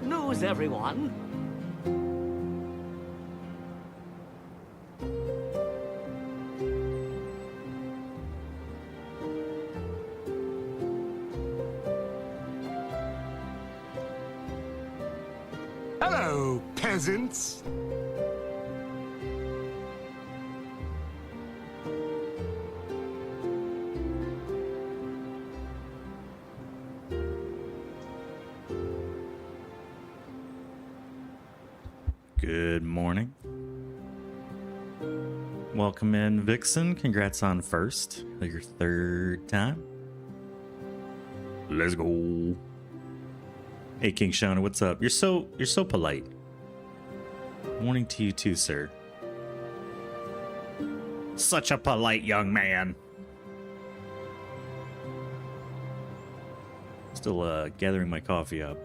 news, everyone. Hello, peasants. Good morning. Welcome in, Vixen. Congrats on first. Your third time. Let's go. Hey, King Shona, what's up? You're so polite. Morning to you too, sir. Such a polite young man. Still gathering my coffee up.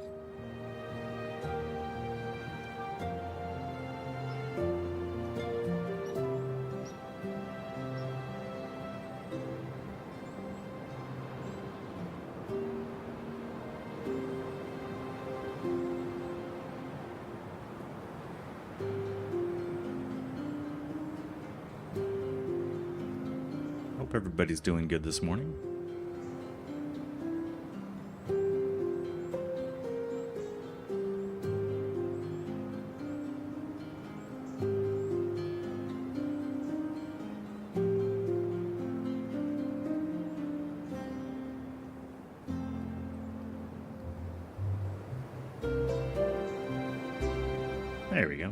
Hope everybody's doing good this morning. There we go.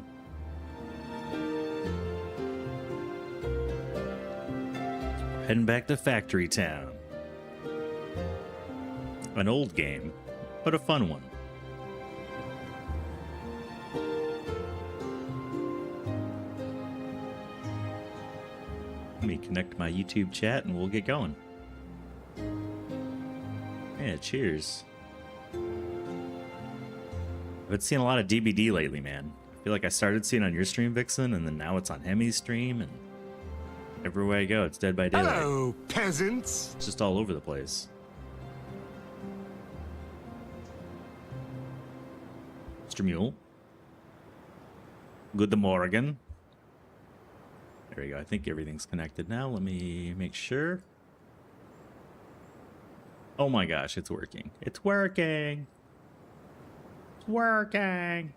Heading back to Factory Town. An old game, but a fun one. Let me connect my YouTube chat and we'll get going. Yeah, cheers. I've been seeing a lot of DBD lately, man. I feel like I started seeing on your stream, Vixen, and then now it's on Hemi's stream, and everywhere I go, it's Dead by Daylight. Hello, peasants. It's just all over the place. Mr. Mule. Good morning. There we go. I think everything's connected now. Let me make sure. Oh my gosh, it's working. It's working. It's working.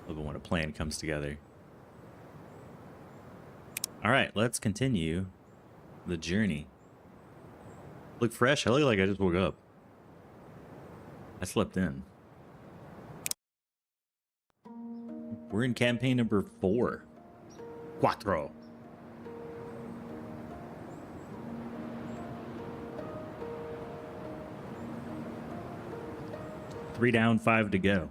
Love it when a plan comes together. All right, let's continue the journey. Look fresh. I look like I just woke up. I slept in. We're in campaign number 4. Cuatro. Three down, 5 to go.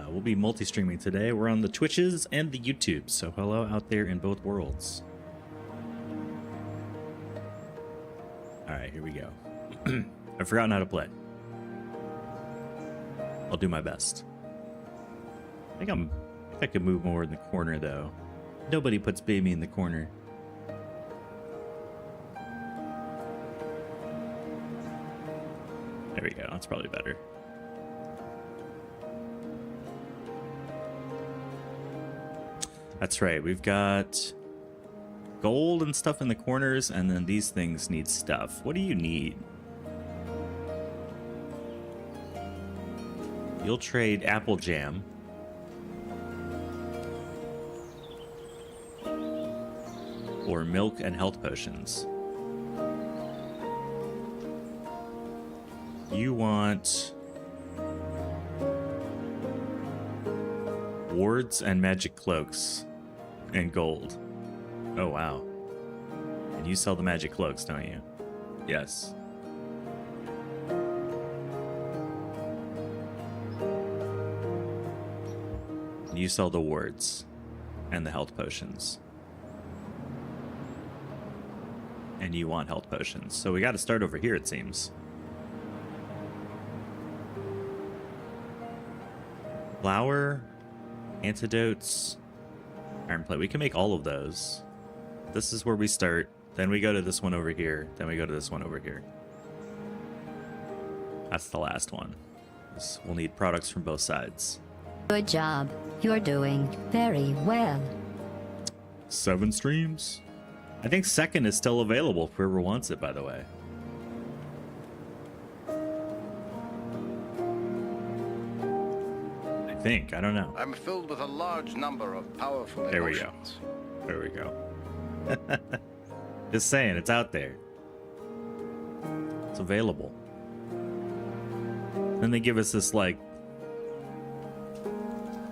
We'll be multi-streaming today. We're on the Twitches and the YouTubes, so hello out there in both worlds. Alright, here we go. I've forgotten how to play. I'll do my best. I think I could move more in the corner, though. Nobody puts baby in the corner. There we go. That's probably better. That's right. We've got gold and stuff in the corners, and then these things need stuff. What do you need? You'll trade apple jam. Or milk and health potions. You want wards and magic cloaks and gold. Oh, wow. And you sell the magic cloaks, don't you? Yes. You sell the wards and the health potions. And you want health potions. So we got to start over here, it seems. Flour, antidotes, iron plate. We can make all of those. This is where we start Then we go to this one over here. Then we go to this one over here. That's the last one. We'll need products from both sides. Good job. You're doing very well. 7 streams. I think second is still available if whoever wants it, by the way. I think. I don't know. I'm filled with a large number of powerful There we go. emotions. There we go. Just saying, it's out there. It's available. Then they give us this, like,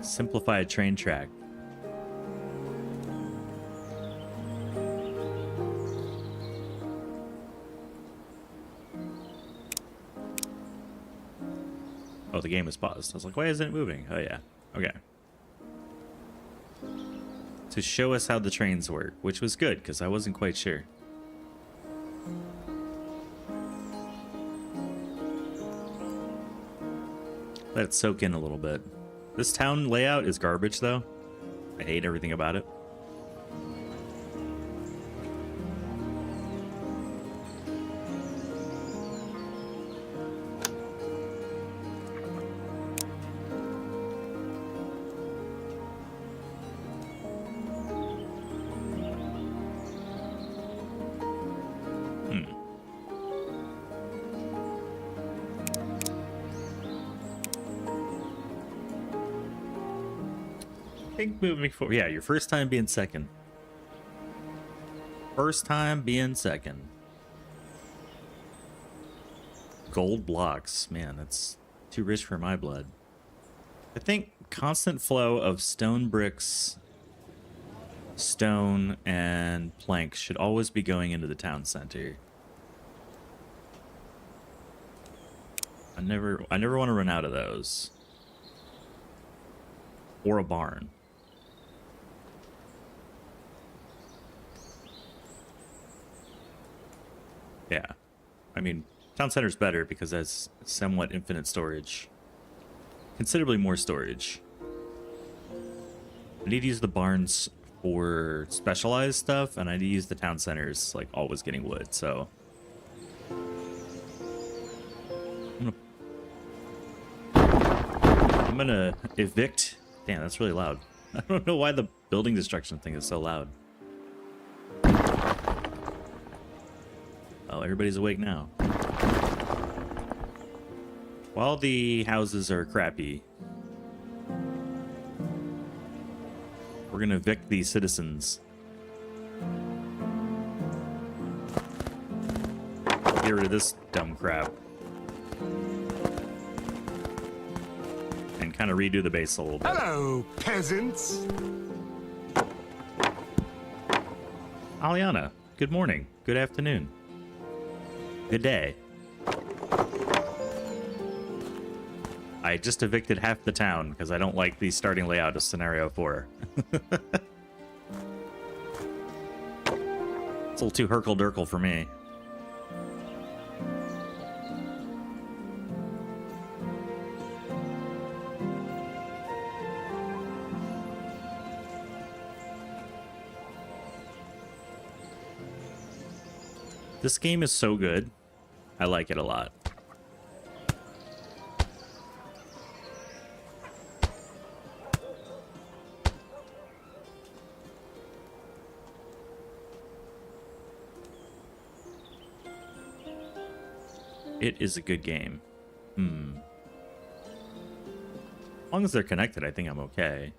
simplified train track. Oh, the game is paused. I was like, why isn't it moving? Oh, yeah. Okay. To show us how the trains work, which was good, because I wasn't quite sure. Let it soak in a little bit. This town layout is garbage, though. I hate everything about it. I think moving forward, yeah, your first time being second. First time being second. Gold blocks, man, that's too rich for my blood. I think constant flow of stone bricks, stone, and planks should always be going into the town center. I never want to run out of those. Or a barn. Yeah. I mean, town center's better because it has somewhat infinite storage. Considerably more storage. I need to use the barns for specialized stuff, and I need to use the town centers, like, always getting wood, so... I'm gonna evict... Damn, that's really loud. I don't know why the building destruction thing is so loud. Oh, everybody's awake now. While the houses are crappy, we're gonna evict these citizens. Get rid of this dumb crap. And kind of redo the base a little bit. Hello, peasants. Aliana, good morning. Good afternoon. Good day. I just evicted half the town because I don't like the starting layout of Scenario 4. It's a little too Herkle-Durkle for me. This game is so good. I like it a lot. It is a good game. As long as they're connected, I think I'm okay.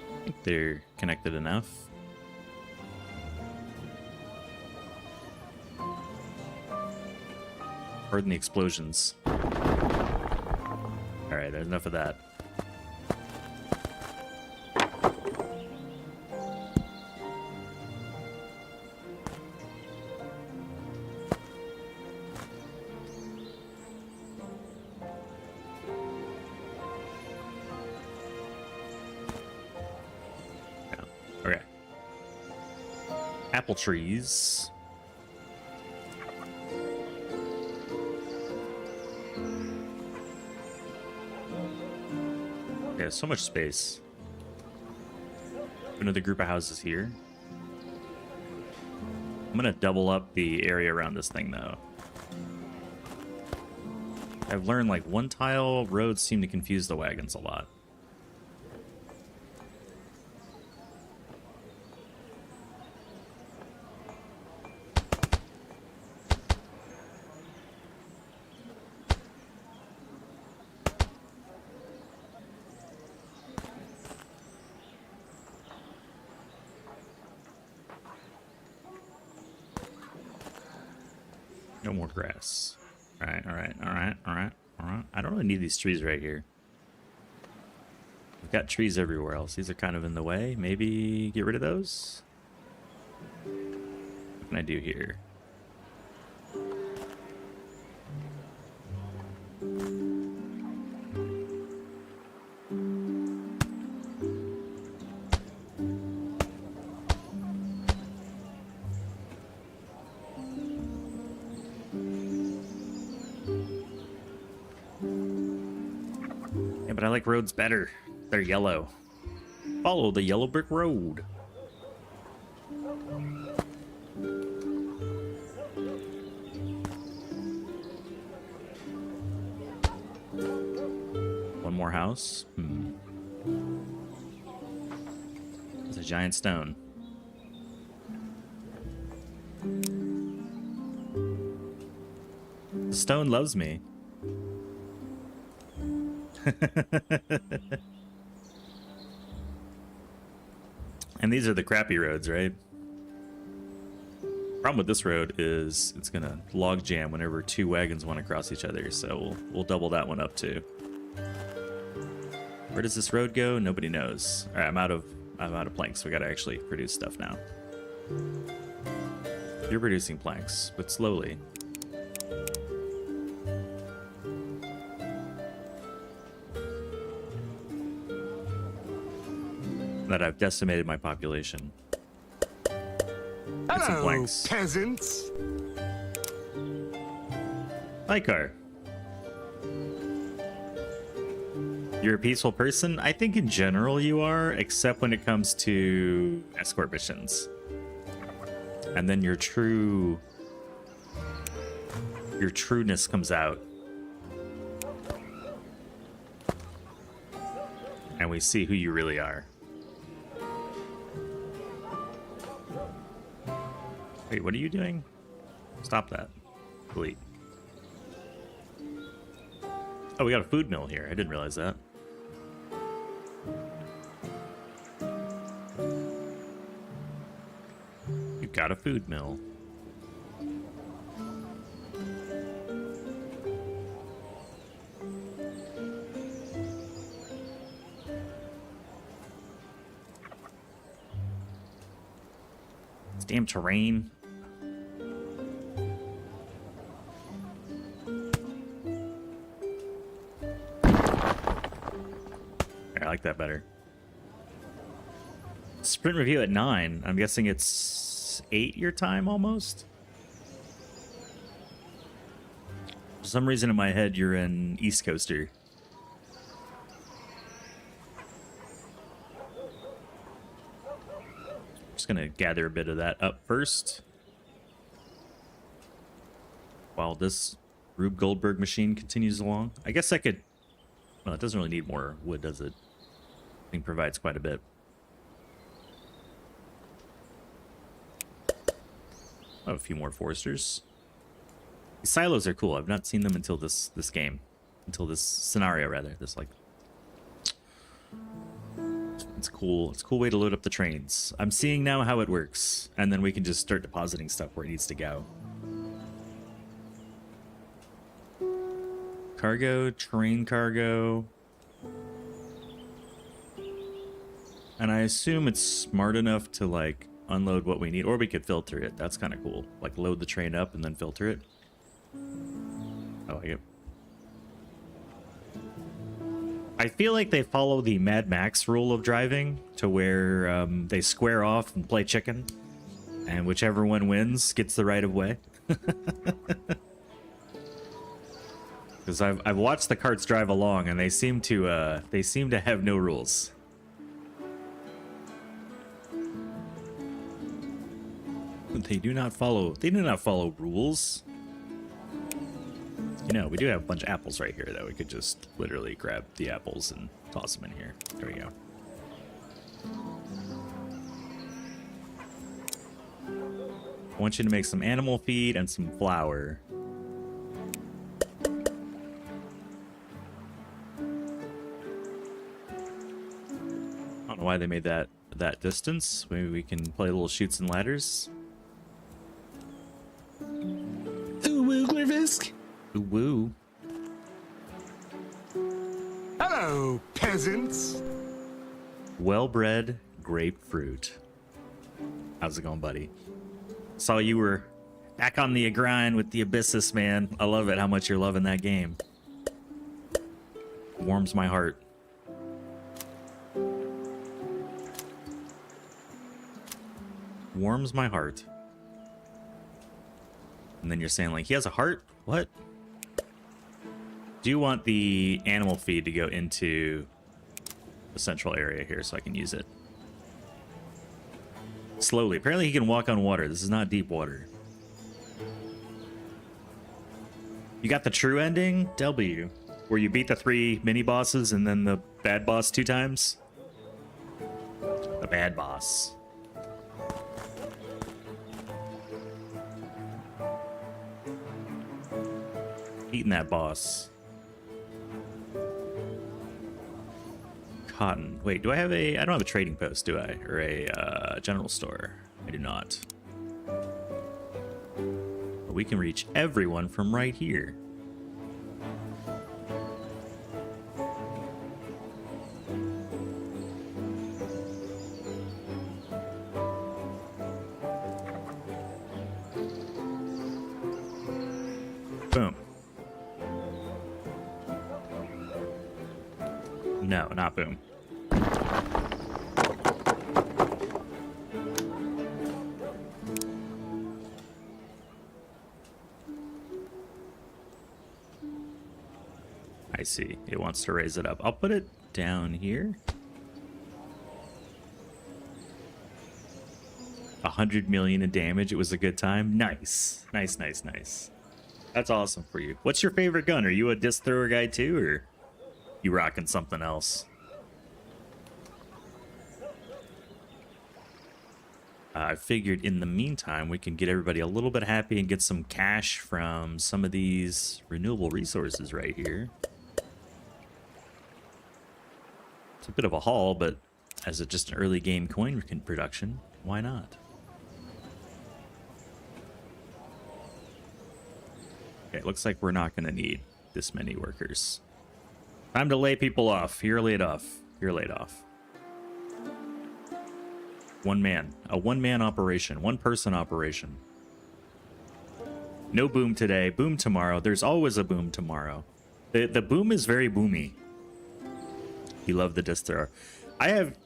I think they're connected enough. Pardon the explosions. Alright, there's enough of that. Yeah, okay. Apple trees. Yeah, so much space. Another group of houses here. I'm gonna double up the area around this thing though. I've learned like one tile roads seem to confuse the wagons a lot. No more grass. Alright, alright, alright, alright, alright. I don't really need these trees right here. We've got trees everywhere else. These are kind of in the way. Maybe get rid of those? What can I do here? Yeah, but I like roads better. They're yellow. Follow the yellow brick road. One more house. It's a giant stone. The stone loves me. And these are the crappy roads, right? Problem with this road is it's gonna log jam whenever two wagons want to cross each other, so we'll double that one up too. Where does this road go? Nobody knows. All right, I'm out of planks. We gotta actually produce stuff now. You're producing planks, but slowly. That I've decimated my population. Get some Hello, planks. peasants. Hi, Car. You're a peaceful person? I think in general you are, except when it comes to escort missions. And then your trueness comes out. And we see who you really are. Wait, what are you doing? Stop that. Delete. Oh, we got a food mill here. I didn't realize that. You've got a food mill. This damn terrain. I like that better. Sprint review at 9. I'm guessing it's 8 your time almost. For some reason in my head, you're an East Coaster. Just gonna gather a bit of that up first. While this Rube Goldberg machine continues along. I guess I could... Well, it doesn't really need more wood, does it? I think provides quite a bit. Oh, a few more foresters. These silos are cool. I've not seen them until this game. Until this scenario, rather. This, like... It's cool. It's a cool way to load up the trains. I'm seeing now how it works. And then we can just start depositing stuff where it needs to go. Cargo, train cargo. And I assume it's smart enough to, like, unload what we need. Or we could filter it. That's kind of cool. Like, load the train up and then filter it. I like it. I feel like they follow the Mad Max rule of driving, to where they square off and play chicken. And whichever one wins gets the right of way. Because I've watched the carts drive along, and they seem to have no rules. They do not follow rules. You know, we do have a bunch of apples right here that we could just literally grab the apples and toss them in here. There we go. I want you to make some animal feed and some flour. I don't know why they made that distance. Maybe we can play little chutes and ladders. Ooh, woo, Glorvisk. Ooh, woo. Hello, peasants. Well-bred grapefruit. How's it going, buddy? Saw you were back on the grind with the Abyssus, man. I love it how much you're loving that game. Warms my heart. Warms my heart. And then you're saying, like, he has a heart? What? Do you want the animal feed to go into the central area here so I can use it? Slowly. Apparently he can walk on water. This is not deep water. You got the true ending, W, where you beat the 3 mini bosses and then the bad boss 2 times? The bad boss. Eating that boss. Cotton. Wait, do I have a... I don't have a trading post, do I? Or a general store. I do not. But we can reach everyone from right here. Boom. No, not boom. I see. It wants to raise it up. I'll put it down here. 100 million in damage. It was a good time. Nice. Nice, nice, nice. That's awesome for you. What's your favorite gun? Are you a disc thrower guy too, or you rocking something else? I figured in the meantime we can get everybody a little bit happy and get some cash from some of these renewable resources right here. It's a bit of a haul, but as just an early game coin production, why not? Okay, it looks like we're not going to need this many workers. Time to lay people off. You're laid off. You're laid off. One man. A one-man operation. One-person operation. No boom today. Boom tomorrow. There's always a boom tomorrow. The boom is very boomy. You love the disc thrower. I have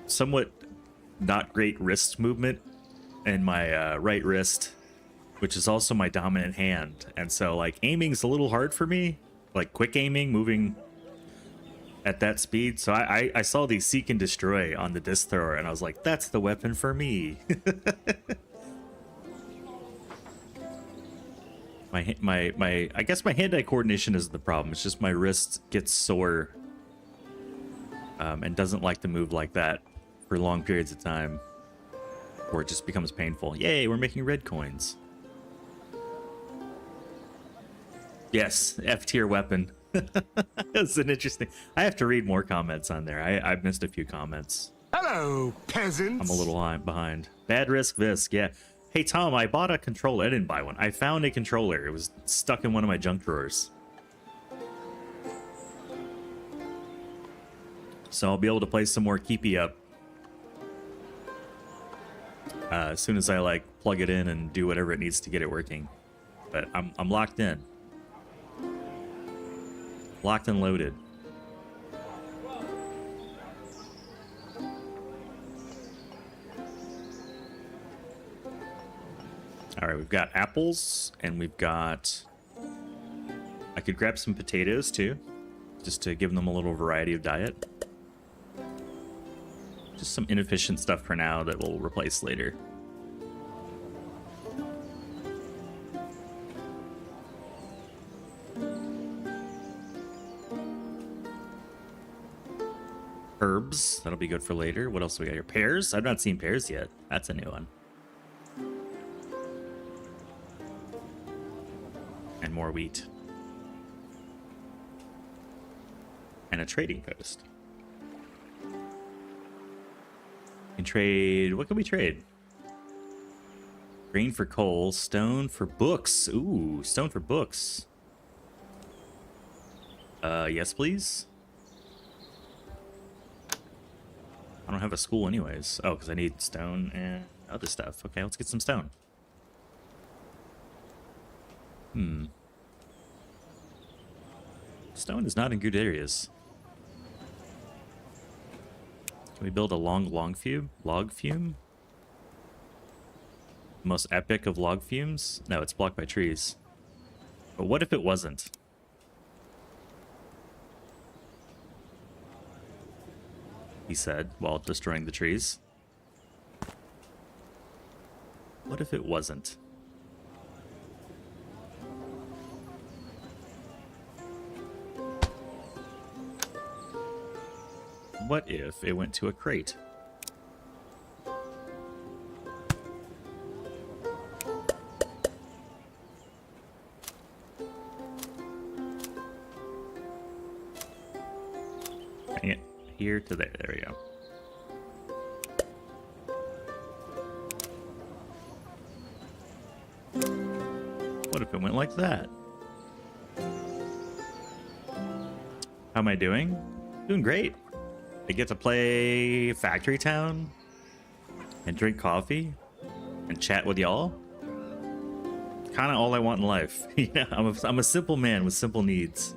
somewhat not great wrist movement in my right wrist, which is also my dominant hand. And so, like, aiming's a little hard for me. Like, quick aiming, moving at that speed. So I saw the Seek and Destroy on the disc thrower, and I was like, that's the weapon for me. I guess my hand-eye coordination is the problem. It's just my wrist gets sore and doesn't like to move like that for long periods of time, or it just becomes painful. Yay, we're making red coins. Yes, F-tier weapon. That's an interesting... I have to read more comments on there. I've missed a few comments. Hello, peasants. I'm a little behind. Bad Risk Visk, yeah. Hey, Tom, I bought a controller. I didn't buy one. I found a controller. It was stuck in one of my junk drawers. So I'll be able to play some more Keepy Up. As soon as I, like, plug it in and do whatever it needs to get it working. But I'm locked in. Locked and loaded. All right, we've got apples and we've got... I I could grab some potatoes too, just to give them a little variety of diet. Just some inefficient stuff for now that we'll replace later. Herbs, that'll be good for later. What else do we got here? Pears? I've not seen pears yet. That's a new one. And more wheat. And a trading post. We can trade... What can we trade? Grain for coal, stone for books. Ooh, stone for books. Yes, please. I don't have a school anyways. Oh, because I need stone and other stuff. Okay, let's get some stone. Stone is not in good areas. Can we build a log fume? Most epic of log fumes? No, it's blocked by trees. But what if it wasn't? He said while destroying the trees. What if it wasn't? What if it went to a crate? Hang it here to there. There we go. What if it went like that? How am I doing? Doing great. I get to play Factory Town and drink coffee and chat with y'all. Kind of all I want in life. Yeah, I'm a simple man with simple needs.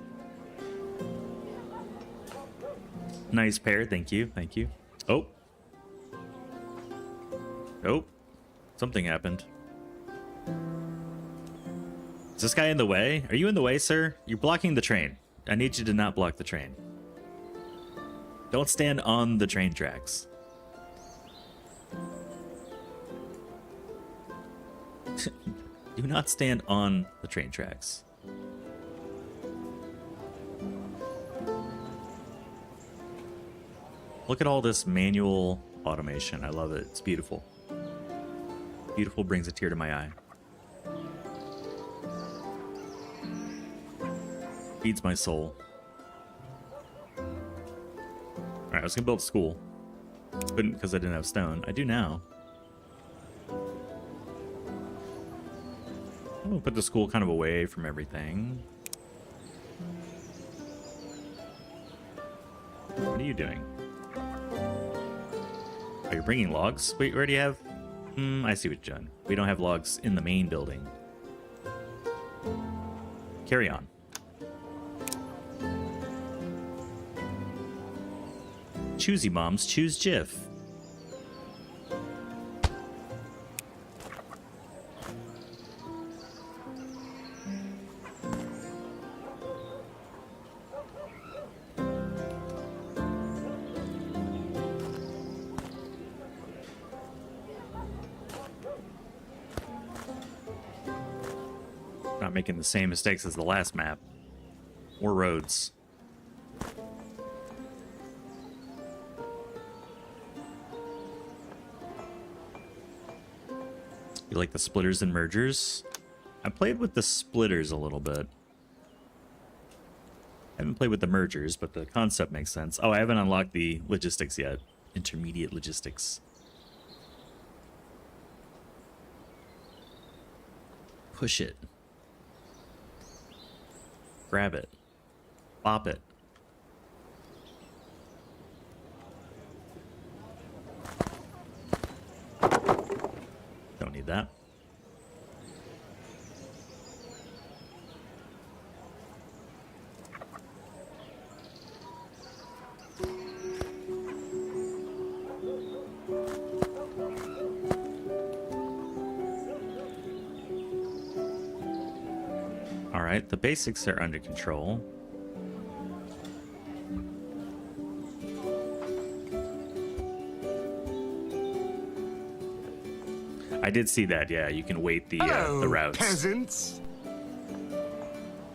Nice pair, thank you, thank you. Oh. Oh. Something happened. Is this guy in the way? Are you in the way, sir? You're blocking the train. I need you to not block the train. Don't stand on the train tracks. Do not stand on the train tracks. Look at all this manual automation. I love it. It's beautiful. Beautiful brings a tear to my eye. Feeds my soul. Alright, I was gonna build a school. Couldn't because I didn't have stone. I do now. I'm gonna put the school kind of away from everything. What are you doing? Oh, you're bringing logs? Wait, we already have... I see what you're doing. We don't have logs in the main building. Carry on. Choosy moms, choose Jif. Not making the same mistakes as the last map. More roads. You like the splitters and mergers? I played with the splitters a little bit. I haven't played with the mergers, but the concept makes sense. Oh, I haven't unlocked the logistics yet. Intermediate logistics. Push it. Grab it. Bop it. Don't need that. right, the basics are under control. I did see that, yeah. You can wait the Hello, routes. peasants.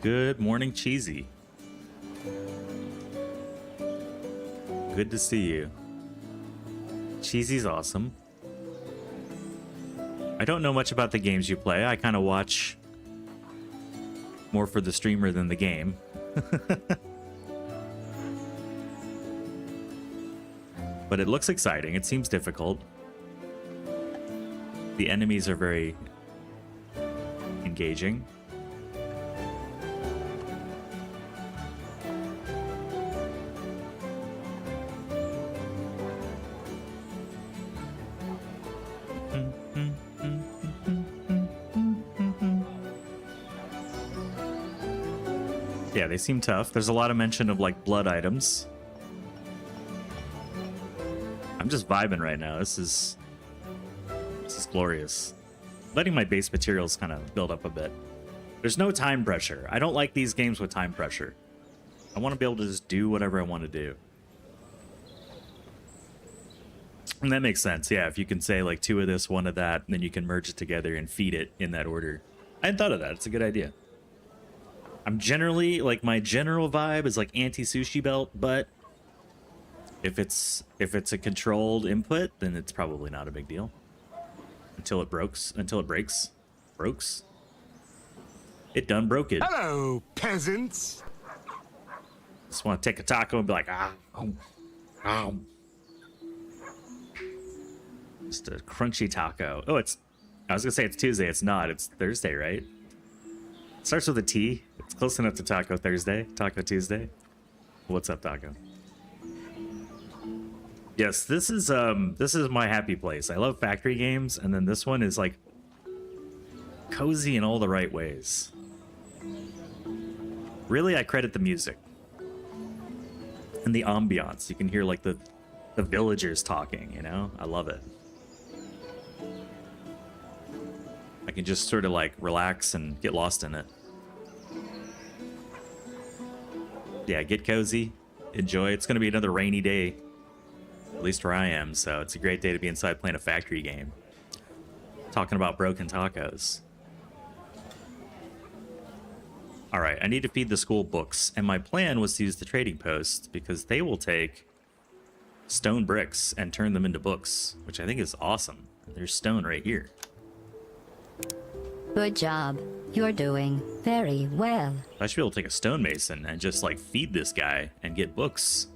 Good morning, Cheesy. Good to see you. Cheesy's awesome. I don't know much about the games you play. I kind of watch more for the streamer than the game. But it looks exciting. It seems difficult. The enemies are very engaging. Yeah, they seem tough. There's a lot of mention of like blood items. I'm just vibing right now. This is glorious. Letting my base materials kind of build up a bit. There's no time pressure. I don't like these games with time pressure. I want to be able to just do whatever I want to do. And that makes sense. Yeah, if you can say like 2 of this, 1 of that, then you can merge it together and feed it in that order. I hadn't thought of that. It's a good idea. I'm generally, like, my general vibe is like anti-sushi belt, but if it's a controlled input, then it's probably not a big deal. Until it breaks. Brokes? It done broke it. Hello, peasants. Just want to take a taco and be like, just a crunchy taco. Oh, I was gonna say it's Tuesday. It's not. It's Thursday, right? It starts with a T. It's close enough to Taco Thursday. Taco Tuesday. What's up, Taco? Yes, this is my happy place. I love factory games, and then this one is like cozy in all the right ways. Really, I credit the music and the ambiance. You can hear like the villagers talking, you know? I love it. I can just sort of like relax and get lost in it. Yeah, get cozy, enjoy. It's gonna be another rainy day, at least where I am, so it's a great day to be inside playing a factory game. Talking about broken tacos. All right, I need to feed the school books, and my plan was to use the trading post because they will take stone bricks and turn them into books, which I think is awesome. There's stone right here. Good job. You're doing very well. I should be able to take a stonemason and just like feed this guy and get books.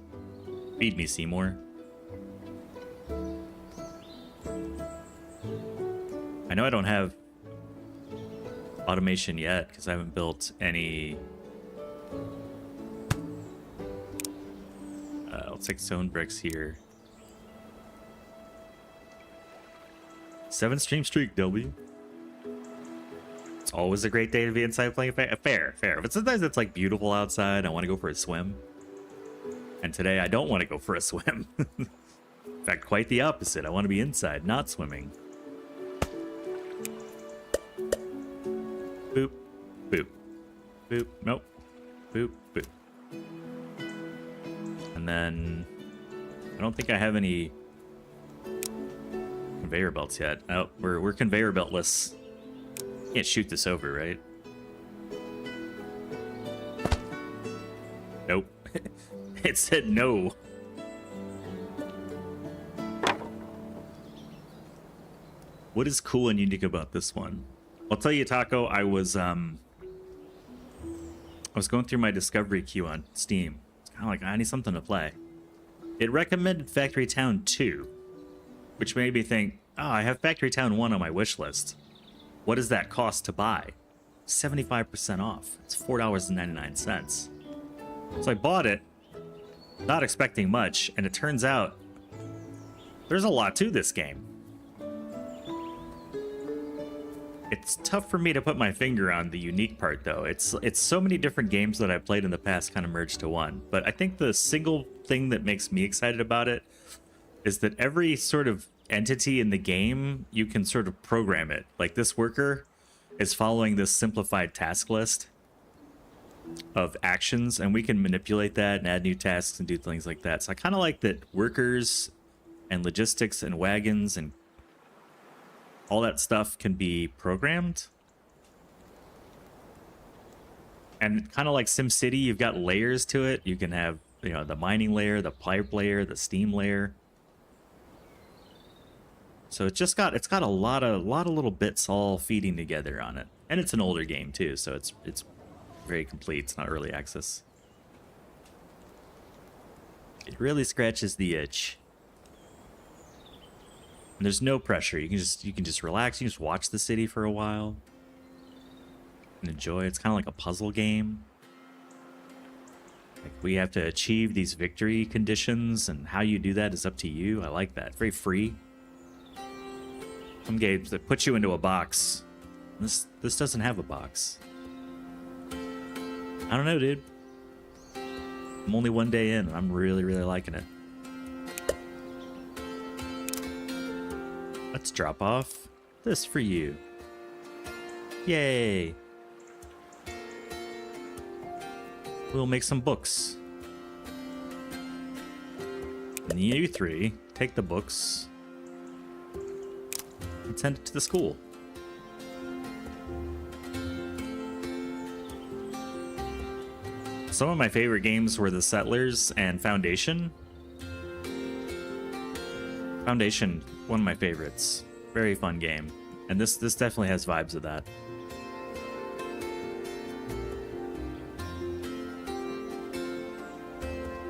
Feed me, Seymour. I know I don't have automation yet because I haven't built any. I'll take stone bricks here. 7 stream streak, W. It's always a great day to be inside playing fair. But sometimes it's like beautiful outside. I want to go for a swim. And today I don't want to go for a swim. In fact, quite the opposite. I want to be inside, not swimming. Boop, boop, boop, nope, boop, boop. And then I don't think I have any conveyor belts yet. Oh, we're conveyor beltless. Can't shoot this over, right? Nope. It said no. What is cool and unique about this one? I'll tell you, Taco, I was going through my discovery queue on Steam. It's kind of like, I need something to play. It recommended Factory Town 2, which made me think, oh, I have Factory Town 1 on my wish list. What does that cost to buy? 75% off. It's $4.99. So I bought it, not expecting much, and it turns out there's a lot to this game. It's tough for me to put my finger on the unique part, though. It's so many different games that I've played in the past kind of merged to one. But I think the single thing that makes me excited about it is that every sort of entity in the game, you can sort of program it. Like this worker is following this simplified task list, of actions, and we can manipulate that and add new tasks and do things like that. So I kind of like that workers and logistics and wagons and all that stuff can be programmed. And kind of like SimCity, you've got layers to it. You can have, you know, the mining layer, the pipe layer, the steam layer. So it's got a lot of little bits all feeding together on it. And it's an older game too, so it's very complete. It's not early access. It really scratches the itch. And there's no pressure. You can just relax. You can just watch the city for a while and enjoy. It's kind of like a puzzle game. Like we have to achieve these victory conditions, and how you do that is up to you. I like that. Very free. Some games that put you into a box. This doesn't have a box. I don't know, dude. I'm only one day in, and I'm really, really liking it. Let's drop off this for you. Yay! We'll make some books. And you three take the books and send it to the school. Some of my favorite games were The Settlers and Foundation. Foundation, one of my favorites. Very fun game. And this definitely has vibes of that.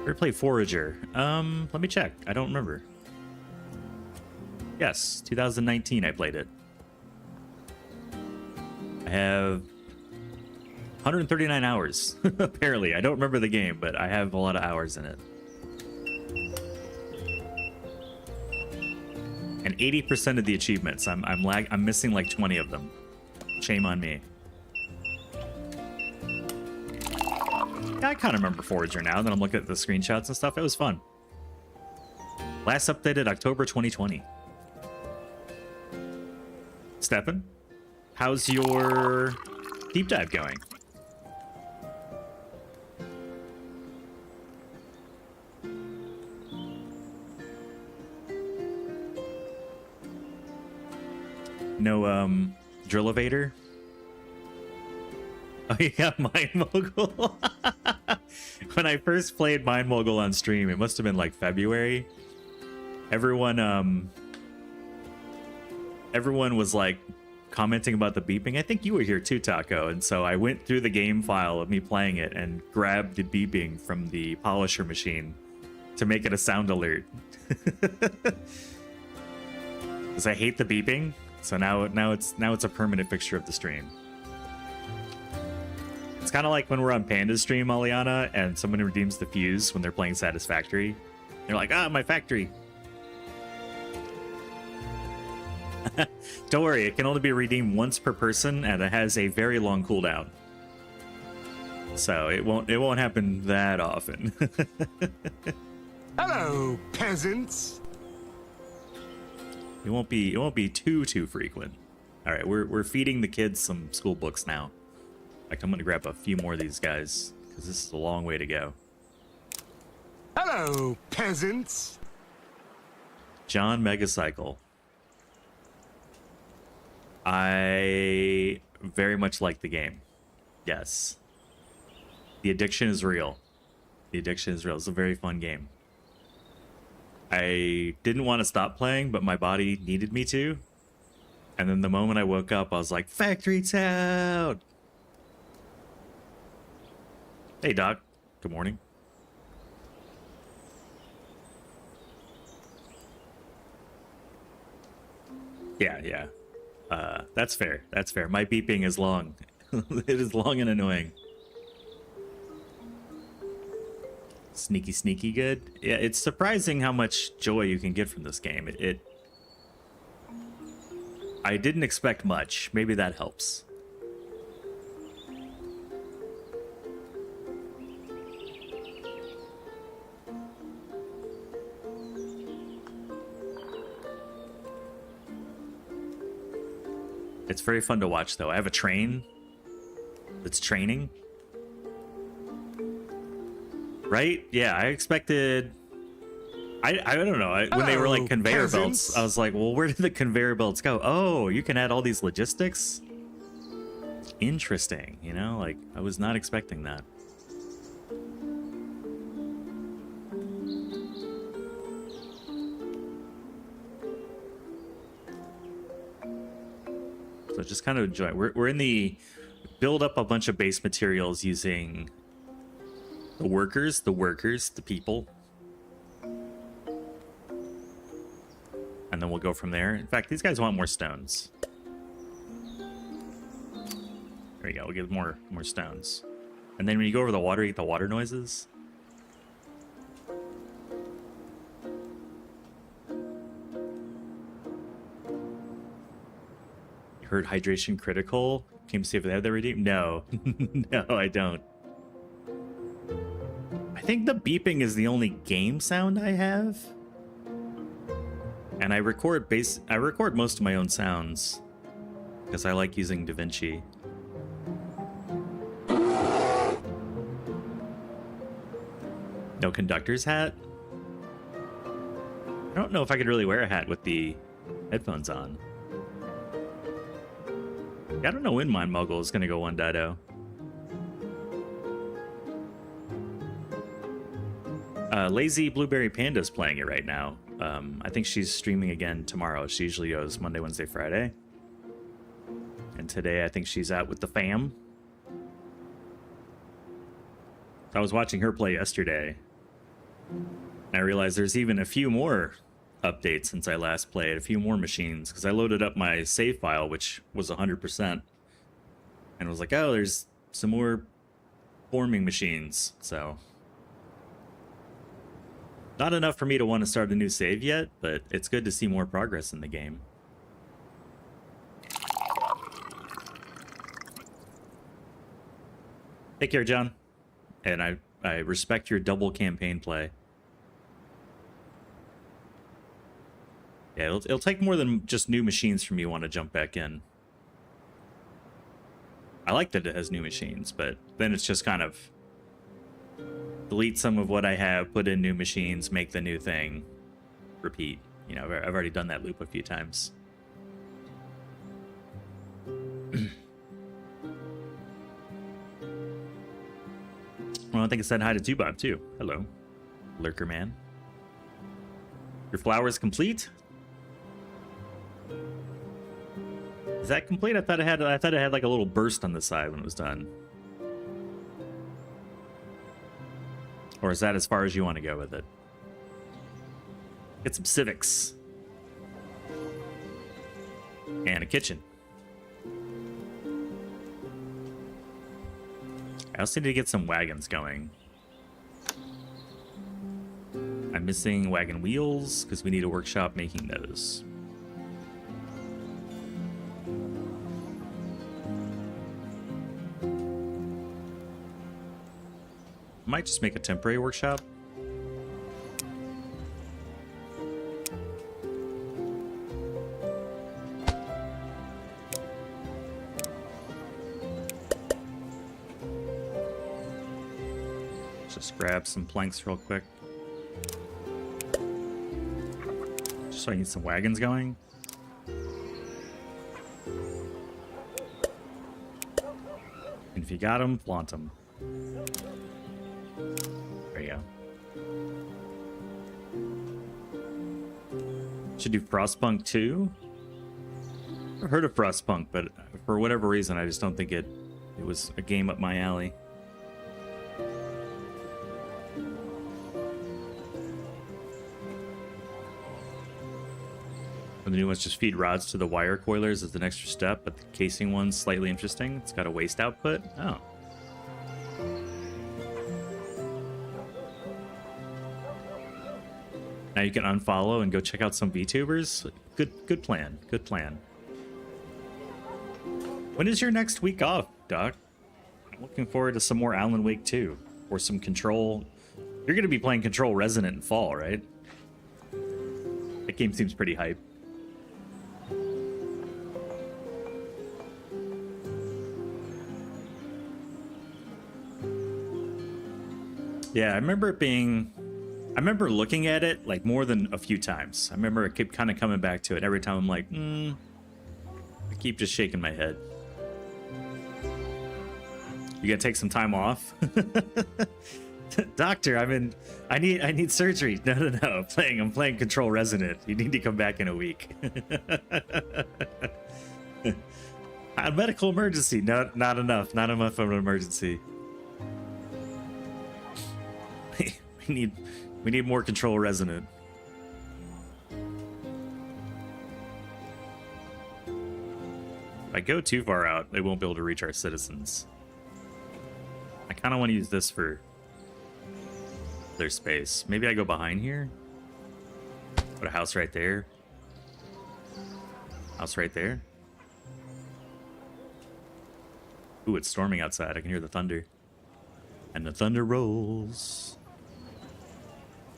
Ever play Forager? Let me check. I don't remember. Yes, 2019 I played it. I have 139 hours, apparently. I don't remember the game, but I have a lot of hours in it. And 80% of the achievements, I'm missing like 20 of them. Shame on me. Yeah, I kind of remember Forager now that I'm looking at the screenshots and stuff. It was fun. Last updated October 2020. Stefan, how's your deep dive going? No, Drill-Evator? Oh yeah, Mind Mogul. When I first played Mind Mogul on stream, it must have been like February. Everyone was like commenting about the beeping. I think you were here too, Taco. And so I went through the game file of me playing it and grabbed the beeping from the polisher machine to make it a sound alert. Because I hate the beeping. So now it's a permanent fixture of the stream. It's kind of like when we're on Panda's stream, Aliana, and someone redeems the fuse when they're playing Satisfactory. They're like, ah, my factory. Don't worry, it can only be redeemed once per person, and it has a very long cooldown. So it won't happen that often. Hello, peasants. It won't be too frequent. All right, we're feeding the kids some school books now. In fact, I'm gonna grab a few more of these guys because this is a long way to go. Hello, peasants. John Megacycle. I very much like the game. Yes. The addiction is real. The addiction is real. It's a very fun game. I didn't want to stop playing, but my body needed me to. And then the moment I woke up, I was like, Factory Town! Hey, Doc. Good morning. Yeah. That's fair. That's fair. My beeping is long. It is long and annoying. Sneaky good. Yeah, it's surprising how much joy you can get from this game. I didn't expect much. Maybe that helps. It's very fun to watch, though. I have a train that's training. Right? Yeah, I expected. I don't know. When they were like Hello, conveyor belts, peasants. I was like, well, where did the conveyor belts go? Oh, you can add all these logistics? Interesting, you know? Like, I was not expecting that. So just kind of enjoy. We're in the build up a bunch of base materials using the workers, the people. And then we'll go from there. In fact, these guys want more stones. There we go. We'll get more stones. And then when you go over the water, you get the water noises. You heard hydration critical? Came to see if they have that redeemed? No. No, I don't. I think the beeping is the only game sound I have. And I record most of my own sounds because I like using DaVinci. No conductor's hat? I don't know if I could really wear a hat with the headphones on. I don't know when Mind Muggle is going to go 1.0. Lazy Blueberry Panda's playing it right now. I think she's streaming again tomorrow. She usually goes Monday, Wednesday, Friday. And today I think she's out with the fam. I was watching her play yesterday. And I realized there's even a few more updates since I last played. A few more machines. Because I loaded up my save file, which was 100%. And was like, oh, there's some more forming machines. So... not enough for me to want to start a new save yet, but it's good to see more progress in the game. Take care, John. And I respect your double campaign play. Yeah, it'll take more than just new machines for me to want to jump back in. I like that it has new machines, but then it's just kind of... delete some of what I have, put in new machines, make the new thing, repeat. You know, I've already done that loop a few times. Well, I think I said hi to Tubob too. Hello, Lurker Man. Your flower is complete? Is that complete? I thought it had like a little burst on the side when it was done. Or is that as far as you want to go with it? Get some civics. And a kitchen. I also need to get some wagons going. I'm missing wagon wheels because we need a workshop making those. Might just make a temporary workshop. Just grab some planks real quick. Just so I can get some wagons going. And if you got them, flaunt them. There you go. Should do Frostpunk 2. I've heard of Frostpunk, but for whatever reason, I just don't think it was a game up my alley. And the new ones just feed rods to the wire coilers as an extra step, but the casing one's slightly interesting. It's got a waste output. Oh. Now you can unfollow and go check out some VTubers. Good plan. Good plan. When is your next week off, Doc? I'm looking forward to some more Alan Wake 2 or some Control. You're going to be playing Control Resonant in fall, right? That game seems pretty hype. Yeah, I remember it being. I remember looking at it like more than a few times. I remember it kept kind of coming back to it. Every time I'm like, I keep just shaking my head. You gotta take some time off. Doctor, I need surgery. No. I'm playing Control Resonant. You need to come back in a week. A medical emergency. No, not enough. Not enough of an emergency. We need more Control Resonant. If I go too far out, they won't be able to reach our citizens. I kind of want to use this for their space. Maybe I go behind here. Put a house right there. House right there. Ooh, it's storming outside. I can hear the thunder. And the thunder rolls.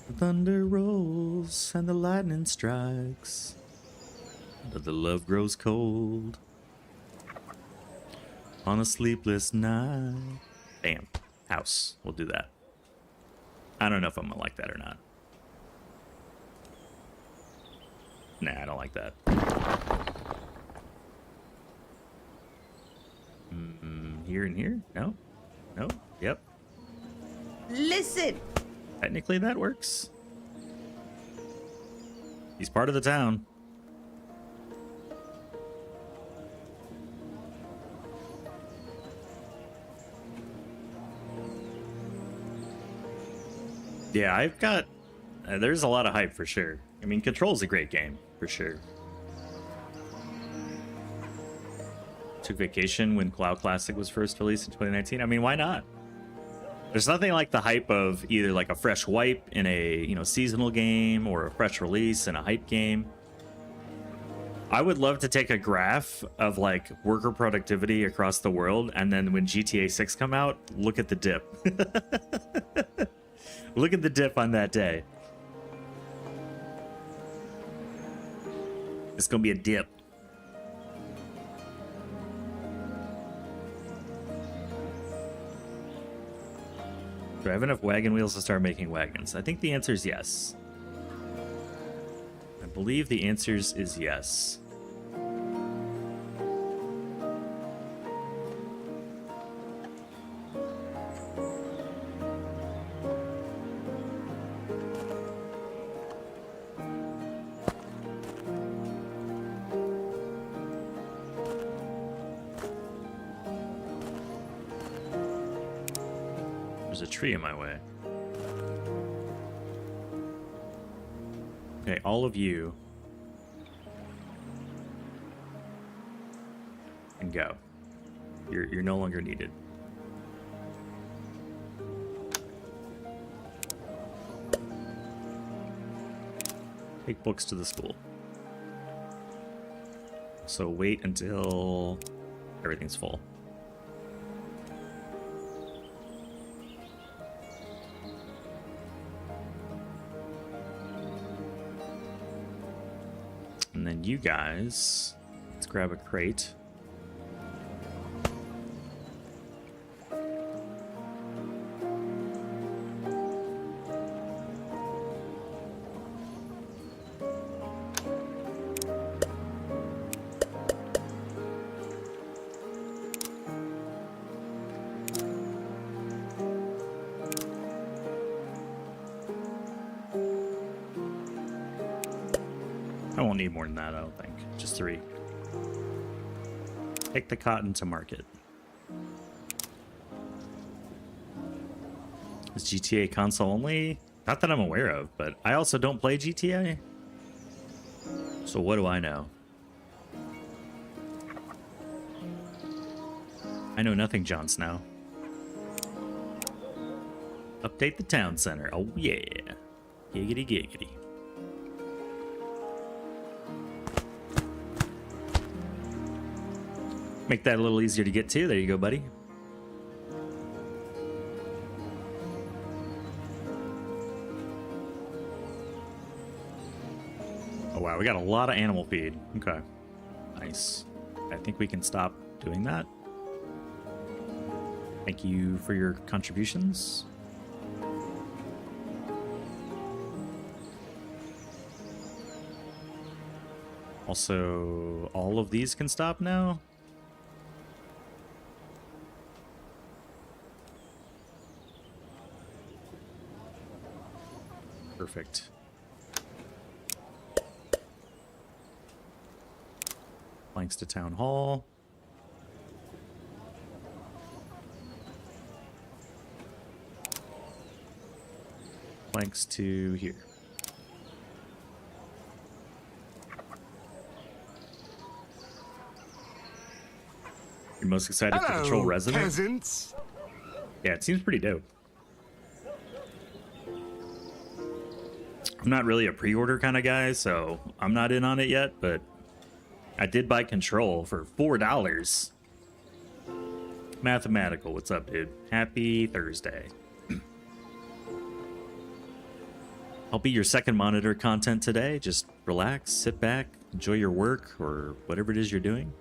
The thunder rolls and the lightning strikes. But the love grows cold on a sleepless night. Damn. House. We'll do that. I don't know if I'm gonna like that or not. Nah, I don't like that. Here and here? No? No? Yep. Listen! Technically, that works. He's part of the town. Yeah, I've got... there's a lot of hype for sure. I mean, Control's a great game, for sure. Took vacation when Cloud Classic was first released in 2019. I mean, why not? There's nothing like the hype of either like a fresh wipe in a, seasonal game or a fresh release in a hype game. I would love to take a graph of like worker productivity across the world, and then when GTA 6 come out, look at the dip. Look at the dip on that day. It's gonna be a dip. Do I have enough wagon wheels to start making wagons? I think the answer is yes. I believe the answer is yes. There's a tree in my way. Okay, all of you can go. You're no longer needed. Take books to the school. So wait until everything's full. And then you guys, let's grab a crate. I won't need more than that, I don't think. Just 3. Take the cotton to market. Is GTA console only? Not that I'm aware of, but I also don't play GTA. So what do I know? I know nothing, Jon Snow. Update the town center. Oh yeah. Giggity giggity. Make that a little easier to get to. There you go, buddy. Oh, wow. We got a lot of animal feed. Okay. Nice. I think we can stop doing that. Thank you for your contributions. Also, all of these can stop now. Perfect. Thanks to Town Hall. Thanks to here. You're most excited to control Hello, Resident? peasants. Yeah, it seems pretty dope. I'm not really a pre-order kind of guy, so I'm not in on it yet, but I did buy Control for $4. Mathematical, what's up, dude? Happy Thursday. I'll be your second monitor content today. Just relax, sit back, enjoy your work, or whatever it is you're doing.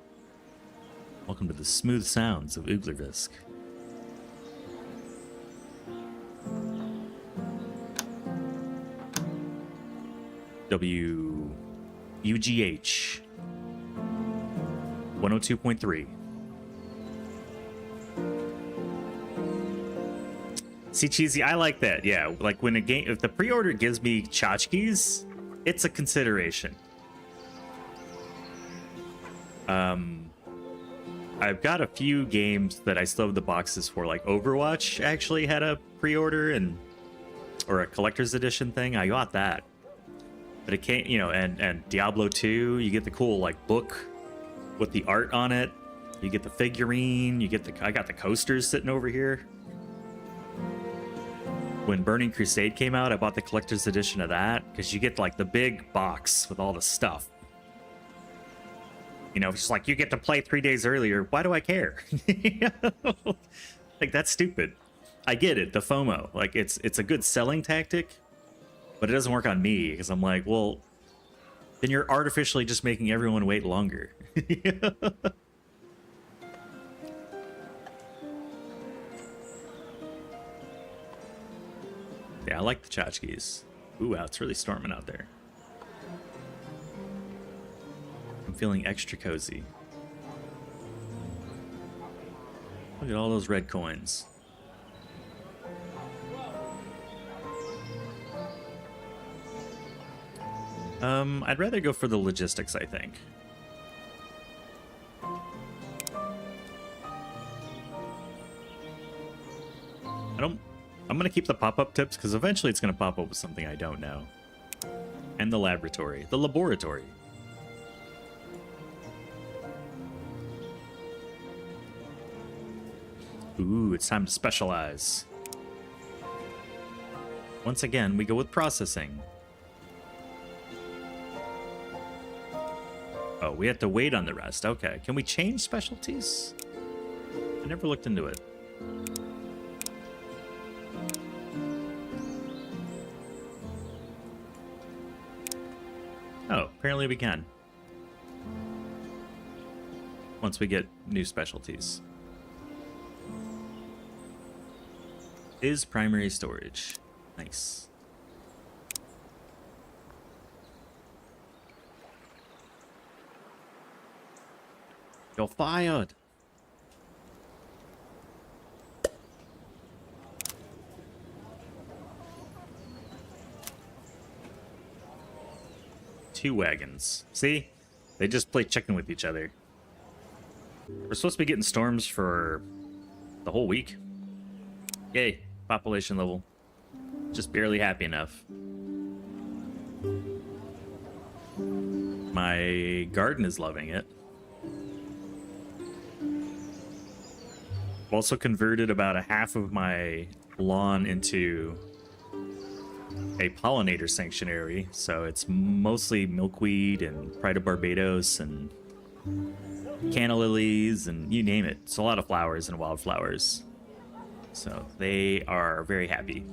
Welcome to the smooth sounds of Ooglervisk. WUGH 102.3. See, Cheesy, I like that. Yeah, like when a game, if the pre-order gives me tchotchkes, it's a consideration. I've got a few games that I still have the boxes for, like Overwatch actually had a pre-order or a collector's edition thing. I got that. But it can't, you know, and Diablo 2, you get the cool like book with the art on it. You get the figurine, I got the coasters sitting over here. When Burning Crusade came out, I bought the collector's edition of that because you get like the big box with all the stuff. You know, it's like you get to play 3 days earlier. Why do I care? Like, that's stupid. I get it, the FOMO. Like, it's a good selling tactic, but it doesn't work on me because I'm like, well, then you're artificially just making everyone wait longer. Yeah, I like the tchotchkes. Ooh, wow, it's really storming out there. I'm feeling extra cozy. Look at all those red coins. I'd rather go for the logistics, I think. I'm gonna keep the pop-up tips because eventually it's gonna pop up with something I don't know. And the laboratory. The laboratory. Ooh, it's time to specialize. Once again, we go with processing. Oh, we have to wait on the rest. Okay, can we change specialties? I never looked into it. Oh, apparently we can. Once we get new specialties. Is primary storage. Nice. You're fired. Two wagons. See? They just play chicken with each other. We're supposed to be getting storms for the whole week. Yay. Population level. Just barely happy enough. My garden is loving it. I've also converted about a half of my lawn into a pollinator sanctuary, so it's mostly milkweed and Pride of Barbados and canna lilies and you name it. It's a lot of flowers and wildflowers. So they are very happy.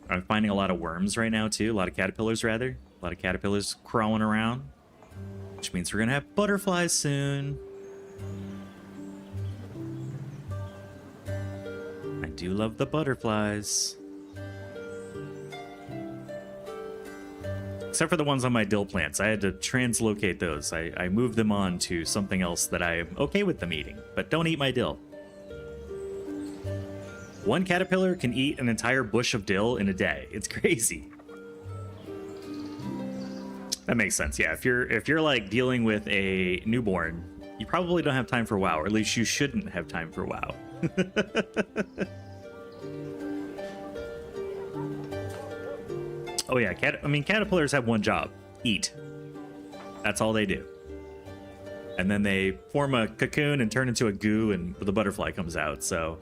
I'm finding a lot of worms right now too, a lot of caterpillars rather. A lot of caterpillars crawling around, which means we're gonna have butterflies soon. I do love the butterflies. except for the ones on my dill plants. I had to translocate those. I moved them on to something else that I'm okay with them eating, but don't eat my dill. One caterpillar can eat an entire bush of dill in a day. It's crazy. That makes sense. Yeah, if you're like dealing with a newborn, you probably don't have time for WoW, or at least you shouldn't have time for WoW. Oh yeah, caterpillars have one job: eat. That's all they do. And then they form a cocoon and turn into a goo, and the butterfly comes out. So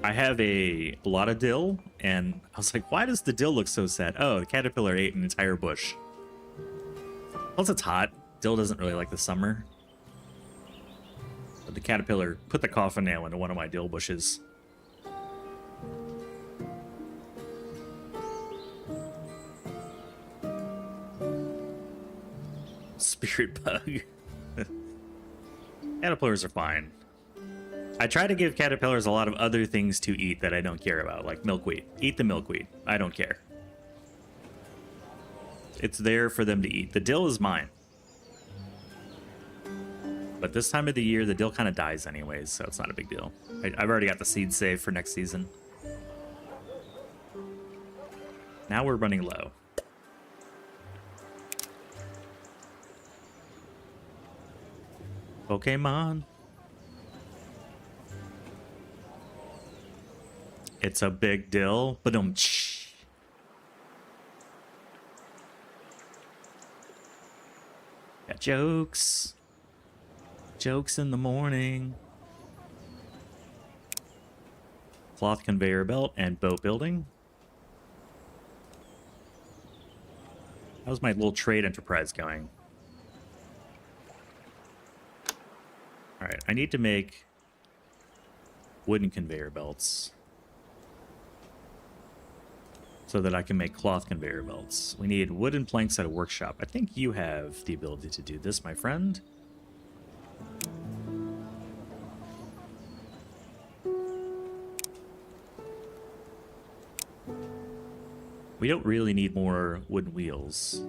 I have a lot of dill, and I was like, why does the dill look so sad? Oh, the caterpillar ate an entire bush. Plus it's hot. Dill doesn't really like the summer. But the caterpillar put the coffin nail into one of my dill bushes. Spirit bug. Caterpillars are fine. I try to give caterpillars a lot of other things to eat that I don't care about, like milkweed. Eat the milkweed. I don't care. It's there for them to eat. The dill is mine. But this time of the year, the dill kind of dies anyways, so it's not a big deal. I've already got the seed saved for next season. Now we're running low. Pokemon. It's a big dill, but got jokes. Jokes in the morning. Cloth conveyor belt and boat building. How's my little trade enterprise going? Alright, I need to make wooden conveyor belts so that I can make cloth conveyor belts. We need wooden planks at a workshop. I think you have the ability to do this, my friend. We don't really need more wooden wheels.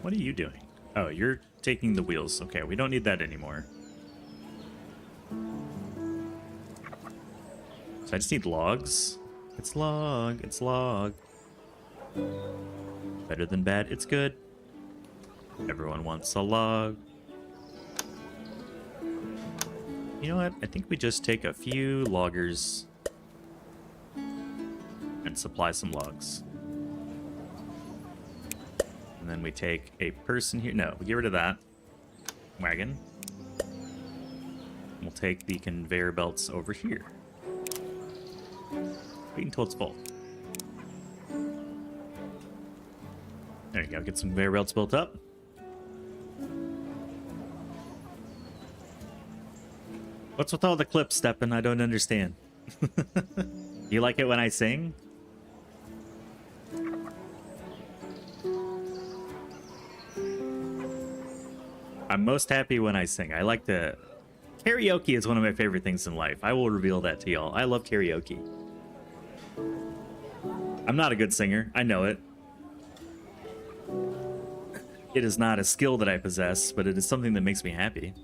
What are you doing? Oh, you're taking the wheels. Okay, we don't need that anymore. So I just need logs. It's log. It's log. Better than bad. It's good. Everyone wants a log. You know what? I think we just take a few loggers and supply some logs. And then we take a person here. No, we get rid of that wagon. We'll take the conveyor belts over here. Wait until it's full. There you go. Get some conveyor belts built up. What's with all the clips, Steppen? I don't understand. You like it when I sing? I'm most happy when I sing. I like to... Karaoke is one of my favorite things in life. I will reveal that to y'all. I love karaoke. I'm not a good singer. I know it. It is not a skill that I possess, but it is something that makes me happy.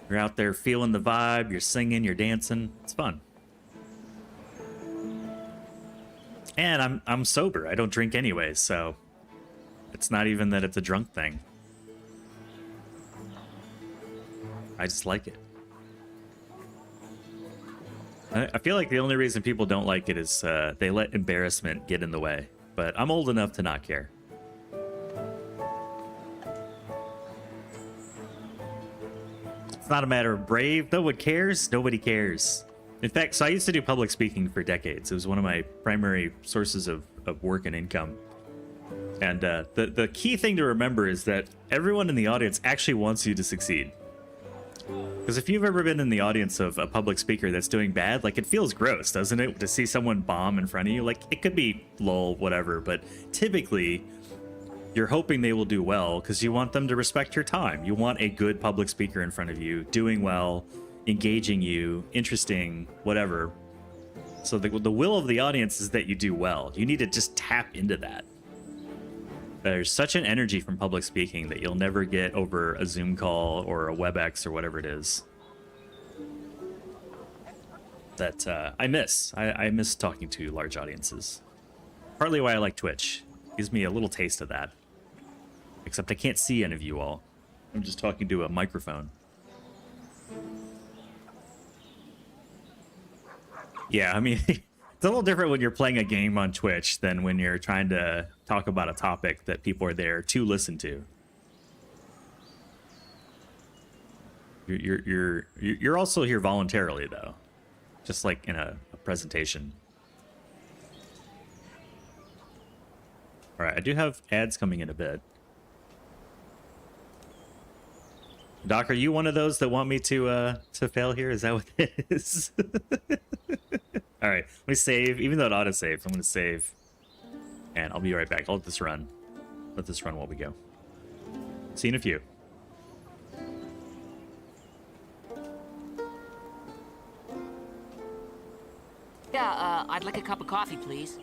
You're out there feeling the vibe, you're singing, you're dancing. It's fun. And I'm sober. I don't drink anyway, so it's not even that it's a drunk thing. I just like it. I feel like the only reason people don't like it is they let embarrassment get in the way. But I'm old enough to not care. It's not a matter of brave. No one cares. Nobody cares. In fact, so I used to do public speaking for decades. It was one of my primary sources of work and income. And the key thing to remember is that everyone in the audience actually wants you to succeed. Because if you've ever been in the audience of a public speaker that's doing bad, like, it feels gross, doesn't it? To see someone bomb in front of you. Like, it could be lol, whatever, but typically you're hoping they will do well because you want them to respect your time. You want a good public speaker in front of you, doing well, engaging you, interesting, whatever. So the will of the audience is that you do well. You need to just tap into that. There's such an energy from public speaking that you'll never get over a Zoom call or a WebEx or whatever it is. That I miss. I miss talking to large audiences. Partly why I like Twitch. Gives me a little taste of that. Except I can't see any of you all. I'm just talking to a microphone. Yeah, I mean, it's a little different when you're playing a game on Twitch than when you're trying to talk about a topic that people are there to listen to. You're also here voluntarily, though, just like in a presentation. All right, I do have ads coming in a bit. Doc, are you one of those that want me to fail here? Is that what it is? All right, let me save. Even though it auto-saved, I'm going to save. And I'll be right back. I'll let this run. Let this run while we go. See you in a few. Yeah, I'd like a cup of coffee, please.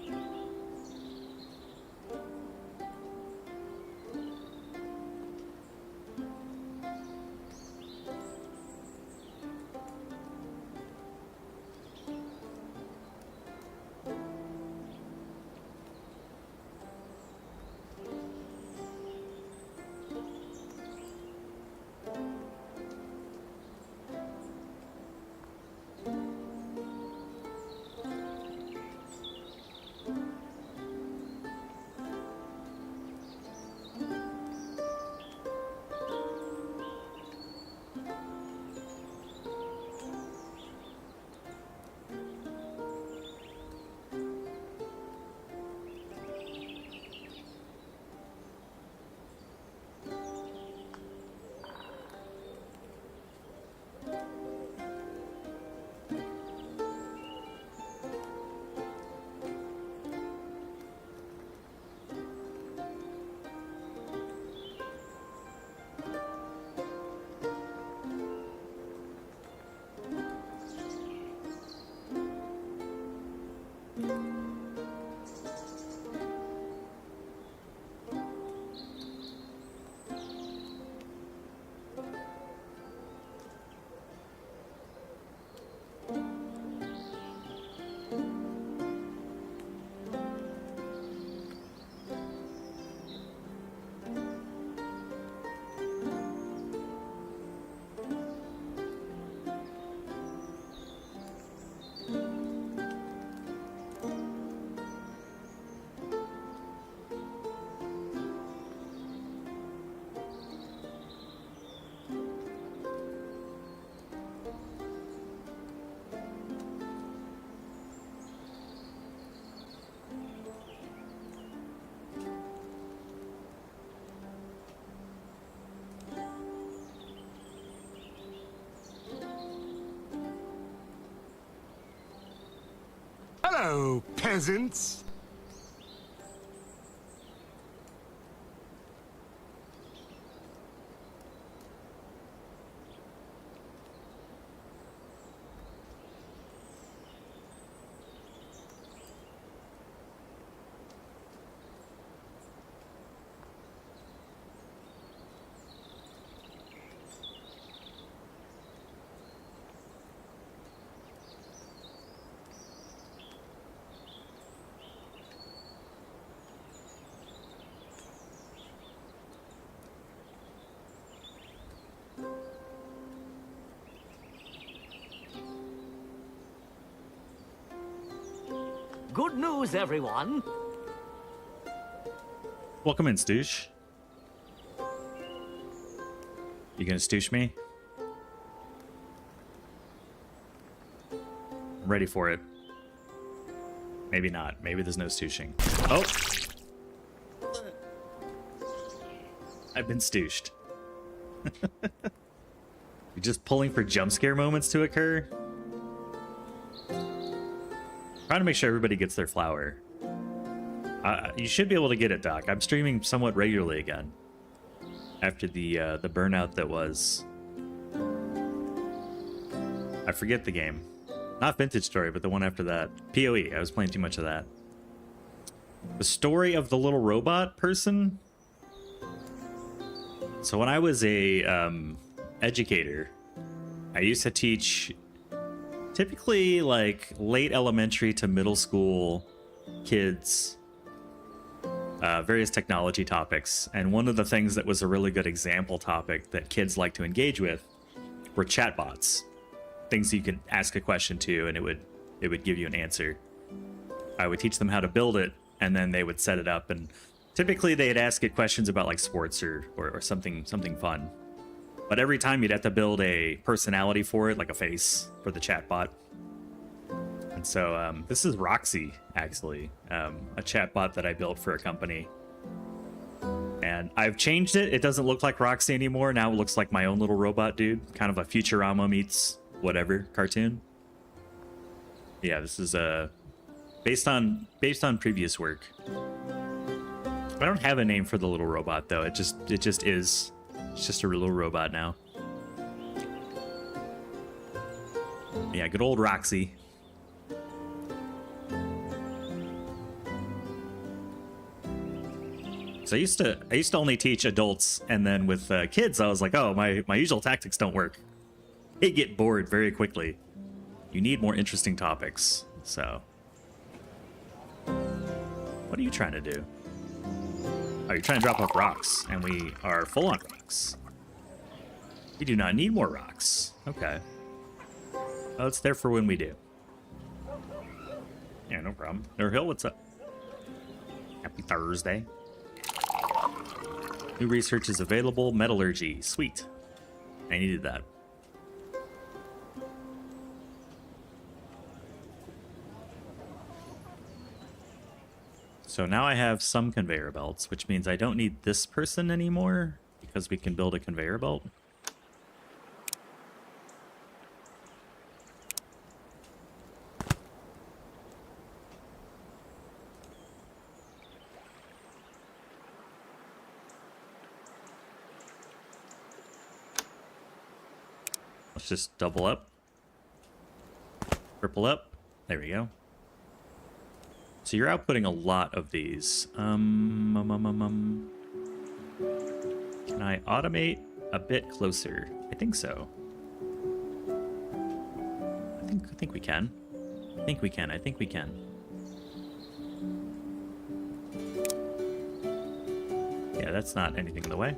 Hello, peasants. Good news, everyone. Welcome in, Stoosh. You gonna stoosh me? I'm ready for it. Maybe not. Maybe there's no stooshing. Oh! I've been stooshed. You're just pulling for jump scare moments to occur? Trying to make sure everybody gets their flower. You should be able to get it, Doc. I'm streaming somewhat regularly again after the burnout that was. I forget the game. Not Vintage Story, but the one after that. PoE. I was playing too much of that. The Story of the Little Robot person. So when I was a educator, I used to teach typically like late elementary to middle school kids various technology topics. And one of the things that was a really good example topic that kids like to engage with were chatbots. Things you could ask a question to and it would give you an answer. I would teach them how to build it, and then they would set it up, and typically they'd ask it questions about like sports or something fun. But every time you'd have to build a personality for it, like a face for the chatbot. And so this is Roxy, actually, a chatbot that I built for a company. And I've changed it. It doesn't look like Roxy anymore. Now it looks like my own little robot dude, kind of a Futurama meets whatever cartoon. Yeah, this is based on previous work. I don't have a name for the little robot though. It just is. It's just a little robot now. Yeah, good old Roxy. So I used to only teach adults, and then with kids, I was like, oh, my usual tactics don't work. They get bored very quickly. You need more interesting topics. So, what are you trying to do? Oh, you're trying to drop off rocks, and we are full on rocks. We do not need more rocks. Okay. Oh, it's there for when we do. Yeah, no problem. Hill, what's up? Happy Thursday. New research is available. Metallurgy. Sweet. I needed that. So now I have some conveyor belts, which means I don't need this person anymore because we can build a conveyor belt. Let's just double up, triple up. There we go. So you're outputting a lot of these. Can I automate a bit closer? I think so. I think we can. I think we can. Yeah, that's not anything in the way.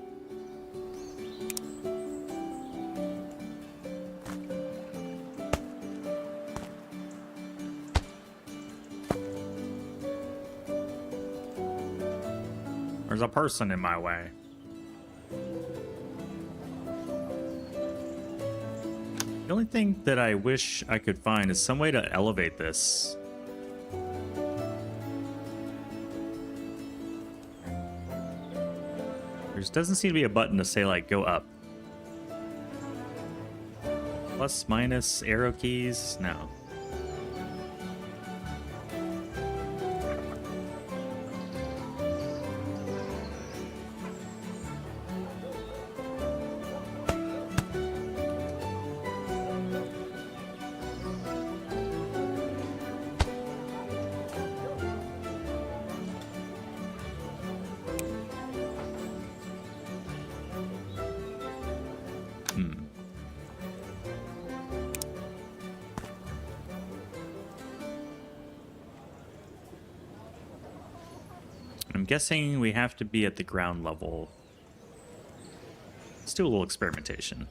There's a person in my way. The only thing that I wish I could find is some way to elevate this. There doesn't seem to be a button to say, like, go up. Plus, minus, arrow keys? No. I'm guessing we have to be at the ground level. Let's do a little experimentation.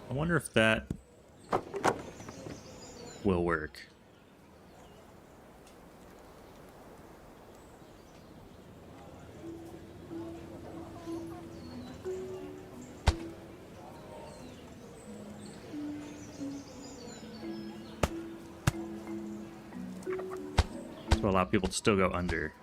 I wonder if that will work. To allow people to still go under.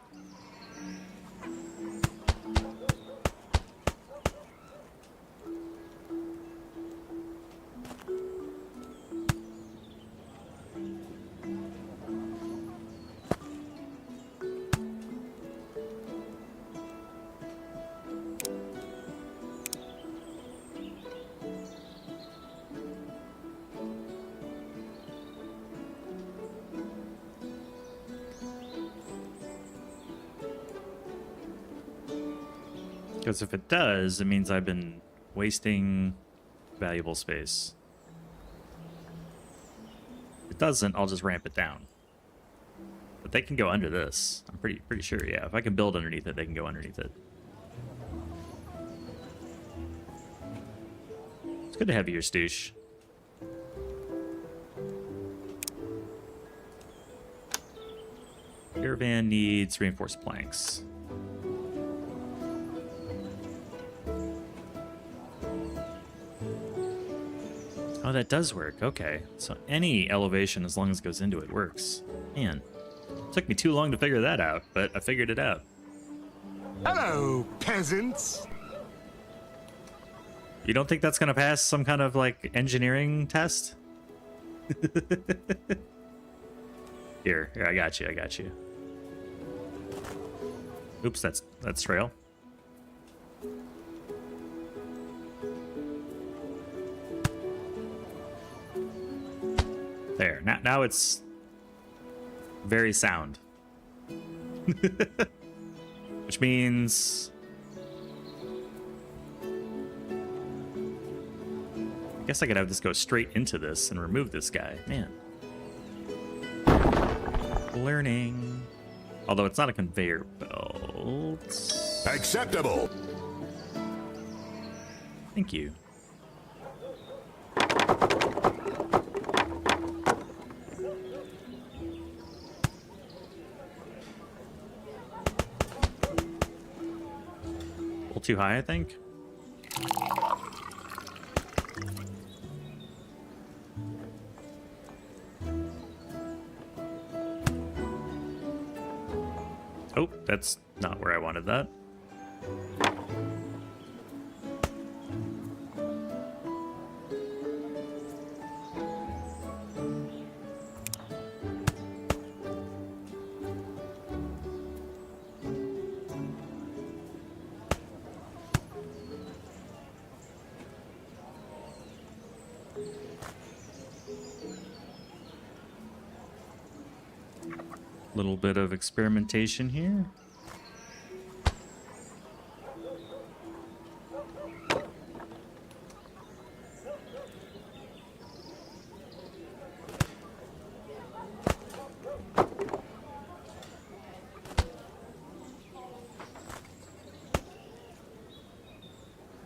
Because if it does, it means I've been wasting valuable space. If it doesn't, I'll just ramp it down. But they can go under this. I'm pretty sure, yeah. If I can build underneath it, they can go underneath it. It's good to have you here, Stoosh. Caravan needs reinforced planks. Oh, that does work. Okay. So any elevation, as long as it goes into it, works. Man, it took me too long to figure that out, but I figured it out. Hello, peasants. You don't think that's going to pass some kind of, like, engineering test? Here, I got you. Oops, that's trail. There. Now it's very sound. Which means I guess I could have this go straight into this and remove this guy. Man. Learning. Although it's not a conveyor belt. Acceptable. Thank you. A little too high, I think. Oh, that's not where I wanted that. Little bit of experimentation here.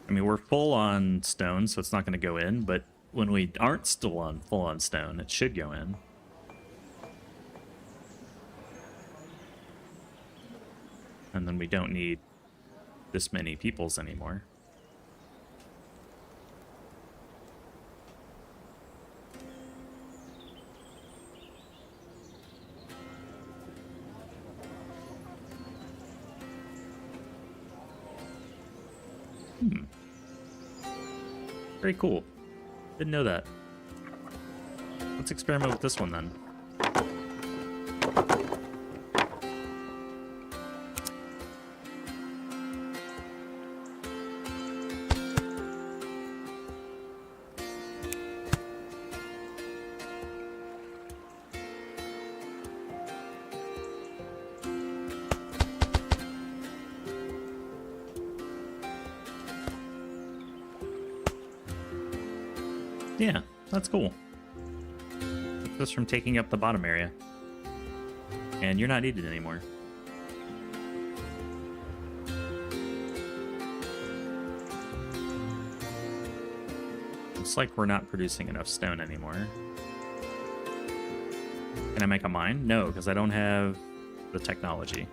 I mean, we're full on stone, so it's not going to go in, but when we aren't still on full on stone, it should go in. And then we don't need this many peoples anymore. Very cool. Didn't know that. Let's experiment with this one then. Yeah, that's cool. Keep us from taking up the bottom area. And you're not needed anymore. Looks like we're not producing enough stone anymore. Can I make a mine? No, because I don't have the technology.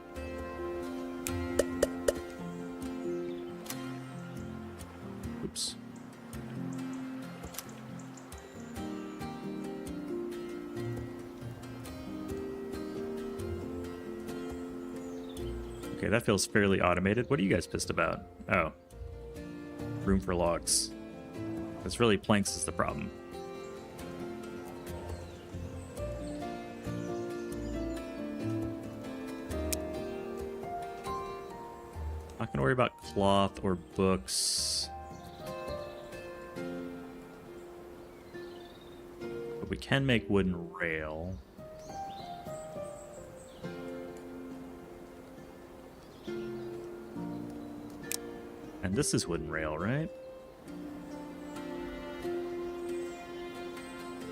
Oops. Okay, that feels fairly automated. What are you guys pissed about? Oh. Room for logs. It's really planks is the problem. Not gonna worry about cloth or books. But we can make wooden rail. This is wooden rail, right?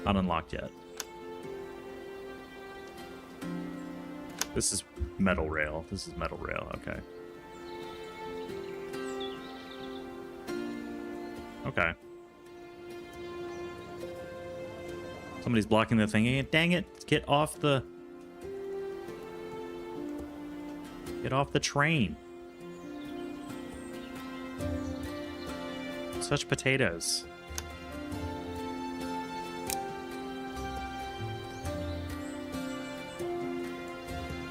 Not unlocked yet. This is metal rail. This is metal rail. Okay. Okay. Somebody's blocking the thing again. Dang it. Get off the... Get off the train. Such potatoes.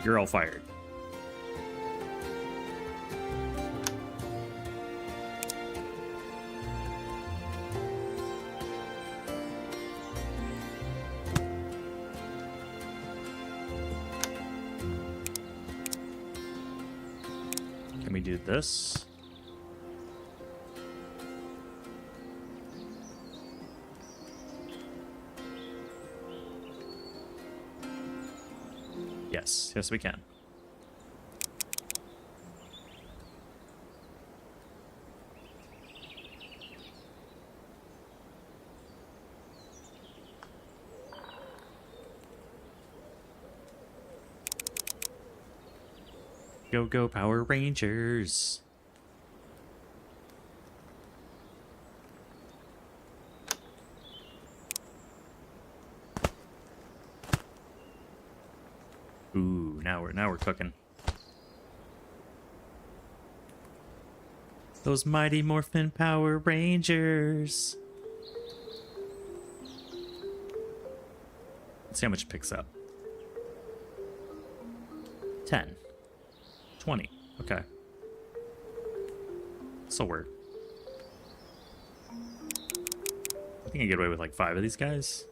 You're all fired. Can we do this? Yes, yes we can. Go, go, Power Rangers. Ooh, now we're cooking. Those Mighty Morphin Power Rangers. Let's see how much it picks up. 10. 20. Okay. This'll work. I think I get away with like 5 of these guys.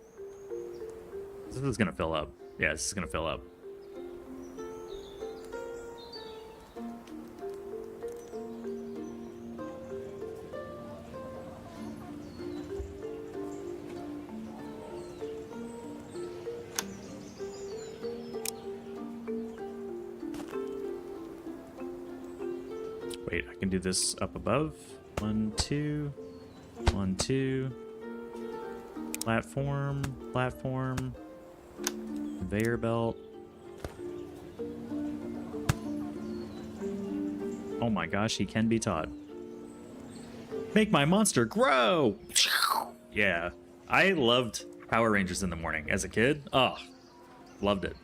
This is gonna fill up. Yeah, this is gonna fill up. Wait, I can do this up above. 1, 2, 1, 2. Platform, platform. Conveyor belt. Oh my gosh, he can be taught. Make my monster grow! Yeah, I loved Power Rangers in the morning as a kid. Oh, loved it.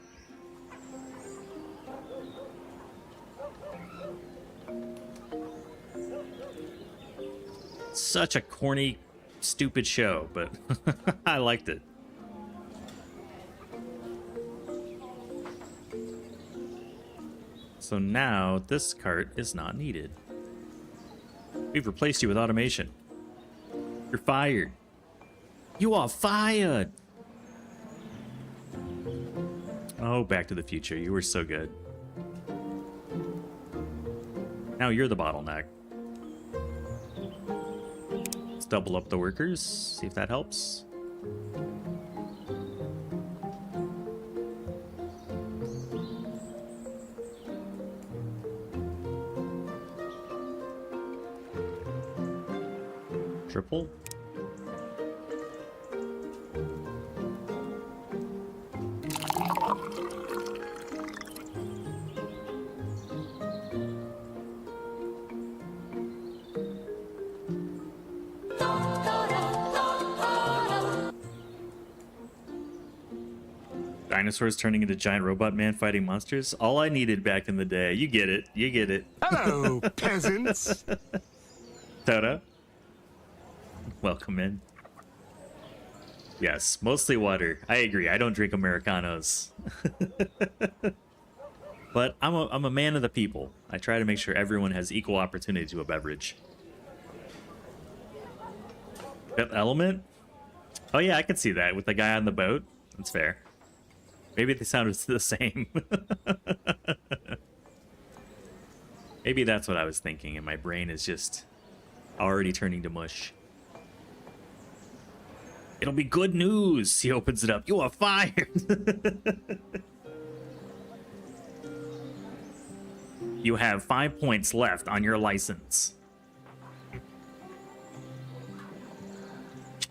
Such a corny, stupid show, but I liked it. So now this cart is not needed. We've replaced you with automation. You're fired. You are fired. Oh, Back to the Future. You were so good. Now you're the bottleneck. Let's double up the workers. See if that helps. Triple. Dinosaurs turning into giant robot man fighting monsters. All I needed back in the day. You get it. You get it. Hello, peasants. Toto. Welcome in. Yes, mostly water. I agree. I don't drink Americanos. But I'm a man of the people. I try to make sure everyone has equal opportunity to a beverage. Fifth Element? Oh yeah, I can see that with the guy on the boat. That's fair. Maybe they sounded the same. Maybe that's what I was thinking, and my brain is just already turning to mush. It'll be good news. He opens it up. You are fired. You have 5 points left on your license.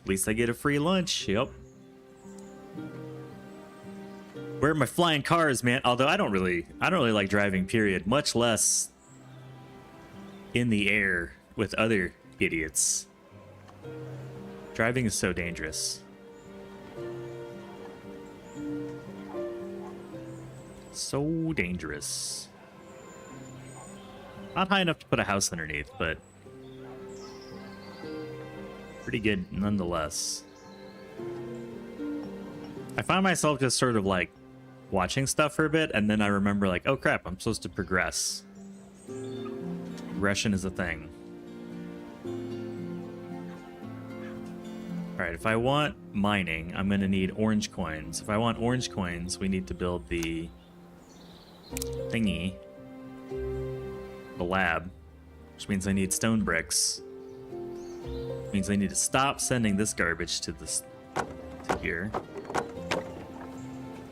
At least I get a free lunch. Yep. Where are my flying cars, man? Although I don't really like driving, period. Much less in the air with other idiots. Driving is so dangerous. So dangerous. Not high enough to put a house underneath, but pretty good nonetheless. I find myself just sort of like watching stuff for a bit, and then I remember like, oh crap, I'm supposed to progress. Progression is a thing. Alright, if I want mining, I'm gonna need orange coins. If I want orange coins, we need to build the thingy, the lab, which means I need stone bricks. Means I need to stop sending this garbage to this to here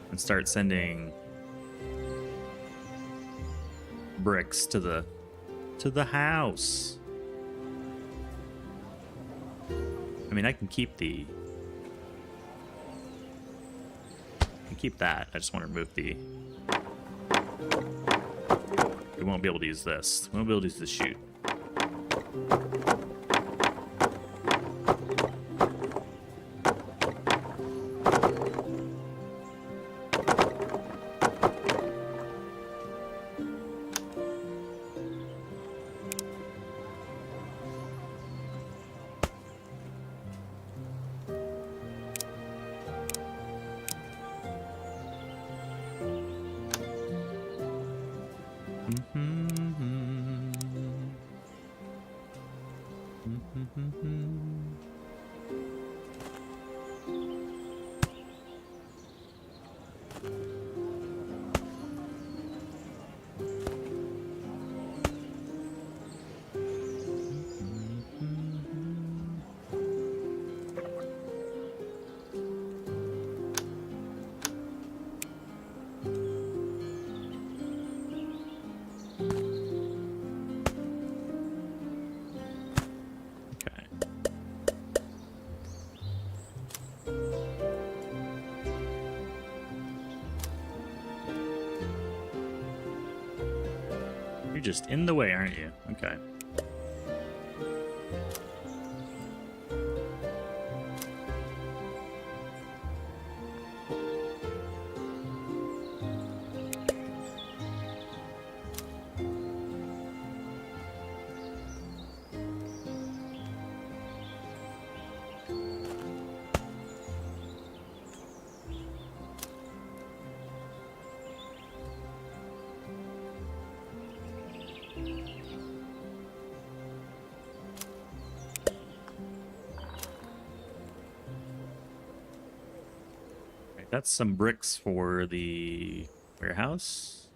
and start sending bricks to the house. I mean, I can keep that. I just want to remove the. We won't be able to use this. We won't be able to use the chute. Just in the way, aren't you? Okay. That's some bricks for the warehouse.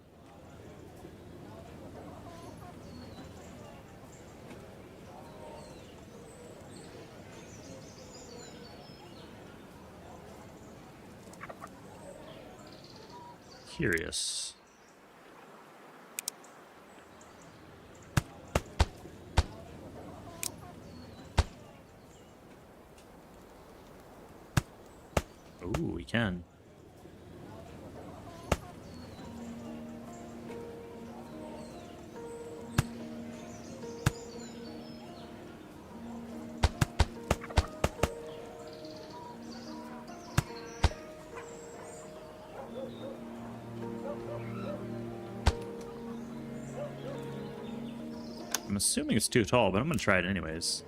Curious. Ooh, we can. I'm assuming it's too tall, but I'm gonna try it anyways.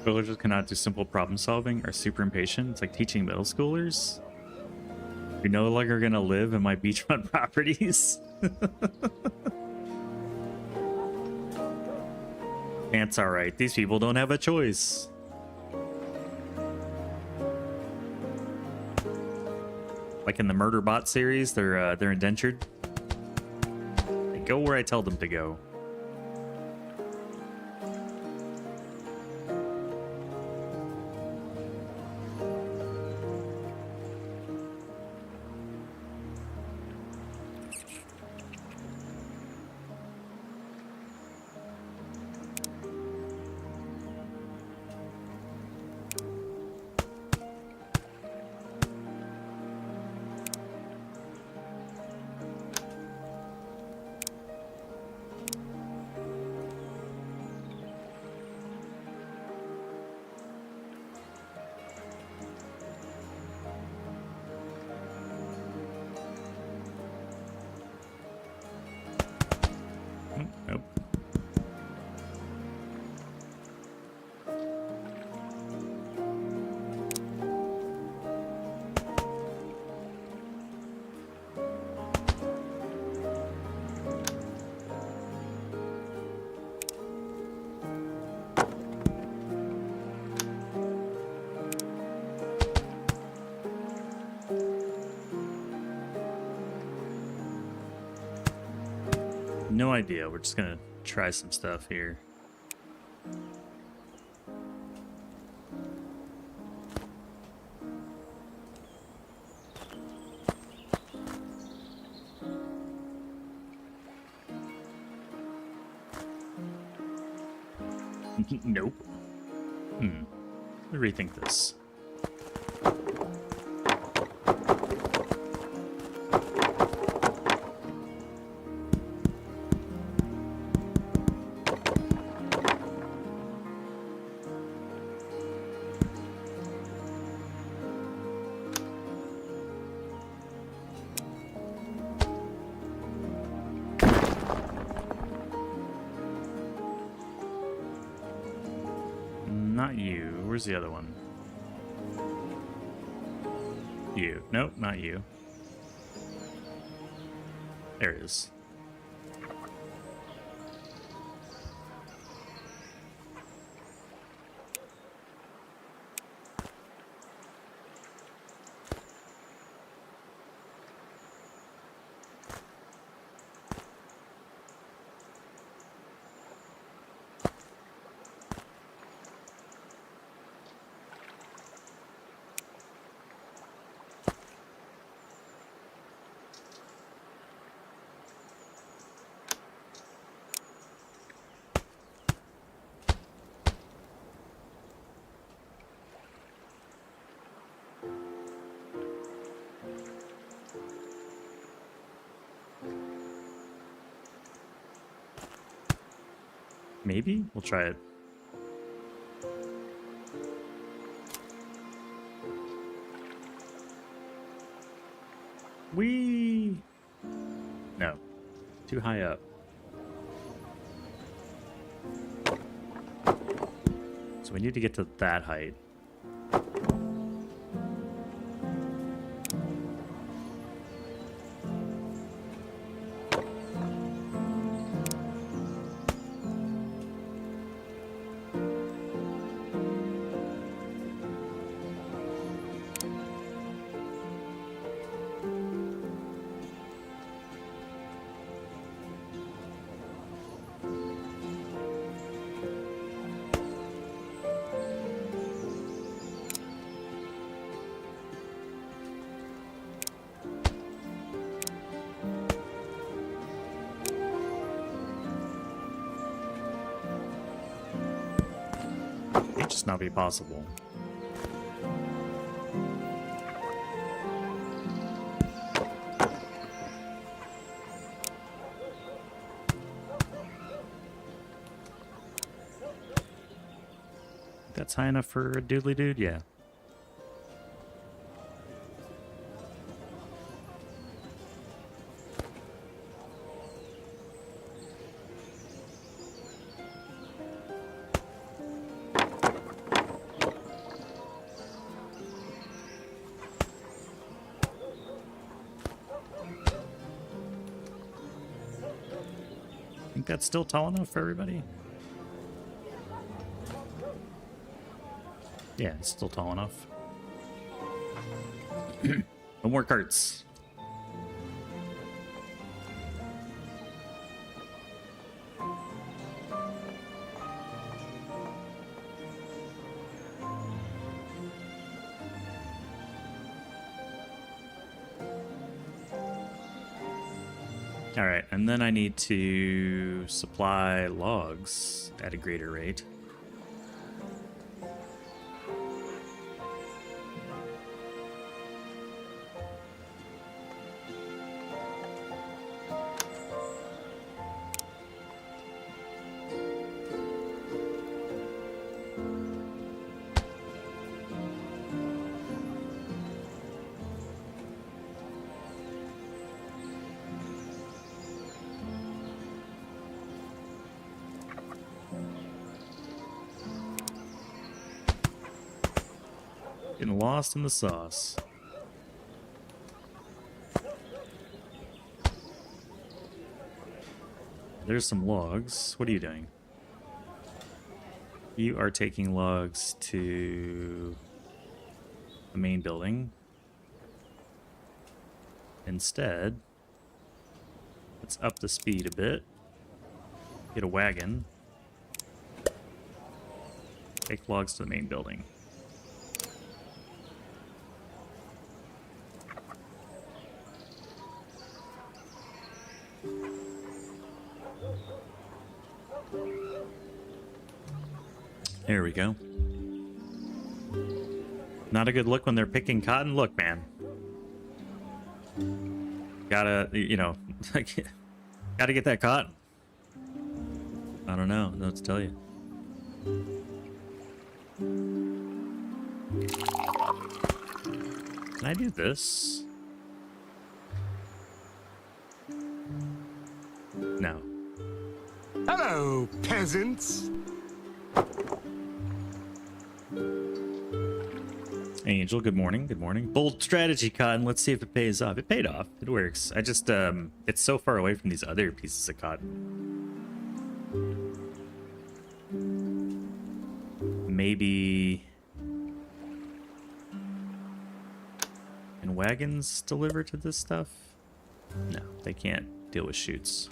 Villagers cannot do simple problem solving, are super impatient. It's like teaching middle schoolers. You're no longer gonna live in my beachfront properties. It's all right. These people don't have a choice. Like in the Murderbot series, they're indentured. They go where I tell them to go. Nope. No idea. We're just gonna try some stuff here. Nope. Let me rethink this. Not you. Where's the other one? You. Nope, not you. There it is. Maybe? We'll try it. Whee! No. Too high up. So we need to get to that height. It just not be possible. That's high enough for a doodly dude, yeah. Think that's still tall enough for everybody? Yeah, it's still tall enough. No more carts. All right, and then I need to supply logs at a greater rate. Getting lost in the sauce. There's some logs. What are you doing? You are taking logs to the main building. Instead, let's up the speed a bit. Get a wagon. Take logs to the main building. There we go. Not a good look when they're picking cotton. Look, man. Gotta, you know, gotta get that cotton. I don't know what to tell you. Can I do this? No. Hello, peasants. Angel, good morning. Good morning. Bold strategy, cotton. Let's see if it pays off. It paid off. It works. I just, it's so far away from these other pieces of cotton. Maybe... Can wagons deliver to this stuff? No, they can't deal with chutes.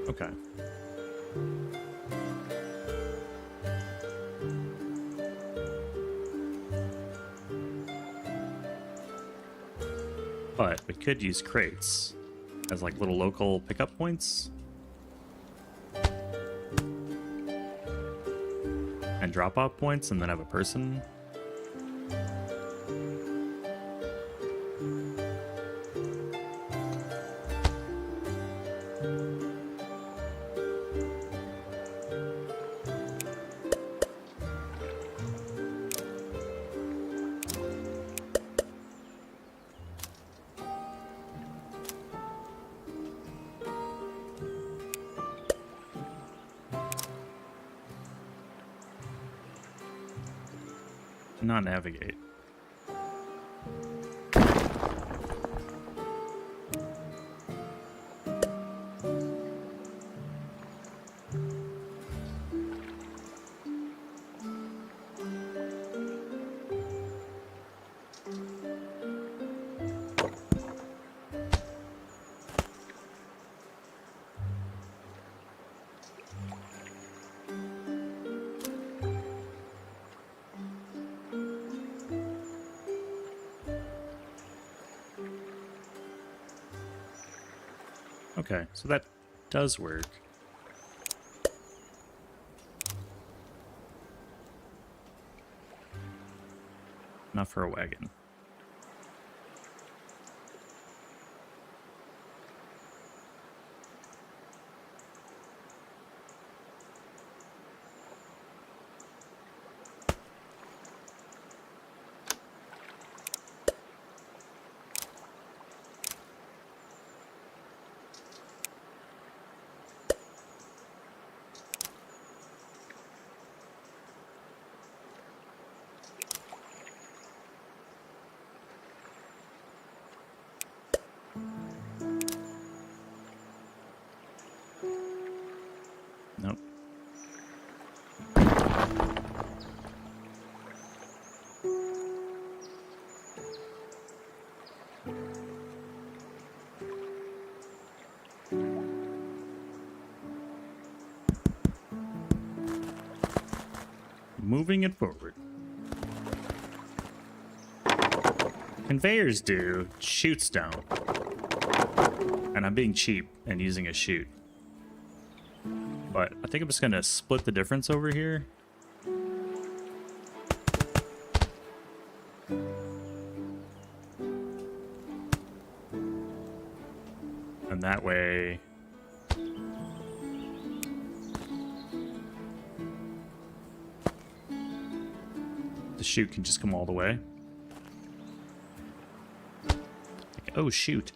Okay. But we could use crates as like little local pickup points. And drop off points and then have a person. Not navigate. Okay, so that does work. Not for a wagon. Nope. Moving it forward. Conveyors do, chutes don't. And I'm being cheap and using a chute. But I think I'm just gonna split the difference over here. And that way... the chute can just come all the way. Like, oh, shoot.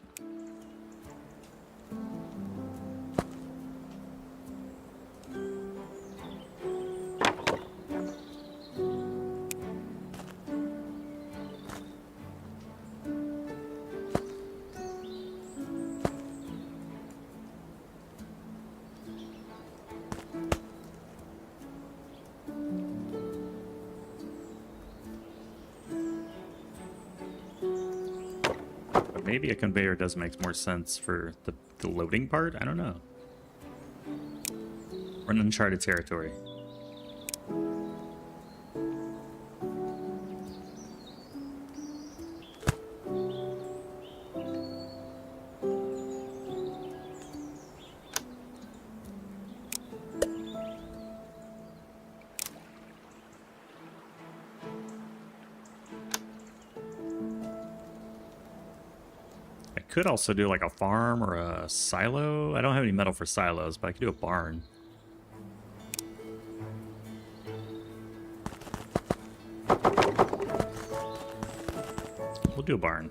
Maybe a conveyor does make more sense for the loading part? I don't know. We're in uncharted territory. Could also do like a farm or a silo. I don't have any metal for silos, but I could do a barn. We'll do a barn.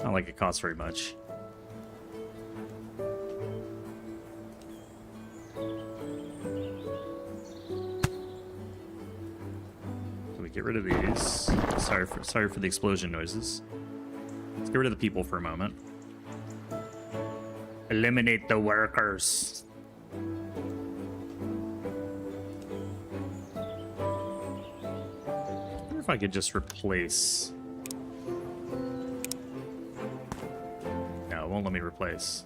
Not like it costs very much. Get rid of these. Sorry for the explosion noises. Let's get rid of the people for a moment. Eliminate the workers. I wonder if I could just replace. No, it won't let me replace.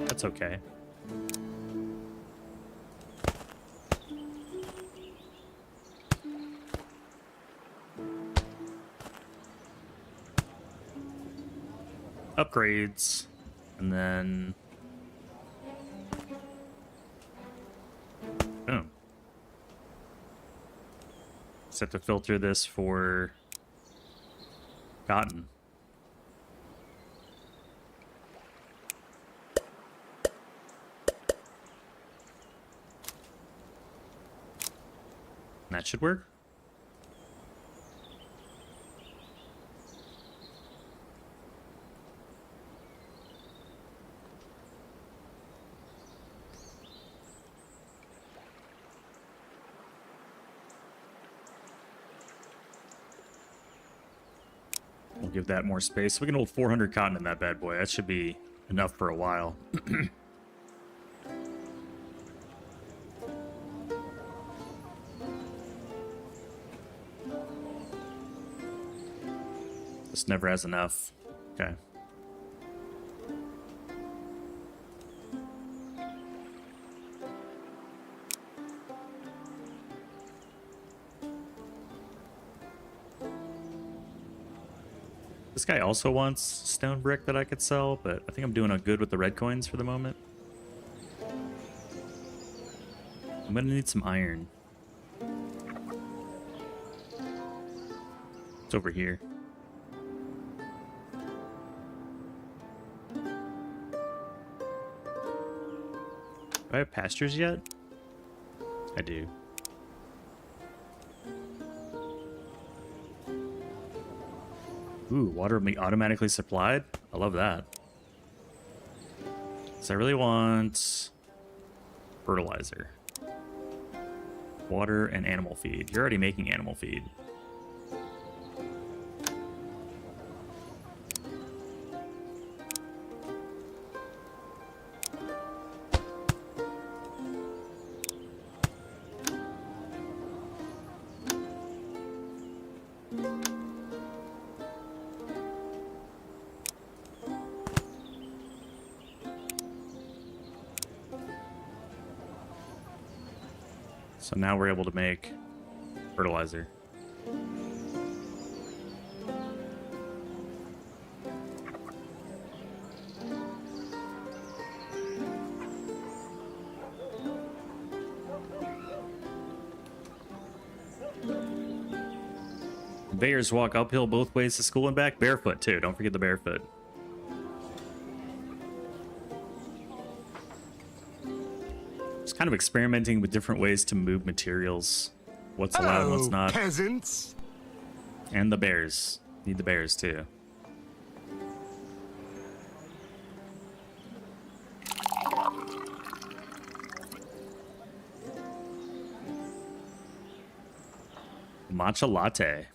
That's okay. Upgrades, and then boom. Just have to filter this for cotton. That should work. We'll give that more space. We can hold 400 cotton in that bad boy. That should be enough for a while. This never has enough. Okay. This guy also wants stone brick that I could sell, but I think I'm doing good with the red coins for the moment. I'm gonna need some iron. It's over here. Do I have pastures yet? I do. Ooh, water will be automatically supplied. I love that. So I really want fertilizer. Water and animal feed. You're already making animal feed. So now we're able to make fertilizer. Bears walk uphill both ways to school and back, barefoot too. Don't forget the barefoot. Just kind of experimenting with different ways to move materials. What's allowed and what's Hello, not. peasants. And the bears. Need the bears too. Matcha latte.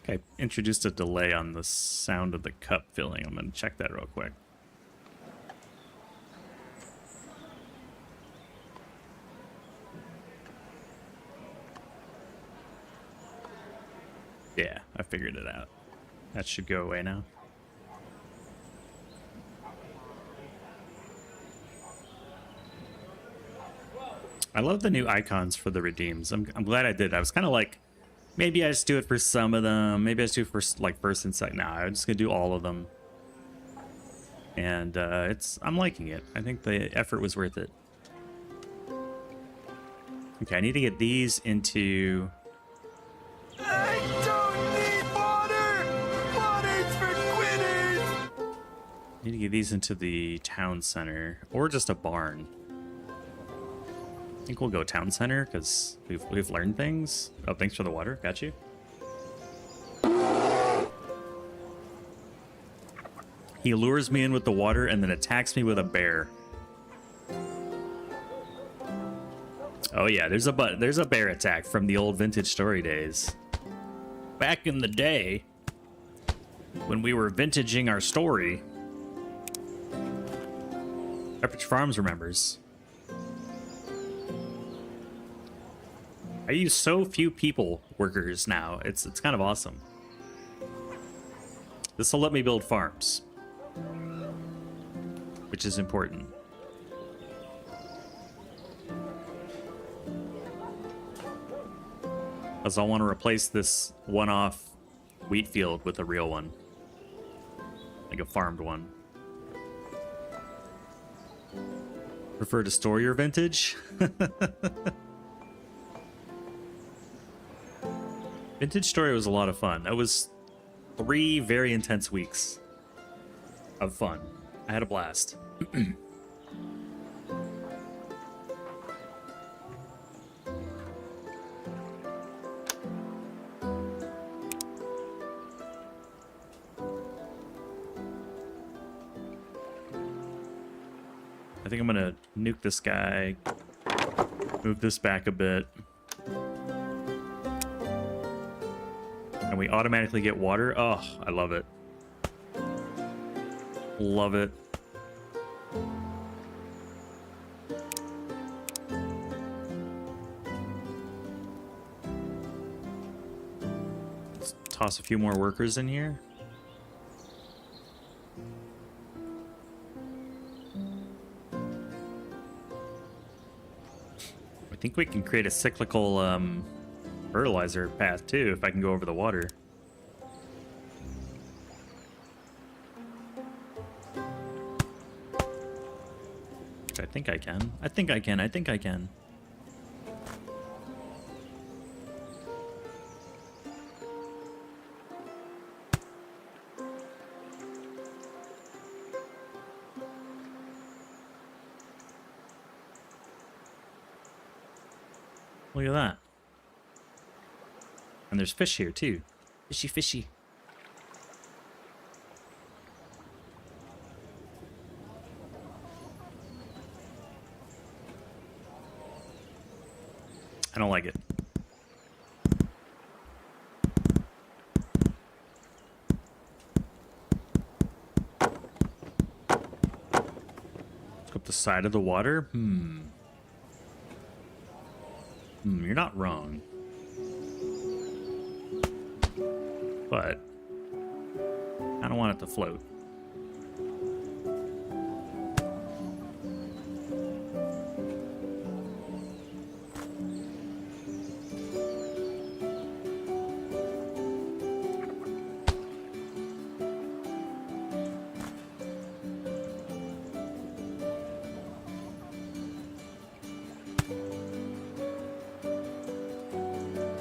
I introduced a delay on the sound of the cup filling. I'm going to check that real quick. Yeah, I figured it out. That should go away now. I love the new icons for the redeems. I'm glad I did. I was kind of like, maybe I just do it for some of them. Maybe I just do it for like first and second. Nah, I'm just gonna do all of them. And I'm liking it. I think the effort was worth it. Okay, I need to get these into. I don't need water. Water's for quitters. Need to get these into the town center or just a barn. I think we'll go town center because we've learned things. Oh, thanks for the water. Got you. He lures me in with the water and then attacks me with a bear. Oh yeah, there's a bear attack from the old Vintage Story days. Back in the day, when we were vintaging our story, Pepperidge Farms remembers. I use so few people workers now. It's kind of awesome. This will let me build farms, which is important. Because I want to replace this one-off wheat field with a real one, like a farmed one. Prefer to store your vintage? Vintage Story was a lot of fun. That was 3 very intense weeks of fun. I had a blast. I think I'm gonna nuke this guy, move this back a bit. And we automatically get water. Oh, I love it. Love it. Let's toss a few more workers in here. I think we can create a cyclical fertilizer path too if I can go over the water. Which I think I can. I think I can. I think I can. Look at that. And there's fish here too. Fishy, fishy. I don't like it. Let's go up the side of the water. You're not wrong. But I don't want it to float.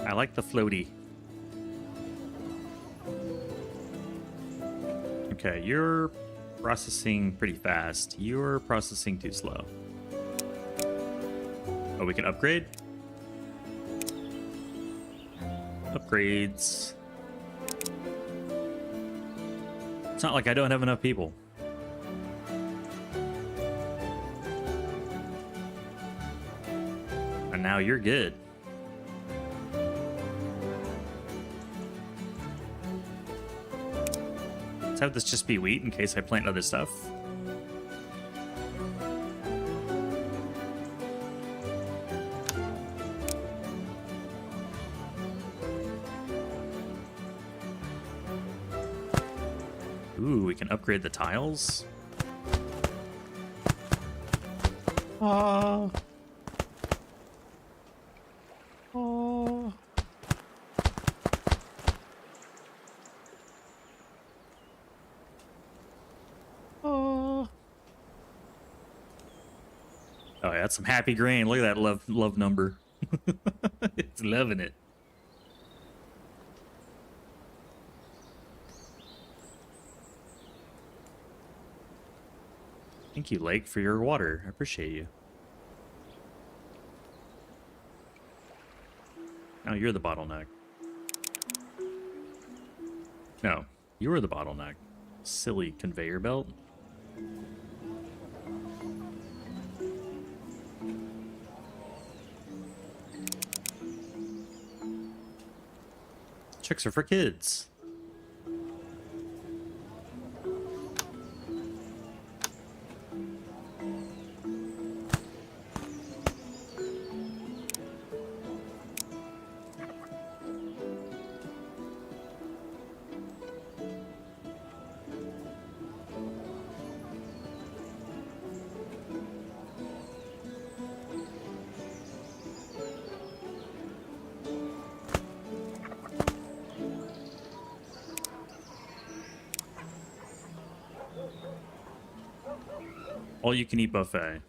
I like the floaty. Okay, you're processing pretty fast. You're processing too slow. Oh, we can upgrade? Upgrades. It's not like I don't have enough people. And now you're good. Have this just be wheat in case I plant other stuff. Ooh, we can upgrade the tiles. Oh. Oh. Oh, yeah, that's some happy grain. Look at that love number. It's loving it. Thank you, Lake, for your water. I appreciate you. Now you're the bottleneck. No, you were the bottleneck. Silly conveyor belt. Tricks are for kids. All you can eat buffet.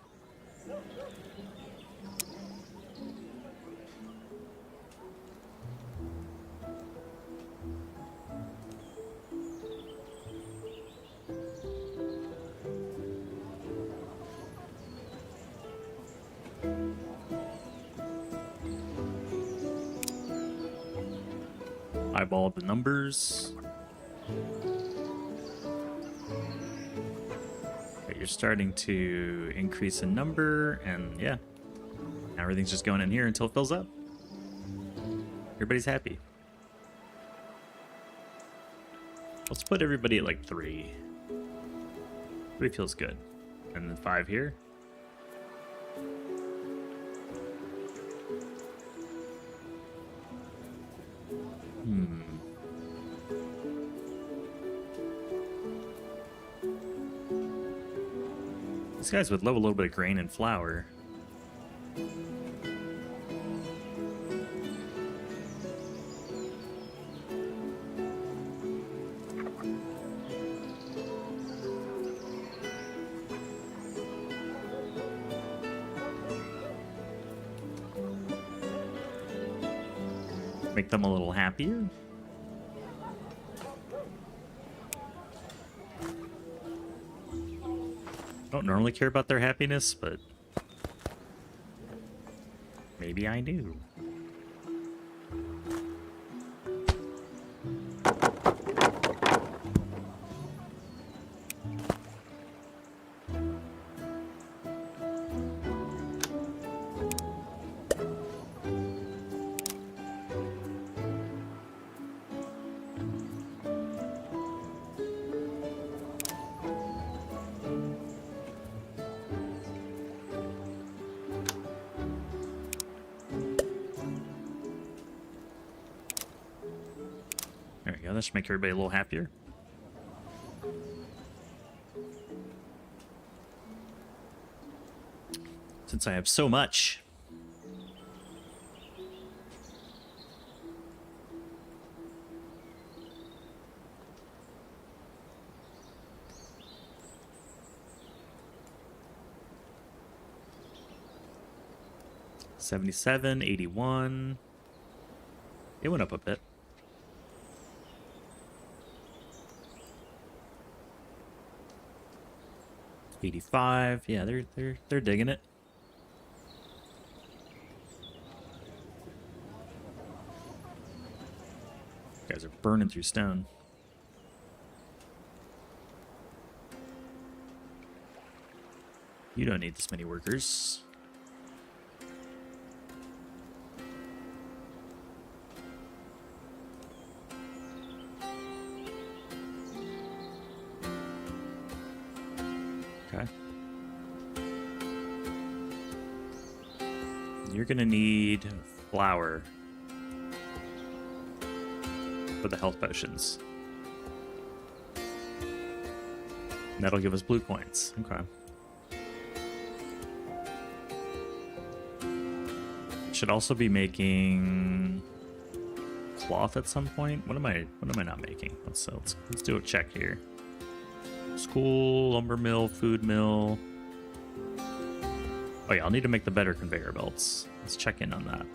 Eyeball the numbers. You're starting to increase in number, and yeah, now everything's just going in here until it fills up. Everybody's happy. Let's put everybody at like 3. 3 feels good. And then 5 here. These guys would love a little bit of grain and flour. Make them a little happier. Don't normally care about their happiness, but maybe I do. go. That should make everybody a little happier. Since I have so much. $77, $81. It went up a bit. $85. Yeah, they're digging it. You guys are burning through stone. You don't need this many workers. Okay. You're gonna need flour for the health potions. And that'll give us blue coins. Okay. Should also be making cloth at some point. What am I not making? Let's do a check here. School, lumber mill, food mill. Oh yeah, I'll need to make the better conveyor belts. Let's check in on that.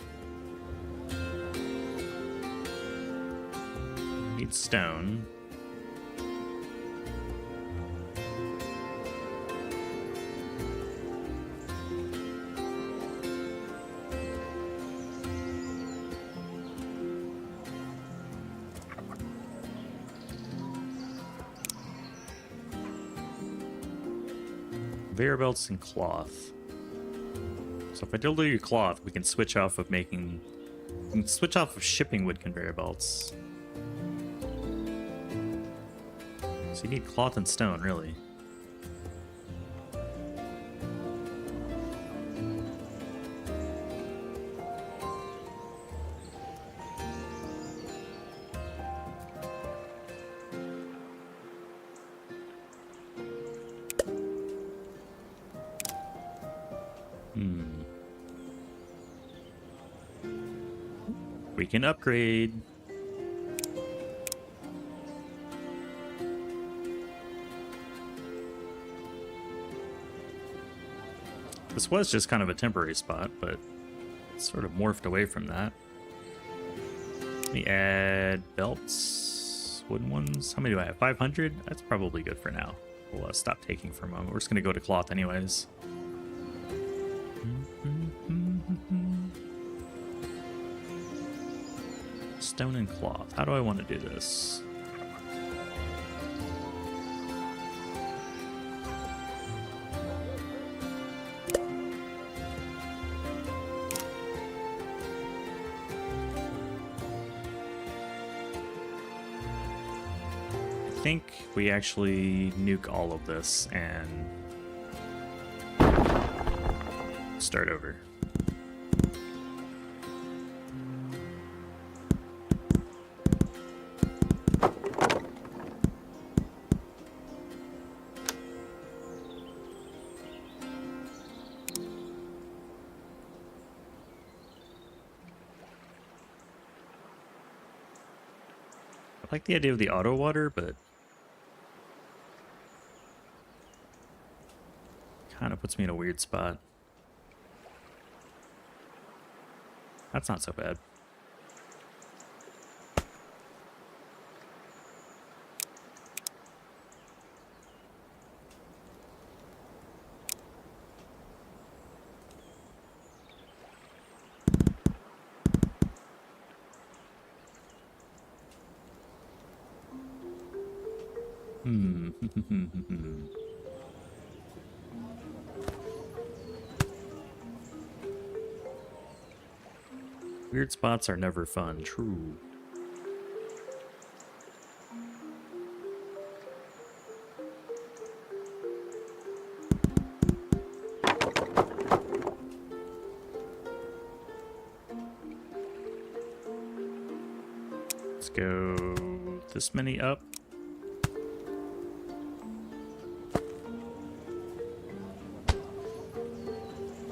Need stone. Conveyor belts and cloth. So if I dildo your cloth, we can switch off of shipping wood conveyor belts. So you need cloth and stone, really. We can upgrade. This was just kind of a temporary spot, but it's sort of morphed away from that. Let me add belts, wooden ones. How many do I have? 500? That's probably good for now. We'll stop taking for a moment. We're just going to go to cloth anyways. Stone and cloth. How do I want to do this? I think we actually nuke all of this and start over. I like the idea of the auto water, but kind of puts me in a weird spot. That's not so bad. Weird spots are never fun, true. Let's go this many up.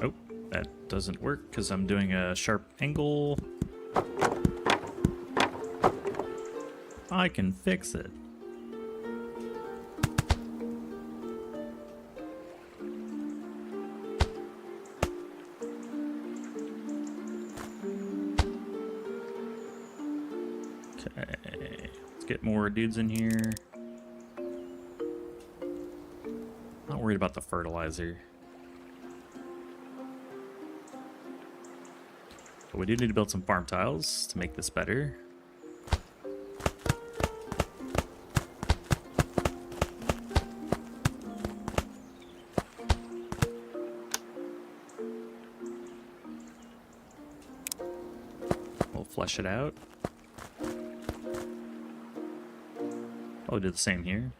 Oh, that doesn't work because I'm doing a sharp angle. I can fix it. Okay, let's get more dudes in here. Not worried about the fertilizer. But we do need to build some farm tiles to make this better. We'll flesh it out. I'll do the same here.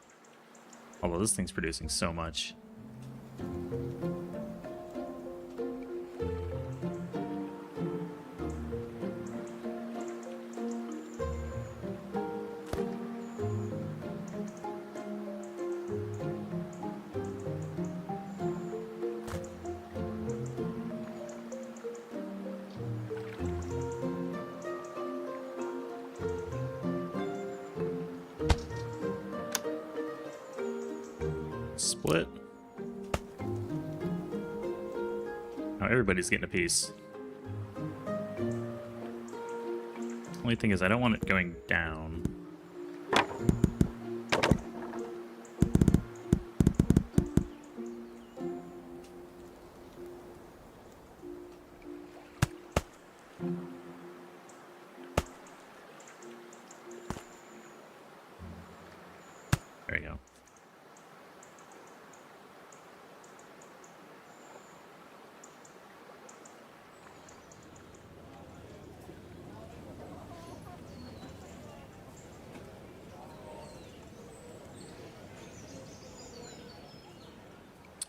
Although this thing's producing so much. Split. Now everybody's getting a piece. Only thing is I don't want it going down. There you go.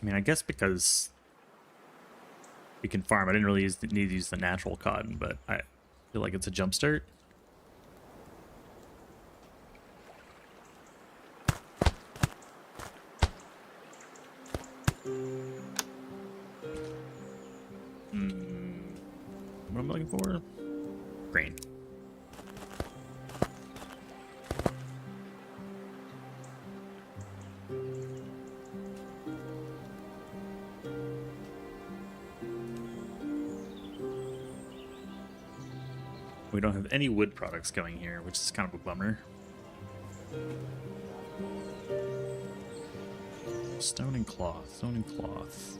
I mean, I guess because we can farm, I didn't really need to use the natural cotton, but I feel like it's a jump start. What am I looking for? Grain. We don't have any wood products going here, which is kind of a bummer. Stone and cloth, stone and cloth.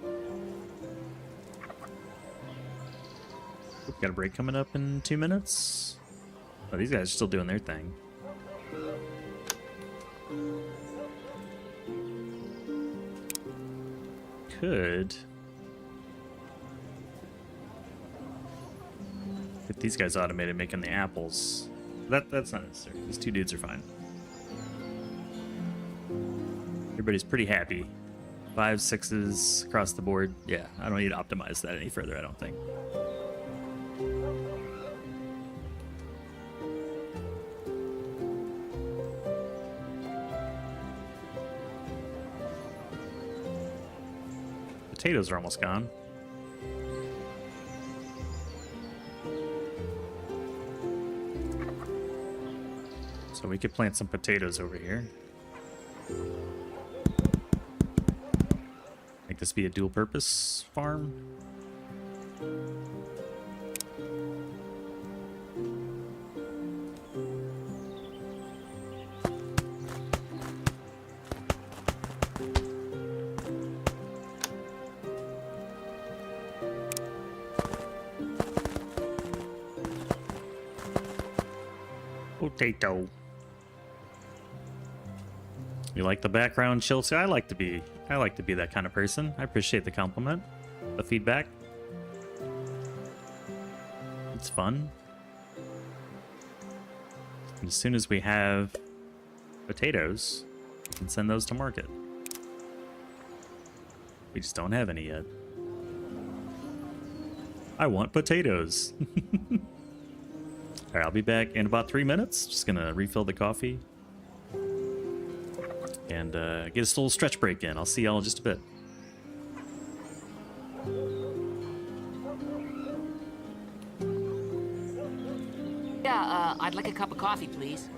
We've got a break coming up in 2 minutes. Oh, these guys are still doing their thing. Could get these guys automated making the apples. That's not necessary. These two dudes are fine. Everybody's pretty happy. 5, 6s across the board. Yeah, I don't need to optimize that any further, I don't think. Potatoes are almost gone. So we could plant some potatoes over here. Make this be a dual purpose farm. Potato. You like the background, Chelsea? I like to be that kind of person. I appreciate the compliment, the feedback. It's fun. And as soon as we have potatoes, we can send those to market. We just don't have any yet. I want potatoes. All right, I'll be back in about 3 minutes. Just gonna refill the coffee, and get a little stretch break in. I'll see y'all in just a bit. Yeah, I'd like a cup of coffee, please.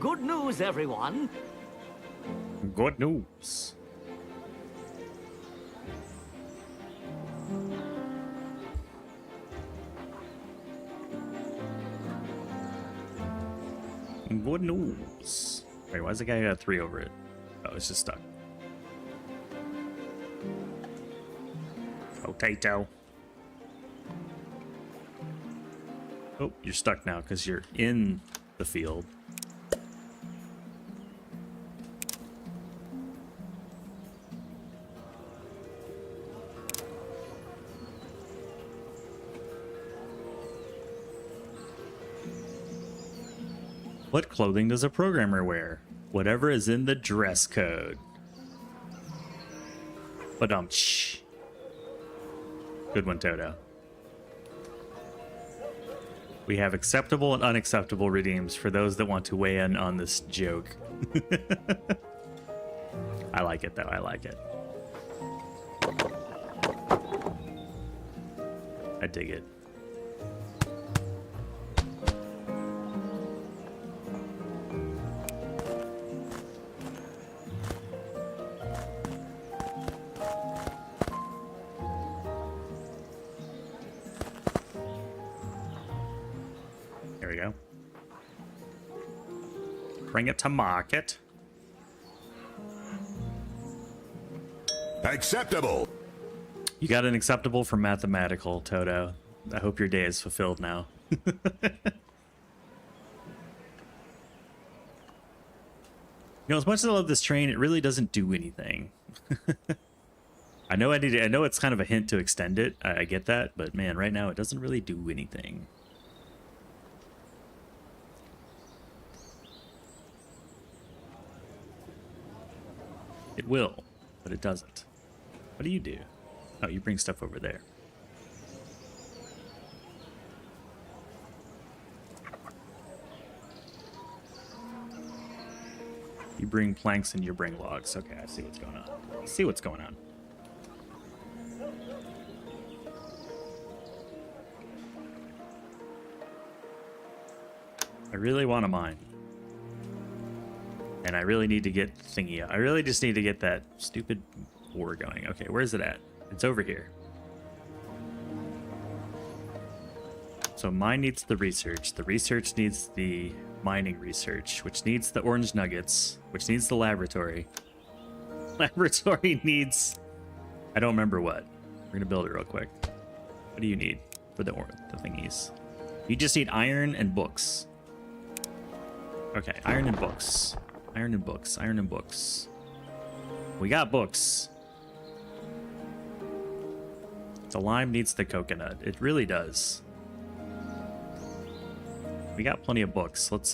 Good news, everyone. Good news. Good news. Wait, why is the guy got 3 over it? Oh, it's just stuck. Potato. Oh, you're stuck now because you're in the field. What clothing does a programmer wear? Whatever is in the dress code. Badum-tsh. Good one, Toto. We have acceptable and unacceptable redeems for those that want to weigh in on this joke. I like it, though. I like it. I dig it. There we go. Bring it to market. Acceptable. You got an acceptable from mathematical, Toto. I hope your day is fulfilled now. know, as much as I love this train, it really doesn't do anything. I know I know it's kind of a hint to extend it. I get that, but man, right now it doesn't really do anything. It will, but it doesn't. What do you do? Oh, you bring stuff over there. You bring planks and you bring logs. Okay, I see what's going on. I see what's going on. I really want to mine. And I really need to get thingy. I really just need to get that stupid ore going. Okay, where's it at? It's over here. So mine needs the research. The research needs the mining research, which needs the orange nuggets, which needs the laboratory. Laboratory needs... I don't remember what. We're gonna build it real quick. What do you need for the thingies? You just need iron and books. Okay, iron and books. Iron and books. Iron and books. We got books. The lime needs the coconut. It really does. We got plenty of books. Let's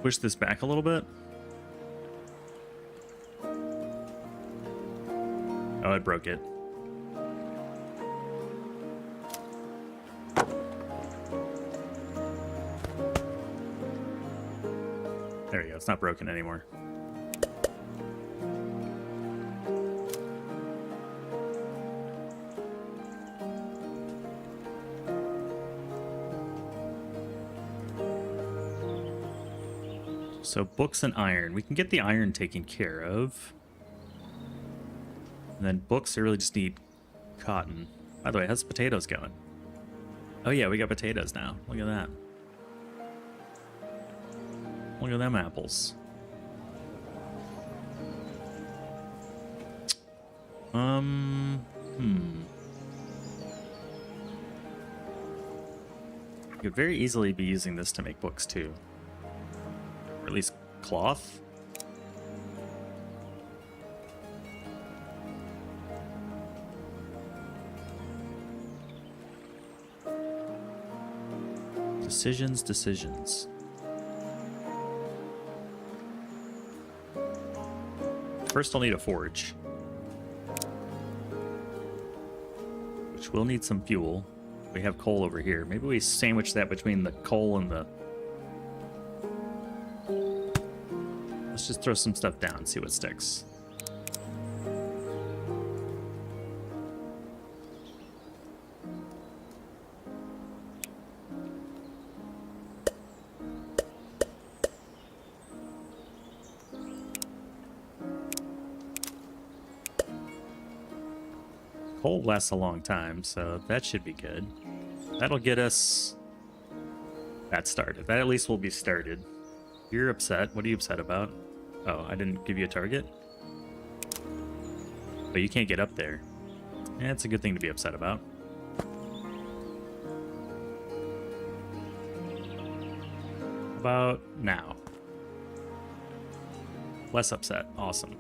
push this back a little bit. Oh, it broke it. There we go. It's not broken anymore. So books and iron. We can get the iron taken care of. And then books, I really just need cotton. By the way, how's the potatoes going? Oh yeah, we got potatoes now. Look at that. Look at them apples. You could very easily be using this to make books too. Or at least cloth. Decisions. First, I'll need a forge, which will need some fuel. We have coal over here. Maybe we sandwich that between the coal and the... Let's just throw some stuff down and see what sticks. Coal lasts a long time, so that should be good. That'll get us that started. That at least will be started. You're upset. What are you upset about? Oh, I didn't give you a target? But you can't get up there. Yeah, it's a good thing to be upset about. How about now? Less upset. Awesome.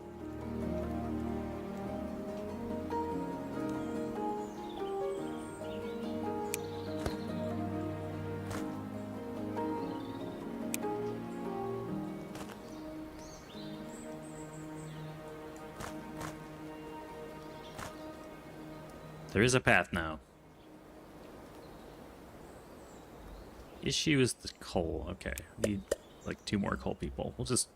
There is a path now. Issue is the coal. Okay, need like 2 more coal people. We'll just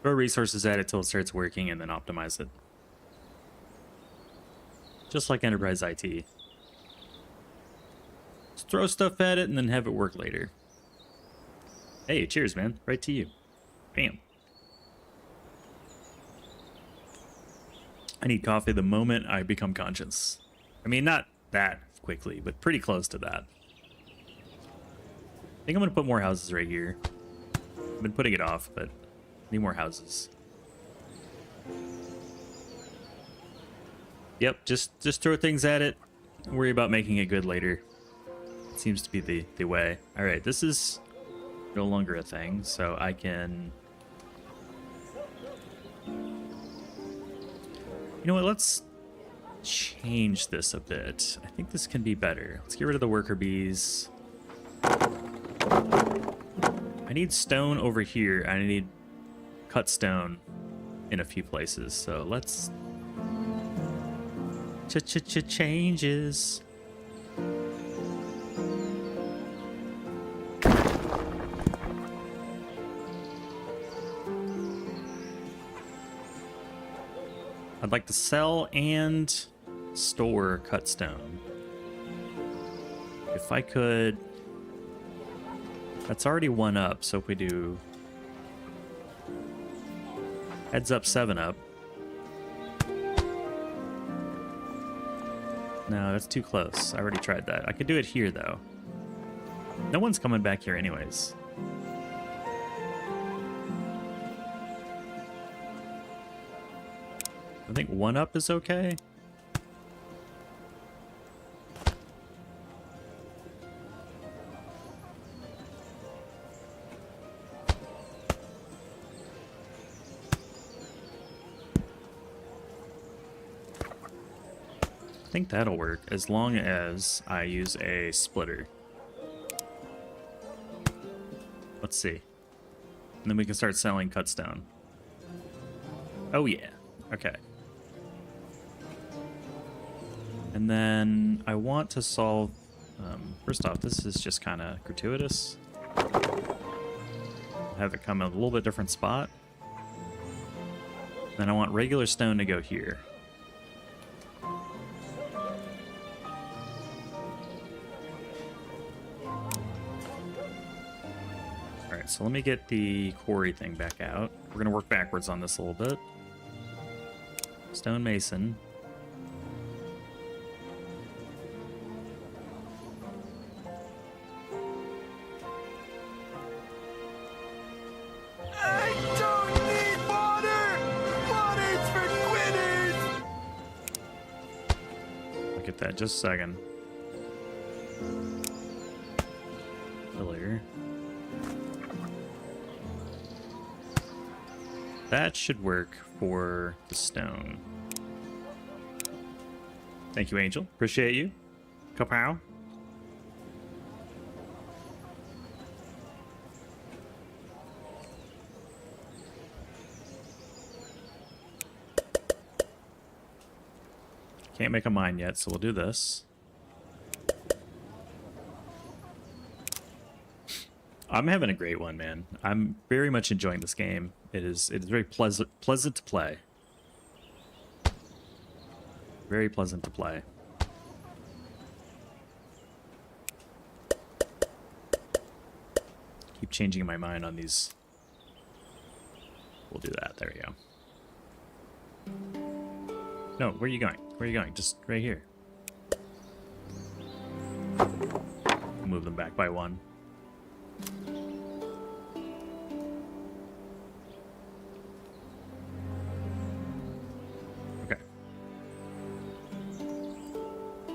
throw resources at it till it starts working and then optimize it. Just like Enterprise IT. Just throw stuff at it and then have it work later. Hey, cheers, man. Right to you. Bam. I need coffee the moment I become conscious. I mean, not that quickly, but pretty close to that. I think I'm going to put more houses right here. I've been putting it off, but I need more houses. Yep, just throw things at it. Don't worry about making it good later. It seems to be the way. All right, this is no longer a thing, so I can... You know what, let's change this a bit. I think this can be better. Let's get rid of the worker bees. I need stone over here. I need cut stone in a few places, so let's... Changes. I'd like to sell and store cut stone. If I could... That's already 1 up, so if we do... Heads up, 7 up. No, that's too close. I already tried that. I could do it here, though. No one's coming back here anyways. I think 1 up is okay. I think that'll work as long as I use a splitter. Let's see. And then we can start selling cut stone. Oh yeah. Okay. And then I want to solve... first off, this is just kind of gratuitous. Have it come in a little bit different spot. Then I want regular stone to go here. Alright, so let me get the quarry thing back out. We're going to work backwards on this a little bit. Stone mason. I don't need water! Water's for quitters! Look at that, just a second. Earlier. That should work for the stone. Thank you, Angel. Appreciate you. Kapow. Can't make a mine yet, so we'll do this. I'm having a great one, man. I'm very much enjoying this game. It is very pleasant to play. Very pleasant to play. Keep changing my mind on these. We'll do that. There we go. No, where are you going? Where are you going? Just right here. Move them back by 1. Okay.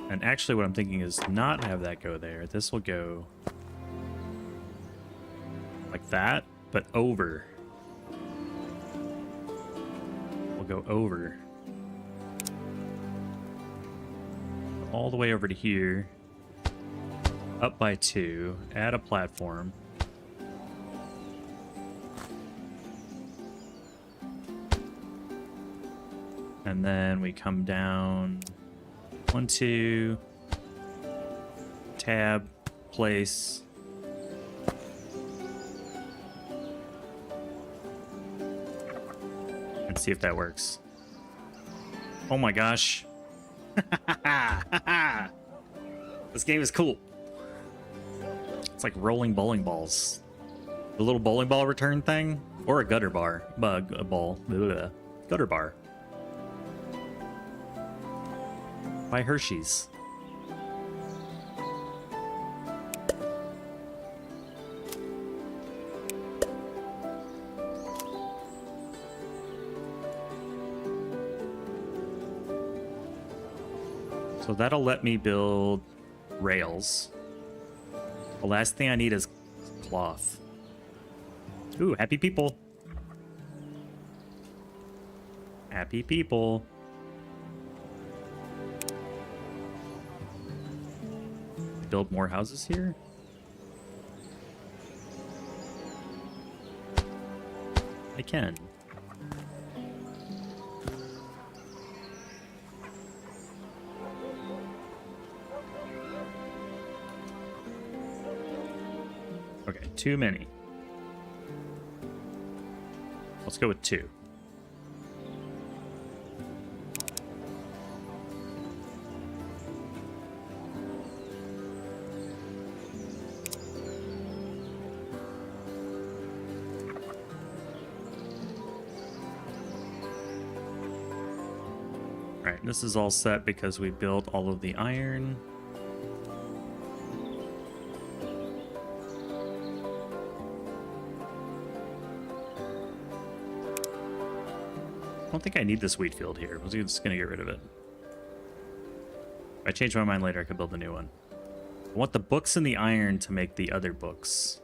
And actually what I'm thinking is not have that go there. This will go like that, but over. We'll go over. All the way over to here. Up by 2. Add a platform. And then we come down 1, 2, tab, place. And see if that works. Oh my gosh. This game is cool. It's like rolling bowling balls. The little bowling ball return thing, or a gutter bar, a ball, gutter bar. By Hershey's. So that'll let me build rails. The last thing I need is cloth. Ooh, happy people. Happy people. Build more houses here? I can. Okay, too many. Let's go with 2. Right, this is all set because we built all of the iron. I don't think I need this wheat field here. I was just gonna get rid of it. If I change my mind later, I could build a new one. I want the books and the iron to make the other books.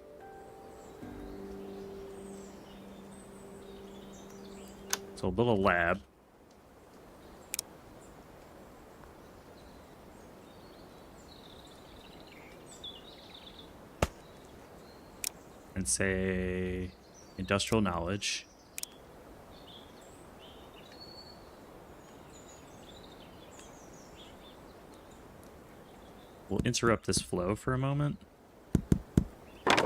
So a little lab. And say industrial knowledge. We'll interrupt this flow for a moment. Because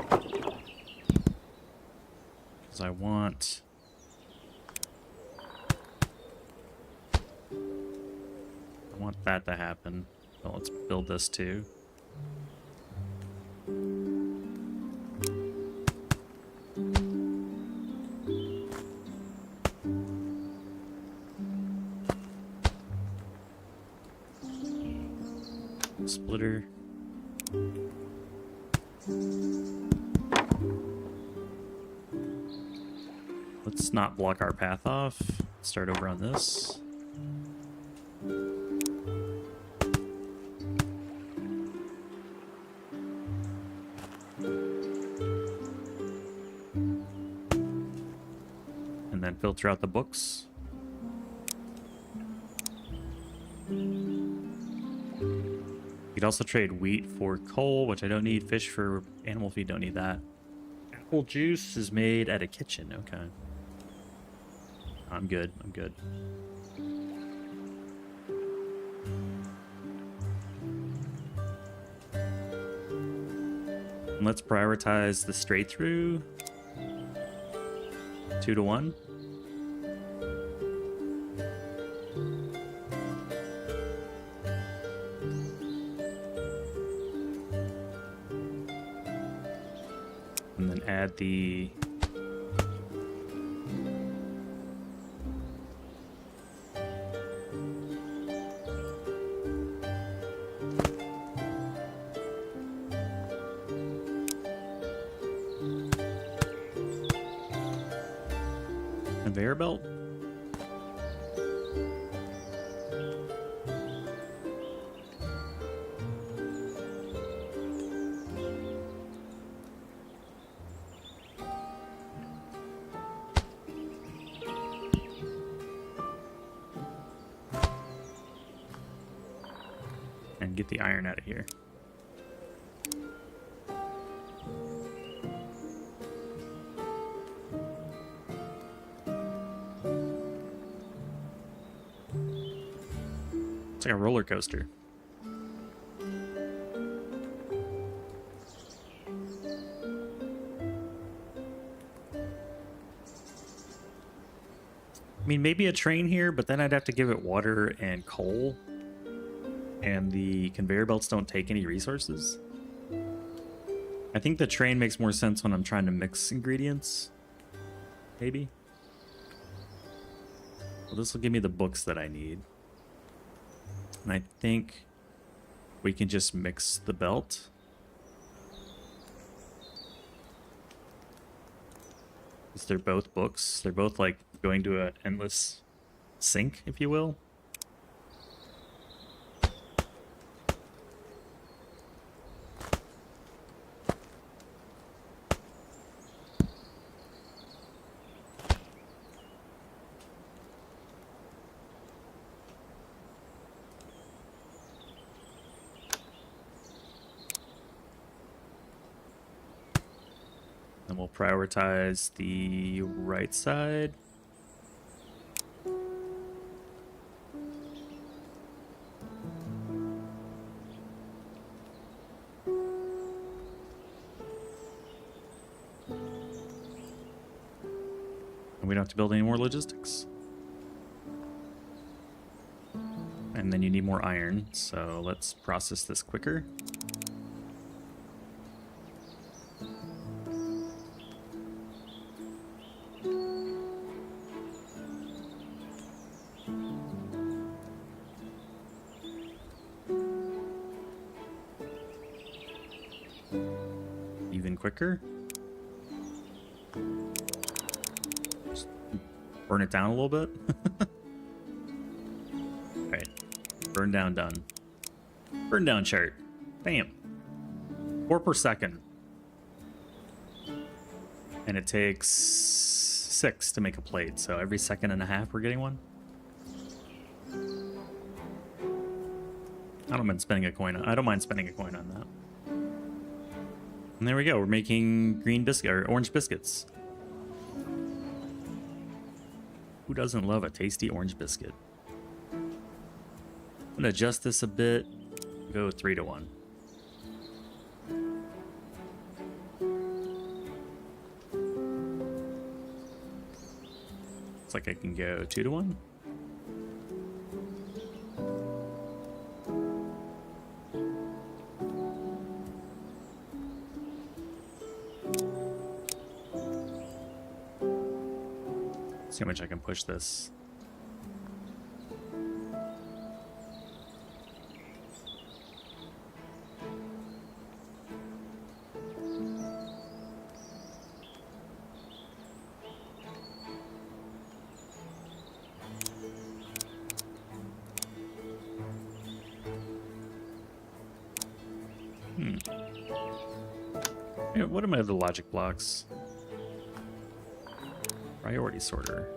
I want... that to happen. So let's build this too. Splitter. Let's not block our path off. Start over on this. And then filter out the books. You could also trade wheat for coal, which I don't need. Fish for animal feed, don't need that. Apple juice is made at a kitchen. Okay. I'm good. I'm good. And let's prioritize the straight through. 2 to 1. And then add the conveyor belt. And get the iron out of here. It's like a roller coaster. I mean, maybe a train here, but then I'd have to give it water and coal. And the conveyor belts don't take any resources. I think the train makes more sense when I'm trying to mix ingredients. Maybe. Well, this will give me the books that I need. And I think we can just mix the belt. Because they're both books. They're both like going to an endless sink, if you will. And we'll prioritize the right side. And we don't have to build any more logistics. And then you need more iron, so let's process this quicker. Even quicker. Just burn it down a little bit. Alright. Burn down, done. Burn down chart. Bam. 4 per second. And it takes 6 to make a plate, so every second and a half we're getting one. I don't mind spending a coin on that. And there we go. We're making green biscuit or orange biscuits. Who doesn't love a tasty orange biscuit? I'm gonna adjust this a bit. Go 3 to 1. Looks like I can go 2 to 1. See how much I can push this. Yeah, what are my other logic blocks? Priority sorter.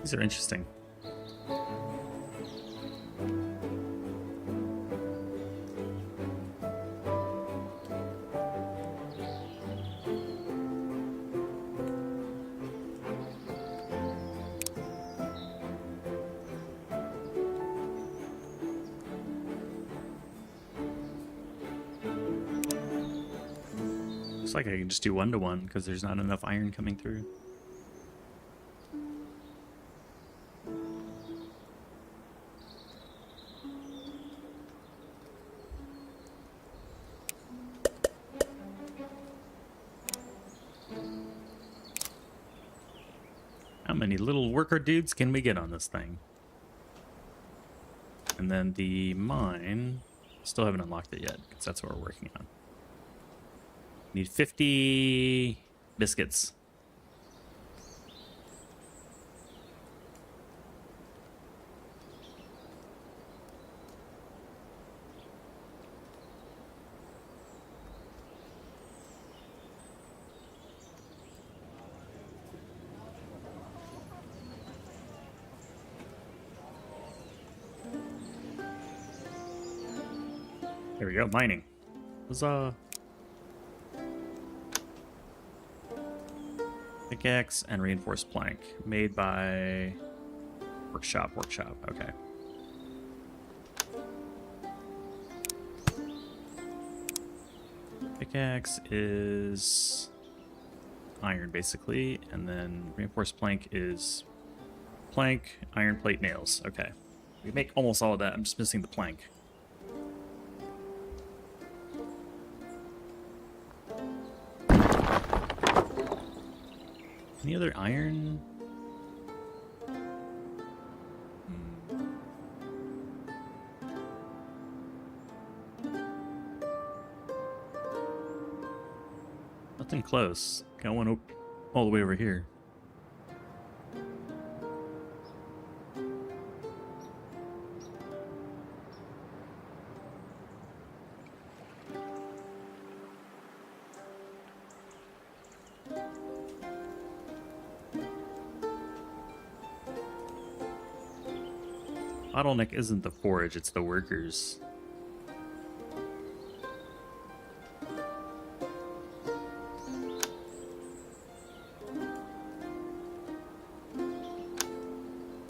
These are interesting. Looks like I can just do 1 to 1 because there's not enough iron coming through. How many little worker dudes can we get on this thing? And then the mine, still haven't unlocked it yet because that's what we're working on. Need 50 biscuits. There we go, mining. Huzzah. Pickaxe and reinforced plank. Made by workshop, okay. Pickaxe is iron basically, and then reinforced plank is plank, iron plate, nails. Okay. We make almost all of that. I'm just missing the plank. Any other iron? Nothing close. Got one all the way over here. Bottleneck isn't the forge, it's the workers.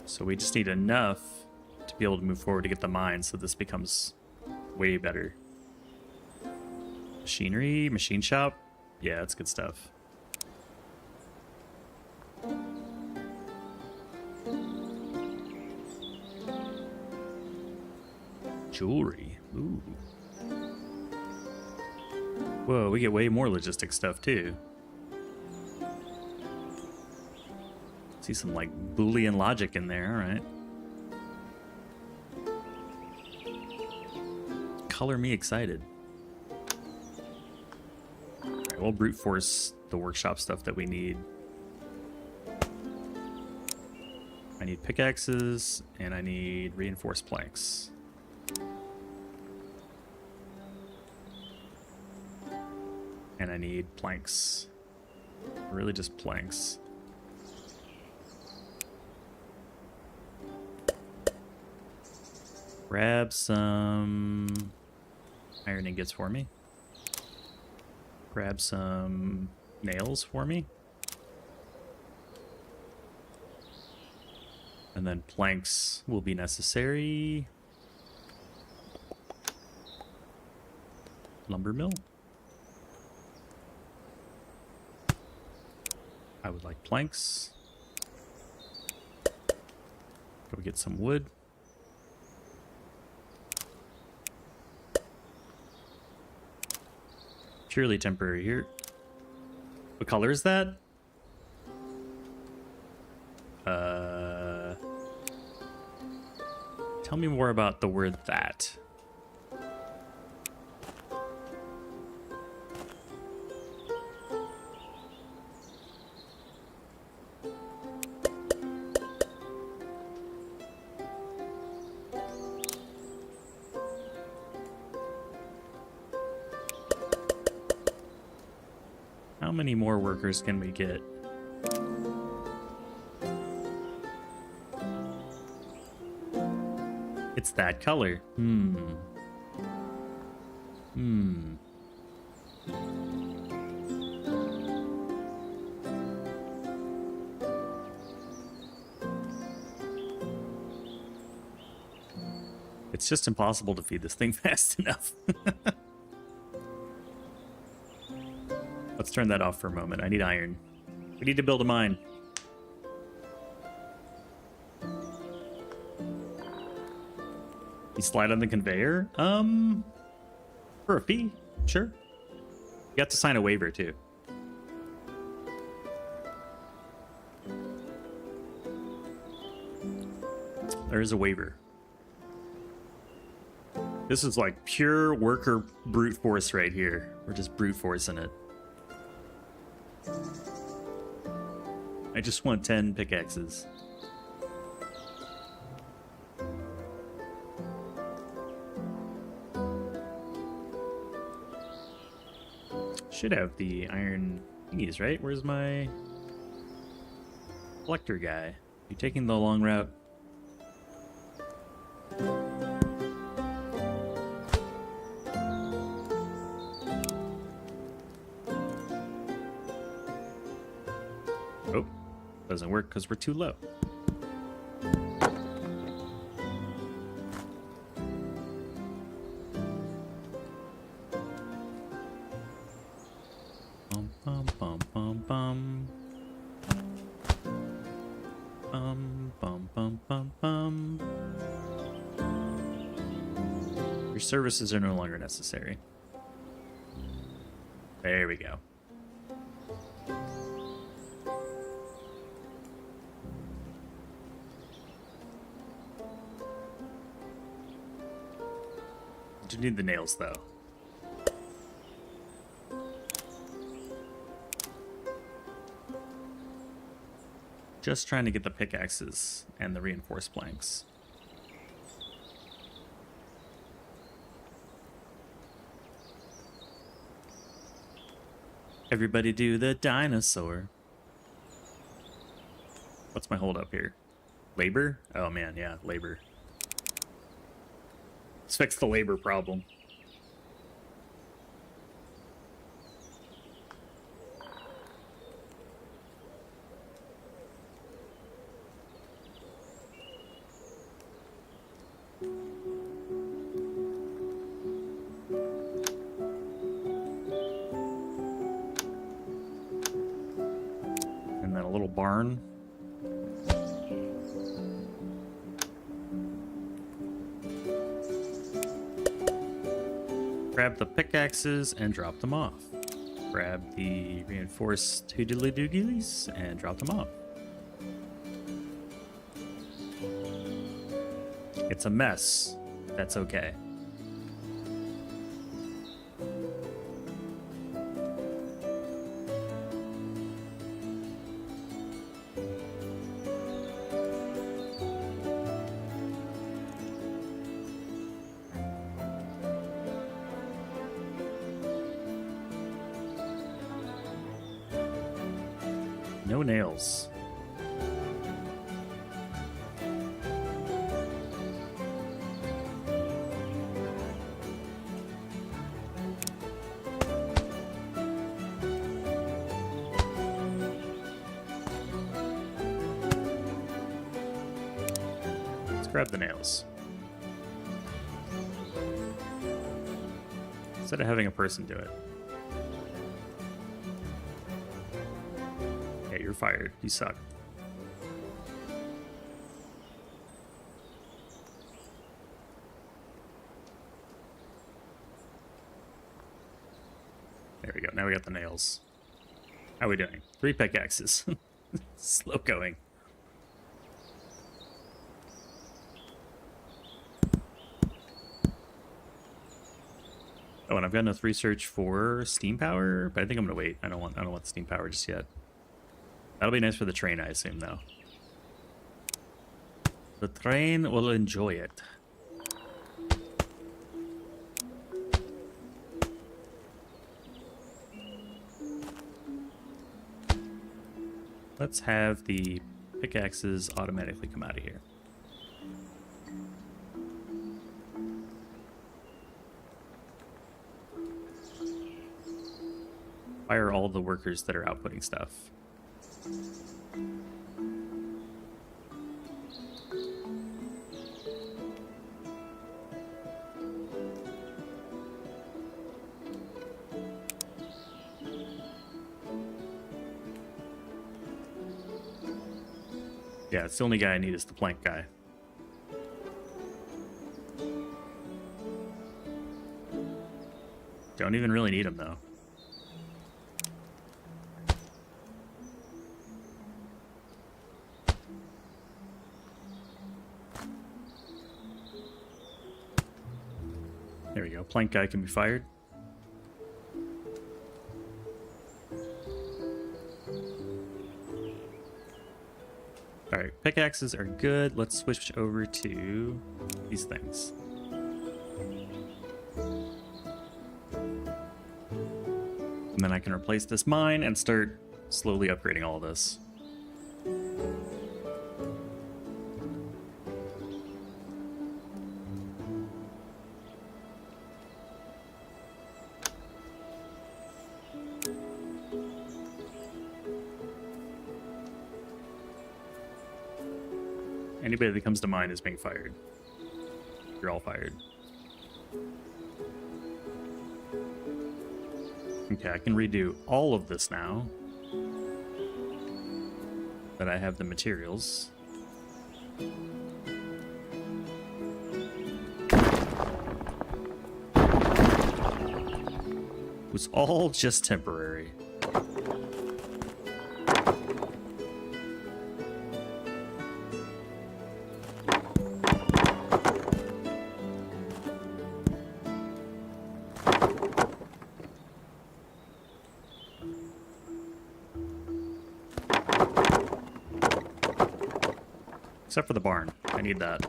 So we just need enough to be able to move forward to get the mine, so this becomes way better. Machinery, machine shop. Yeah, that's good stuff. Jewelry. Ooh. Whoa, we get way more logistic stuff too. See some like Boolean logic in there, alright. Color me excited. Alright, we'll brute force the workshop stuff that we need. I need pickaxes and I need reinforced planks. And I need planks. Really just planks. Grab some iron ingots for me. Grab some nails for me. And then planks will be necessary. Lumber mill. I would like planks. Go get some wood. Purely temporary here. What color is that? Tell me more about the word that. How many more workers can we get? It's that color. It's just impossible to feed this thing fast enough. Let's turn that off for a moment. I need iron. We need to build a mine. You slide on the conveyor? For a fee? Sure. You have to sign a waiver too. There is a waiver. This is like pure worker brute force right here. We're just brute forcing it. I just want 10 pickaxes. Should have the iron thingies, right? Where's my collector guy? You taking the long route? Oh, doesn't work because we're too low. Bum, bum, bum, bum, bum. Bum, bum, bum, bum. Your services are no longer necessary. There we go. You need the nails, though. Just trying to get the pickaxes and the reinforced planks. Everybody do the dinosaur. What's my hold up here? Labor? Oh man, yeah, labor. Let's fix the labor problem. And then a little barn. Grab the pickaxes and drop them off. Grab the reinforced hoodly doogies and drop them off. It's a mess. That's okay. No nails. Let's grab the nails. Instead of having a person do it. Yeah, you're fired. You suck. There we go. Now we got the nails. How are we doing? 3 pickaxes. Slow going. Oh, and I've got enough research for steam power, but I think I'm gonna wait. I don't want steam power just yet. That'll be nice for the train, I assume, though. The train will enjoy it. Let's have the pickaxes automatically come out of here. Fire all the workers that are outputting stuff. Yeah, it's the only guy I need is the plank guy. Don't even really need him, though. There we go. Plank guy can be fired. Alright, pickaxes are good. Let's switch over to these things. And then I can replace this mine and start slowly upgrading all of this. Anybody that comes to mind is being fired. You're all fired. Okay, I can redo all of this now that I have the materials. It was all just temporary. Except for the barn. I need that.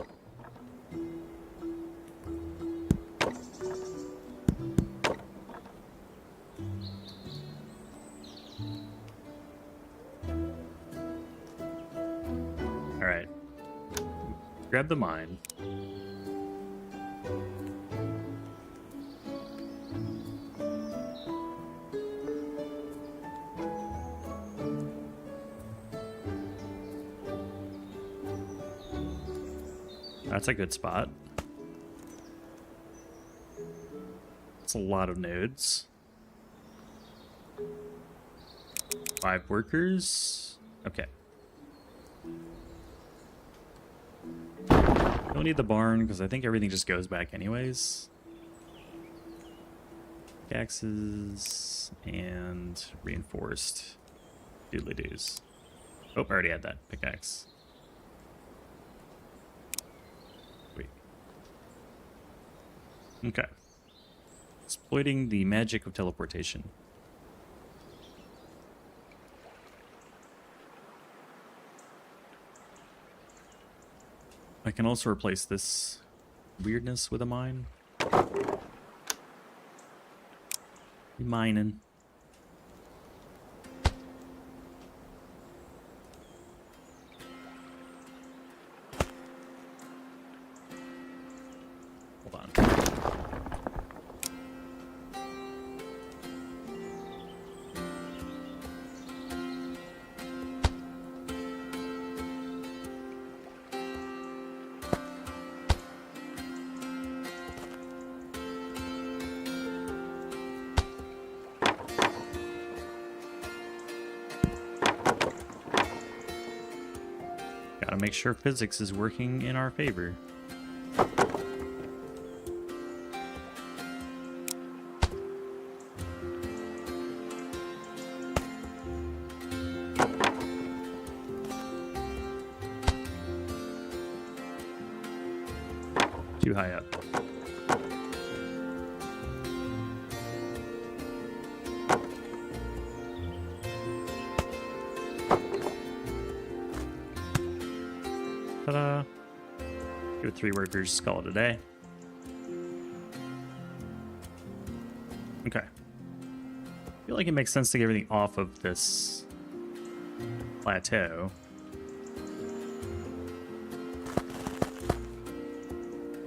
Alright. Grab the mine. That's a good spot. It's a lot of nodes. 5 workers. Okay. Don't need the barn because I think everything just goes back anyways. Pickaxes and reinforced doodly doos. Oh, I already had that pickaxe. Wait. Okay. Exploiting the magic of teleportation. I can also replace this weirdness with a mine. Be mining. Hold on. Gotta make sure physics is working in our favor. Too high up. Ta-da! Give it 3 workers, call it a day. Okay. I feel like it makes sense to get everything off of this plateau.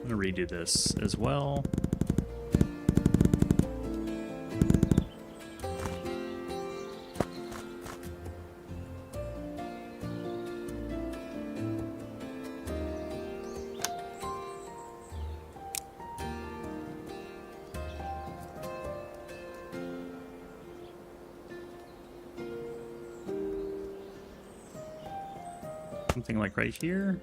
I'm gonna redo this as well. Something like right here.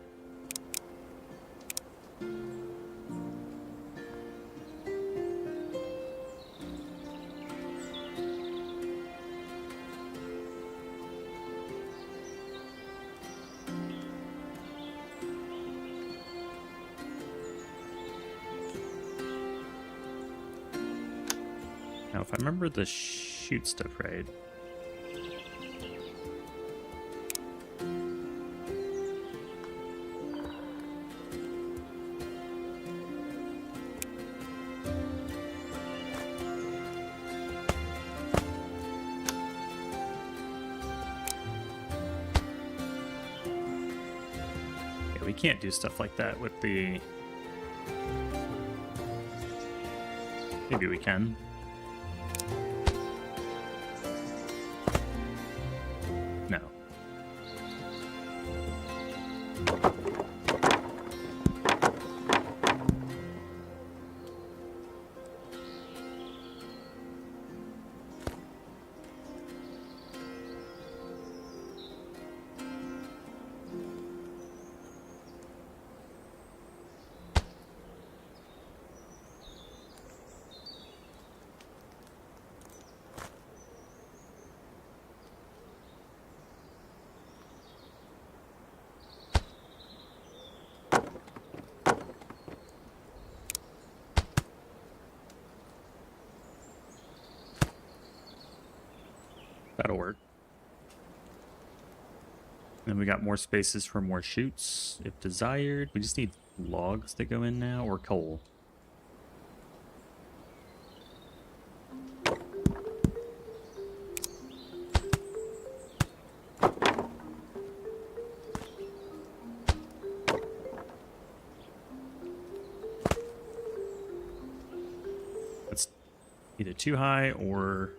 Now, if I remember the shoot stuff right. Yeah, we can't do stuff like that with the... Maybe we can. No. That'll work. Then we got more spaces for more chutes, if desired. We just need logs that go in now, or coal. That's either too high or...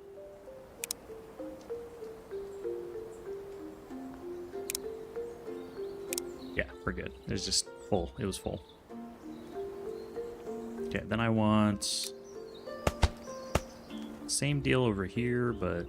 Yeah, we're good. It was just full. It was full. Okay, then I want same deal over here, but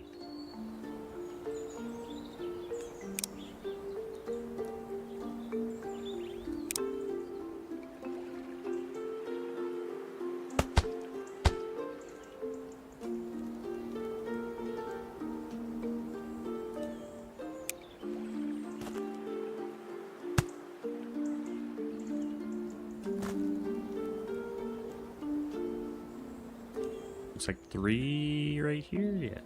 looks like 3 right here. Yeah.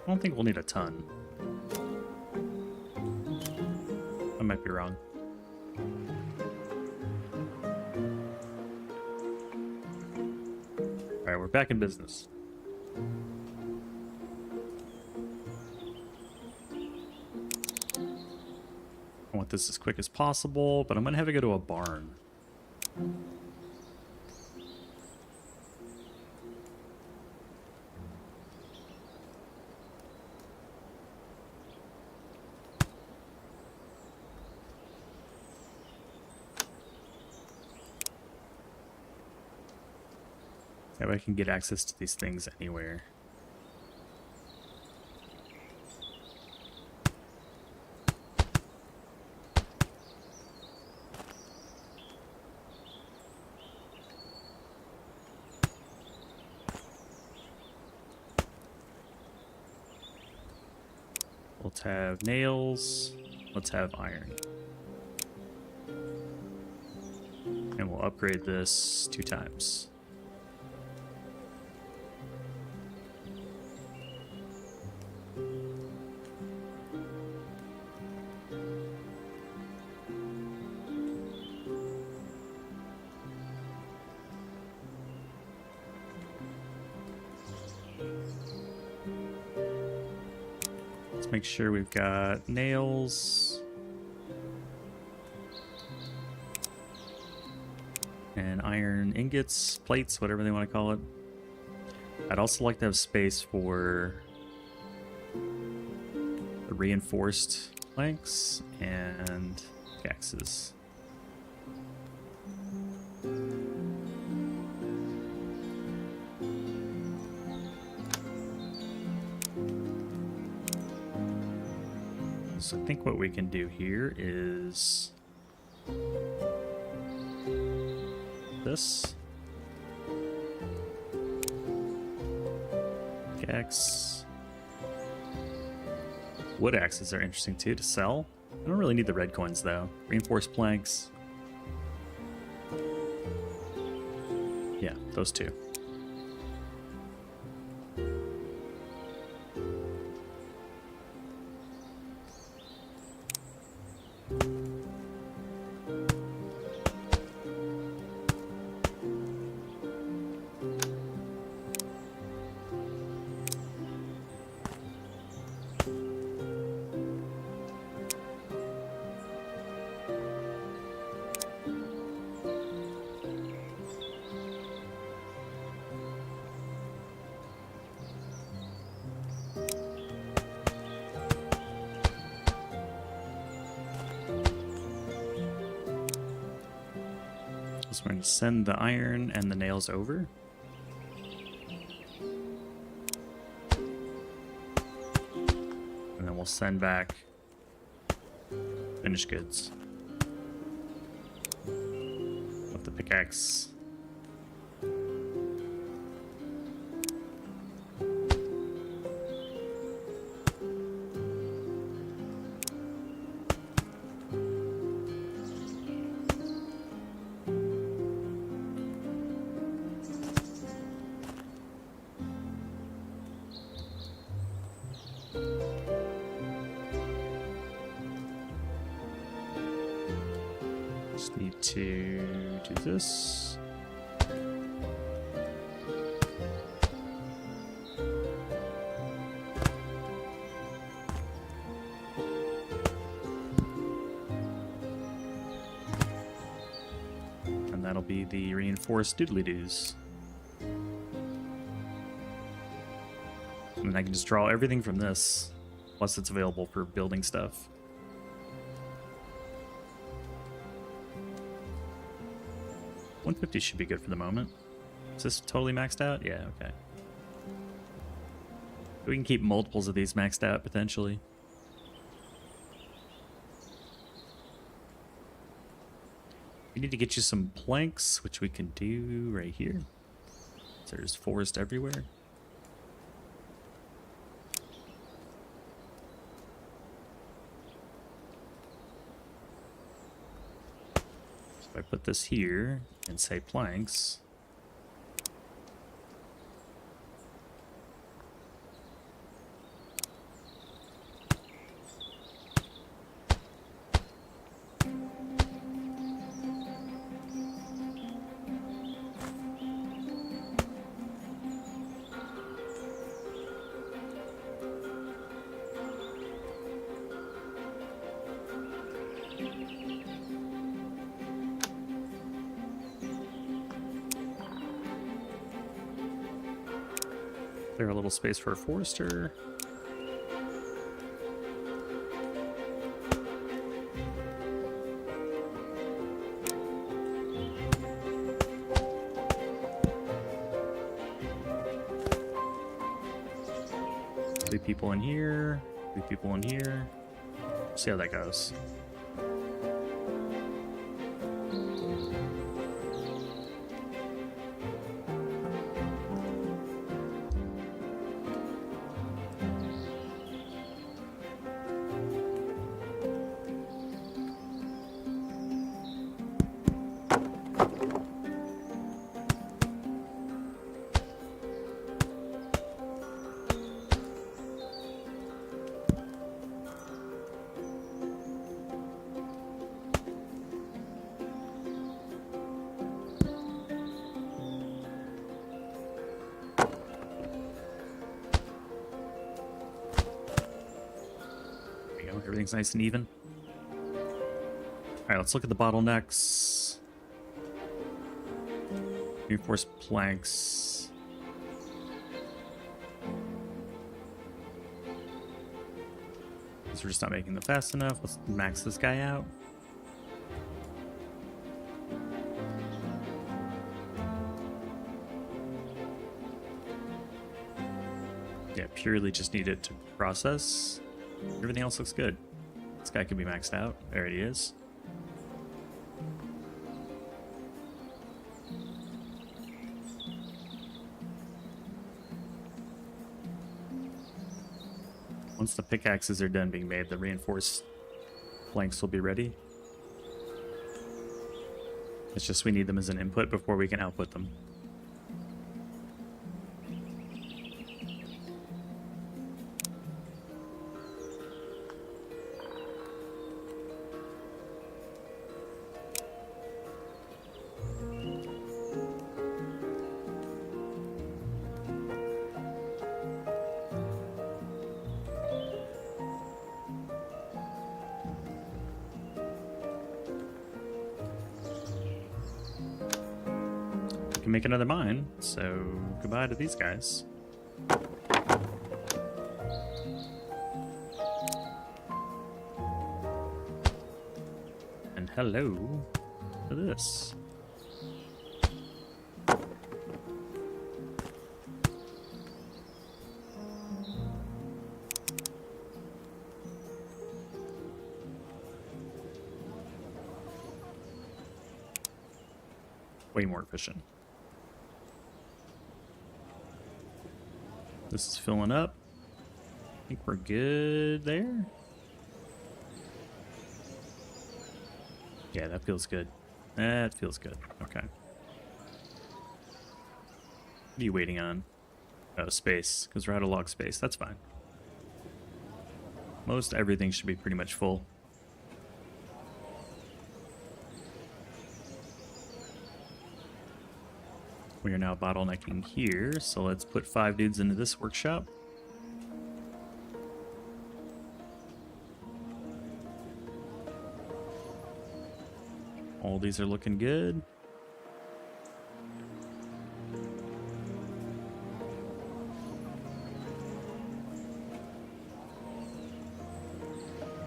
I don't think we'll need a ton. I might be wrong. Alright, we're back in business. I want this as quick as possible, but I'm gonna have to go to a barn. That way I can get access to these things anywhere. Let's have nails. Let's have iron. And we'll upgrade this 2 times. Let's make sure we've got nails and iron ingots, plates, whatever they want to call it. I'd also like to have space for the reinforced planks and axes. So I think what we can do here is this. Axe. Wood axes are interesting too to sell. I don't really need the red coins though. Reinforced planks. Yeah, those two. So we're going to send the iron and the nails over. And then we'll send back finished goods. With the pickaxe Just need to do this. And that'll be the reinforced doodly-doos. And I can just draw everything from this, plus it's available for building stuff. $150 should be good for the moment. Is this totally maxed out? Yeah, okay. We can keep multiples of these maxed out, potentially. We need to get you some planks, which we can do right here. So there's forest everywhere. So if I put this here and say planks, clear a little space for a forester. Three people in here, 3 people in here. See how that goes. Everything's nice and even. Alright, let's look at the bottlenecks. Reinforced planks. Because we're just not making them fast enough. Let's max this guy out. Yeah, purely just need it to process. Everything else looks good. This guy can be maxed out. There it is. Once the pickaxes are done being made, the reinforced planks will be ready. It's just we need them as an input before we can output them. Make another mine, so goodbye to these guys. And hello to this. Way more efficient. This is filling up. I think we're good there. Yeah, that feels good. That feels good. Okay. What are you waiting on? Oh, space, because we're out of log space. That's fine. Most everything should be pretty much full. We are now bottlenecking here, so let's put 5 dudes into this workshop. All these are looking good.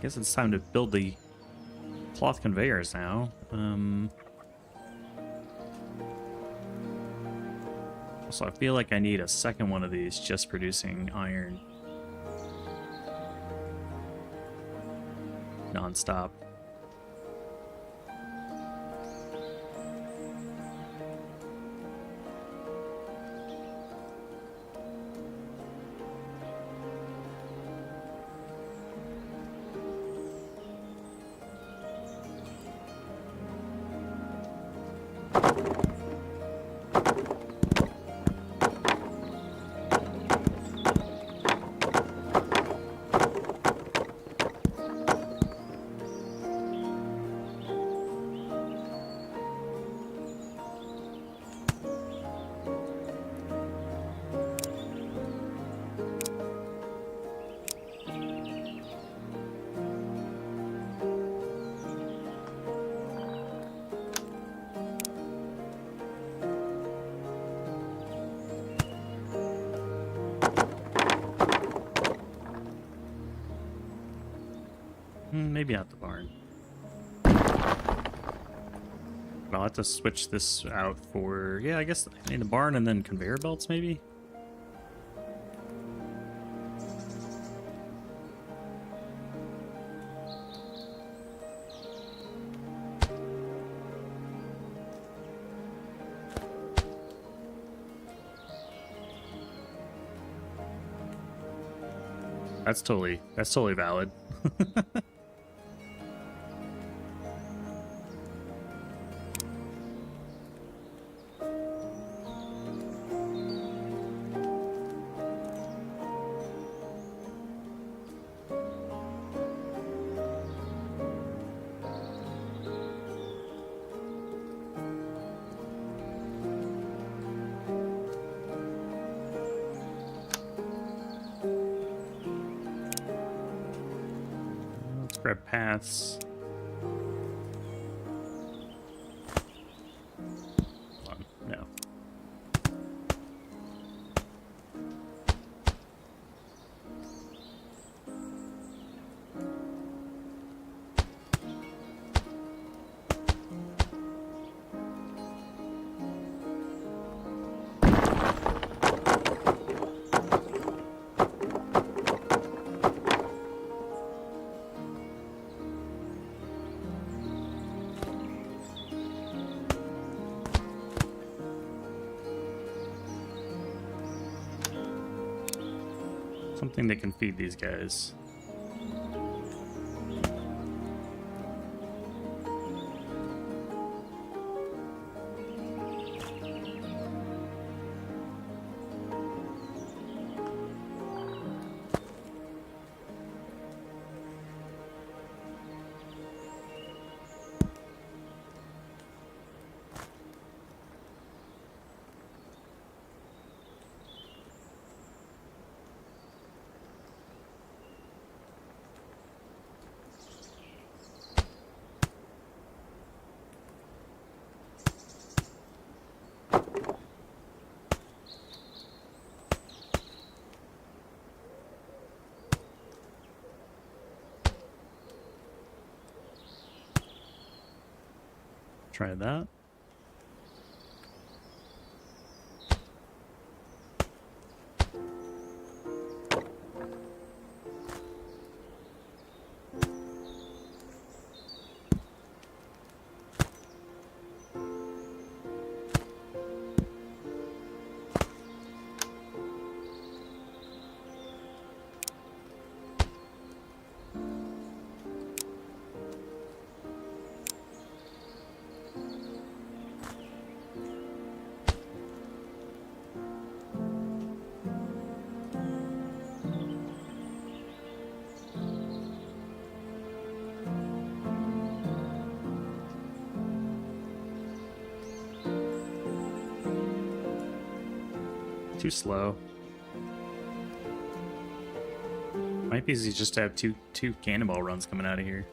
Guess it's time to build the cloth conveyors now. So I feel like I need a second one of these just producing iron non-stop. Maybe not the barn. I'll have to switch this out for... Yeah, I guess I need the barn and then conveyor belts, maybe? That's totally valid. Grab paths. Hold on, no. Something that can feed these guys. Try that. Too slow. Might be easy just to have two cannonball runs coming out of here.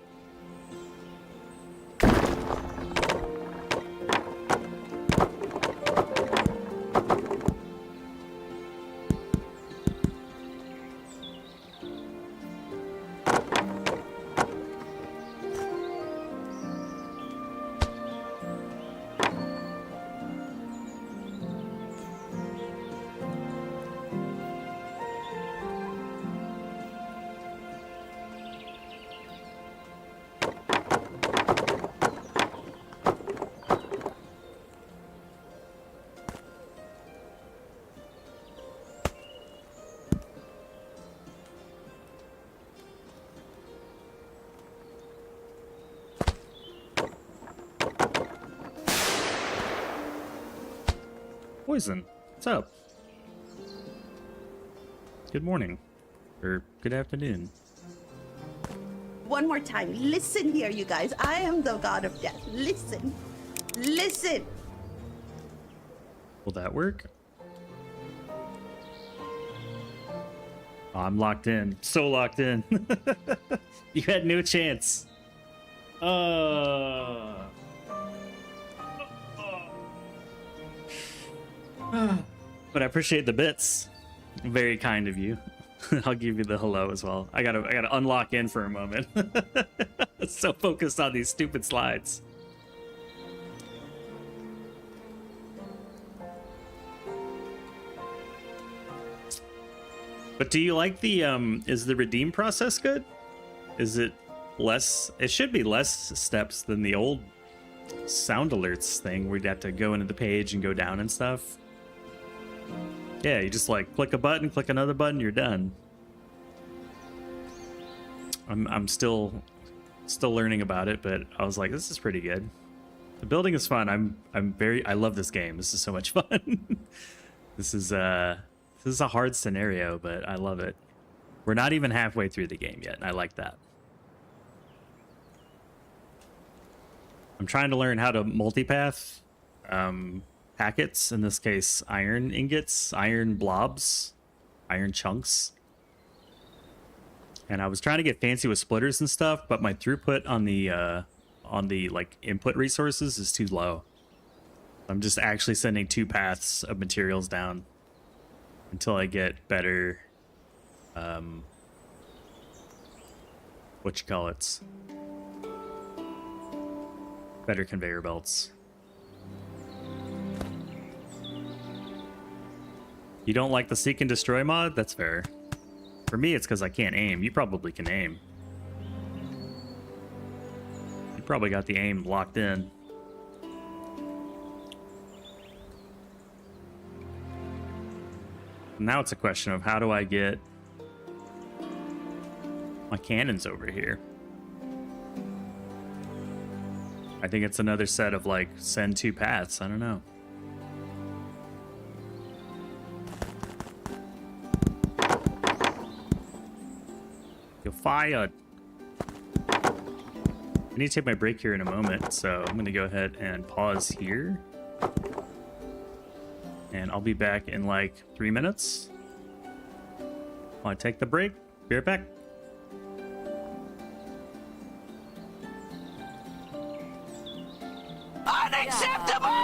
Poison, what's up? Good morning. Or good afternoon. One more time. Listen here, you guys. I am the god of death. Listen. Listen. Will that work? Oh, I'm locked in. So locked in. You had no chance. But I appreciate the bits. Very kind of you. I'll give you the hello as well. I gotta unlock in for a moment. So focused on these stupid slides. But do you like the is the redeem process good? Is it less? It should be less steps than the old sound alerts thing where you'd have to go into the page and go down and stuff. Yeah, you just like click a button, click another button, you're done. I'm still learning about it, but I was like, this is pretty good. The building is fun. I love this game. This is so much fun. This is a hard scenario, but I love it. We're not even halfway through the game yet, and I like that. I'm trying to learn how to multipath packets, in this case iron ingots, iron blobs, iron chunks. And I was trying to get fancy with splitters and stuff, but my throughput on the like input resources is too low. I'm just actually sending 2 paths of materials down until I get better better conveyor belts. You don't like the seek and destroy mod? That's fair. For me, it's because I can't aim. You probably can aim. You probably got the aim locked in. Now it's a question of how do I get my cannons over here? I think it's another set of like send 2 paths. I don't know. You're fired. I need to take my break here in a moment, so I'm gonna go ahead and pause here. And I'll be back in like 3 minutes. While I take the break. Be right back. Unacceptable!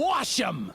Squash him!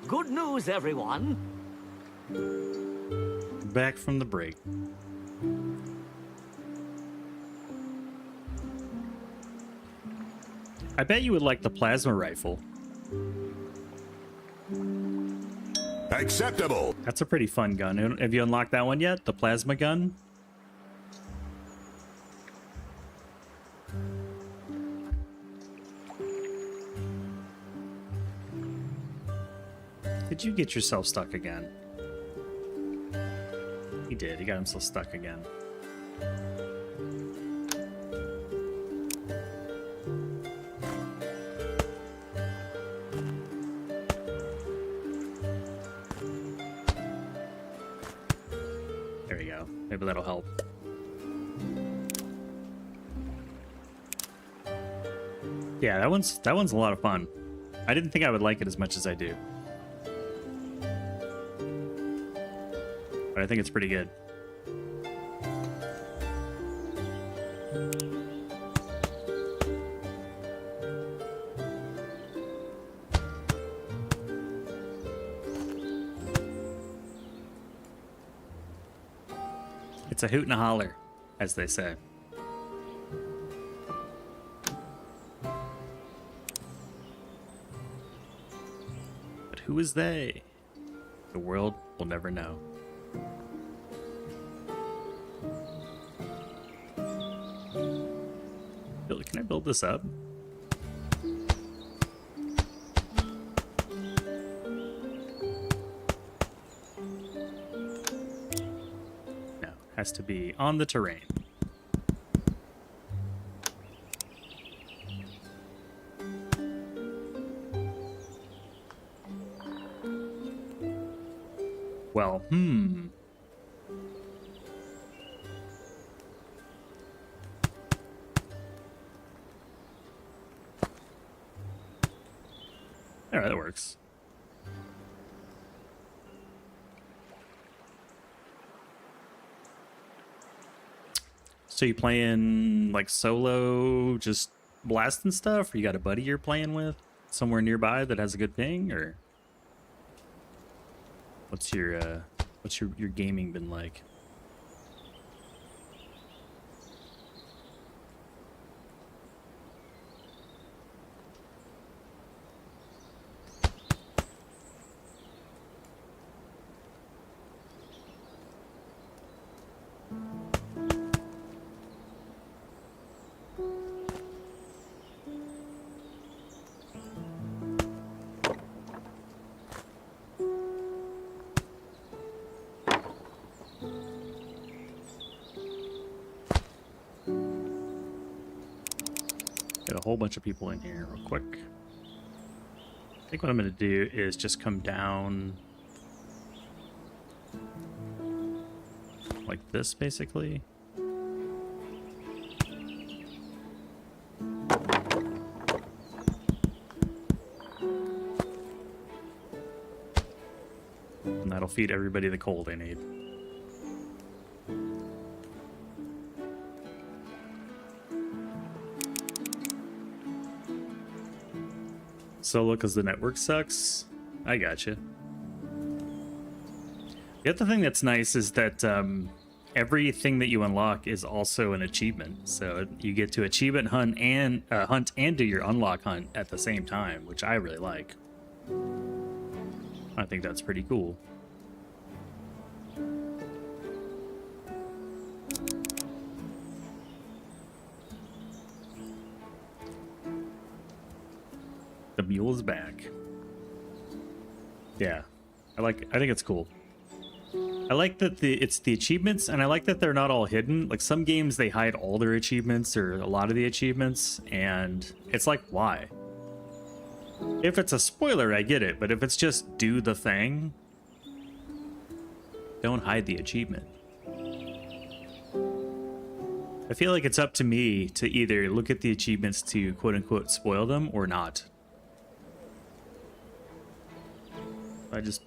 Good news, everyone. Back from the break. I bet you would like the plasma rifle. Acceptable. That's a pretty fun gun. Have you unlocked that one yet? The plasma gun? Did you get yourself stuck again? He did. He got himself stuck again. There we go. Maybe that'll help. Yeah, that one's a lot of fun. I didn't think I would like it as much as I do. But I think it's pretty good. It's a hoot and a holler, as they say. But who is they? The world will never know. Can I build this up? No, has to be on the terrain. Well, Alright, that works. So you playing like solo, just blasting stuff, or you got a buddy you're playing with somewhere nearby that has a good ping, or what's your gaming been like? Get a whole bunch of people in here real quick. I think what I'm going to do is just come down like this, basically. And that'll feed everybody the coal they need. Solo because the network sucks. I gotcha. The other thing that's nice is that everything that you unlock is also an achievement. So you get to achievement hunt and do your unlock hunt at the same time, which I really like. I think that's pretty cool. mule is back. Yeah, I think it's cool. I like that it's the achievements, and I like that they're not all hidden. Like some games, they hide all their achievements or a lot of the achievements, and it's like, why? If it's a spoiler, I get it, but if it's just do the thing, don't hide the achievement. I feel like it's up to me to either look at the achievements to quote-unquote spoil them or not.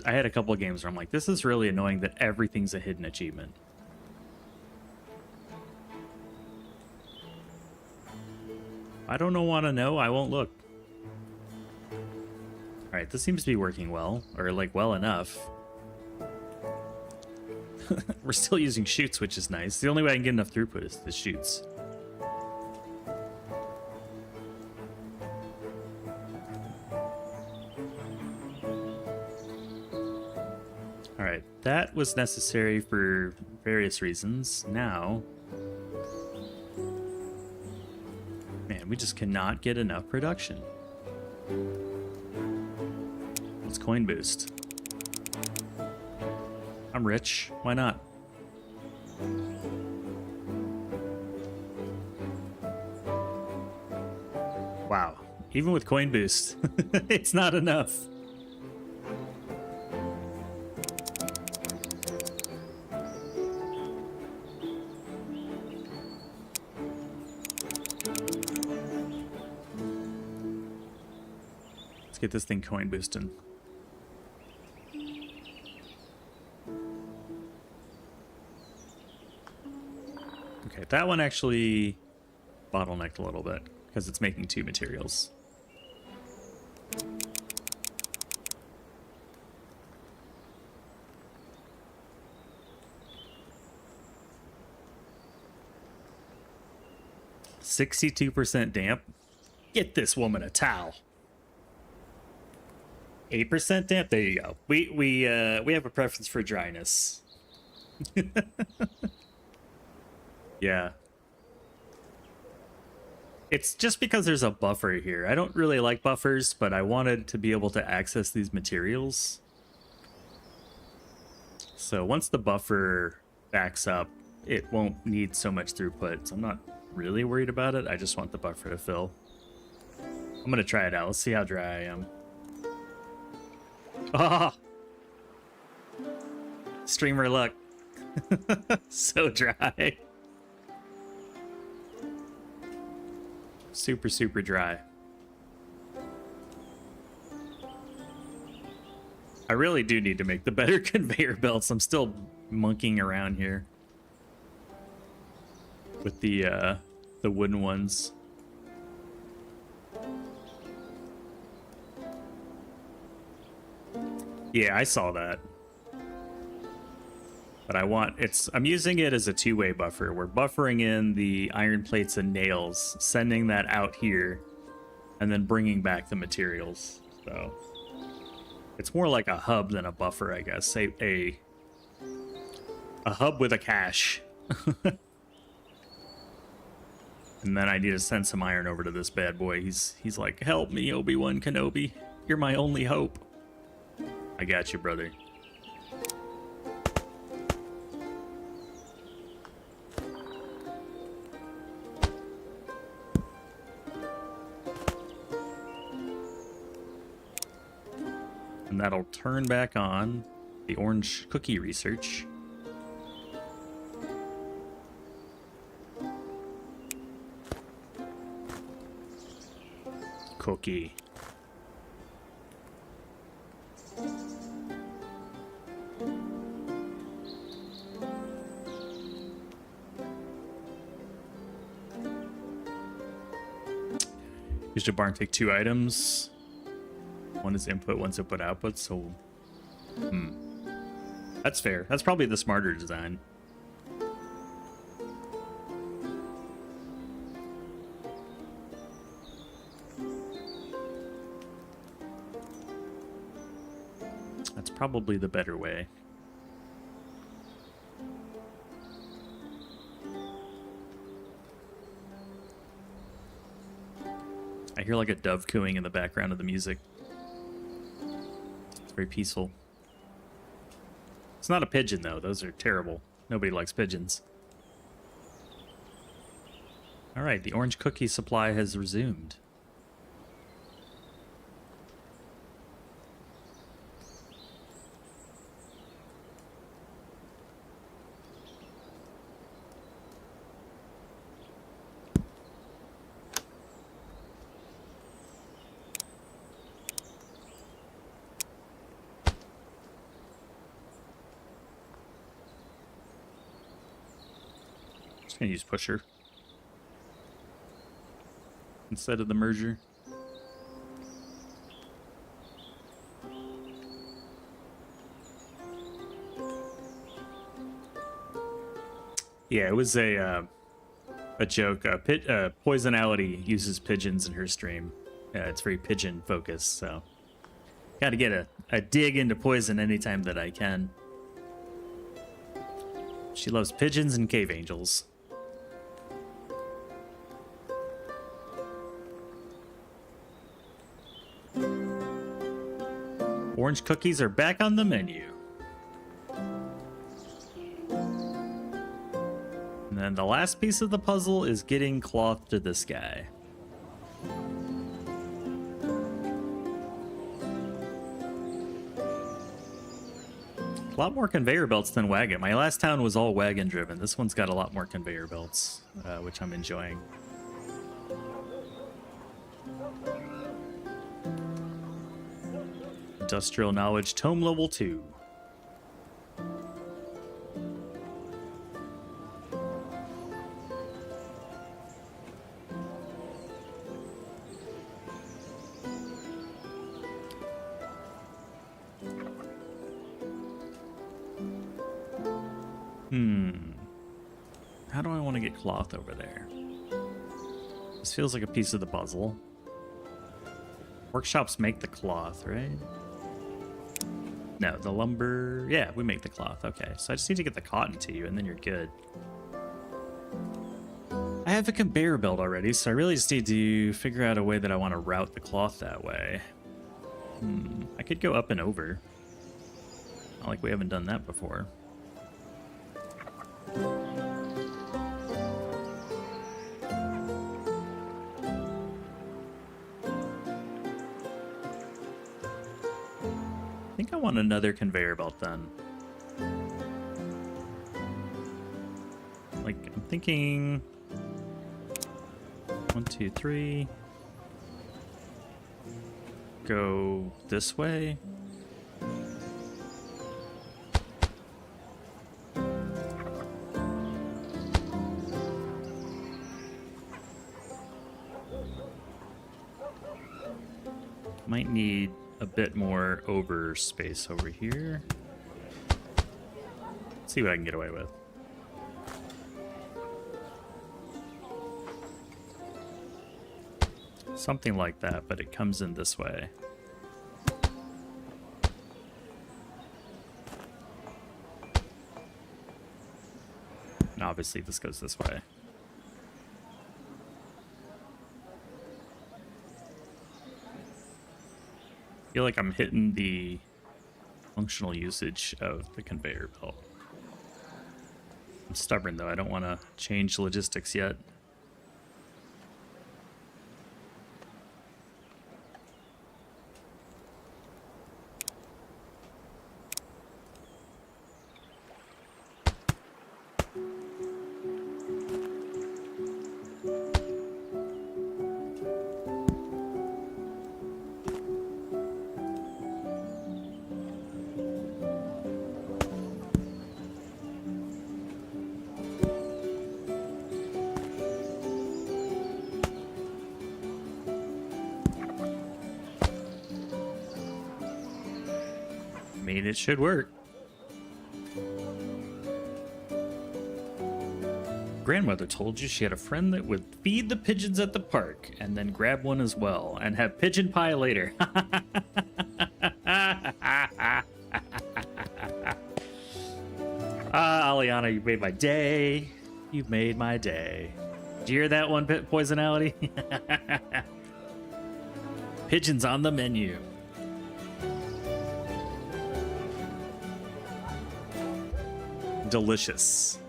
I had a couple of games where I'm like, this is really annoying that everything's a hidden achievement. I don't want to know, I won't look. Alright, this seems to be working well, or like well enough. We're still using chutes, which is nice. The only way I can get enough throughput is the chutes. Alright, that was necessary for various reasons. Now, man, we just cannot get enough production. Let's coin boost. I'm rich. Why not? Wow. Even with coin boost, it's not enough. Let's get this thing coin boosting. Okay, that one actually bottlenecked a little bit because it's making 2 materials. "62% damp? Get this woman a towel." 8% damp? There you go. We have a preference for dryness. Yeah. It's just because there's a buffer here. I don't really like buffers, but I wanted to be able to access these materials. So once the buffer backs up, it won't need so much throughput. So I'm not really worried about it. I just want the buffer to fill. I'm going to try it out. Let's see how dry I am. Ah! Streamer luck. So dry. Super, super dry. I really do need to make the better conveyor belts. I'm still monkeying around here with the wooden ones. Yeah, I saw that. But I'm using it as a 2-way buffer. We're buffering in the iron plates and nails, sending that out here, and then bringing back the materials. So it's more like a hub than a buffer, I guess. A hub with a cache. And then I need to send some iron over to this bad boy. He's like, "Help me, Obi-Wan Kenobi. You're my only hope." I got you, brother. And that'll turn back on the orange cookie research. Cookie. Use your barn, take 2 items. One is input, one's input output, so... That's fair. That's probably the smarter design. That's probably the better way. I I hear like a dove cooing in the background of the music. It's very peaceful. It's not a pigeon though. Those are terrible. Nobody likes pigeons. All right, the orange cookie supply has resumed. Just gonna use pusher instead of the merger. Yeah, it was a joke. Poisonality uses pigeons in her stream. It's very pigeon focused, so got to get a dig into poison anytime that I can. She loves pigeons and cave angels. Orange cookies are back on the menu. And then the last piece of the puzzle is getting cloth to this guy. A lot more conveyor belts than wagon. My last town was all wagon driven. This one's got a lot more conveyor belts, which I'm enjoying. Industrial knowledge, tome level 2. How do I want to get cloth over there? This feels like a piece of the puzzle. Workshops make the cloth, right? No, the lumber... Yeah, we make the cloth. Okay, so I just need to get the cotton to you, and then you're good. I have a conveyor belt already, so I really just need to figure out a way that I want to route the cloth that way. I could go up and over. Not like we haven't done that before. I think I want another conveyor belt then. Like, I'm thinking 1, 2, 3. Go this way. Might need a bit more over space over here. See what I can get away with. Something like that, but it comes in this way. And obviously this goes this way. I feel like I'm hitting the functional usage of the conveyor belt. I'm stubborn though, I don't want to change logistics yet. I mean, it should work. Grandmother told you she had a friend that would feed the pigeons at the park and then grab one as well and have pigeon pie later. Aliana, you made my day. You've made my day. Did you hear that one, Poisonality? Pigeons on the menu. Delicious.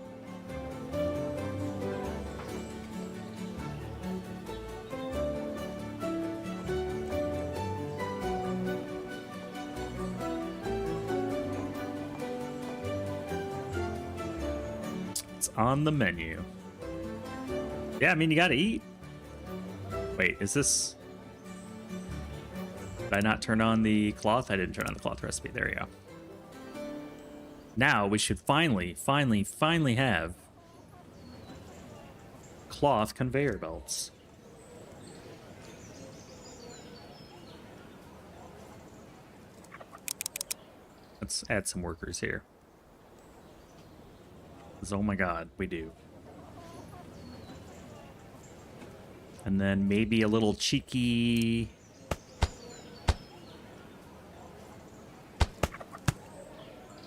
It's on the menu. Yeah, I mean, you gotta eat. Wait, is this... Did I not turn on the cloth? I didn't turn on the cloth recipe. There you go. Now we should finally have cloth conveyor belts. Let's add some workers here. 'Cause, oh my god, we do. And then maybe a little cheeky...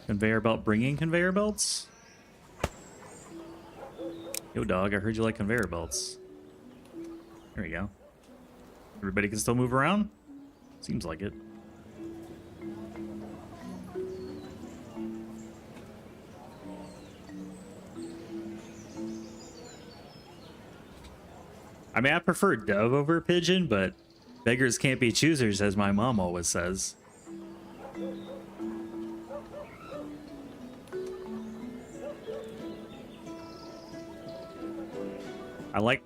Conveyor belt bringing conveyor belts? Yo, dog, I heard you like conveyor belts. There we go. Everybody can still move around? Seems like it. I mean, I prefer dove over pigeon, but beggars can't be choosers, as my mom always says. I like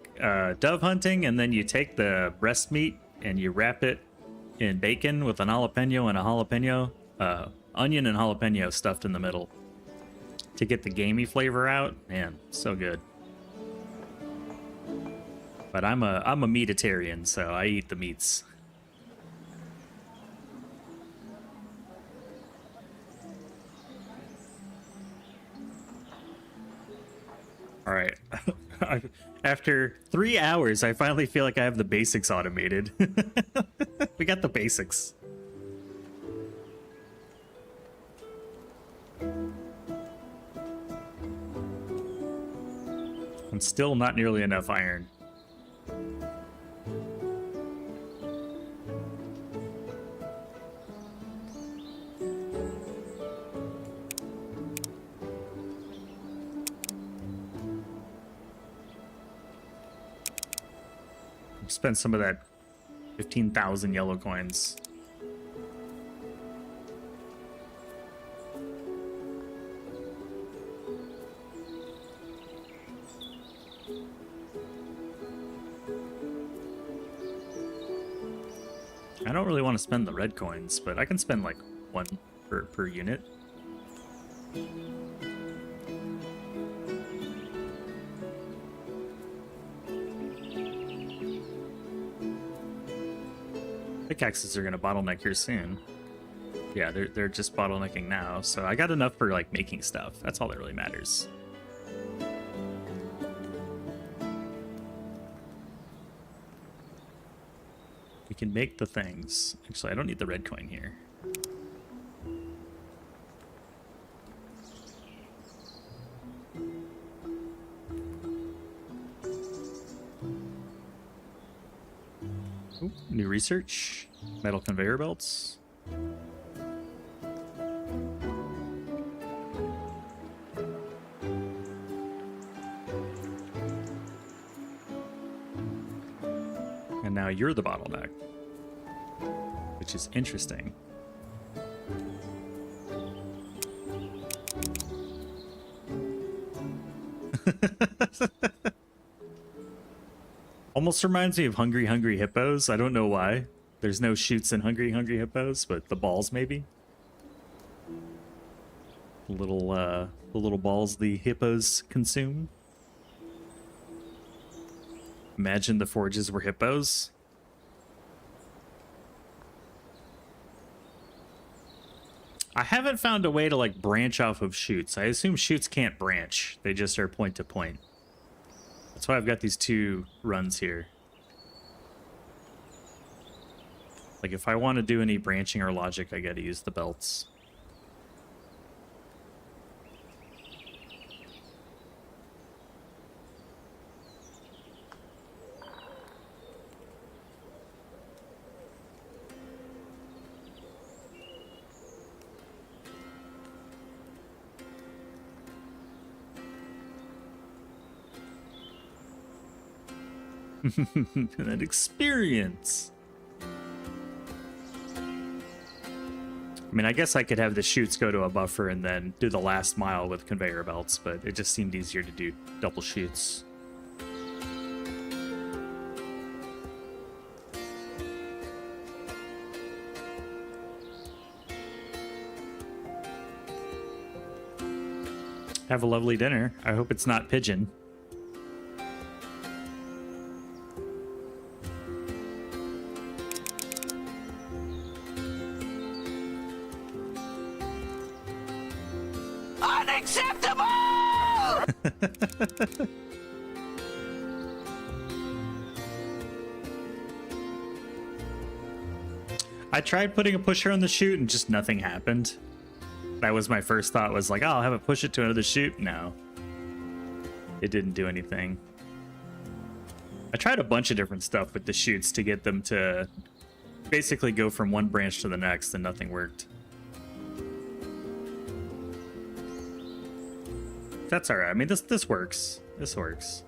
dove hunting, and then you take the breast meat and you wrap it in bacon with an jalapeno and a jalapeno, onion and jalapeno stuffed in the middle to get the gamey flavor out. Man, so good. But I'm a meatitarian, so I eat the meats. All right. After 3 hours, I finally feel like I have the basics automated. We got the basics. And still not nearly enough iron. Spend some of that 15,000 yellow coins. I don't really want to spend the red coins, but I can spend like one per unit. Pickaxes are gonna bottleneck here soon. Yeah, they're just bottlenecking now, so I got enough for like making stuff. That's all that really matters. We can make the things. Actually, I don't need the red coin here. Ooh, new research. Metal conveyor belts. And now you're the bottleneck, which is interesting. Almost reminds me of Hungry Hungry Hippos. I don't know why. There's no shoots in Hungry Hungry Hippos, but the balls maybe. The little balls the hippos consume. Imagine the forges were hippos. I haven't found a way to like branch off of shoots. I assume shoots can't branch. They just are point to point. That's why I've got these two runs here. Like if I want to do any branching or logic, I gotta use the belts. That experience. I mean, I guess I could have the chutes go to a buffer and then do the last mile with conveyor belts, but it just seemed easier to do double chutes. Have a lovely dinner. I hope it's not pigeon. Unacceptable! I tried putting a pusher on the chute and just nothing happened. That was my first thought, was like, oh, I'll have it push it to another chute. No. It didn't do anything. I tried a bunch of different stuff with the chutes to get them to basically go from one branch to the next, and nothing worked. That's alright. I mean, this works. This works.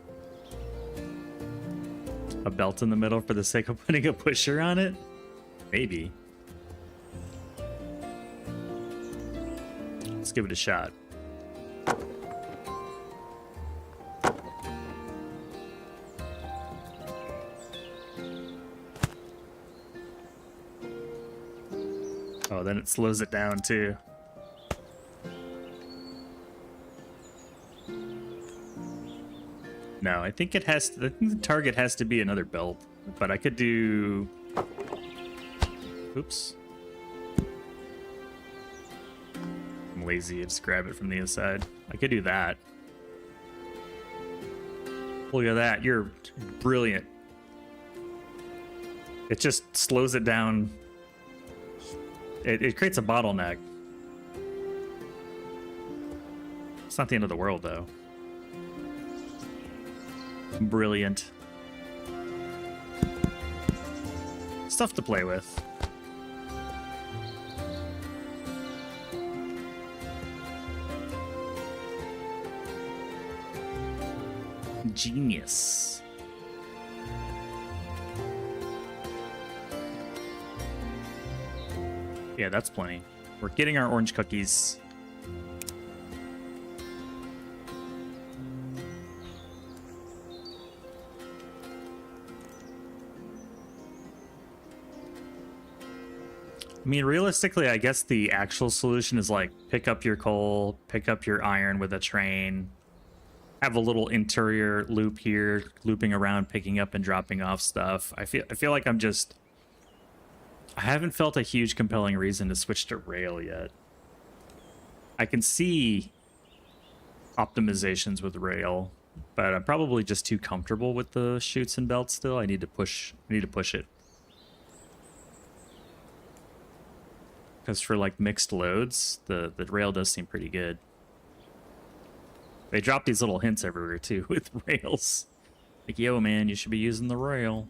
A belt in the middle for the sake of putting a pusher on it? Maybe. Let's give it a shot. Oh, then it slows it down too. No, I think it has to, I think the target has to be another belt, but I could do... Oops. I'm lazy, I just grab it from the inside. I could do that. Look at that, you're brilliant. It just slows it down. It creates a bottleneck. It's not the end of the world, though. Brilliant. Stuff to play with. Genius. Yeah, that's plenty. We're getting our orange cookies. I mean, realistically, I guess the actual solution is like pick up your coal, pick up your iron with a train, have a little interior loop here, looping around, picking up and dropping off stuff. I feel like I haven't felt a huge compelling reason to switch to rail yet. I can see optimizations with rail, but I'm probably just too comfortable with the chutes and belts still. I need to push it. Because for like mixed loads, the rail does seem pretty good. They drop these little hints everywhere too with rails. Like, yo man, you should be using the rail.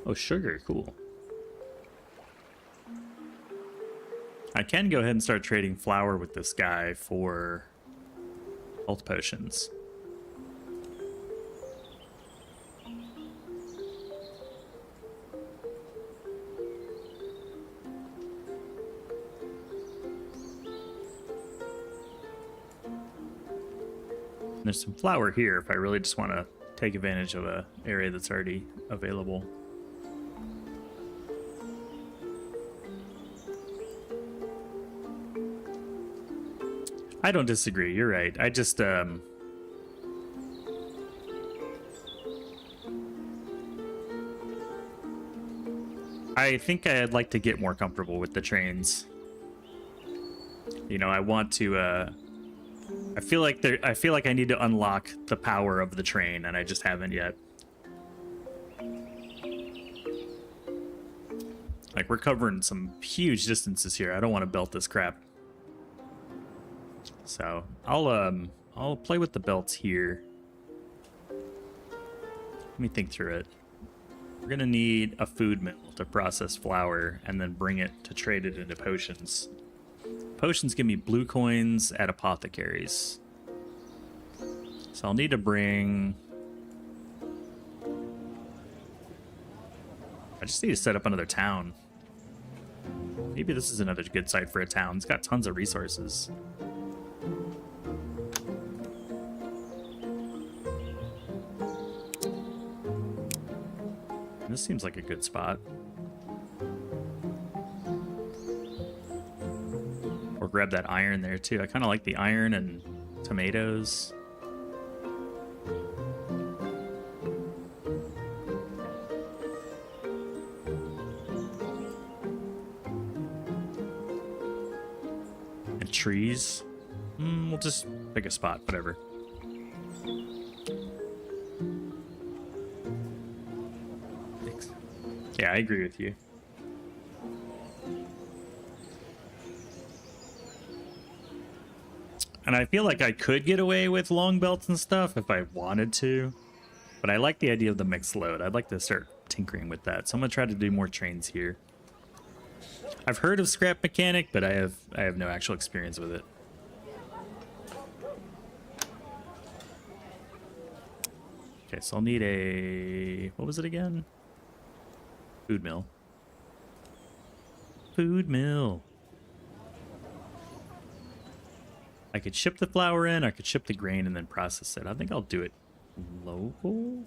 Oh, sugar, cool. I can go ahead and start trading flour with this guy for health potions. There's some flour here if I really just want to take advantage of an area that's already available. I don't disagree. You're right. I just I think I'd like to get more comfortable with the trains. You know, I want to I feel like I need to unlock the power of the train, and I just haven't yet. Like, we're covering some huge distances here. I don't want to belt this crap. So I'll play with the belts here. Let me think through it. We're gonna need a food mill to process flour and then bring it to trade it into potions. Potions give me blue coins at apothecaries. So I'll need to bring I just need to set up another town. Maybe this is another good site for a town. It's got tons of resources. This seems like a good spot. Or grab that iron there too. I kind of like the iron and tomatoes. And trees. We'll just pick a spot, whatever. Yeah, I agree with you. And I feel like I could get away with long belts and stuff if I wanted to. But I like the idea of the mixed load. I'd like to start tinkering with that. So I'm going to try to do more trains here. I've heard of scrap mechanic, but I have no actual experience with it. Okay, so I'll need a... what was it again? Food mill. Food mill. I could ship the flour in, I could ship the grain and then process it. I think I'll do it local.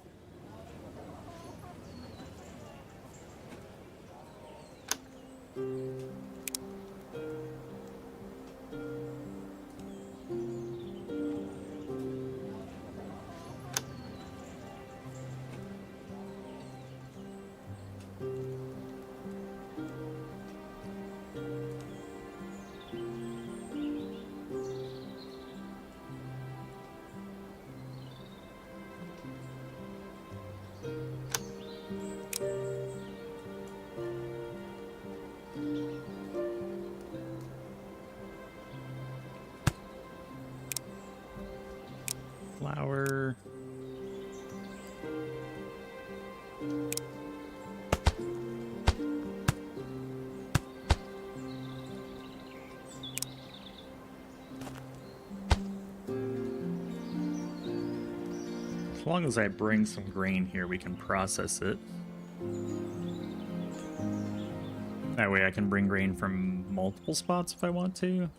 Flour. As long as I bring some grain here, we can process it. That way I can bring grain from multiple spots if I want to.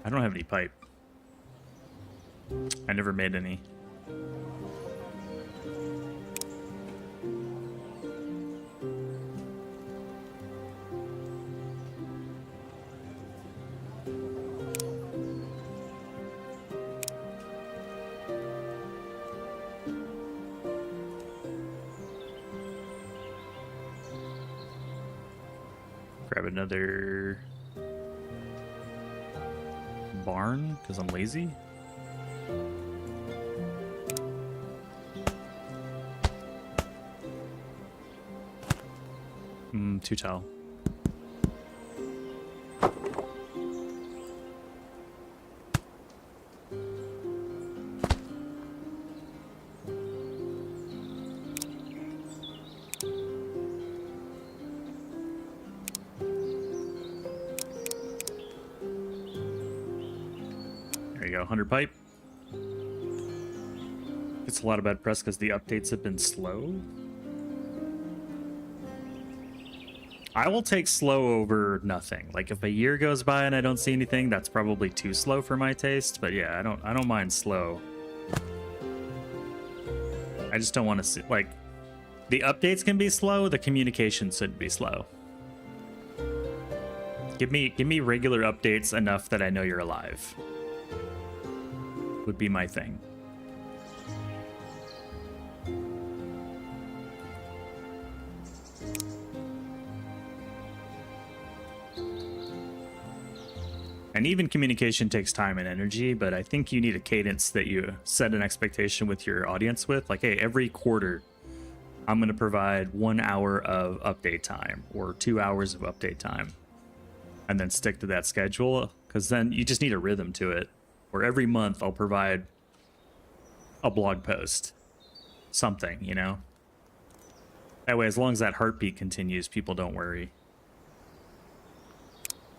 I don't have any pipe. I never made any. Grab another barn because I'm lazy. Too tall. There you go, 100 pipe. It's a lot of bad press because the updates have been slow. I will take slow over nothing. Like if a year goes by and I don't see anything, that's probably too slow for my taste. But yeah, I don't mind slow. I just don't want to see, like, the updates can be slow, the communication shouldn't be slow. Give me regular updates enough that I know you're alive. Would be my thing. And even communication takes time and energy, but I think you need a cadence that you set an expectation with your audience with. Like, hey, every quarter, I'm going to provide 1 hour of update time or 2 hours of update time. and then stick to that schedule, because then you just need a rhythm to it, where every month I'll provide a blog post, something, you know? That way, as long as that heartbeat continues, people don't worry.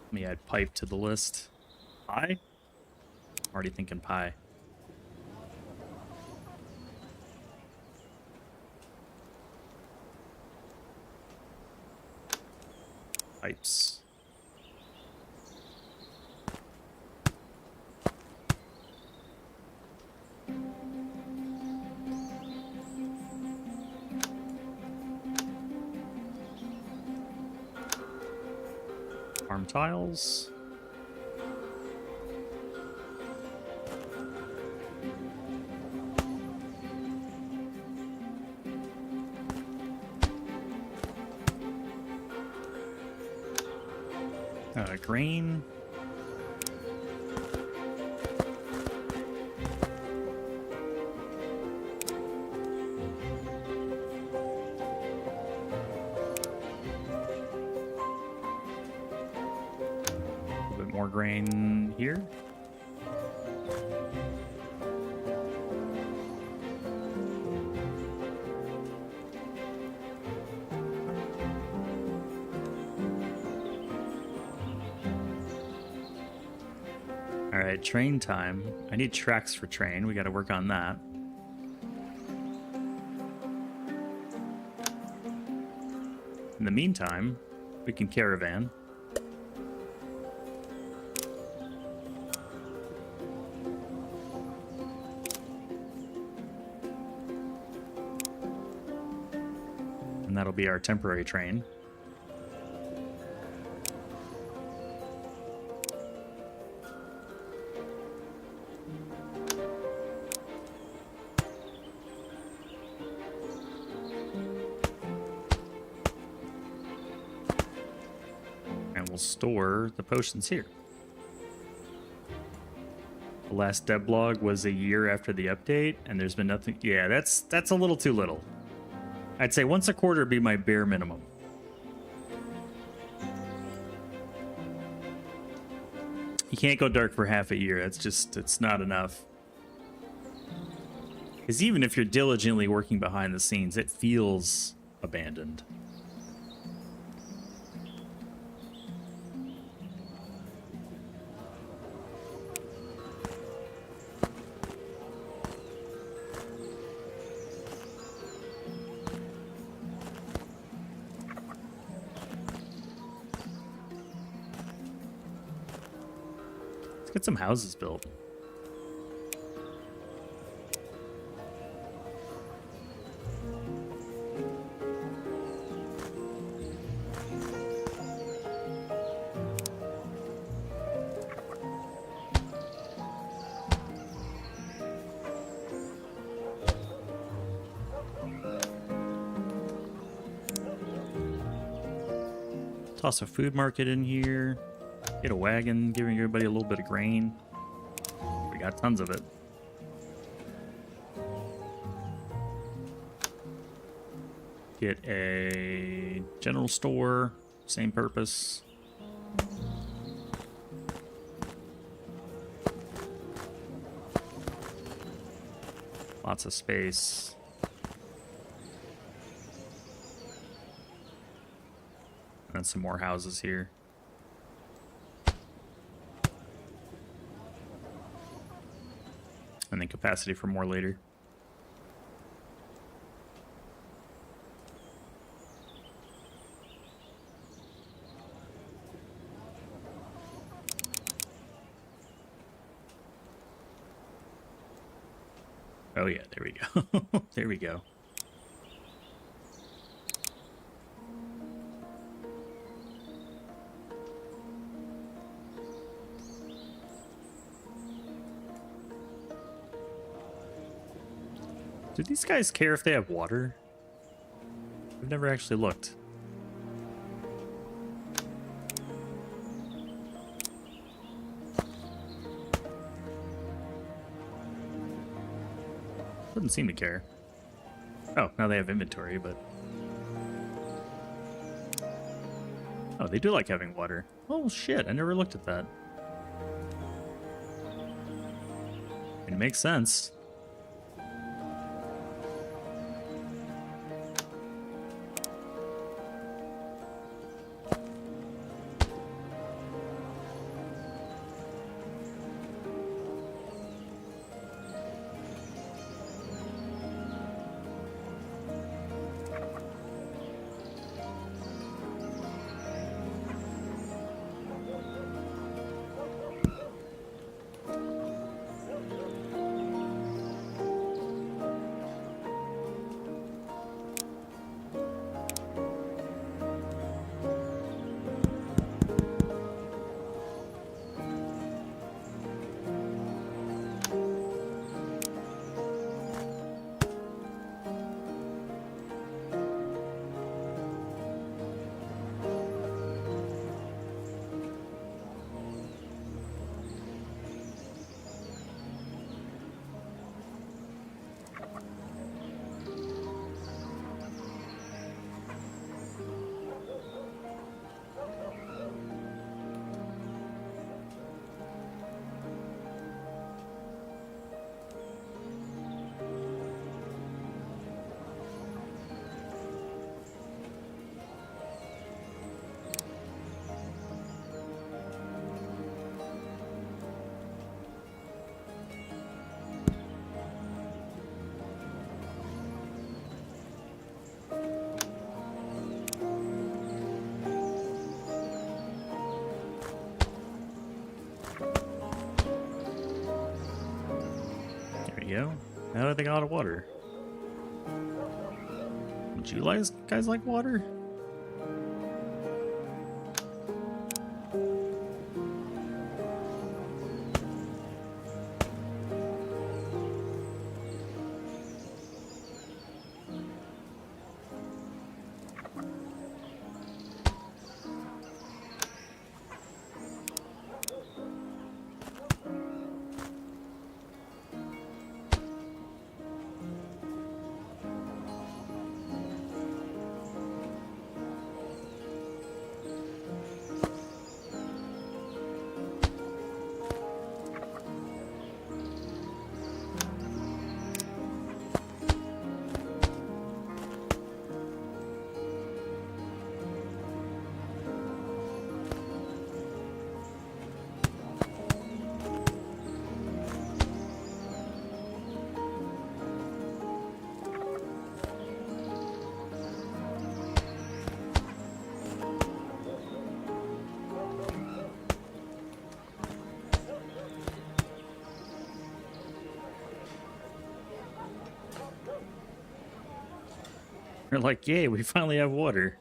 Let me add pipe to the list. Pie? Already thinking pie. Pipes. Farm tiles. Grain. A little bit more grain here. Alright, train time. I need tracks for train. We gotta work on that. In the meantime, we can caravan. And that'll be our temporary train. Store the potions here. The last devlog was a year after the update, and there's been nothing. Yeah, that's a little too little. I'd say once a quarter would be my bare minimum. You can't go dark for half a year. It's not enough. Because even if you're diligently working behind the scenes, it feels abandoned. Get some houses built. Toss a food market in here. Get a wagon, giving everybody a little bit of grain. We got tons of it. Get a general store, same purpose. Lots of space. And some more houses here. And then capacity for more later. Oh yeah, there we go. There we go. Do these guys care if they have water? I've never actually looked. Doesn't seem to care. Oh, now they have inventory, but... Oh, they do like having water. Oh shit, I never looked at that. It makes sense. There you go. Now that they got out of water. Would you guys like water? They're like, yay, we finally have water.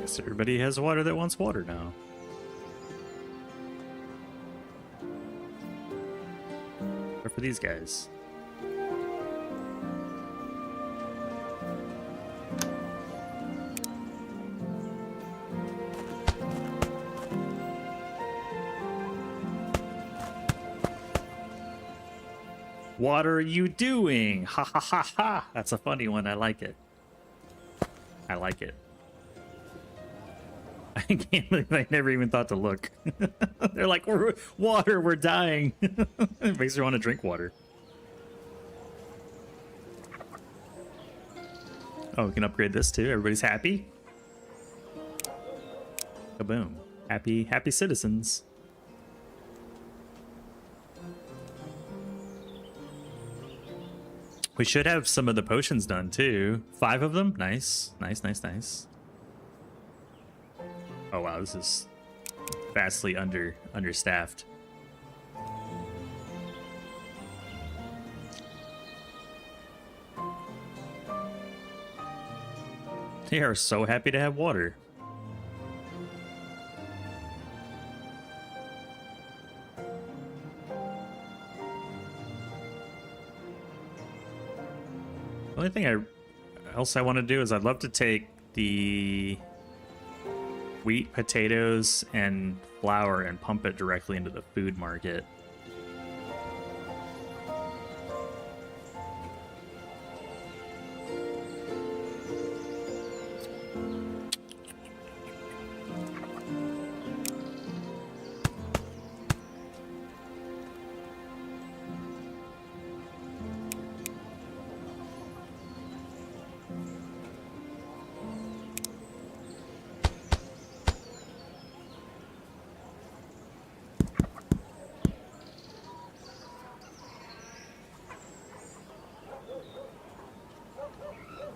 Guess everybody has water that wants water now. Except for these guys. What are you doing? Ha ha ha ha. That's a funny one. I like it. I like it. I can't believe I never even thought to look. They're like, water, we're dying. It makes me want to drink water. Oh, we can upgrade this too. Everybody's happy. Kaboom. Happy citizens. We should have some of the potions done too. 5 of them. Nice. Nice. Oh wow, this is vastly understaffed. They are so happy to have water. The only thing else I want to do is I'd love to take the wheat, potatoes, and flour and pump it directly into the food market.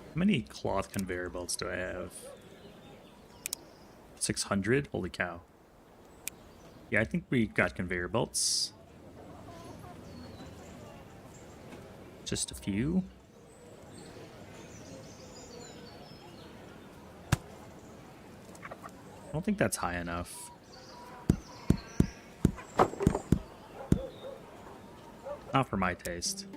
How many cloth conveyor belts do I have? 600? Holy cow. Yeah, I think we got conveyor belts. Just a few. I don't think that's high enough. Not for my taste.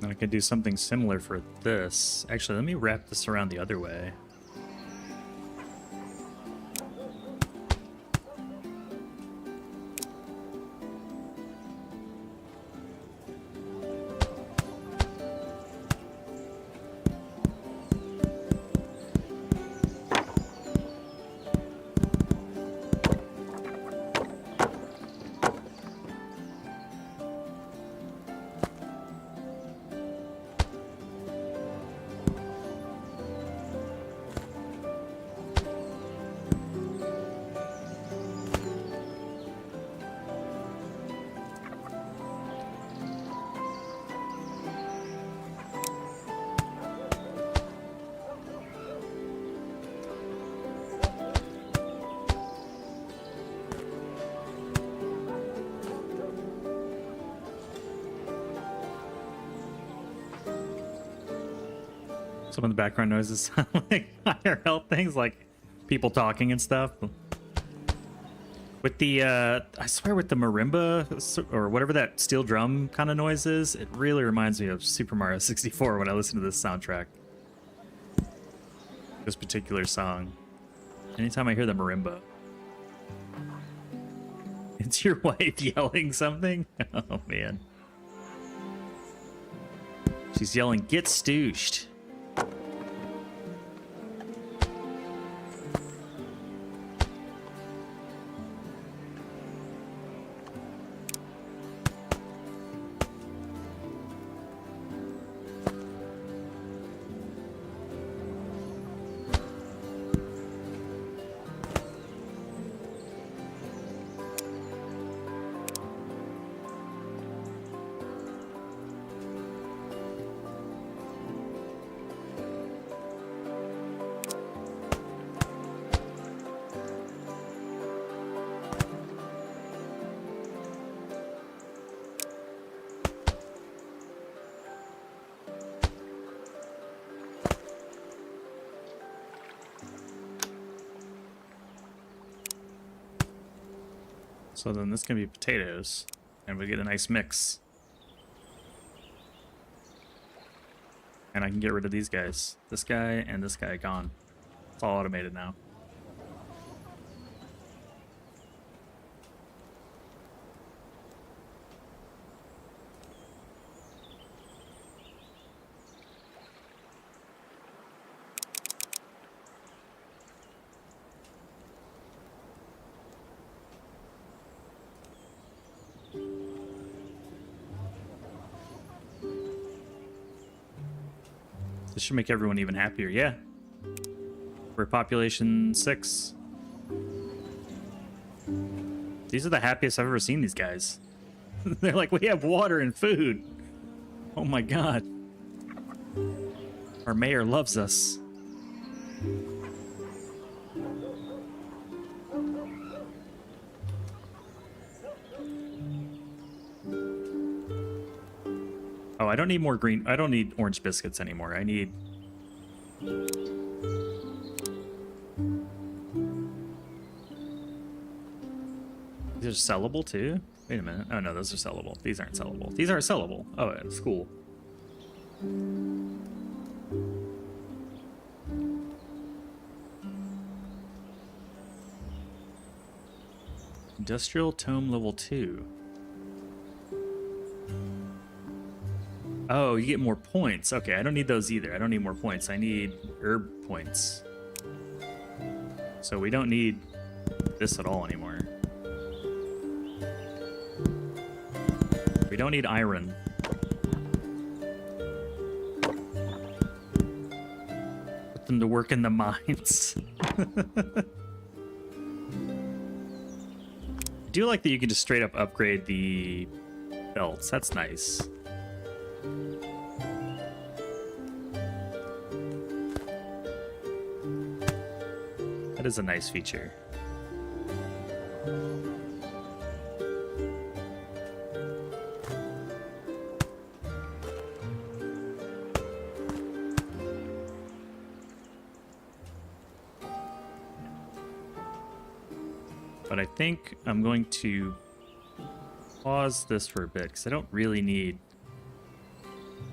I could do something similar for this. Actually, let me wrap this around the other way. Some of the background noises sound like higher health things, like people talking and stuff. With the, I swear with the marimba, or whatever that steel drum kind of noise is, it really reminds me of Super Mario 64 when I listen to this soundtrack. This particular song. Anytime I hear the marimba. It's your wife yelling something? Oh, man. She's yelling, "Get stooshed." So then this can be potatoes, and we get a nice mix. And I can get rid of these guys. This guy and this guy gone. It's all automated now. This should make everyone even happier. Yeah. We're population 6. These are the happiest I've ever seen these guys. They're like, we have water and food. Oh my god. Our mayor loves us. Oh, I don't need more green. I don't need orange biscuits anymore. I need... These are sellable too? Wait a minute. Oh no, those are sellable. These aren't sellable. These aren't sellable. Oh, it's cool. Industrial Tome level 2. Oh, you get more points. Okay, I don't need those either. I don't need more points. I need herb points. So we don't need this at all anymore. We don't need iron. Put them to work in the mines. I do like that you can just straight up upgrade the belts. That's nice. That is a nice feature. But I think I'm going to pause this for a bit because I don't really need...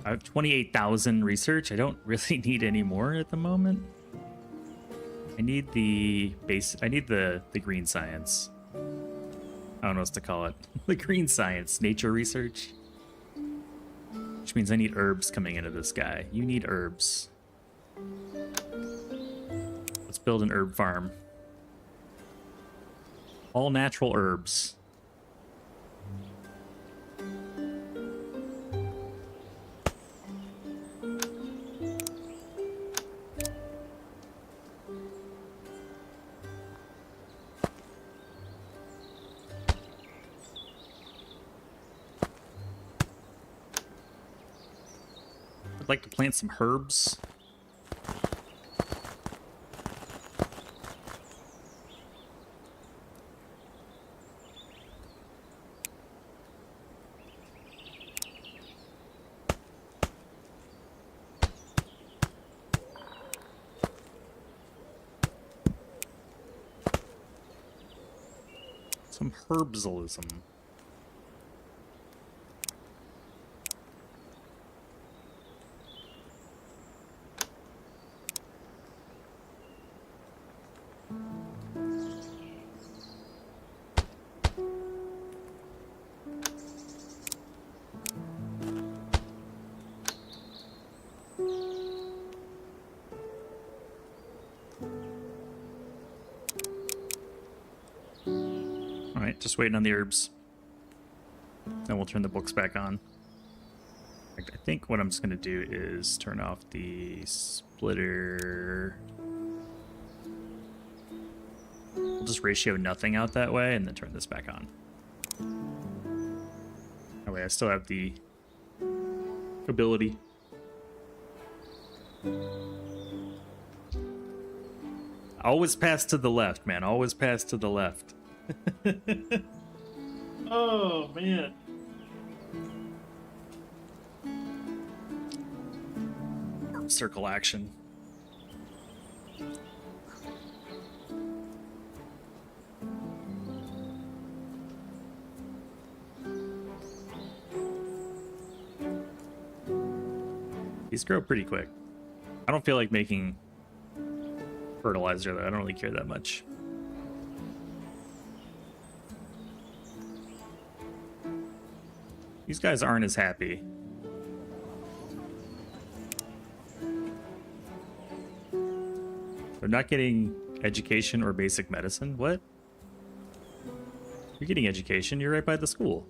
I have 28,000 research. I don't really need any more at the moment. I need the base. I need the green science. I don't know what to call it. The green science, nature research. Which means I need herbs coming into this guy. You need herbs. Let's build an herb farm. All natural herbs. I'd like to plant some herbs. Some herbsalism. Alright, just waiting on the herbs. Then we'll turn the books back on. I think what I'm just going to do is turn off the splitter. We'll just ratio nothing out that way and then turn this back on. That way I still have the ability. Always pass to the left, man. Always pass to the left. Oh, man. Circle action. These grow pretty quick. I don't feel like making fertilizer though. I don't really care that much. These guys aren't as happy. They're not getting education or basic medicine. What? You're getting education. You're right by the school.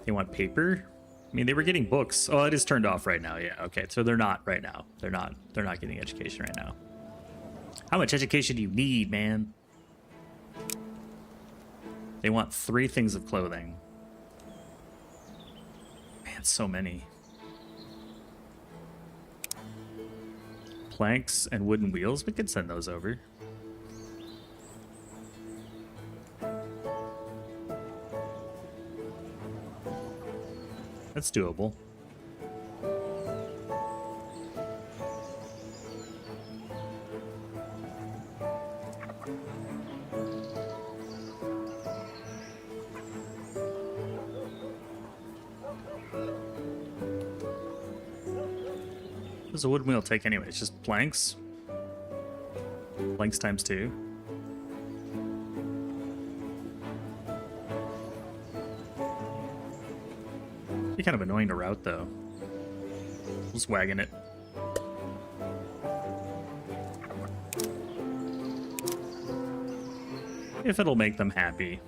They want paper? I mean, they were getting books. Oh, it is turned off right now. Yeah, okay. So they're not right now. They're not getting education right now. How much education do you need, man? They want 3 things of clothing. Man, so many. Planks and wooden wheels. We could send those over. That's doable. What does a wooden wheel take anyway? It's just planks. Planks times 2. Be kind of annoying to route though. Just wagging it. If it'll make them happy.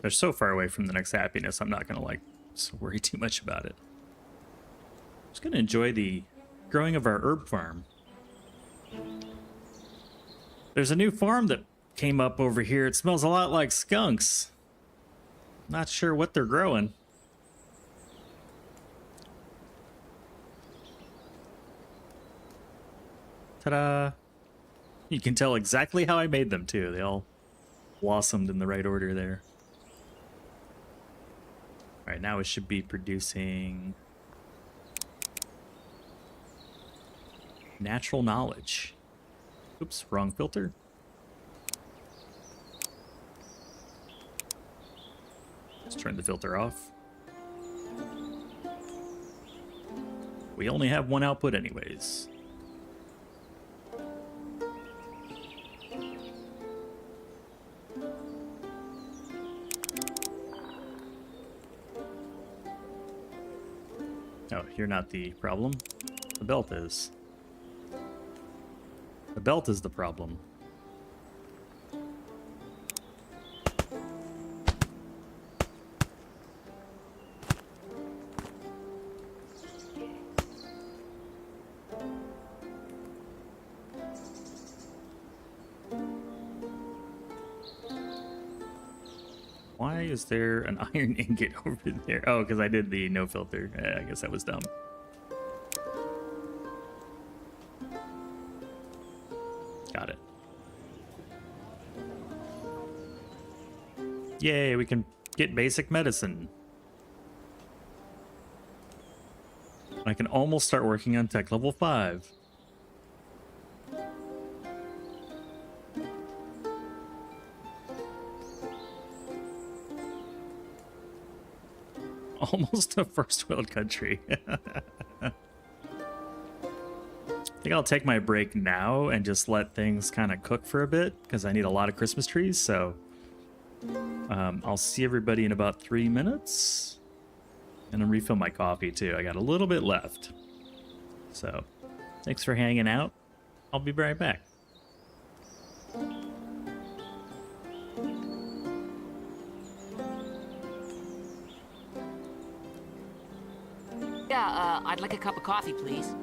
They're so far away from the next happiness, I'm not gonna like worry too much about it. Just gonna enjoy the growing of our herb farm. There's a new farm that came up over here. It smells a lot like skunks. Not sure what they're growing. Ta-da! You can tell exactly how I made them too. They all blossomed in the right order there. All right, now it should be producing natural knowledge. Oops, wrong filter. Let's turn the filter off. We only have 1 output anyways. Oh, you're not the problem. The belt is. The belt is the problem. Why is there an iron ingot over there? Oh, because I did the no filter. I guess that was dumb. Got it. Yay, we can get basic medicine. I can almost start working on tech level 5. Almost a first world country. I think I'll take my break now and just let things kind of cook for a bit because I need a lot of Christmas trees. So I'll see everybody in about 3 minutes. And then refill my coffee too. I got a little bit left. So thanks for hanging out. I'll be right back. Yeah, I'd like a cup of coffee, please.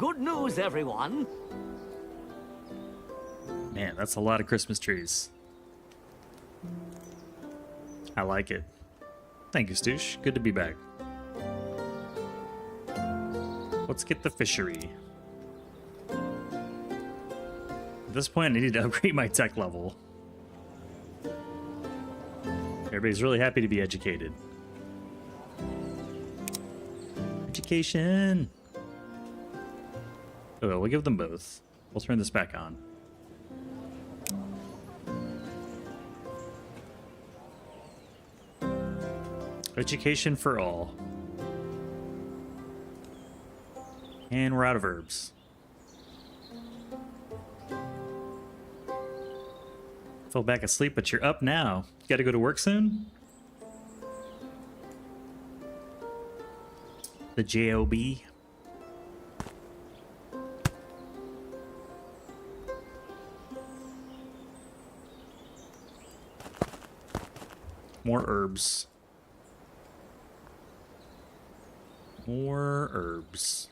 Good news, everyone. Man, that's a lot of Christmas trees. I like it. Thank you, Stoosh. Good to be back. Let's get the fishery. At this point, I need to upgrade my tech level. Everybody's really happy to be educated. Education! Oh, well, we'll give them both. We'll turn this back on. Education for all. And we're out of herbs. Fell back asleep, but you're up now. You gotta go to work soon? The JOB. More herbs. More herbs.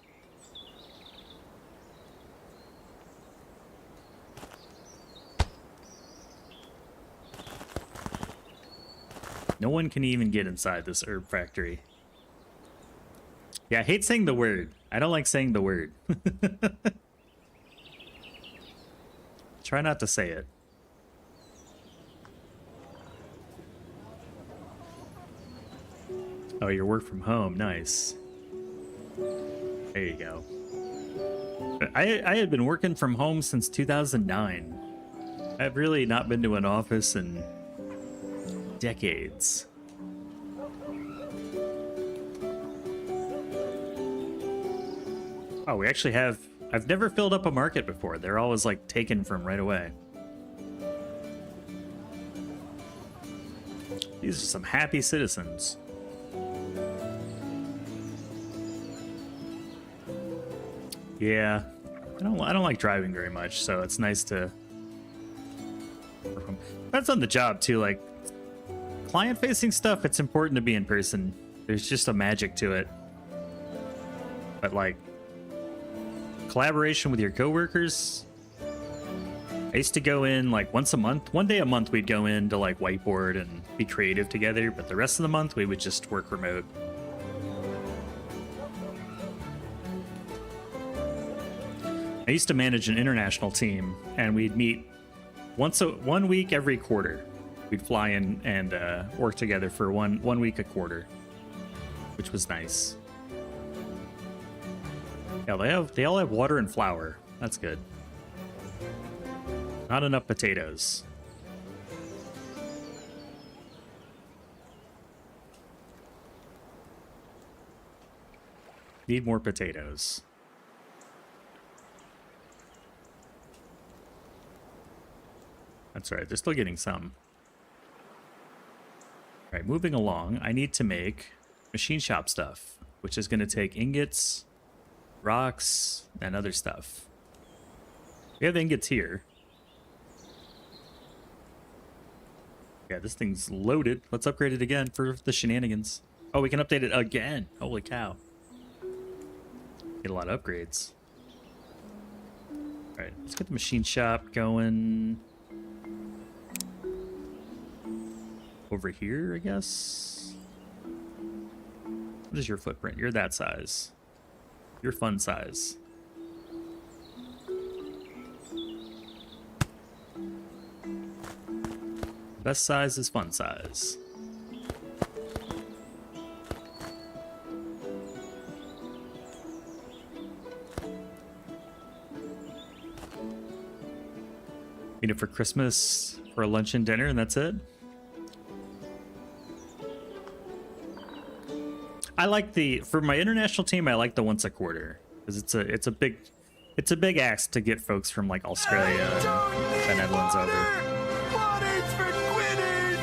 No one can even get inside this herb factory. Yeah, I hate saying the word. I don't like saying the word. Try not to say it. Oh, your work from home. Nice. There you go. I had been working from home since 2009. I've really not been to an office in decades. Oh, we actually have... I've never filled up a market before. They're always, like, taken from right away. These are some happy citizens. Yeah. I don't like driving very much, so it's nice to... That's on the job, too. Like, client-facing stuff, it's important to be in person. There's just a magic to it. But, like, collaboration with your coworkers, I used to go in like once a month. One day a month we'd go in to like whiteboard and be creative together, but the rest of the month we would just work remote. I used to manage an international team, and we'd meet one week every quarter. We'd fly in and work together for one week a quarter, which was nice. Yeah, they all have water and flour. That's good. Not enough potatoes. Need more potatoes. That's right, they're still getting some. Alright, moving along, I need to make machine shop stuff, which is going to take ingots, rocks, and other stuff. We have ingots here. Yeah, this thing's loaded. Let's upgrade it again for the shenanigans. Oh, we can update it again. Holy cow. Get a lot of upgrades. Alright, let's get the machine shop going. Over here, I guess? What is your footprint? You're that size. You're fun size. Best size is fun size. Eat it for Christmas, for a lunch and dinner, and that's it? I like for my international team, I like the once a quarter, because it's a big ask to get folks from like Australia and the Netherlands over. Water's for quitters!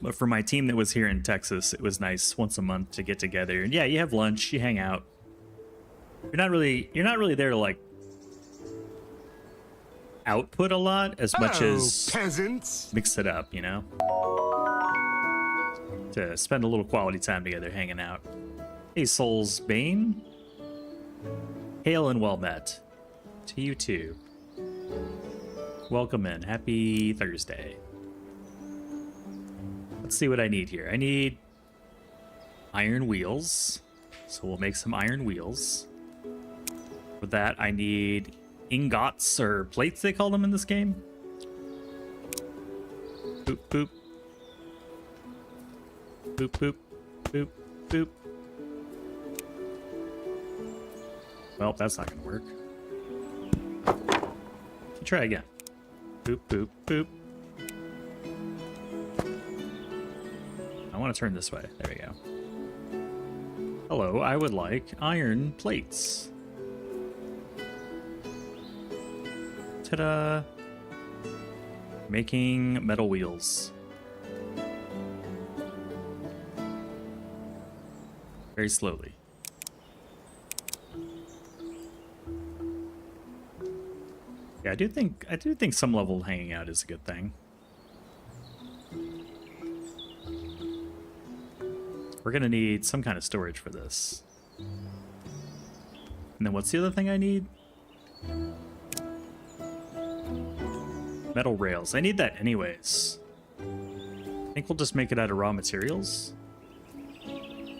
But for my team that was here in Texas, it was nice once a month to get together. And yeah, you have lunch, you hang out. You're not really there to like output a lot as much as peasants. mix it up, you know? To spend a little quality time together hanging out. Hey, Soul's Bane. Hail and well met. To you too. Welcome in. Happy Thursday. Let's see what I need here. I need iron wheels. So we'll make some iron wheels. For that, I need ingots or plates, they call them in this game. Boop, boop. Boop, boop, boop, boop. Well, that's not gonna work. Try again. Boop, boop, boop. I want to turn this way. There we go. Hello, I would like iron plates. Ta-da! Making metal wheels. Very slowly. Yeah, I do think some level of hanging out is a good thing. We're gonna need some kind of storage for this. And then what's the other thing I need? Metal rails. I need that anyways. I think we'll just make it out of raw materials.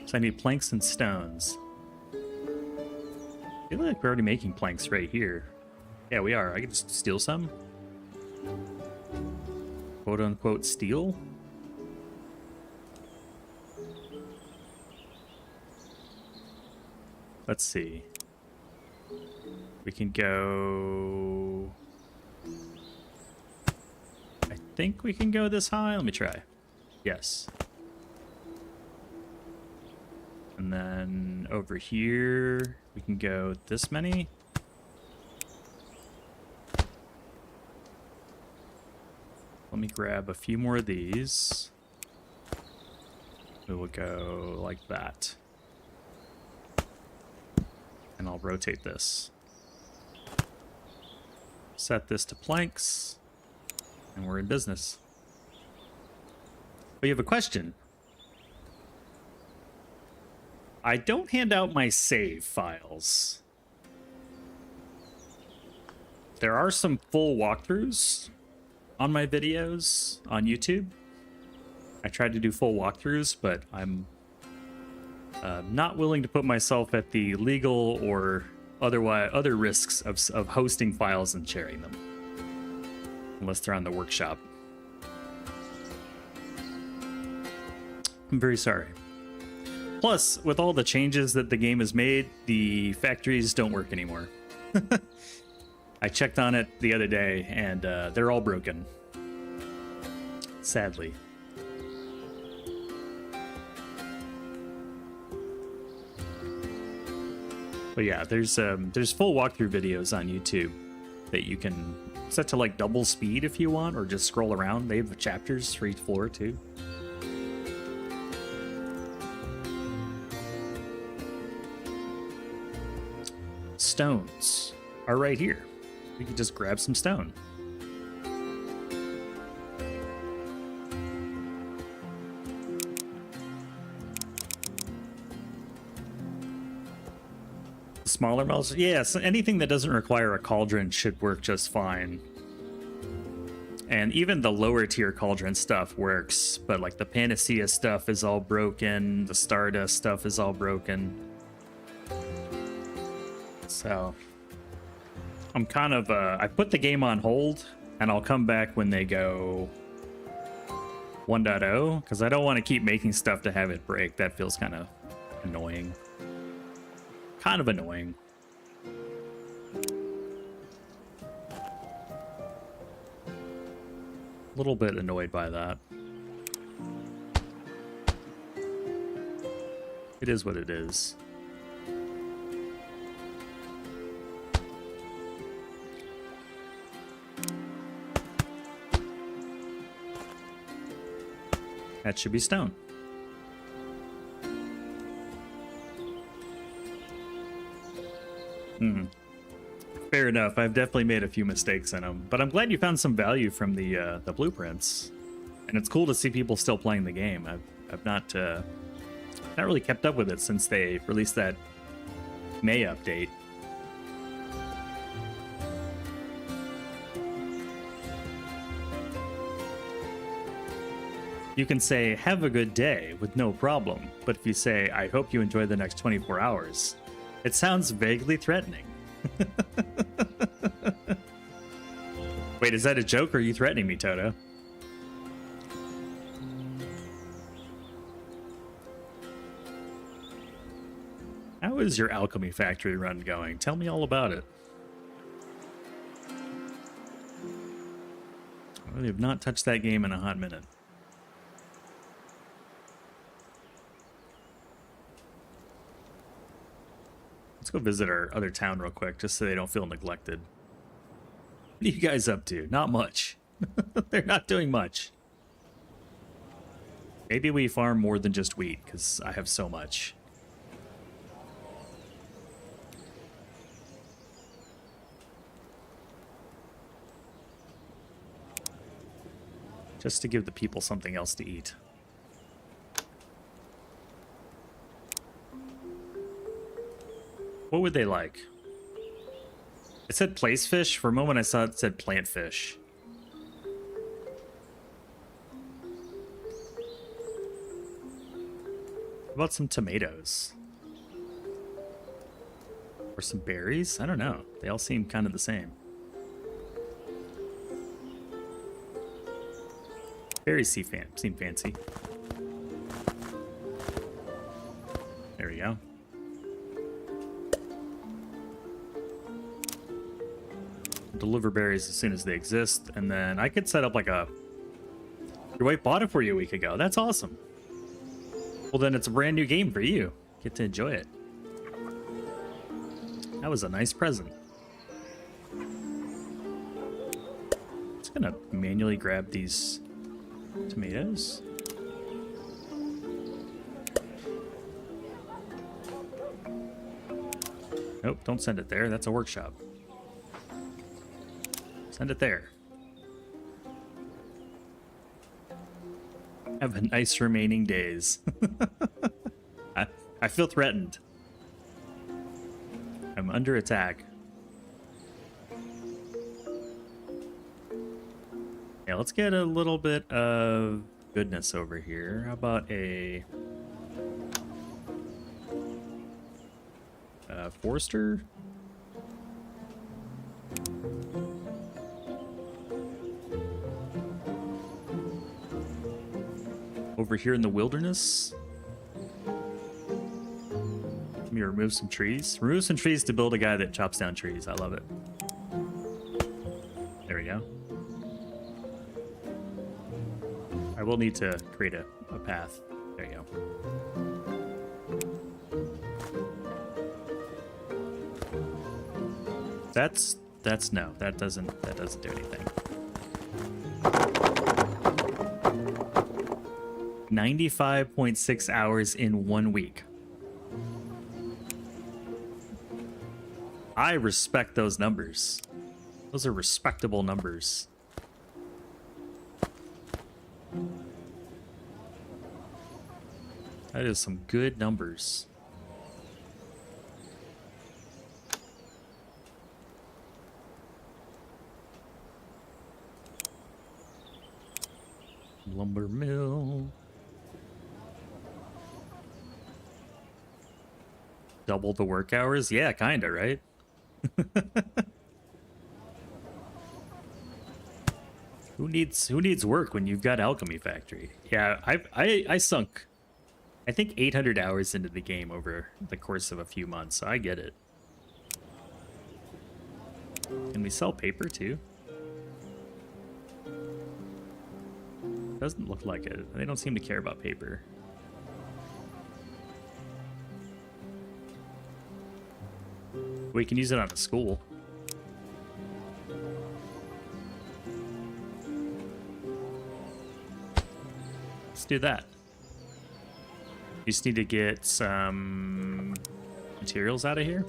So I need planks and stones. I feel like we're already making planks right here. Yeah, we are. I can just steal some. Quote unquote steal. Let's see. We can go... I think we can go this high. Let me try. Yes. And then over here, we can go this many. Let me grab a few more of these. We will go like that. And I'll rotate this. Set this to planks. And we're in business. But you have a question. I don't hand out my save files. There are some full walkthroughs on my videos on YouTube. I tried to do full walkthroughs, but I'm not willing to put myself at the legal or other risks of hosting files and sharing them. Unless they're on the workshop. I'm very sorry. Plus, with all the changes that the game has made, the factories don't work anymore. I checked on it the other day, and they're all broken. Sadly. But yeah, there's full walkthrough videos on YouTube that you can set to like double speed if you want, or just scroll around. They have chapters for each floor too. Stones are right here. We can just grab some stone. Smaller models? Yes, anything that doesn't require a cauldron should work just fine. And even the lower tier cauldron stuff works, but like the Panacea stuff is all broken, the Stardust stuff is all broken. So I'm kind of I put the game on hold, and I'll come back when they go 1.0, because I don't want to keep making stuff to have it break. That feels kind of annoying. Kind of annoying. A little bit annoyed by that. It is what it is. That should be stone. Fair enough. I've definitely made a few mistakes in them, but I'm glad you found some value from the blueprints, and it's cool to see people still playing the game. I've not Not really kept up with it since they released that May update. You can say, have a good day, with no problem. But if you say, I hope you enjoy the next 24 hours, it sounds vaguely threatening. Wait, is that a joke or are you threatening me, Toto? How is your alchemy factory run going? Tell me all about it. We have not touched that game in a hot minute. Let's go visit our other town real quick, just so they don't feel neglected. What are you guys up to? Not much. They're not doing much. Maybe we farm more than just wheat, because I have so much. Just to give the people something else to eat. What would they like? It said place fish. For a moment I saw it said plant fish. How about some tomatoes? Or some berries? I don't know. They all seem kind of the same. Berries seem fancy. There we go. Deliver berries as soon as they exist, and then I could set up like a... Your wife bought it for you a week ago. That's awesome. Well, then it's a brand new game for you. Get to enjoy it. That was a nice present. Just gonna manually grab these tomatoes. Nope, don't send it there. That's a workshop. Send it there. Have a nice remaining days. I feel threatened. I'm under attack. Yeah, let's get a little bit of goodness over here. How about a Forester? Over here in the wilderness. Let me remove some trees. Remove some trees to build a guy that chops down trees. I love it. There we go. I will need to create a path. There you go. That's no. That doesn't do anything. 95.6 hours in 1 week. I respect those numbers. Those are respectable numbers. That is some good numbers. Lumber mill. Double the work hours? Yeah, kinda, right? Who needs work when you've got Alchemy Factory? Yeah, I sunk, I think, 800 hours into the game over the course of a few months, so I get it. Can we sell paper too? Doesn't look like it. They don't seem to care about paper. We can use it on a school. Let's do that. You just need to get some materials out of here.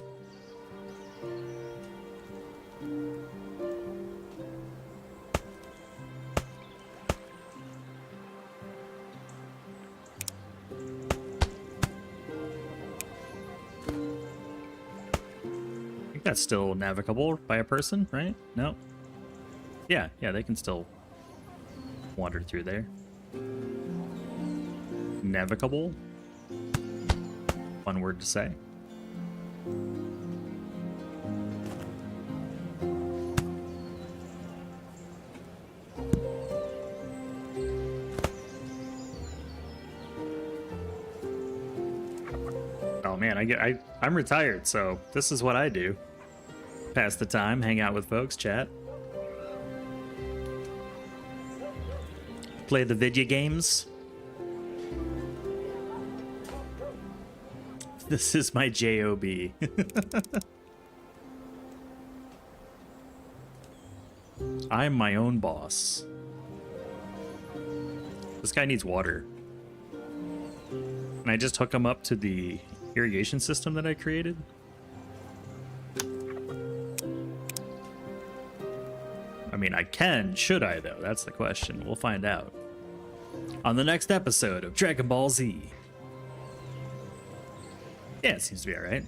think that's still navigable by a person, right? No. Yeah, they can still wander through there. Navigable. Fun word to say. Oh man, I'm retired, so this is what I do. Pass the time, hang out with folks, chat. Play the video games. This is my job. I'm my own boss. This guy needs water. And I just hook him up to the irrigation system that I created. I mean, I can. Should I, though? That's the question. We'll find out on the next episode of Dragon Ball Z. Yeah, it seems to be all right.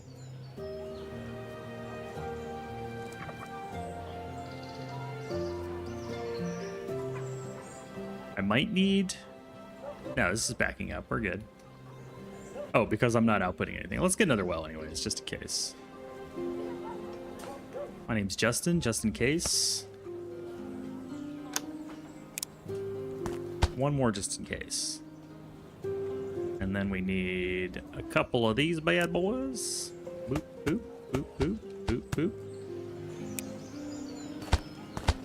I might need... No, this is backing up. We're good. Oh, because I'm not outputting anything. Let's get another well anyways, just in case. My name's Justin, just in case. One more just in case. And then we need a couple of these bad boys. Boop, boop, boop, boop, boop,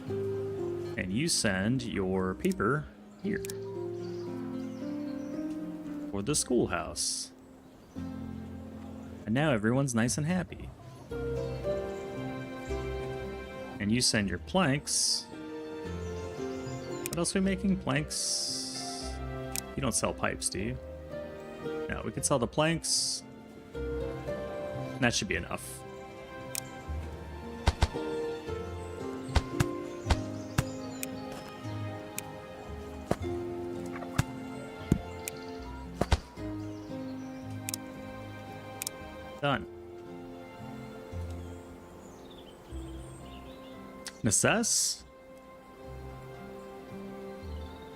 boop. And you send your paper here. For the schoolhouse. And now everyone's nice and happy. And you send your planks. What else are we making? Planks? You don't sell pipes, do you? No, we could sell the planks. That should be enough. Done. Necess?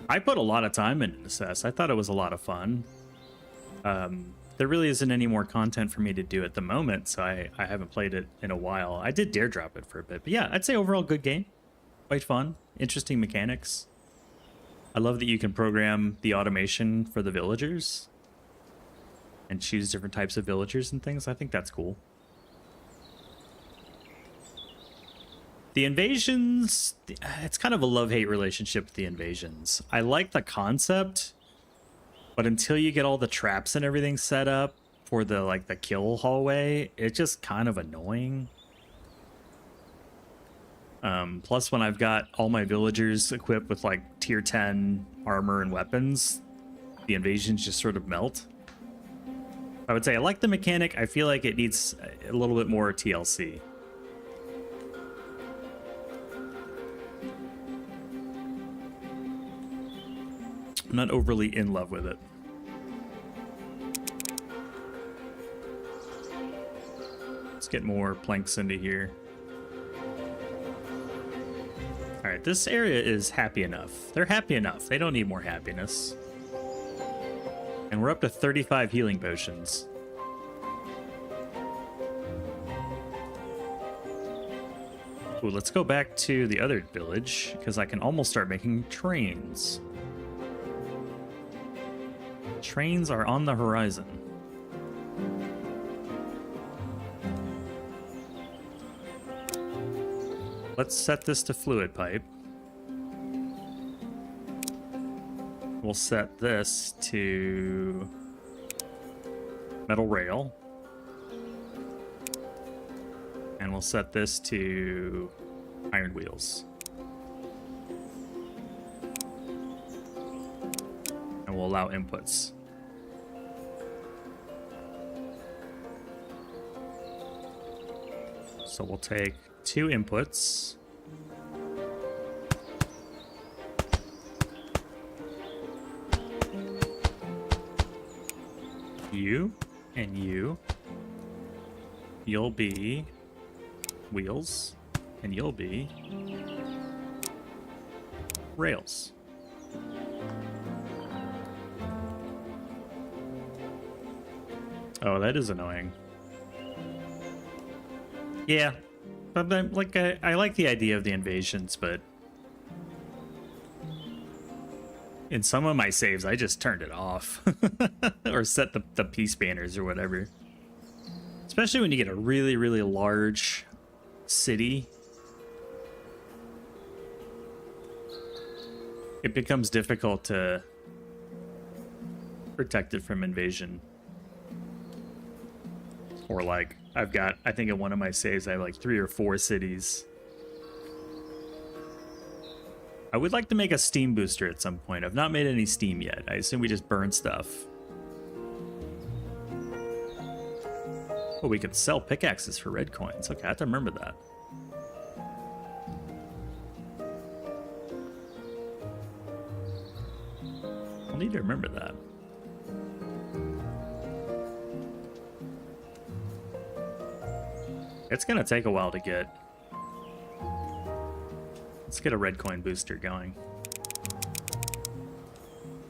I put a lot of time into Necess. I thought it was a lot of fun. There really isn't any more content for me to do at the moment, so I haven't played it in a while. I did dare drop it for a bit, but yeah, I'd say overall good game. Quite fun. Interesting mechanics. I love that you can program the automation for the villagers and choose different types of villagers and things. I think that's cool. The invasions, it's kind of a love-hate relationship with the invasions. I like the concept, but until you get all the traps and everything set up for the the kill hallway, it's just kind of annoying. Plus, when I've got all my villagers equipped with tier 10 armor and weapons, the invasions just sort of melt. I would say I like the mechanic. I feel like it needs a little bit more TLC. I'm not overly in love with it. Let's get more planks into here. All right, this area is happy enough. They're happy enough. They don't need more happiness. And we're up to 35 healing potions. Ooh, let's go back to the other village, because I can almost start making trains. Trains are on the horizon. Let's set this to fluid pipe. We'll set this to metal rail. And we'll set this to iron wheels. And we'll allow inputs. So we'll take 2 inputs. You and you. You'll be wheels, and you'll be rails. Oh, that is annoying. Yeah, but like I like the idea of the invasions, but in some of my saves, I just turned it off or set the peace banners or whatever. Especially when you get a really, really large city, it becomes difficult to protect it from invasion. Or like, I think in one of my saves, I have like 3 or 4 cities. I would like to make a Steam booster at some point. I've not made any Steam yet. I assume we just burn stuff. Oh, we could sell pickaxes for red coins. Okay, I have to remember that. I'll need to remember that. It's gonna take a while to get. Let's get a red coin booster going.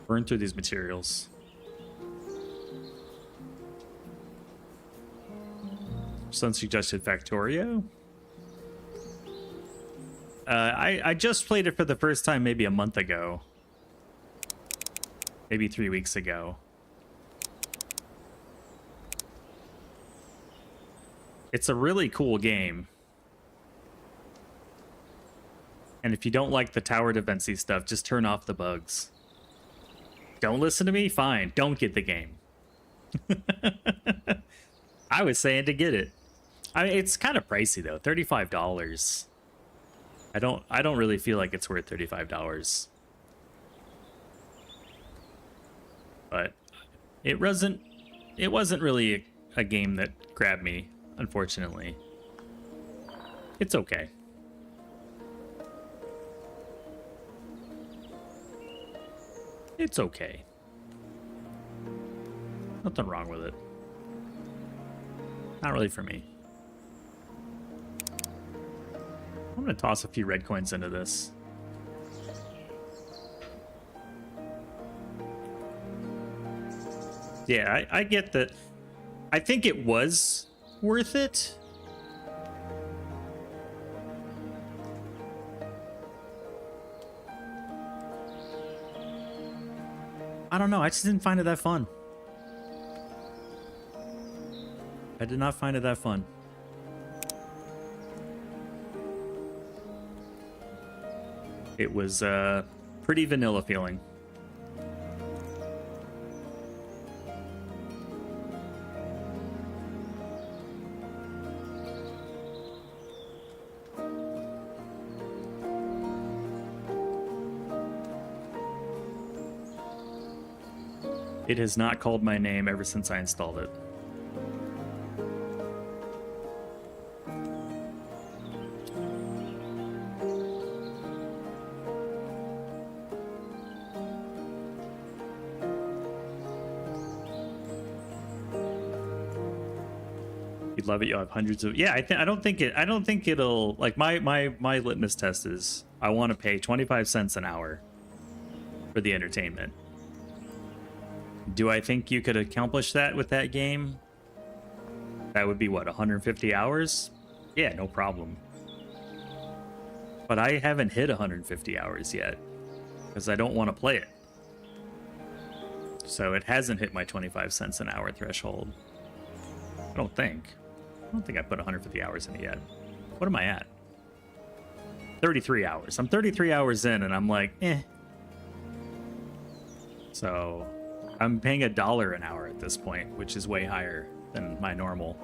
Burn through these materials. Sun suggested Factorio. I just played it for the first time maybe a month ago. Maybe 3 weeks ago. It's a really cool game. And if you don't like the tower defense-y stuff, just turn off the bugs. Don't listen to me? Fine. Don't get the game. I was saying to get it. I mean, it's kind of pricey though. $35. I don't really feel like it's worth $35. But it wasn't really a game that grabbed me, unfortunately. It's okay. It's okay. Nothing wrong with it. Not really for me. I'm gonna toss a few red coins into this. Yeah, I get that. I think it was worth it. I don't know. I just didn't find it that fun. I did not find it that fun. It was pretty vanilla feeling. It has not called my name ever since I installed it. You'd love it. You'll have hundreds of. Yeah, I don't think it'll like my litmus test is I want to pay 25 cents an hour for the entertainment. Do I think you could accomplish that with that game? That would be what, 150 hours? Yeah, no problem. But I haven't hit 150 hours yet because I don't want to play it. So it hasn't hit my 25 cents an hour threshold. I don't think I put 150 hours in it yet. What am I at? 33 hours. I'm 33 hours in and I'm like, eh. So I'm paying $1 an hour at this point, which is way higher than my normal.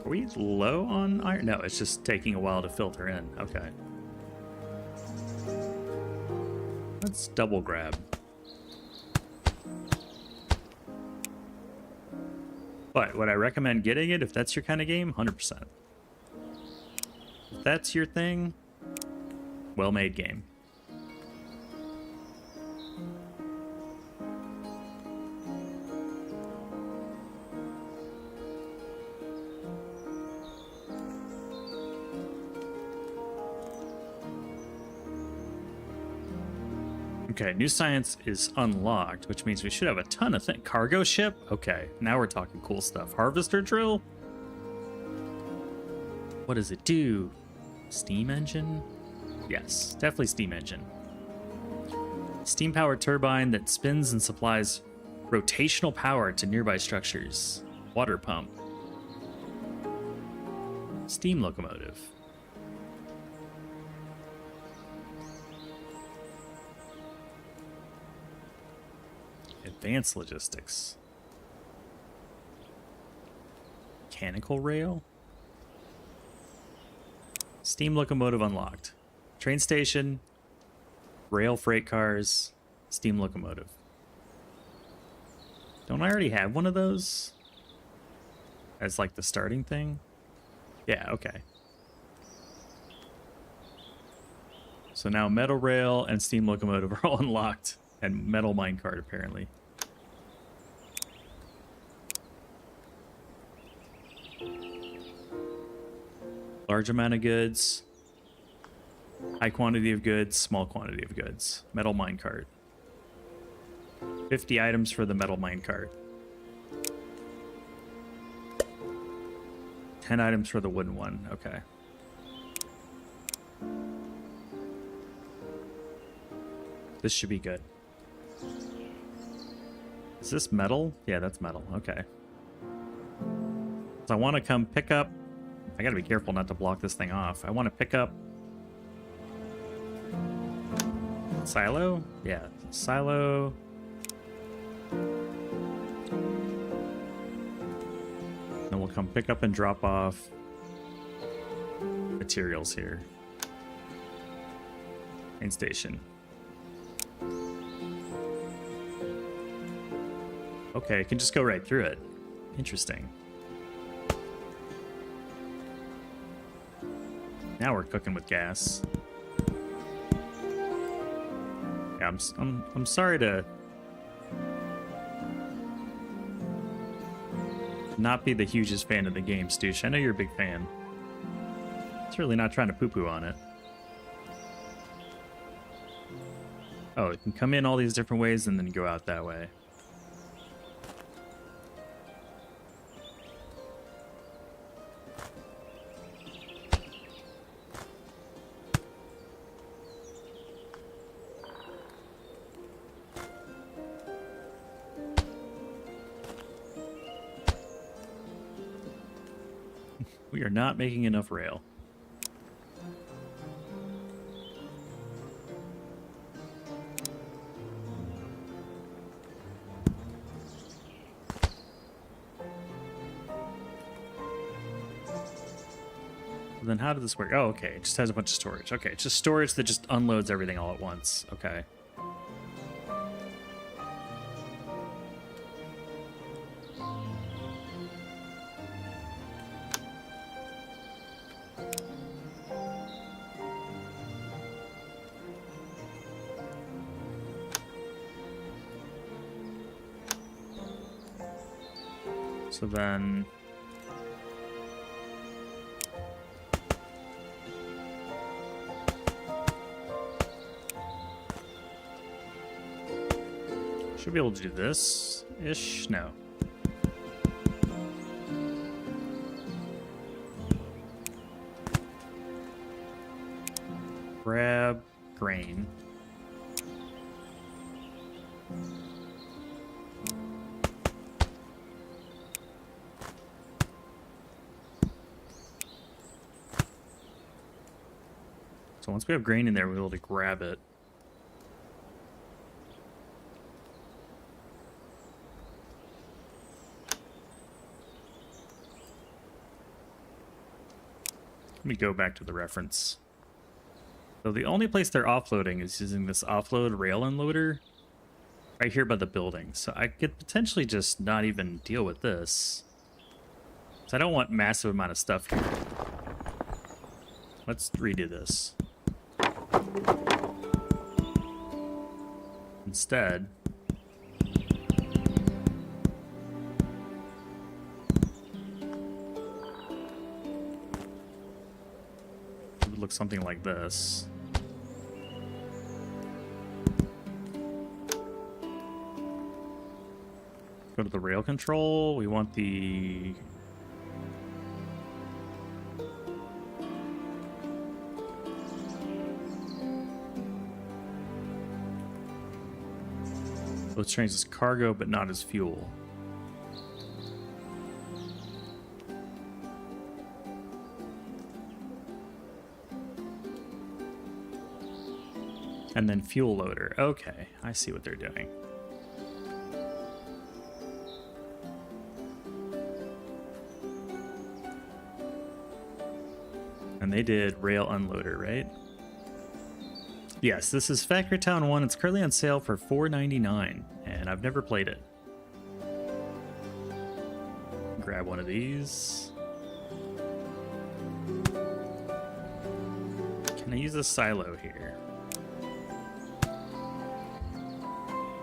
Are we low on iron? No, it's just taking a while to filter in. Okay. Let's double grab. But would I recommend getting it if that's your kind of game? 100%. If that's your thing, well-made game. Okay, new science is unlocked, which means we should have a ton of things. Cargo ship? Okay, now we're talking cool stuff. Harvester drill? What does it do? Steam engine? Yes, definitely steam engine. Steam-powered turbine that spins and supplies rotational power to nearby structures. Water pump. Steam locomotive. Advanced logistics. Mechanical rail. Steam locomotive unlocked. Train station. Rail freight cars. Steam locomotive. Don't I already have one of those? As like the starting thing? Yeah, okay. So now metal rail and steam locomotive are all unlocked. And metal minecart, apparently. Large amount of goods. High quantity of goods, small quantity of goods. Metal minecart. 50 items for the metal minecart. 10 items for the wooden one. Okay. This should be good. Is this metal? Yeah, that's metal. Okay. So I want to come pick up... I gotta be careful not to block this thing off. I want to pick up... Silo? Yeah. Silo. Then we'll come pick up and drop off materials here. Train station. Okay, I can just go right through it. Interesting. Now we're cooking with gas. Yeah, I'm sorry to not be the hugest fan of the game, Stoosh. I know you're a big fan. It's really not trying to poo-poo on it. Oh, it can come in all these different ways and then go out that way. We are not making enough rail. Then how did this work? Oh, okay. It just has a bunch of storage. Okay, it's just storage that just unloads everything all at once. Okay. So then... should be able to do this-ish? No. Grab grain. So once we have grain in there, we'll be able to grab it. Let me go back to the reference. So the only place they're offloading is using this offload rail unloader right here by the building. So I could potentially just not even deal with this. So I don't want massive amount of stuff here. Let's redo this. Instead, it would look something like this. Go to the rail control. We want the... Both trains as cargo, but not as fuel. And then fuel loader. Okay, I see what they're doing. And they did rail unloader, right? Yes, this is Factory Town 1. It's currently on sale for $4.99, and I've never played it. Grab one of these. Can I use a silo here?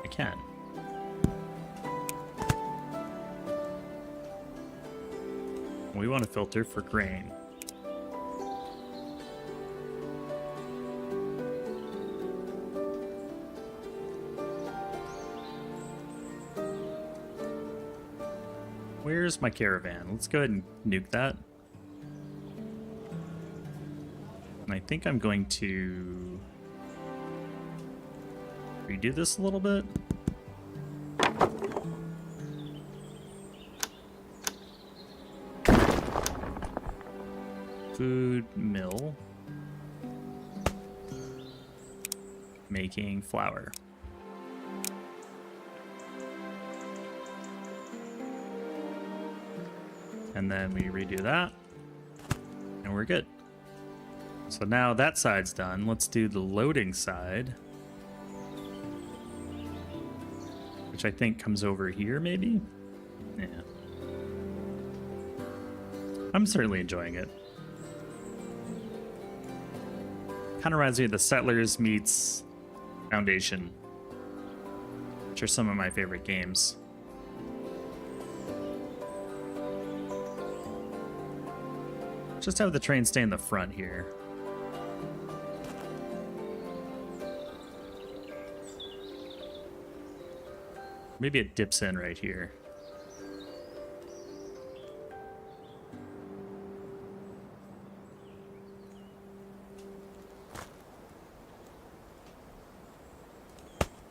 I can. We want to filter for grain. Where's my caravan? Let's go ahead and nuke that. And I think I'm going to redo this a little bit. Food mill. Making flour. And then we redo that, and we're good. So now that side's done. Let's do the loading side, which I think comes over here, maybe? Yeah. I'm certainly enjoying it. Kind of reminds me of the Settlers meets Foundation, which are some of my favorite games. Just have the train stay in the front here. Maybe it dips in right here.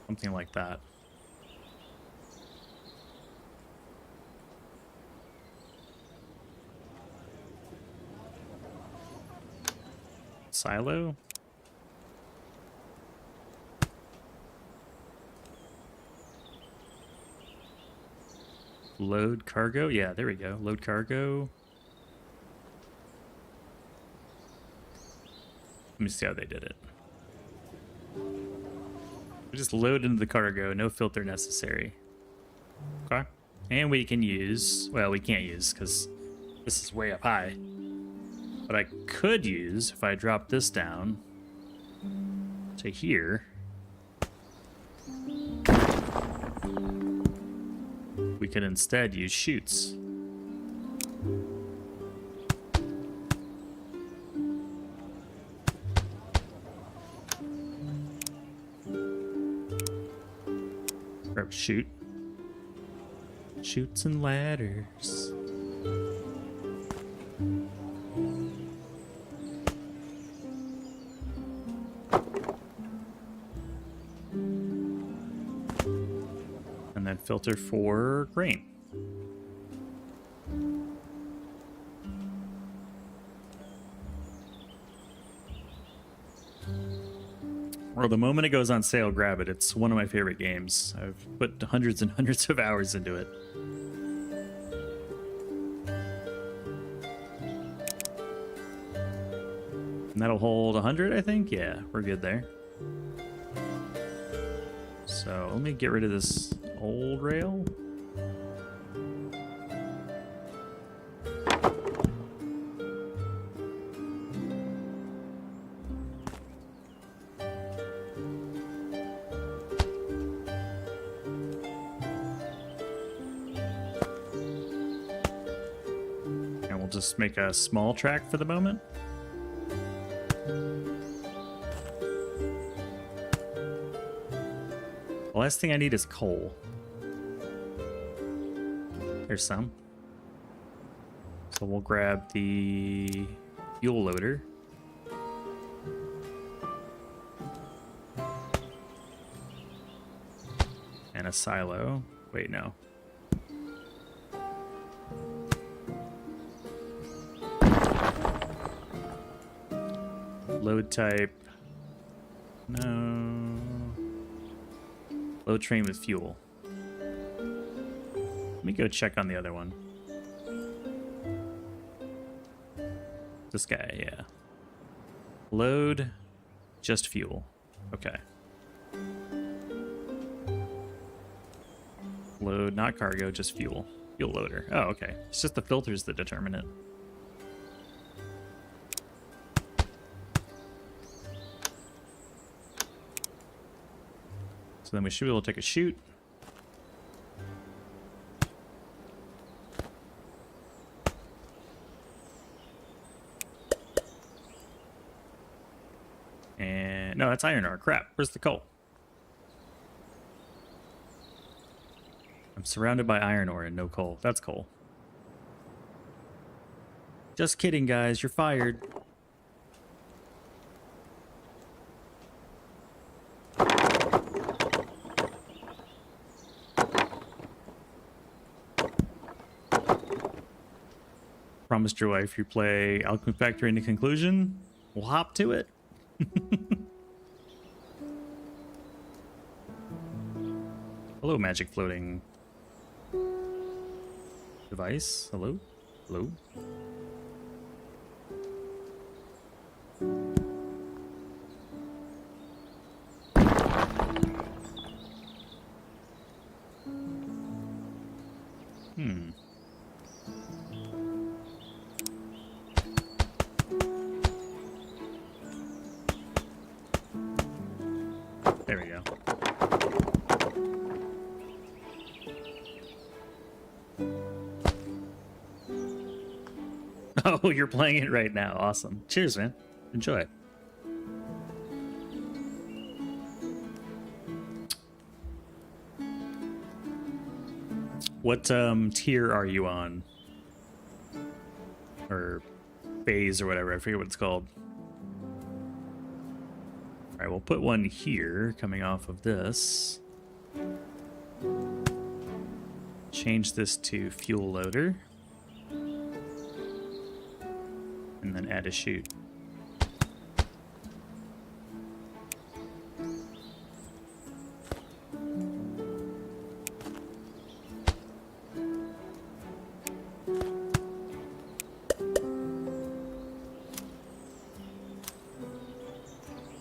Something like that. Silo. Load cargo. Yeah, there we go. Load cargo. Let me see how they did it. We just load into the cargo, no filter necessary. Okay. And we can use, well, we can't use because this is way up high. But I could use, if I drop this down to here, we could instead use chutes. Or chute. Chutes and ladders. And then filter for grain. Well, the moment it goes on sale, grab it. It's one of my favorite games. I've put hundreds and hundreds of hours into it. And that'll hold 100, I think? Yeah, we're good there. So let me get rid of this old rail. just make a small track for the moment. The last thing I need is coal. There's some. So we'll grab the fuel loader. And a silo. Wait, no. Load type. No. Load train with fuel. Let me go check on the other one. This guy, yeah. Load, just fuel. Okay. Load, not cargo, just fuel. Fuel loader. Oh, okay. It's just the filters that determine it. So then we should be able to take a shoot. And no, that's iron ore. Crap. Where's the coal? I'm surrounded by iron ore and no coal. That's coal. Just kidding, guys. You're fired. Promised your wife you play Alchemy Factory into conclusion. We'll hop to it. Hello, magic floating device. Hello? Hello? There we go. Oh, you're playing it right now. Awesome. Cheers, man. Enjoy it. What tier are you on? Or phase or whatever. I forget what it's called. All right, we'll put one here coming off of this. Change this to fuel loader. And then add a chute.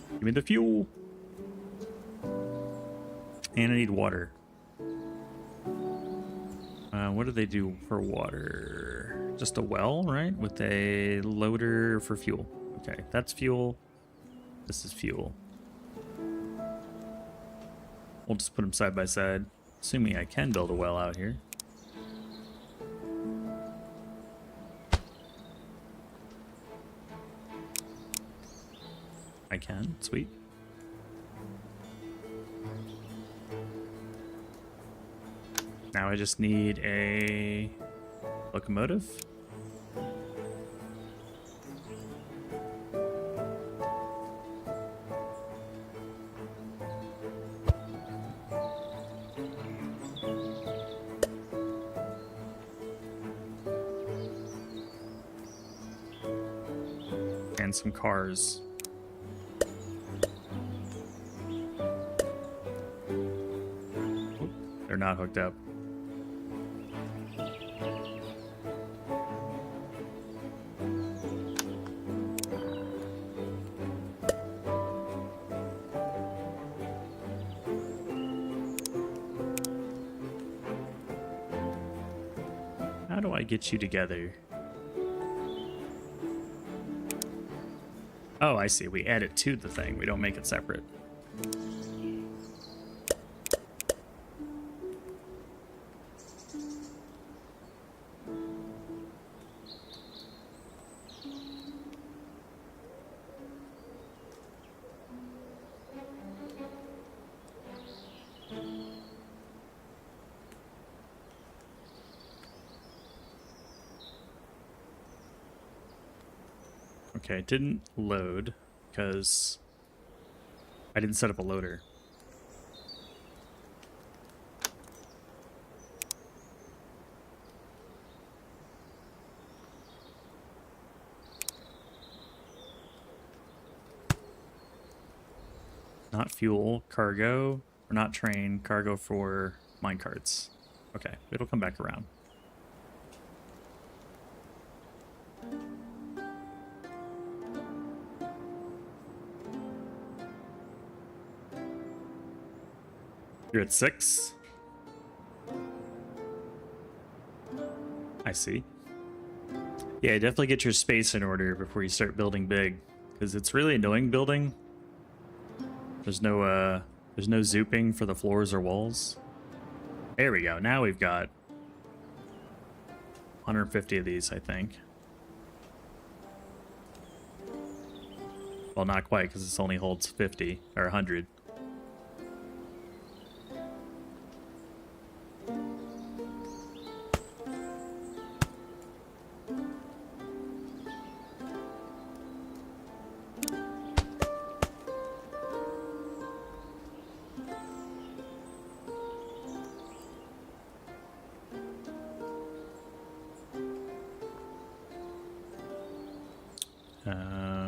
Give me the fuel. And I need water. What do they do for water? Just a well, right? With a loader for fuel. Okay, that's fuel. This is fuel. We'll just put them side by side. Assuming I can build a well out here. I can. Sweet. Now I just need a locomotive. And some cars. Oop, they're not hooked up. How do I get you together? Oh, I see. We add it to the thing. We don't make it separate. Okay, it didn't load because I didn't set up a loader. Not fuel, cargo, or not train, cargo for minecarts. Okay, it'll come back around. You're at 6? I see. Yeah, definitely get your space in order before you start building big, because it's really annoying building. There's no zooping for the floors or walls. There we go. Now we've got 150 of these, I think. Well, not quite, because this only holds 50 or 100.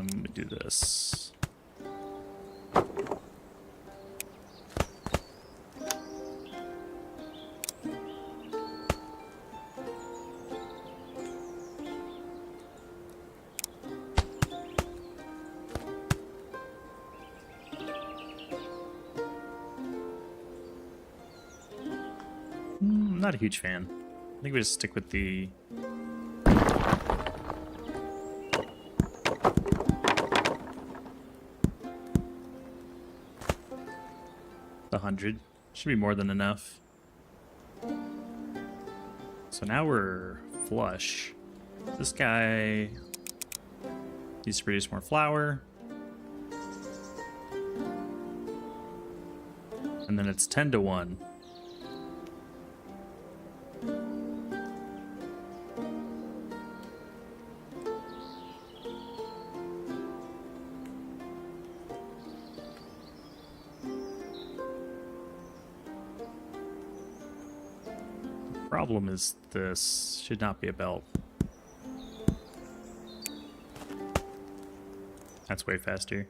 Let me do this. Not a huge fan. I think we just stick with the the 100. Should be more than enough. So now we're flush. This guy needs to produce more flour. And then it's 10 to 1. Problem is this should not be a belt. That's way faster.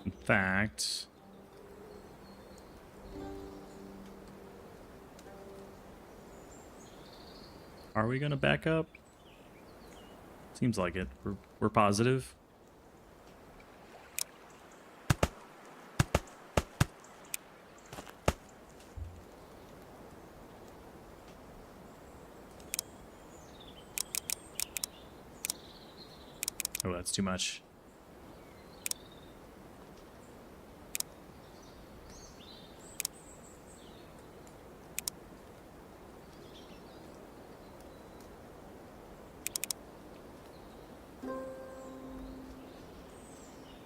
In fact, are we gonna back up? Seems like it. We're positive. Oh, that's too much.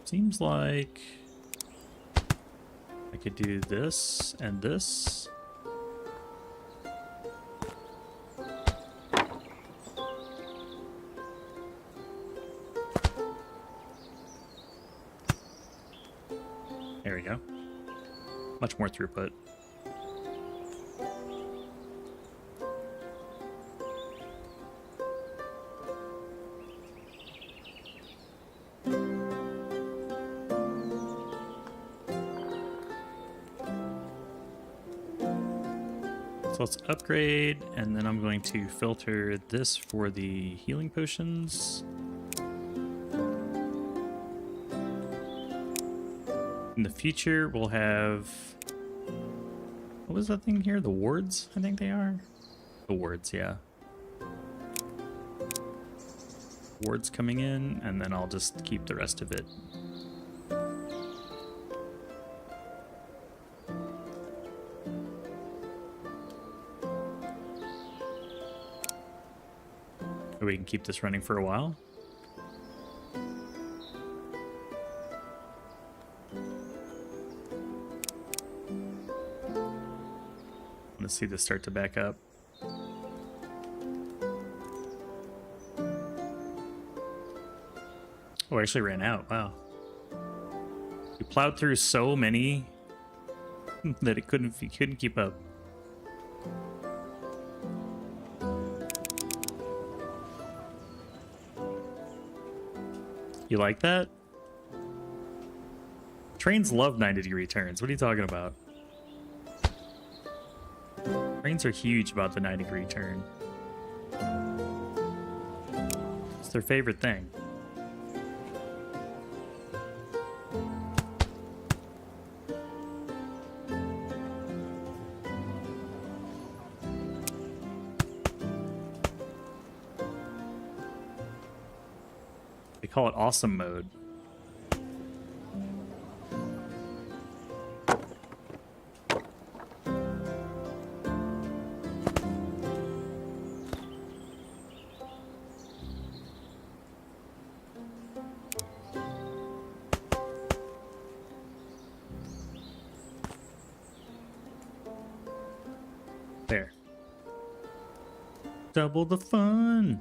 Seems like I could do this and this. There we go. Much more throughput. So let's upgrade, and then I'm going to filter this for the healing potions. In the future, we'll have... What was that thing here? The wards, I think they are? The wards, yeah. Wards coming in, and then I'll just keep the rest of it. We can keep this running for a while. Let's see this start to back up. Oh, I actually ran out. Wow. We plowed through so many that it couldn't keep up. You like that? Trains love 90-degree turns. What are you talking about? Trains are huge about the 90-degree turn. It's their favorite thing. They call it awesome mode. There. Double the fun.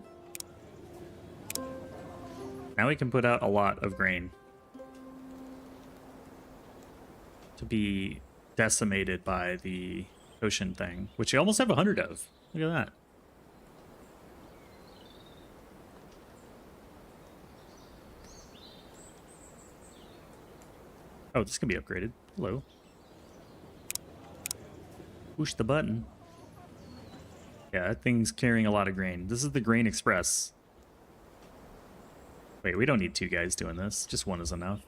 Now we can put out a lot of grain to be decimated by the ocean thing, which you almost have 100 of. Look at that. Oh, this can be upgraded. Hello. Push the button. Yeah, that thing's carrying a lot of grain. This is the Grain Express. Wait, we don't need two guys doing this. Just one is enough.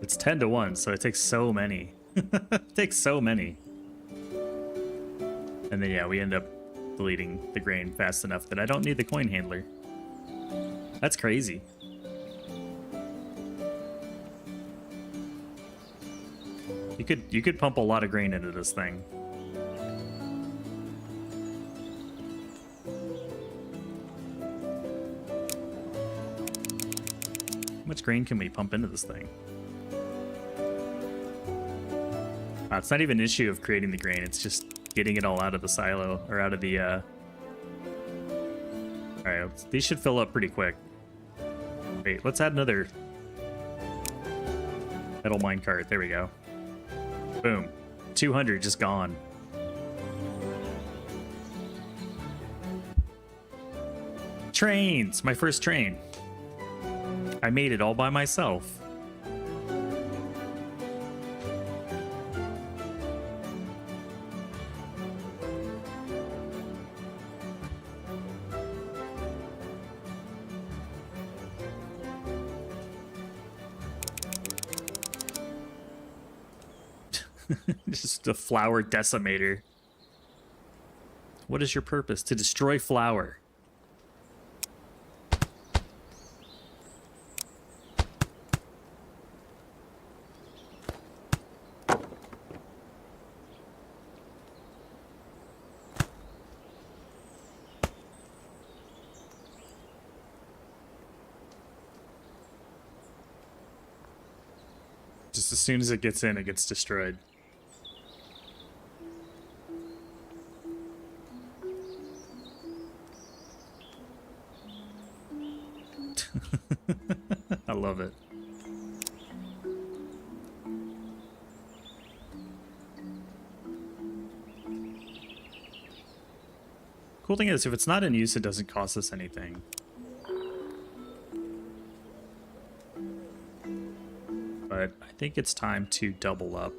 It's 10 to 1, so it takes so many. It takes so many. And then, yeah, we end up deleting the grain fast enough that I don't need the coin handler. That's crazy. You could pump a lot of grain into this thing. How much grain can we pump into this thing? It's not even an issue of creating the grain, it's just getting it all out of the silo, or out of the, Alright, these should fill up pretty quick. Wait, let's add another metal minecart. There we go. Boom. 200 just gone. Trains! My first train. I made it all by myself. Just a flour decimator. What is your purpose? To destroy flour. Just as soon as it gets in, it gets destroyed. I love it. Cool thing is, if it's not in use, it doesn't cost us anything. But I think it's time to double up.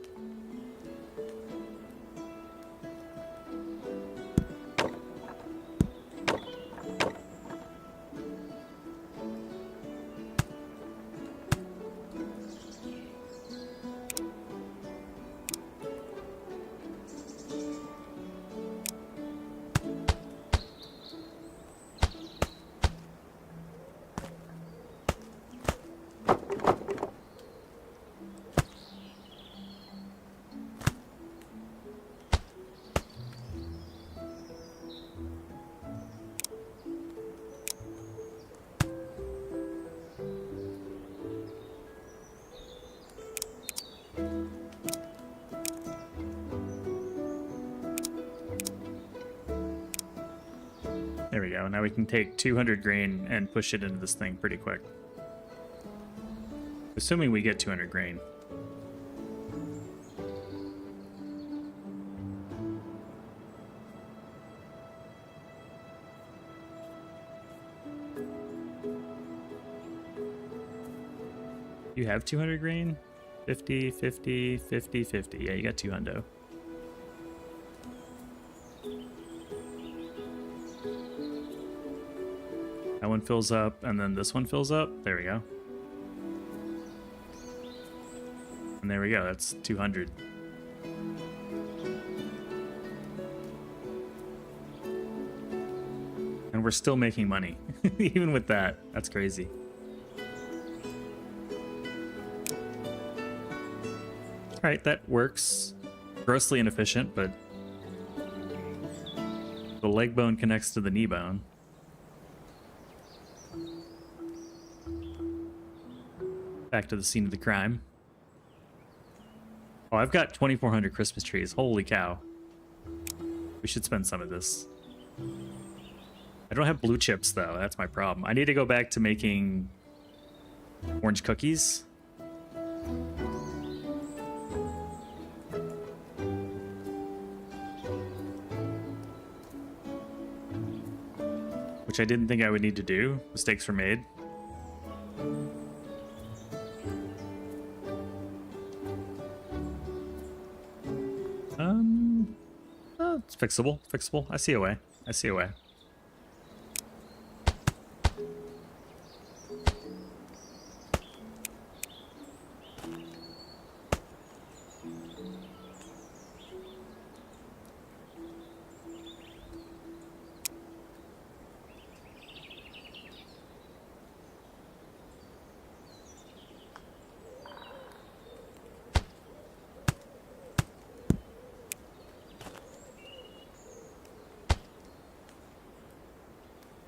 There we go. Now we can take 200 grain and push it into this thing pretty quick. Assuming we get 200 grain. You have 200 grain? 50, 50, 50, 50. Yeah, you got 200. That one fills up, and then this one fills up. There we go. And there we go. That's 200. And we're still making money. Even with that. That's crazy. Alright, that works. Grossly inefficient, but the leg bone connects to the knee bone. Back to the scene of the crime. Oh, I've got 2,400 Christmas trees. Holy cow. We should spend some of this. I don't have blue chips, though. That's my problem. I need to go back to making orange cookies. Which I didn't think I would need to do. Mistakes were made. Oh, it's fixable. Fixable. I see a way. I see a way.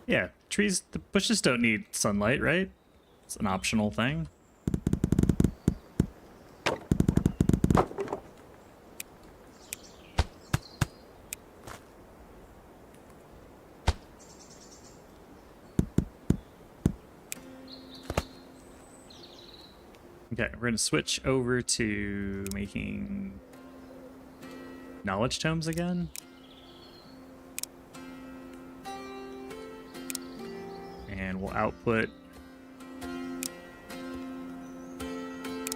Yeah, trees, the bushes don't need sunlight, right? It's an optional thing. Okay, we're going to switch over to making knowledge tomes again. And we'll output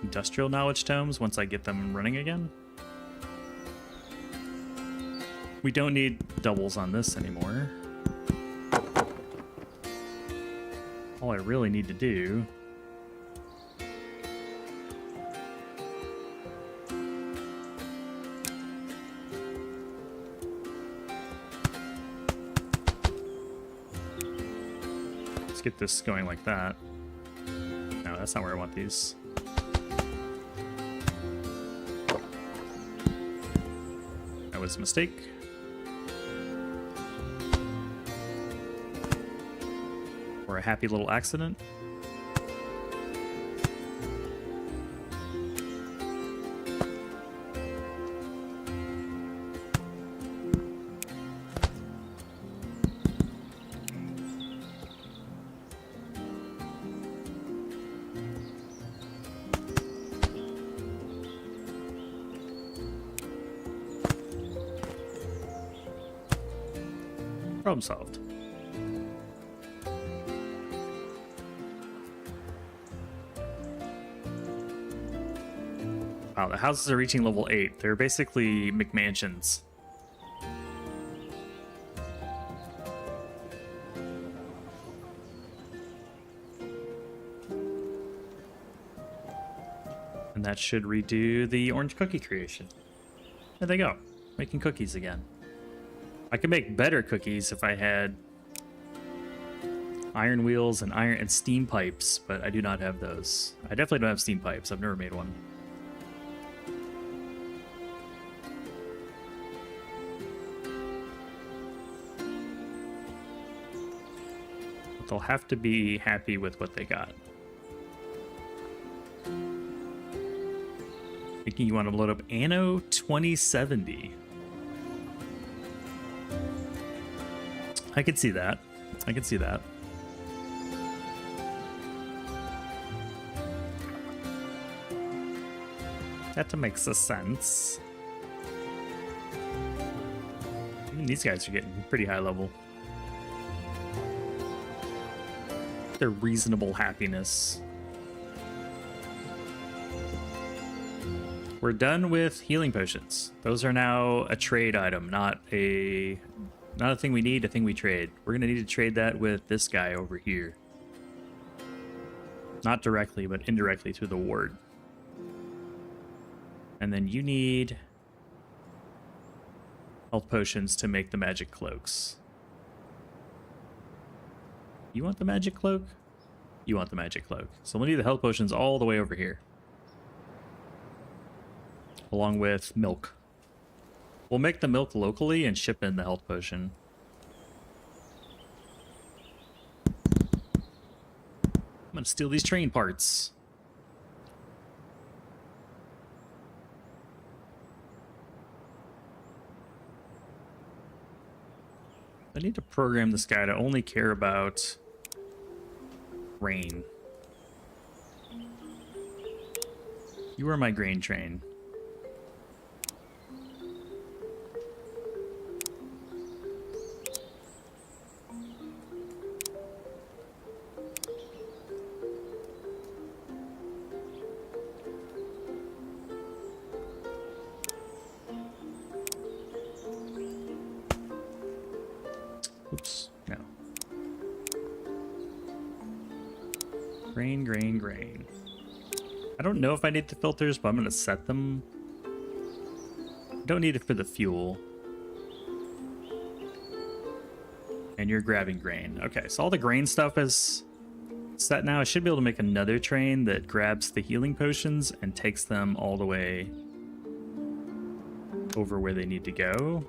industrial knowledge tomes once I get them running again. We don't need doubles on this anymore. All I really need to do get this going like that. No, that's not where I want these. That was a mistake. Or a happy little accident. Problem solved. Wow, the houses are reaching level 8. They're basically McMansions. And that should redo the orange cookie creation. There they go. Making cookies again. I could make better cookies if I had iron wheels and steam pipes, but I do not have those. I definitely don't have steam pipes. I've never made one. But they'll have to be happy with what they got. Thinking you want to load up Anno 2070. I could see that. I could see that. That makes a sense. Even these guys are getting pretty high level. Their reasonable happiness. We're done with healing potions. Those are now a trade item, not a thing we need, a thing we trade. We're gonna need to trade that with this guy over here. Not directly, but indirectly through the ward. And then you need health potions to make the magic cloaks. You want the magic cloak? You want the magic cloak. So we'll need the health potions all the way over here. Along with milk. We'll make the milk locally and ship in the health potion. I'm gonna steal these train parts. I need to program this guy to only care about grain. You are my grain train. Oops, no. Grain. I don't know if I need the filters, but I'm gonna set them. Don't need it for the fuel. And you're grabbing grain. Okay, so all the grain stuff is set now. I should be able to make another train that grabs the healing potions and takes them all the way over where they need to go.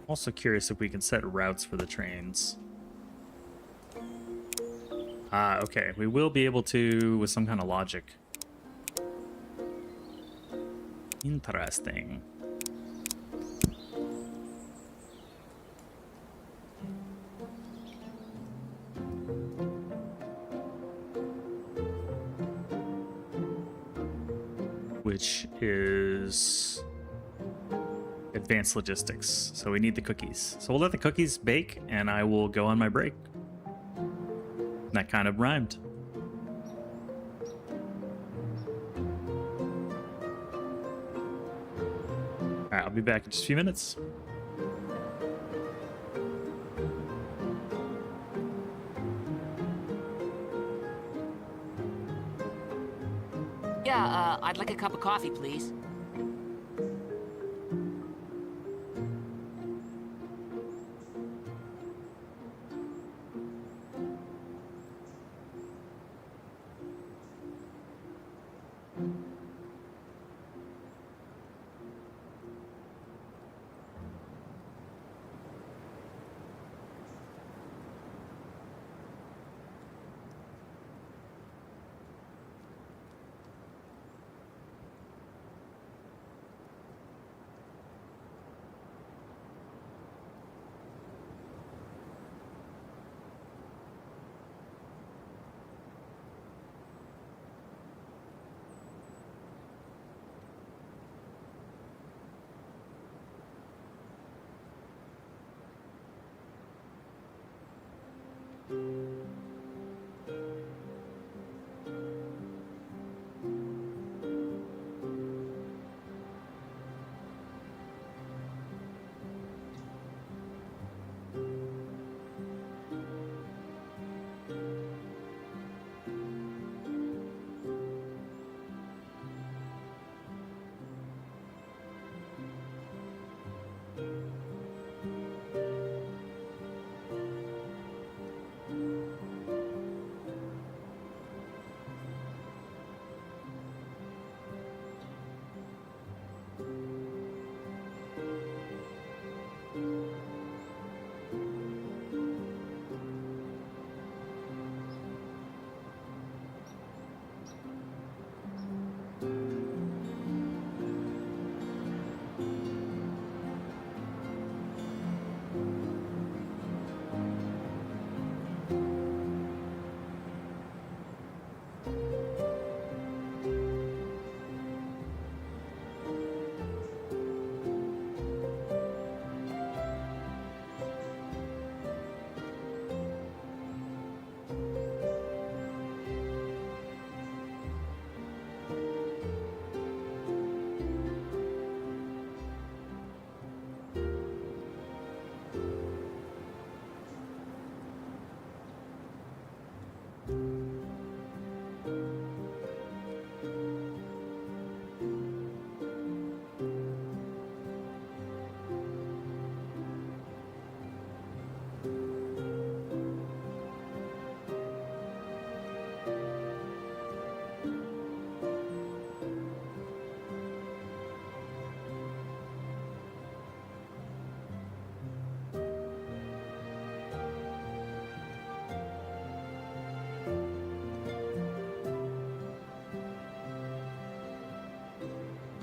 Also curious if we can set routes for the trains. Ah, okay. We will be able to with some kind of logic. Interesting. Which is advanced logistics. So we need the cookies. So we'll let the cookies bake and I will go on my break. That kind of rhymed. All right, I'll be back in just a few minutes. Yeah, I'd like a cup of coffee, please.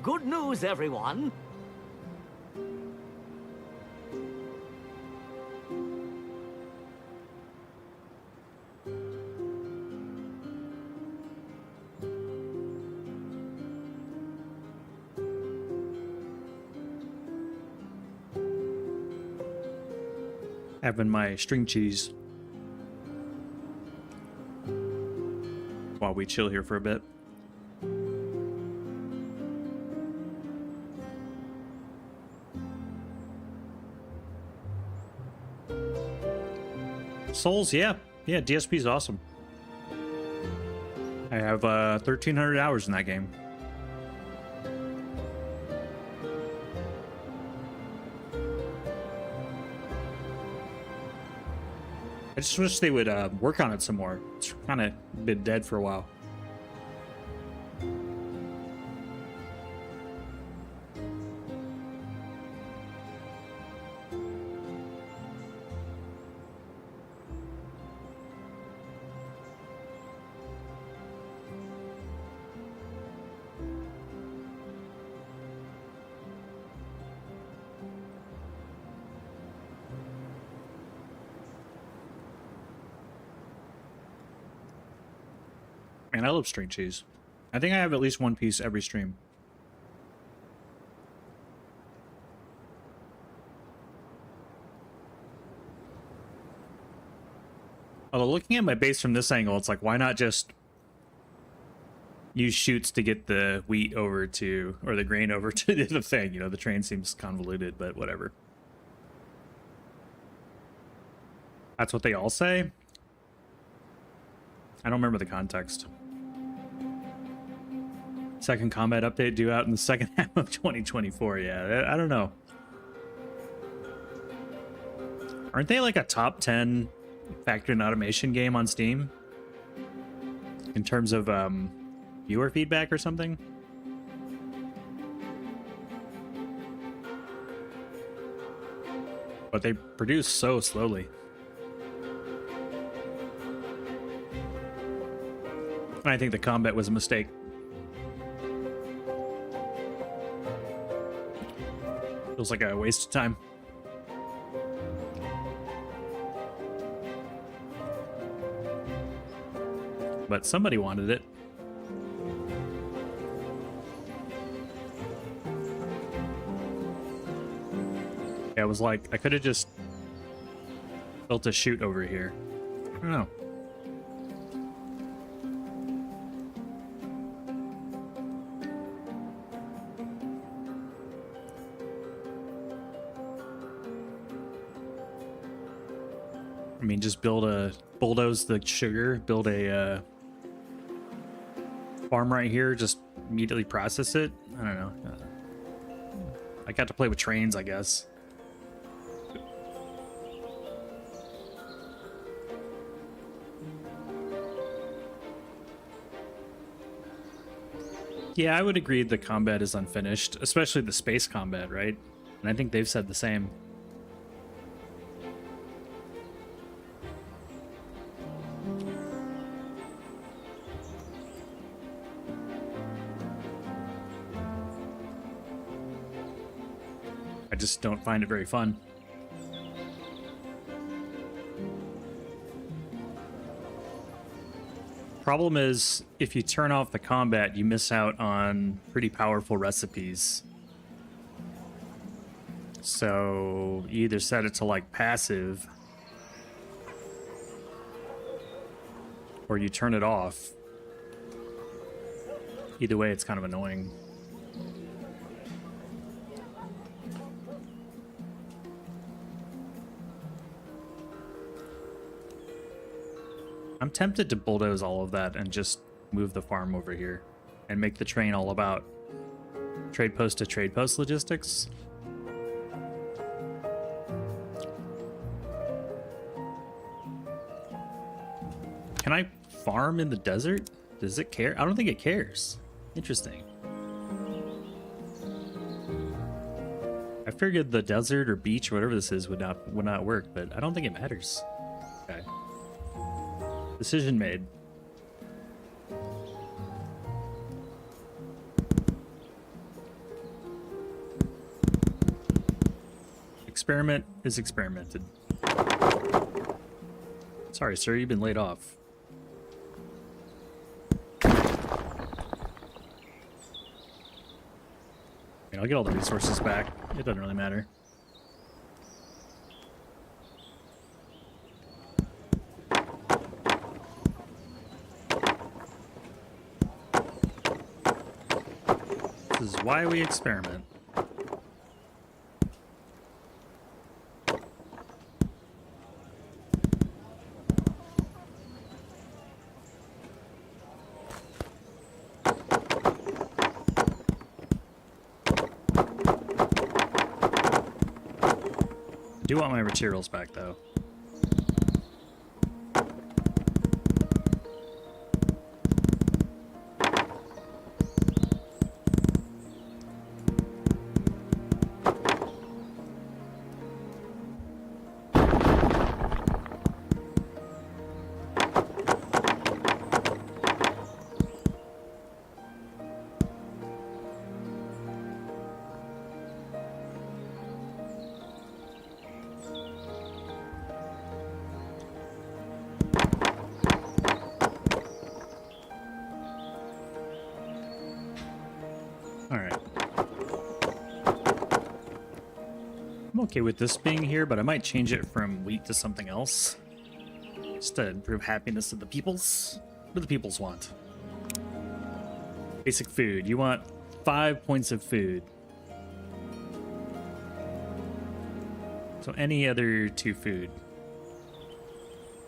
Good news, everyone. Having my string cheese while we chill here for a bit. Souls, yeah. Yeah, DSP is awesome. I have 1,300 hours in that game. I just wish they would work on it some more. It's kind of been dead for a while. Man, I love string cheese. I think I have at least one piece every stream. Although looking at my base from this angle, it's like, why not just use chutes to get the wheat over to, or the grain over to the thing? You know, the train seems convoluted, but whatever. That's what they all say? I don't remember the context. Second combat update due out in the second half of 2024. Yeah, I don't know. Aren't they like a top 10 factory and automation game on Steam? In terms of viewer feedback or something? But they produce so slowly. I think the combat was a mistake. Feels like a waste of time. But somebody wanted it. Yeah, I was like, I could have just built a chute over here. I don't know. I mean, just bulldoze the sugar, build a farm right here, just immediately process it. I don't know. I got to play with trains, I guess. Yeah, I would agree the combat is unfinished, especially the space combat, right? And I think they've said the same. I just don't find it very fun. Problem is, if you turn off the combat, you miss out on pretty powerful recipes. So you either set it to like passive, or you turn it off. Either way, it's kind of annoying. I'm tempted to bulldoze all of that and just move the farm over here and make the train all about trade post to trade post logistics. Can I farm in the desert? Does it care? I don't think it cares. Interesting. I figured the desert or beach or whatever this is would not work, but I don't think it matters. Okay. Decision made. Experiment is experimented. Sorry, sir, you've been laid off. I mean, I'll get all the resources back. It doesn't really matter. This is why we experiment. I do want my materials back, though. I'm okay with this being here, but I might change it from wheat to something else. Just to improve happiness of the peoples. What do the peoples want? Basic food. You want 5 points of food. So any other 2 food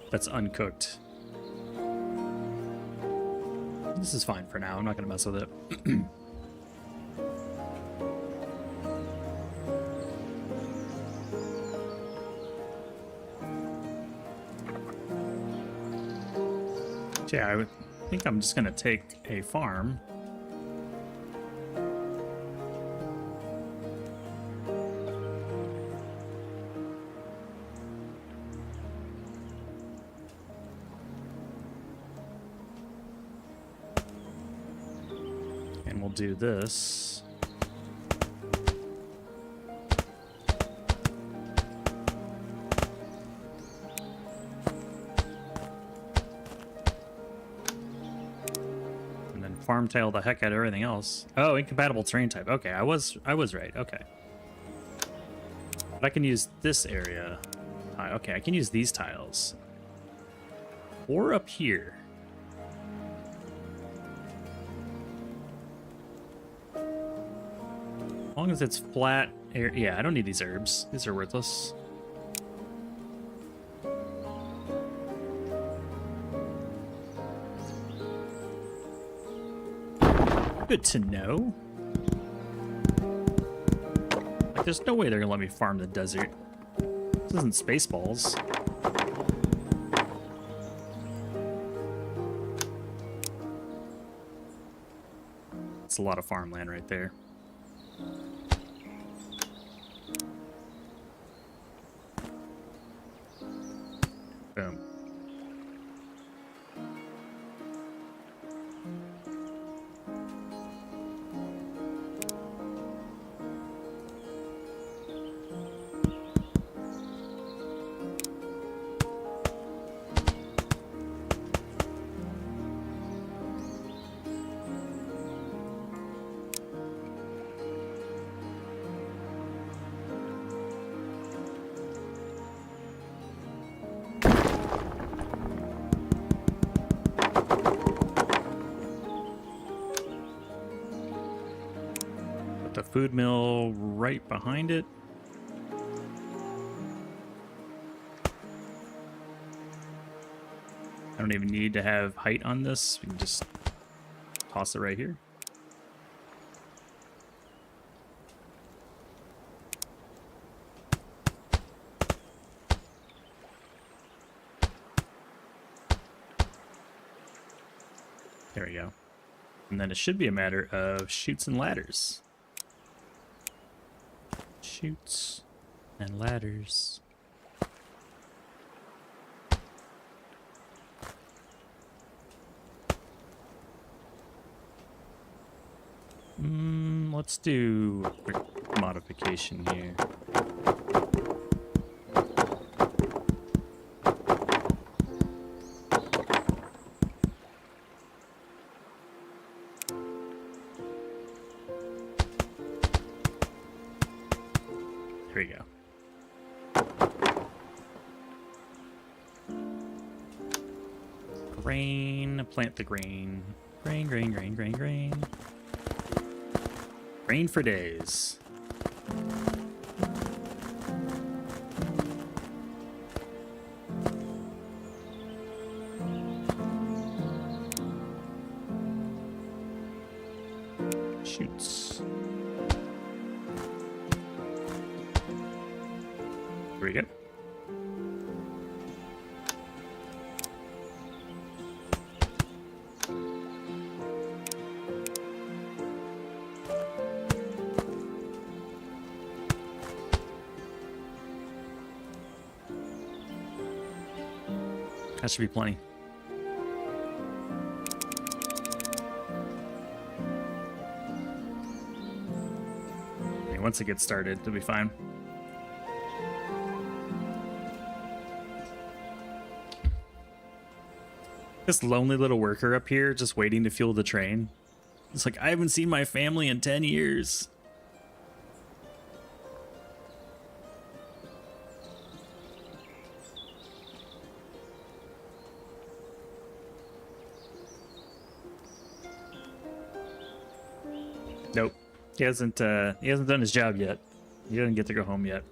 that's uncooked. This is fine for now. I'm not going to mess with it. Yeah, I think I'm just gonna take a farm. And we'll do this. Farm tail the heck out of everything else. Oh, incompatible terrain type. Okay, I was right. Okay. But I can use this area. Okay, I can use these tiles. Or up here. As long as it's flat air. Yeah, I don't need these herbs. These are worthless. Good to know. Like, there's no way they're gonna let me farm the desert. This isn't Spaceballs. It's a lot of farmland right there. Boom. The food mill right behind it. I don't even need to have height on this. We can just toss it right here. There we go. And then it should be a matter of chutes and ladders. Chutes and ladders. Let's do a quick modification here. Here we go. Grain, plant the grain. Grain, grain, grain, grain, grain. Grain for days. Shoots. Here we go. That should be plenty. Okay, once it gets started, it'll be fine. This lonely little worker up here just waiting to fuel the train. It's like, I haven't seen my family in 10 years. Nope. He hasn't done his job yet. He doesn't get to go home yet.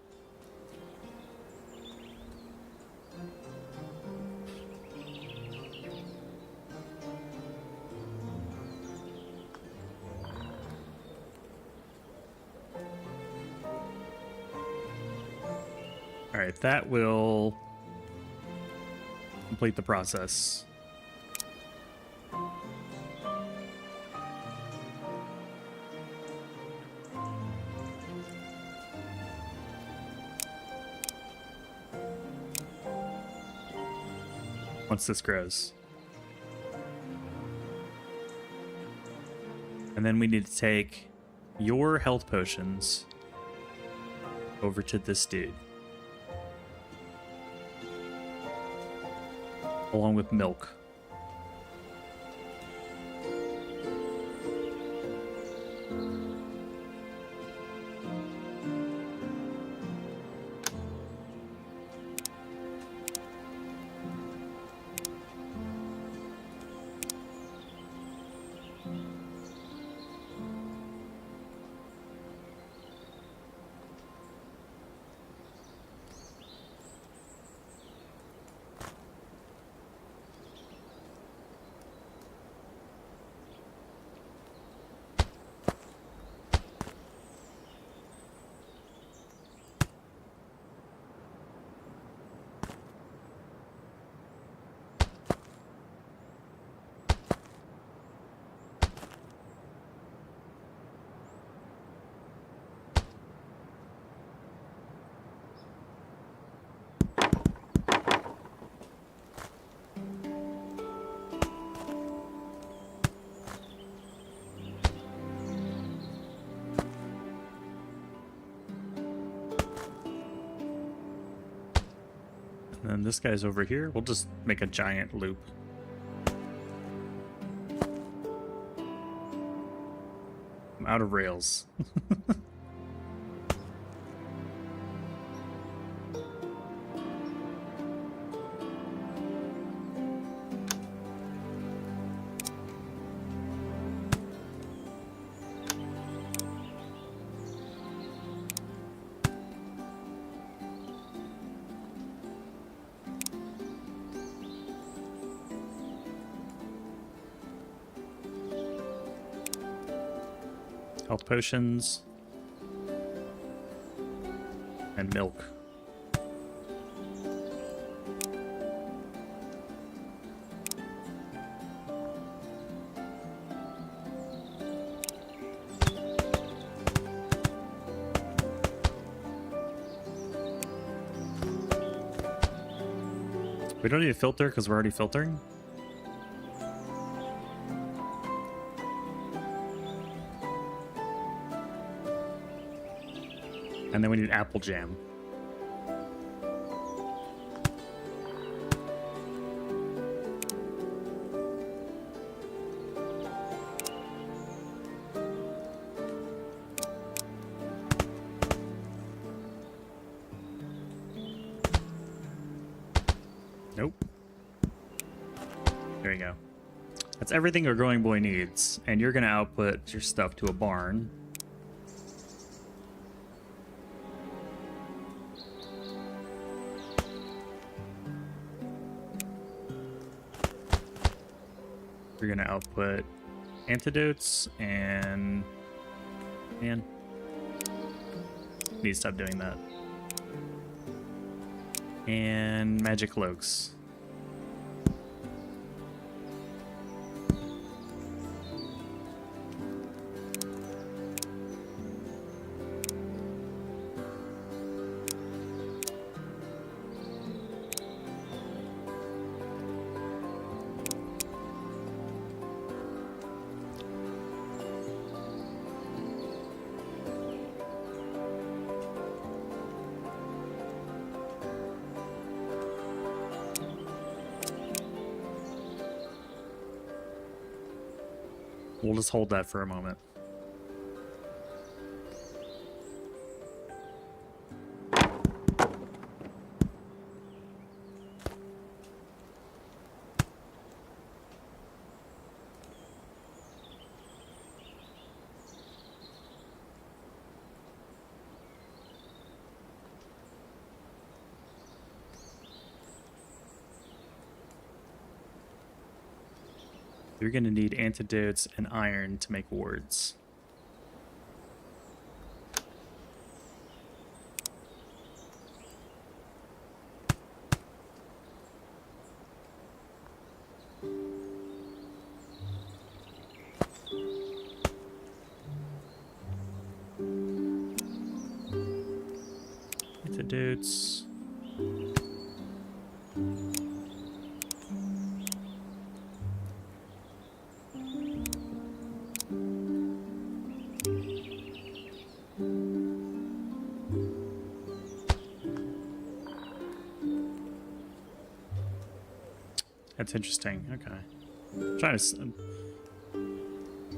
All right, that will complete the process. Once this grows. And then we need to take your health potions over to this dude. Along with milk. And then this guy's over here. We'll just make a giant loop. I'm out of rails. Health potions and milk. We don't need a filter because we're already filtering. And then we need apple jam. Nope. There you go. That's everything a growing boy needs, and you're gonna output your stuff to a barn. You're gonna output antidotes and man, need to stop doing that. And magic cloaks. We'll just hold that for a moment. You're going to need antidotes and iron to make wards. Antidotes. That's interesting. Okay. I'm trying to.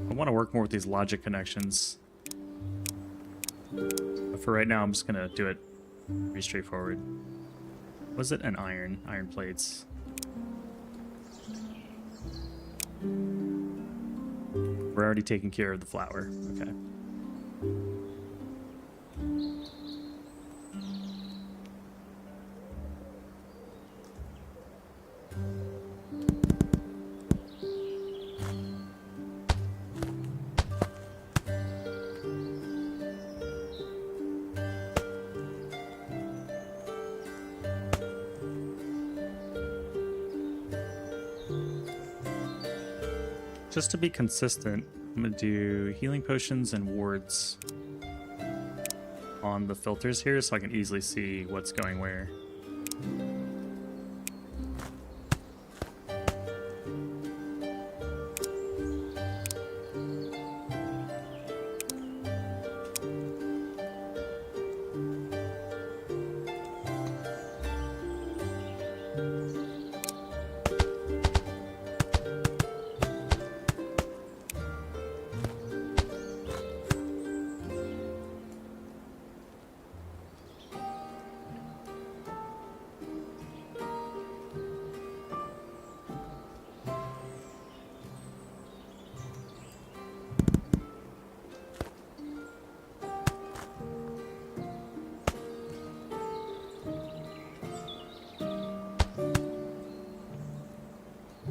I want to work more with these logic connections. But for right now, I'm just gonna do it pretty straightforward. Was it an iron? Iron plates. We're already taking care of the flour. Okay. Just to be consistent, I'm gonna do healing potions and wards on the filters here so I can easily see what's going where.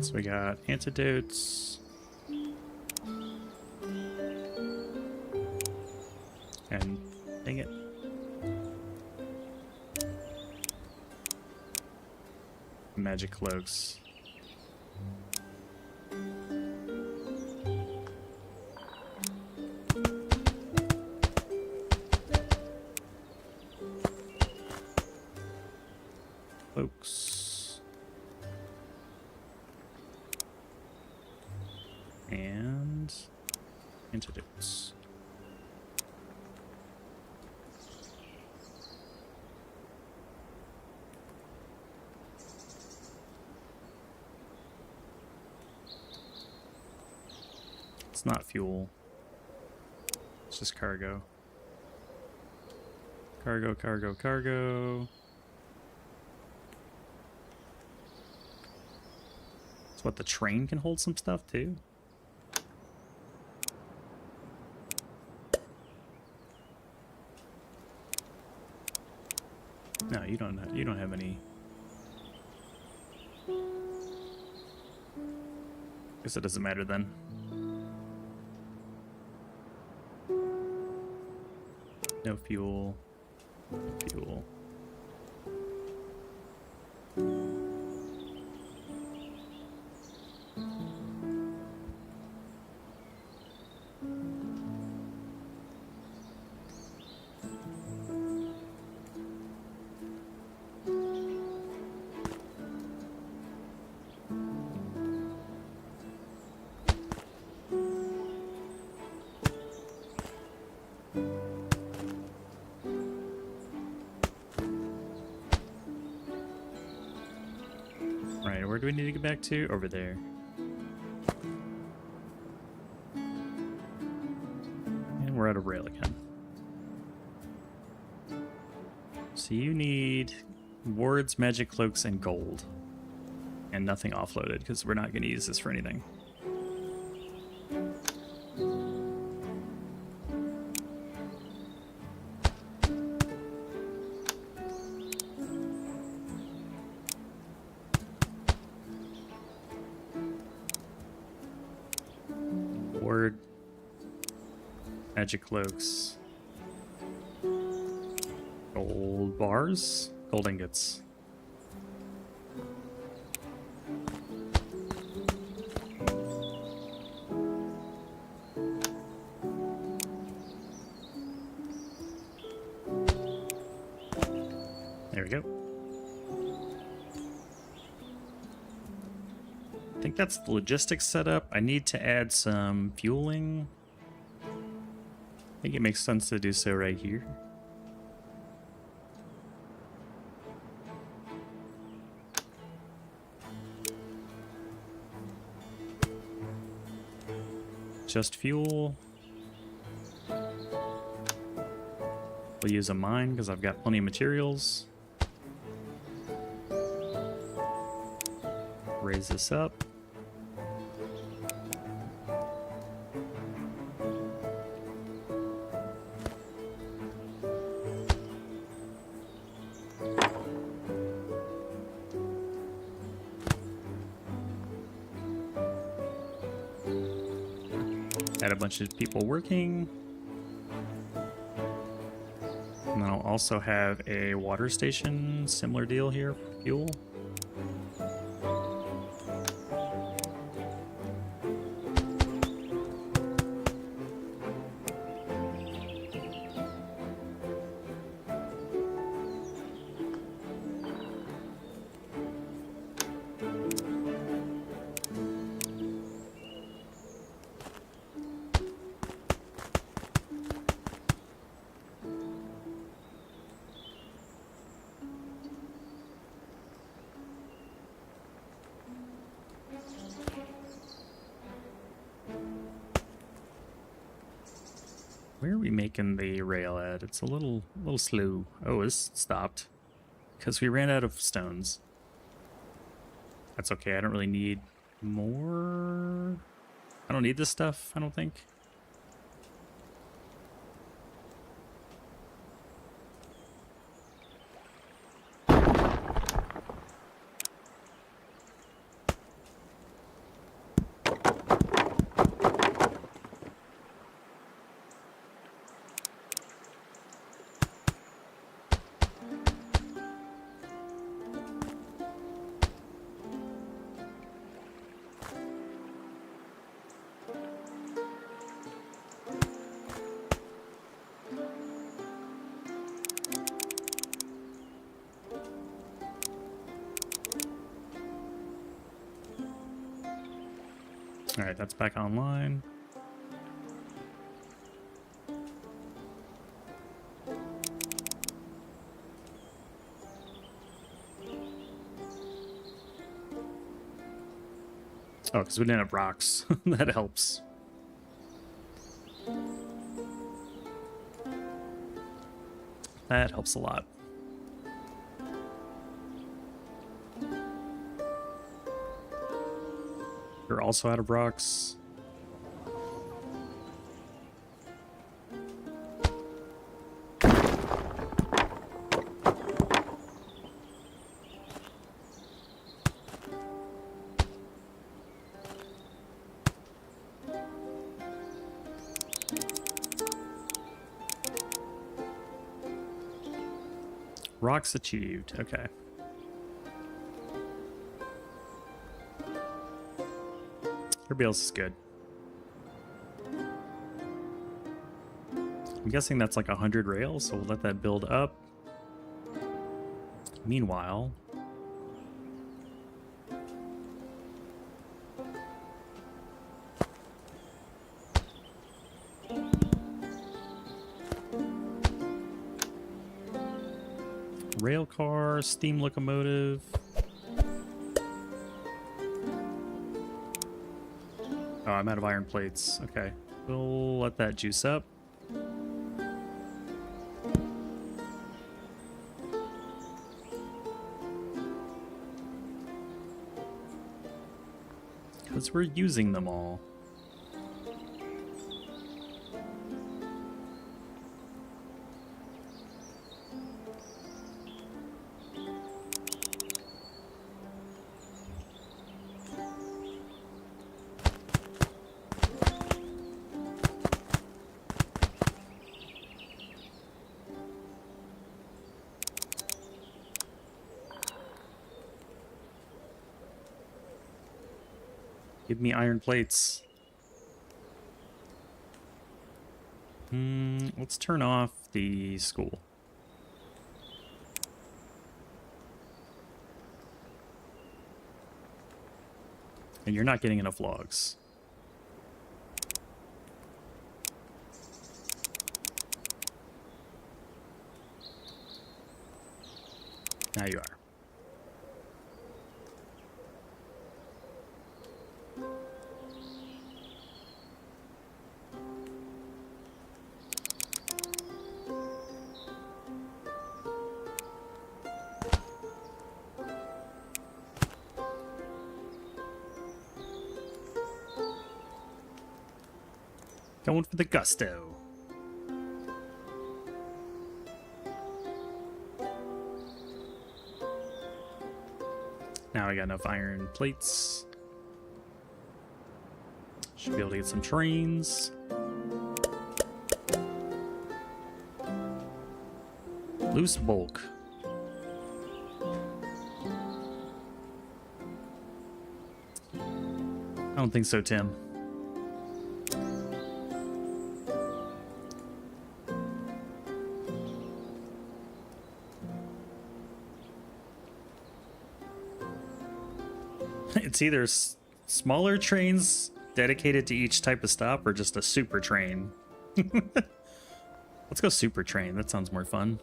So we got antidotes. And dang it. Magic cloaks. Cloaks. And antidotes. It's not fuel. It's just cargo. Cargo, cargo, cargo. So what, the train can hold some stuff too? No, you don't have any. Guess it doesn't matter then. No fuel. Fuel. Right, where do we need to get back to? Over there. And we're out of rail again. So you need wards, magic cloaks, and gold. And nothing offloaded, because we're not going to use this for anything. Ward, magic cloaks, gold bars, gold ingots. There we go. I think that's the logistics setup. I need to add some fueling. I think it makes sense to do so right here. Just fuel. We'll use a mine because I've got plenty of materials. Raise this up. Add a bunch of people working. And then I'll also have a water station, similar deal here, fuel. Where are we making the rail at? It's a little slow. Oh, it's stopped. Because we ran out of stones. That's okay, I don't really need more. I don't need this stuff, I don't think. All right, that's back online. Oh, because we didn't have rocks. That helps. That helps a lot. They're also out of rocks. Rocks achieved. Okay. Everybody else is good. I'm guessing that's like 100 rails, so we'll let that build up. Meanwhile, rail car, steam locomotive. Oh, I'm out of iron plates. Okay. We'll let that juice up. Because we're using them all. Give me iron plates. Let's turn off the school. And you're not getting enough logs. Now you are. Going for the gusto. Now I got enough iron plates. Should be able to get some trains. Loose bulk. I don't think so, Tim. It's either smaller trains dedicated to each type of stop or just a super train. Let's go super train. That sounds more fun.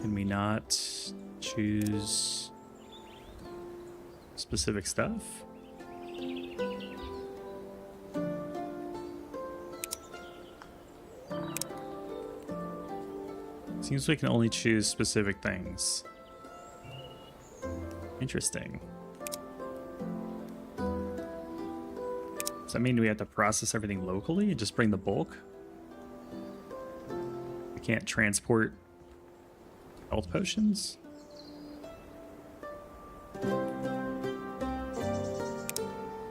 Can we not choose specific stuff? Seems we can only choose specific things. Interesting. Does that mean we have to process everything locally and just bring the bulk? We can't transport health potions?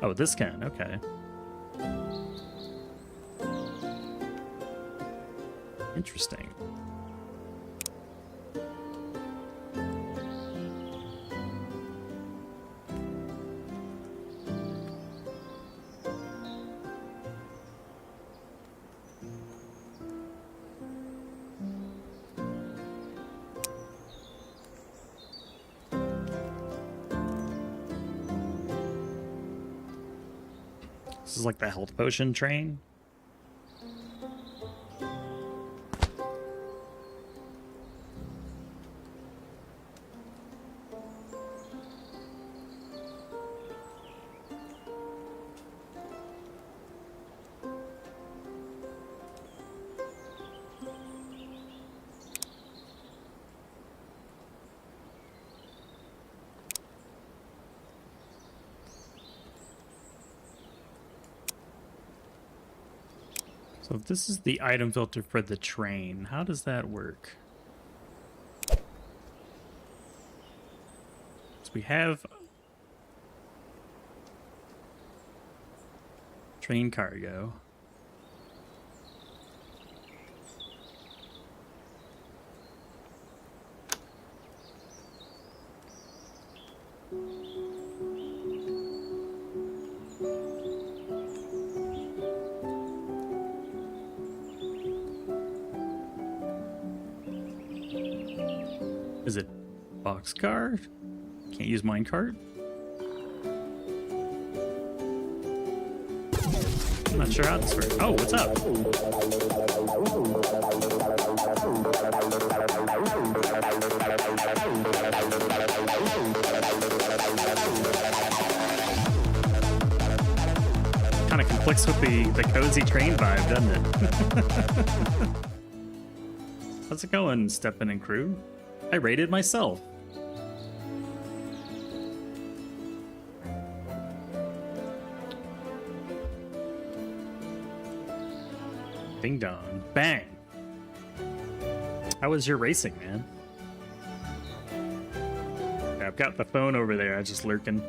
Oh, this can, okay. Interesting. This is like the health potion train. So if this is the item filter for the train, how does that work? So we have train cargo. Is it boxcar? Can't use minecart? I'm not sure how this works. Oh, what's up? Kind of conflicts with the cozy train vibe, doesn't it? How's it going, Steppen and crew? I rated myself. Ding dong. Bang. How was your racing, man? Yeah, I've got the phone over there. I was just lurking.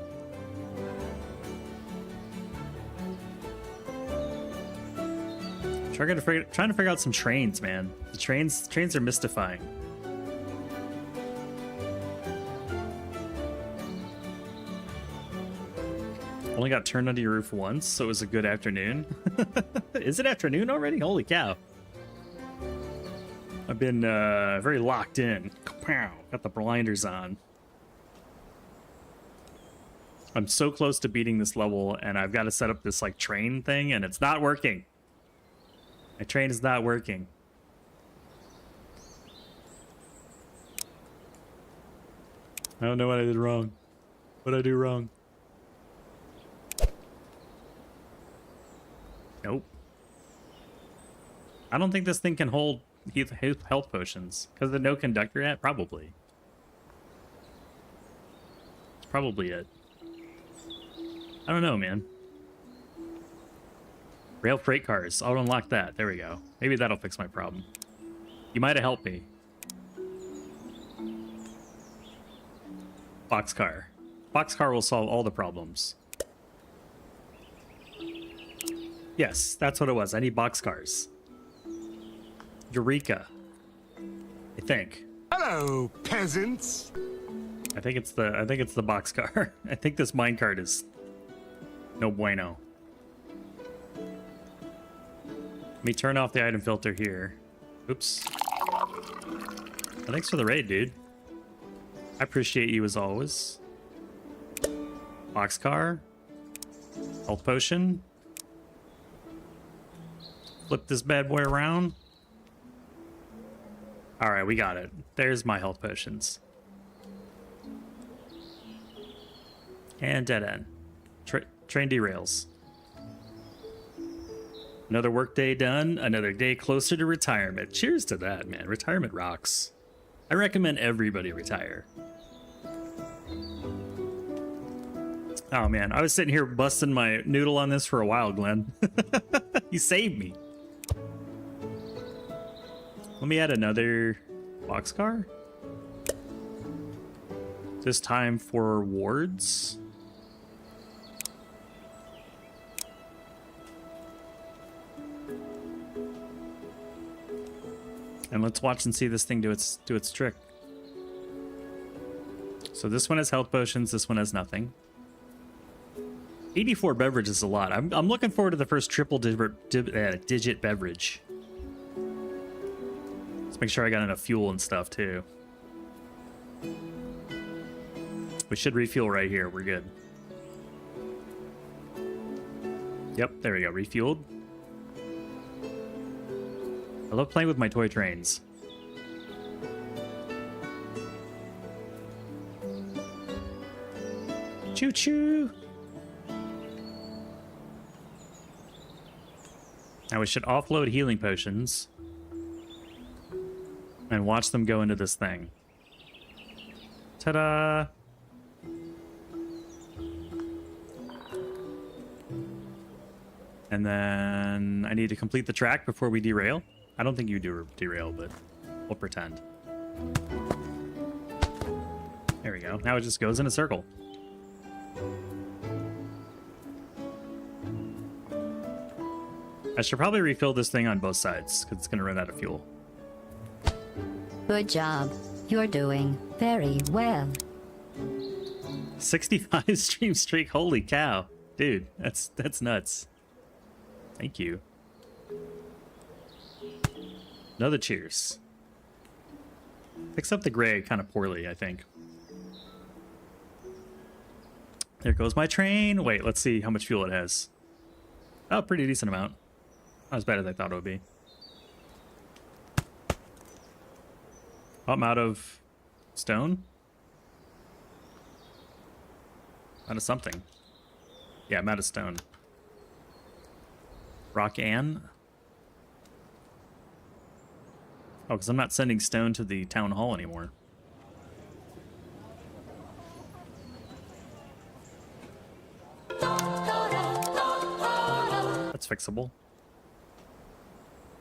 Trying to figure out some trains, man. The trains are mystifying. Only got turned onto your roof once, so it was a good afternoon. Is it afternoon already? Holy cow. I've been very locked in. Got the blinders on. I'm so close to beating this level, and I've got to set up this like train thing, and it's not working. My train is not working. I don't know what I did wrong. What did I do wrong? Nope. I don't think this thing can hold health potions. Because the no conductor at? Probably. It's probably it. I don't know, man. Rail freight cars. I'll unlock that. There we go. Maybe that'll fix my problem. You might have helped me. Boxcar. Boxcar will solve all the problems. Yes, that's what it was. I need boxcars. Eureka. I think. Hello, peasants. I think it's the boxcar. I think this minecart is no bueno. Let me turn off the item filter here. Oops. Well, thanks for the raid, dude. I appreciate you as always. Boxcar. Health potion. Flip this bad boy around. All right, we got it. There's my health potions. And dead end. Train derails. Another work day done. Another day closer to retirement. Cheers to that, man. Retirement rocks. I recommend everybody retire. Oh, man. I was sitting here busting my noodle on this for a while, Glenn. You saved me. Let me add another boxcar. This time for rewards. And let's watch and see this thing do its trick. So this one has health potions, this one has nothing. 84 beverage is a lot. I'm looking forward to the first triple digit beverage. Let's make sure I got enough fuel and stuff too. We should refuel right here. We're good. Yep, there we go. Refueled. I love playing with my toy trains. Choo-choo! Now we should offload healing potions and watch them go into this thing. Ta-da! And then I need to complete the track before we derail. I don't think you do derail, but we'll pretend. There we go. Now it just goes in a circle. I should probably refill this thing on both sides because it's going to run out of fuel. Good job. You're doing very well. 65 stream streak. Holy cow. Dude, that's nuts. Thank you. Another cheers. Picks up the gray kind of poorly, I think. There goes my train. Wait, let's see how much fuel it has. Oh, pretty decent amount. Not as bad as I thought it would be. Oh, I'm out of stone. Out of something. Yeah, I'm out of stone. Rock Ann. Oh, because I'm not sending stone to the town hall anymore. That's fixable.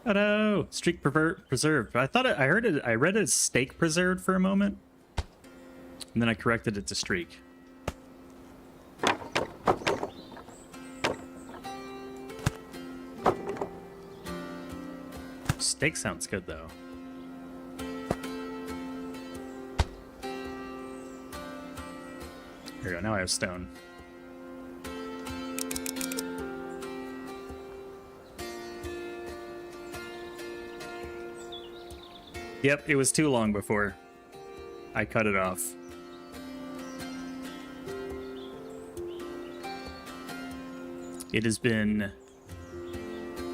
Oh no! Streak preserved. I thought I heard it. I read it as steak preserved for a moment, and then I corrected it to streak. Steak sounds good though. Here we go. Now I have stone. Yep, it was too long before I cut it off. It has been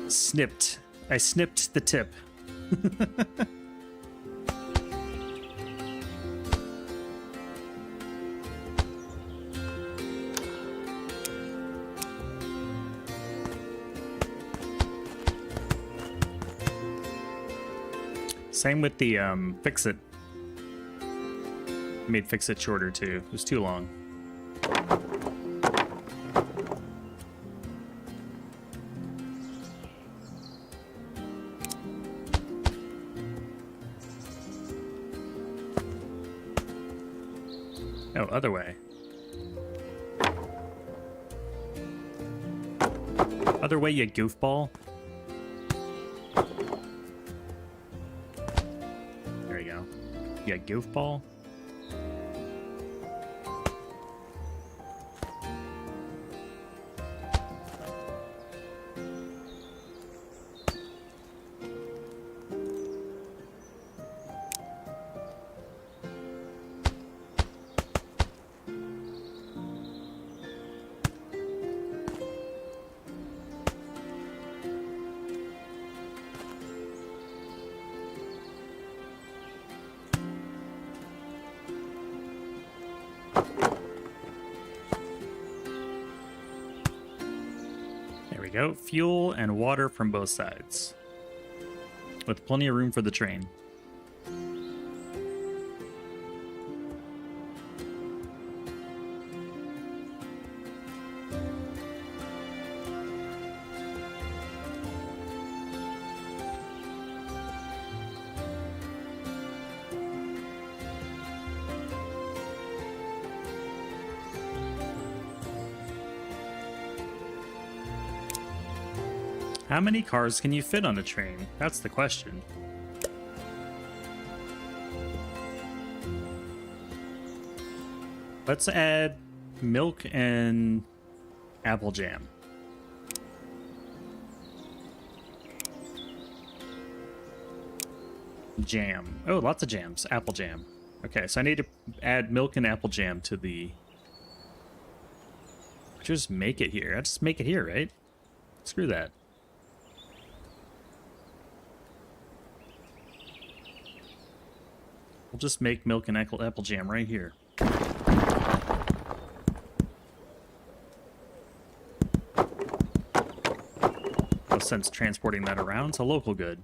snipped. I snipped the tip. Same with the Fix-It. Made Fix-It shorter too. It was too long. Oh, other way. Other way, you goofball. There you go. Yeah, goofball. Go. Fuel and water from both sides. With plenty of room for the train. How many cars can you fit on a train? That's the question. Let's add milk and apple jam. Jam. Oh, lots of jams. Apple jam. Okay, so I need to add milk and apple jam to the... Just make it here. I just make it here, right? Screw that. We'll just make milk and apple jam right here. No sense transporting that around. It's a local good.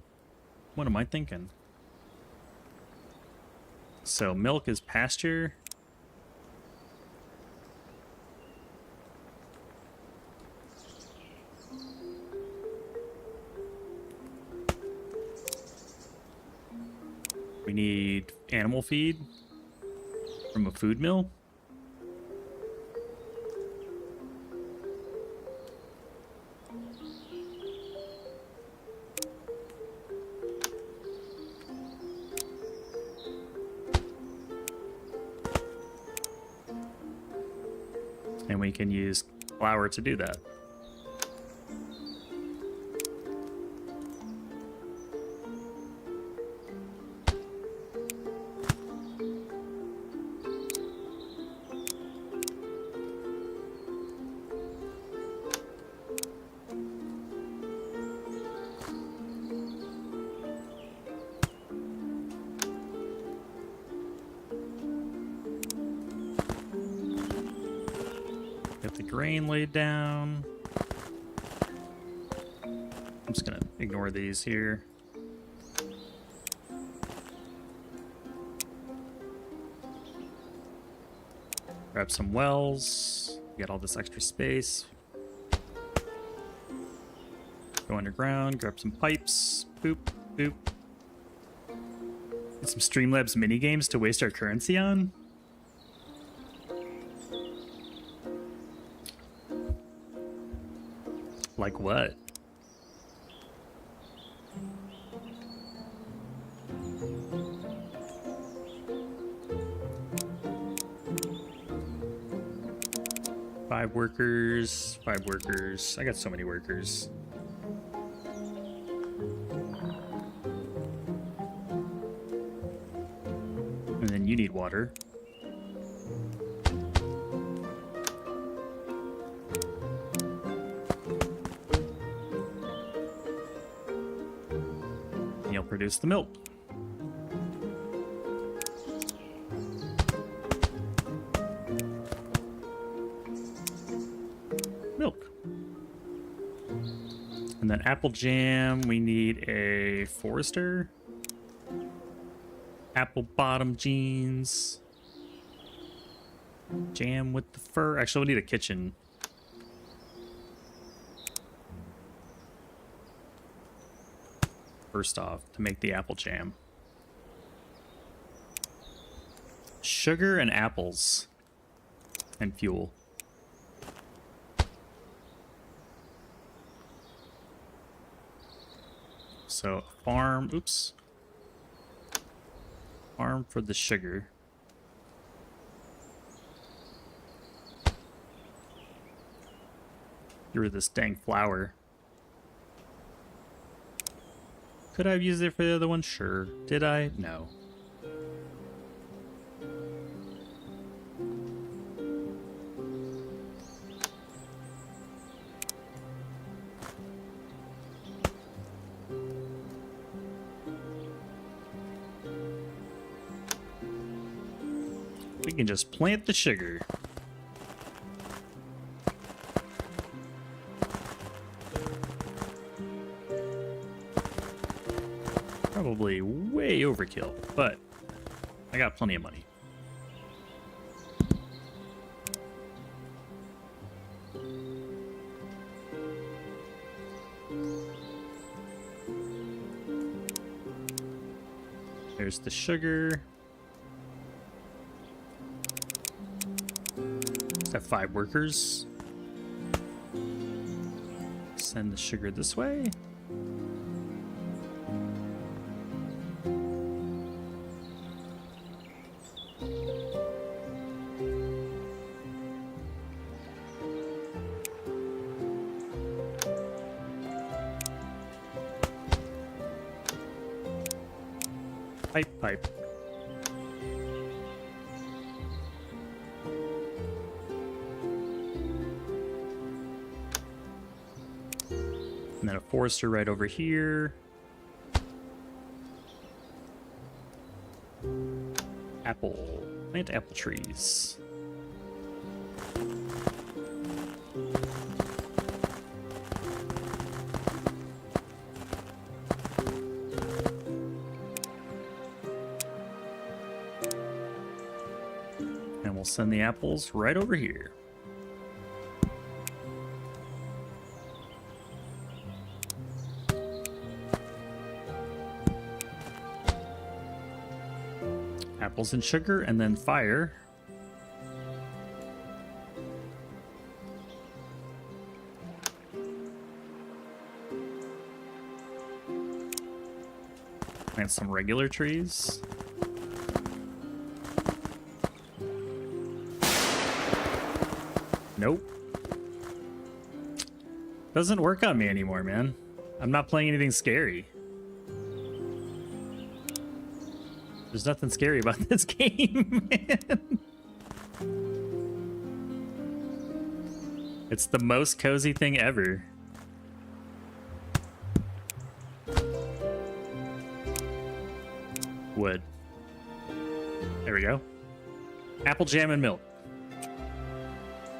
What am I thinking? So milk is pasture. We need animal feed from a food mill. And we can use flour to do that. Get the grain laid down. I'm just gonna ignore these here. Grab some wells. Get all this extra space. Go underground, grab some pipes. Boop, boop. Get some Streamlabs mini games to waste our currency on. Like what? Five workers, 5 workers. I got so many workers. And then you need water. And you'll produce the milk. Milk. And then apple jam, we need a forester. Apple bottom jeans. Jam with the fur. Actually, we need a kitchen. First off, to make the apple jam. Sugar and apples. And fuel. So, farm, oops. Farm for the sugar. Get rid of this dang flour. Could I have used it for the other one? Sure. Did I? No. We can just plant the sugar. Probably way overkill, but I got plenty of money. There's the sugar. Have 5 workers. Send the sugar this way. Pipe, pipe. And then a forester right over here. Apple. Plant apple trees. And we'll send the apples right over here. apples and sugar, and then fire. Plant some regular trees. Nope. Doesn't work on me anymore, man. I'm not playing anything scary. There's nothing scary about this game, man. It's the most cozy thing ever. Wood. There we go. Apple jam and milk.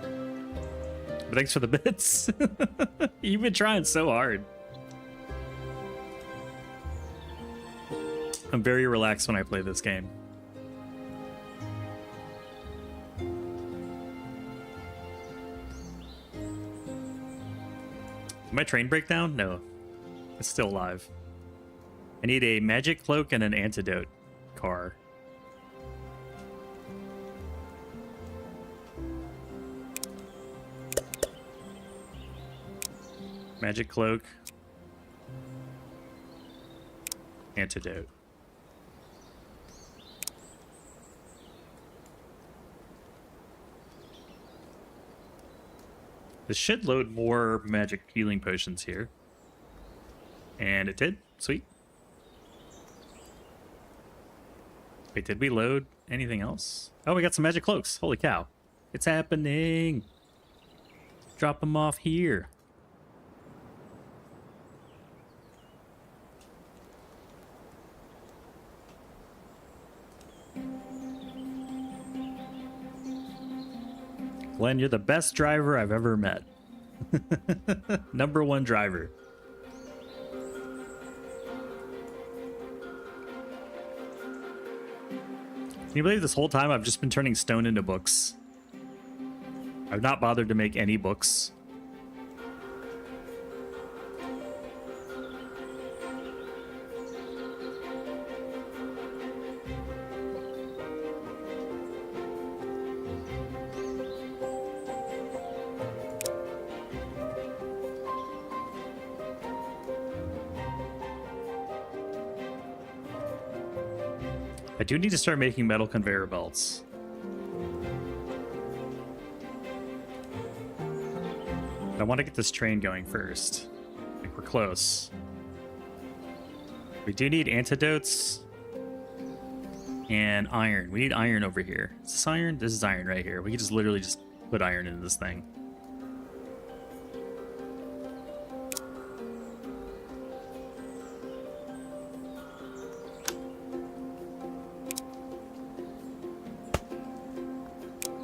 But thanks for the bits. You've been trying so hard. I'm very relaxed when I play this game. Did my train break down? No. It's still alive. I need a magic cloak and an antidote car. Magic cloak. Antidote. This should load more magic healing potions here. And it did. Sweet. Wait, did we load anything else? Oh, we got some magic cloaks. Holy cow. It's happening. Drop them off here. Glenn, you're the best driver I've ever met. Number one driver. Can you believe this whole time I've just been turning stone into books? I've not bothered to make any books. I do need to start making metal conveyor belts. I want to get this train going first. I think we're close. We do need antidotes and iron. We need iron over here. Is this iron? This is iron right here. We can just literally just put iron into this thing.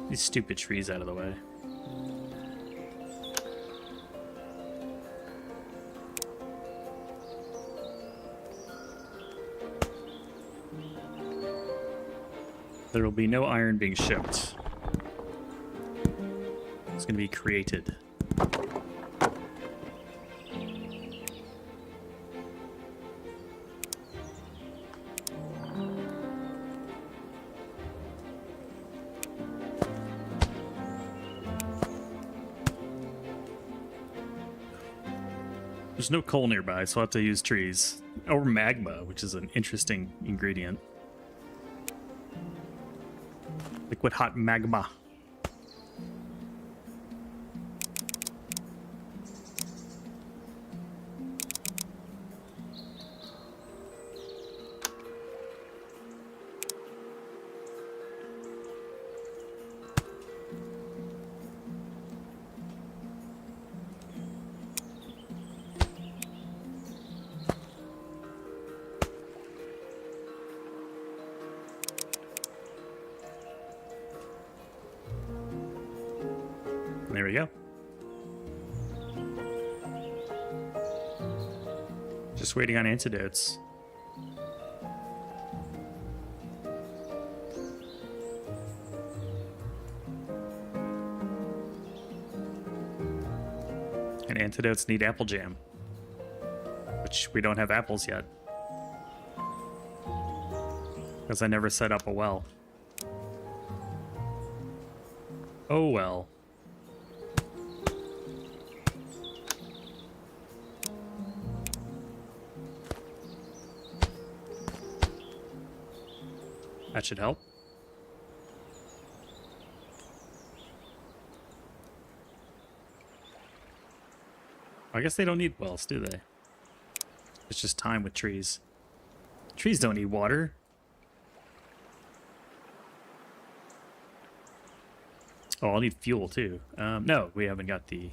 These stupid trees out of the way. There will be no iron being shipped. It's going to be created. There's no coal nearby, so I'll have to use trees. Or magma, which is an interesting ingredient. Liquid hot magma. There we go. Just waiting on antidotes. And antidotes need apple jam, which we don't have apples yet. Because I never set up a well. Oh well. That should help. I guess they don't need wells, do they? It's just time with trees. Trees don't need water. Oh, I'll need fuel too. No, we haven't got the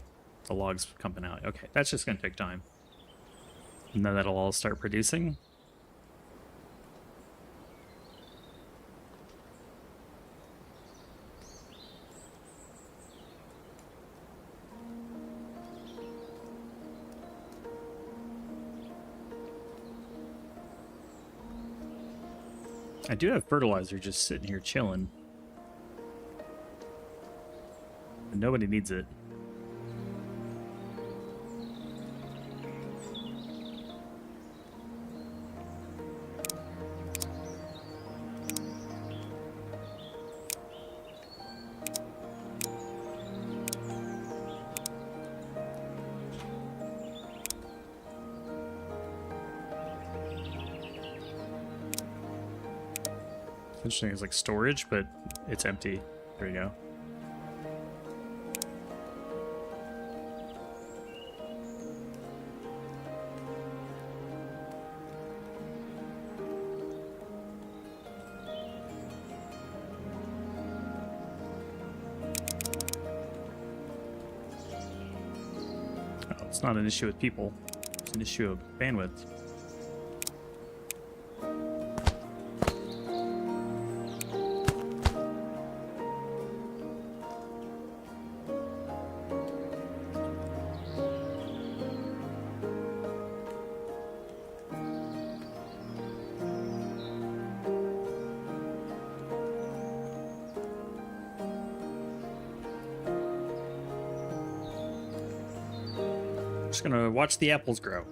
logs coming out. Okay, that's just gonna take time. And then that'll all start producing. I do have fertilizer just sitting here chilling. But nobody needs it. Interesting, it's like storage, but it's empty. There you go. Oh, it's not an issue with people. It's an issue of bandwidth. Just gonna watch the apples grow.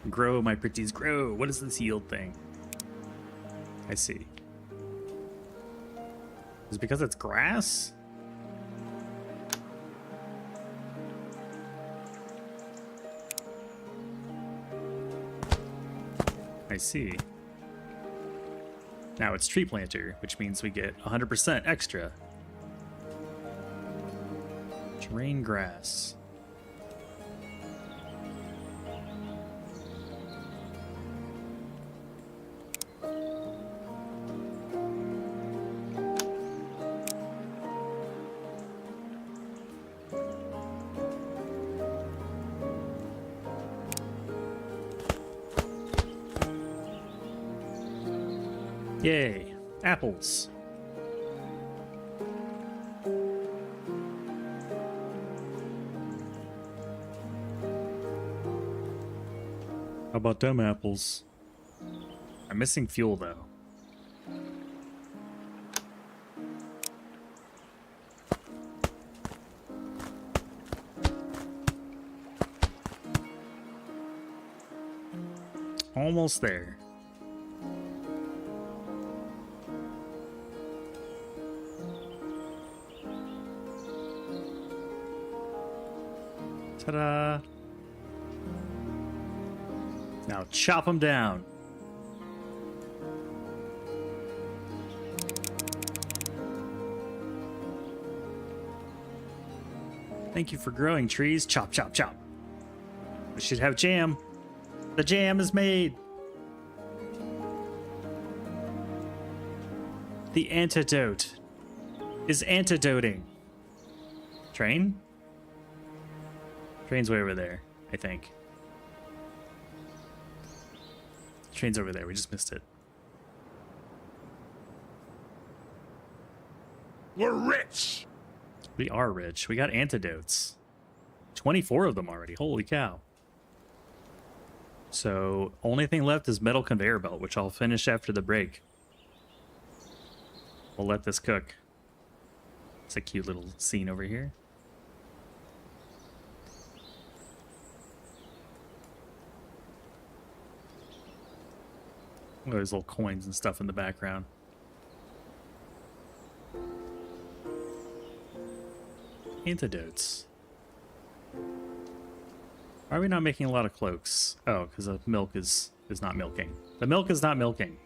Grow, my pretties, grow. What is this yield thing? I see. Is it because it's grass? I see. Now it's tree planter, which means we get 100% extra. Terrain grass. Yay, apples. How about them apples? I'm missing fuel though. Almost there. Ta-da! Now chop them down. Thank you for growing trees. Chop, chop, chop. We should have jam. The jam is made. The antidote is antidoting. Train? Train's way over there, I think. Train's over there, we just missed it. We're rich! We are rich. We got antidotes. 24 of them already, holy cow. So, only thing left is metal conveyor belt, which I'll finish after the break. We'll let this cook. It's a cute little scene over here. All those little coins and stuff in the background. Antidotes. Why are we not making a lot of cloaks? Oh, because the milk is not milking. The milk is not milking.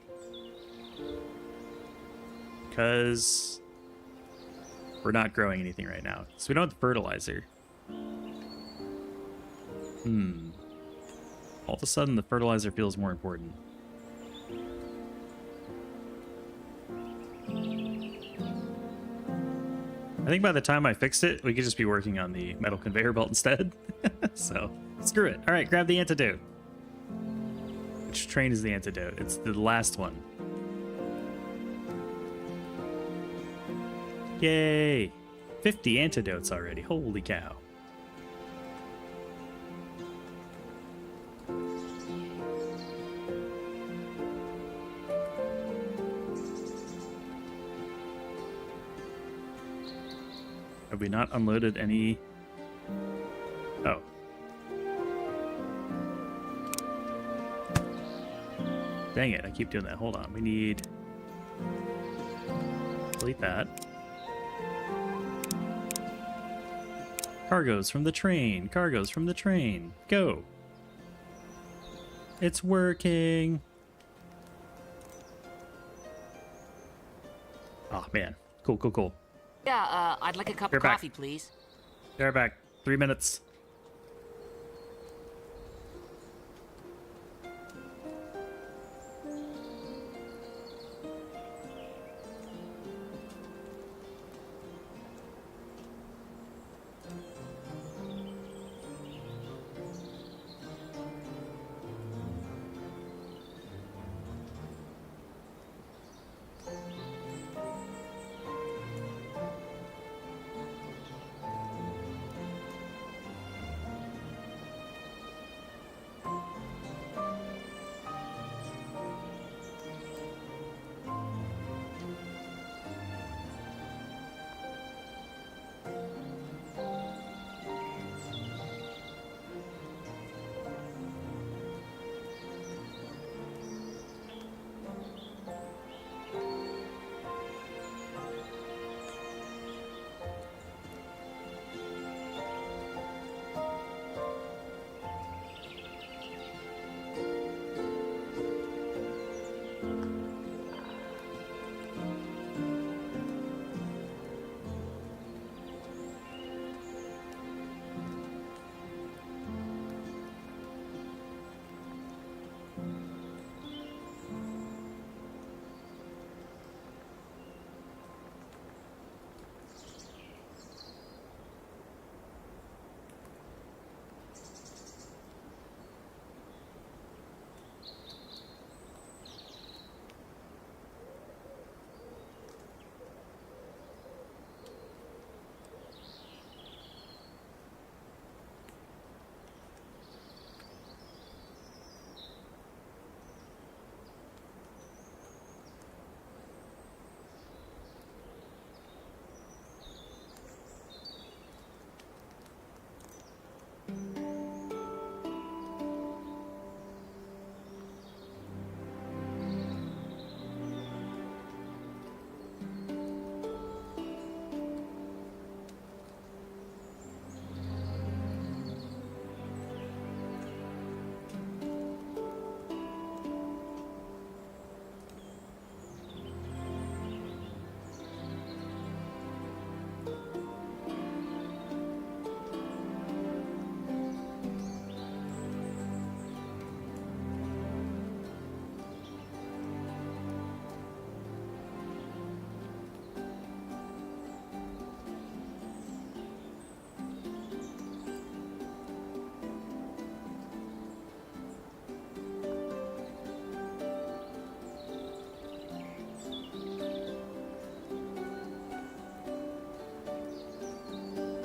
Because we're not growing anything right now. So we don't have the fertilizer. All of a sudden, the fertilizer feels more important. I think by the time I fix it, we could just be working on the metal conveyor belt instead. So, screw it. All right, grab the antidote. Which train is the antidote? It's the last one. Yay! 50 antidotes already. Holy cow. Have we not unloaded any? Oh. Dang it, I keep doing that. Hold on. We need... delete that. Cargoes from the train. Cargoes from the train. Go. It's working. Oh, man. Cool, cool, cool. Yeah, I'd like a cup You're of back. coffee, please. They're back. 3 minutes.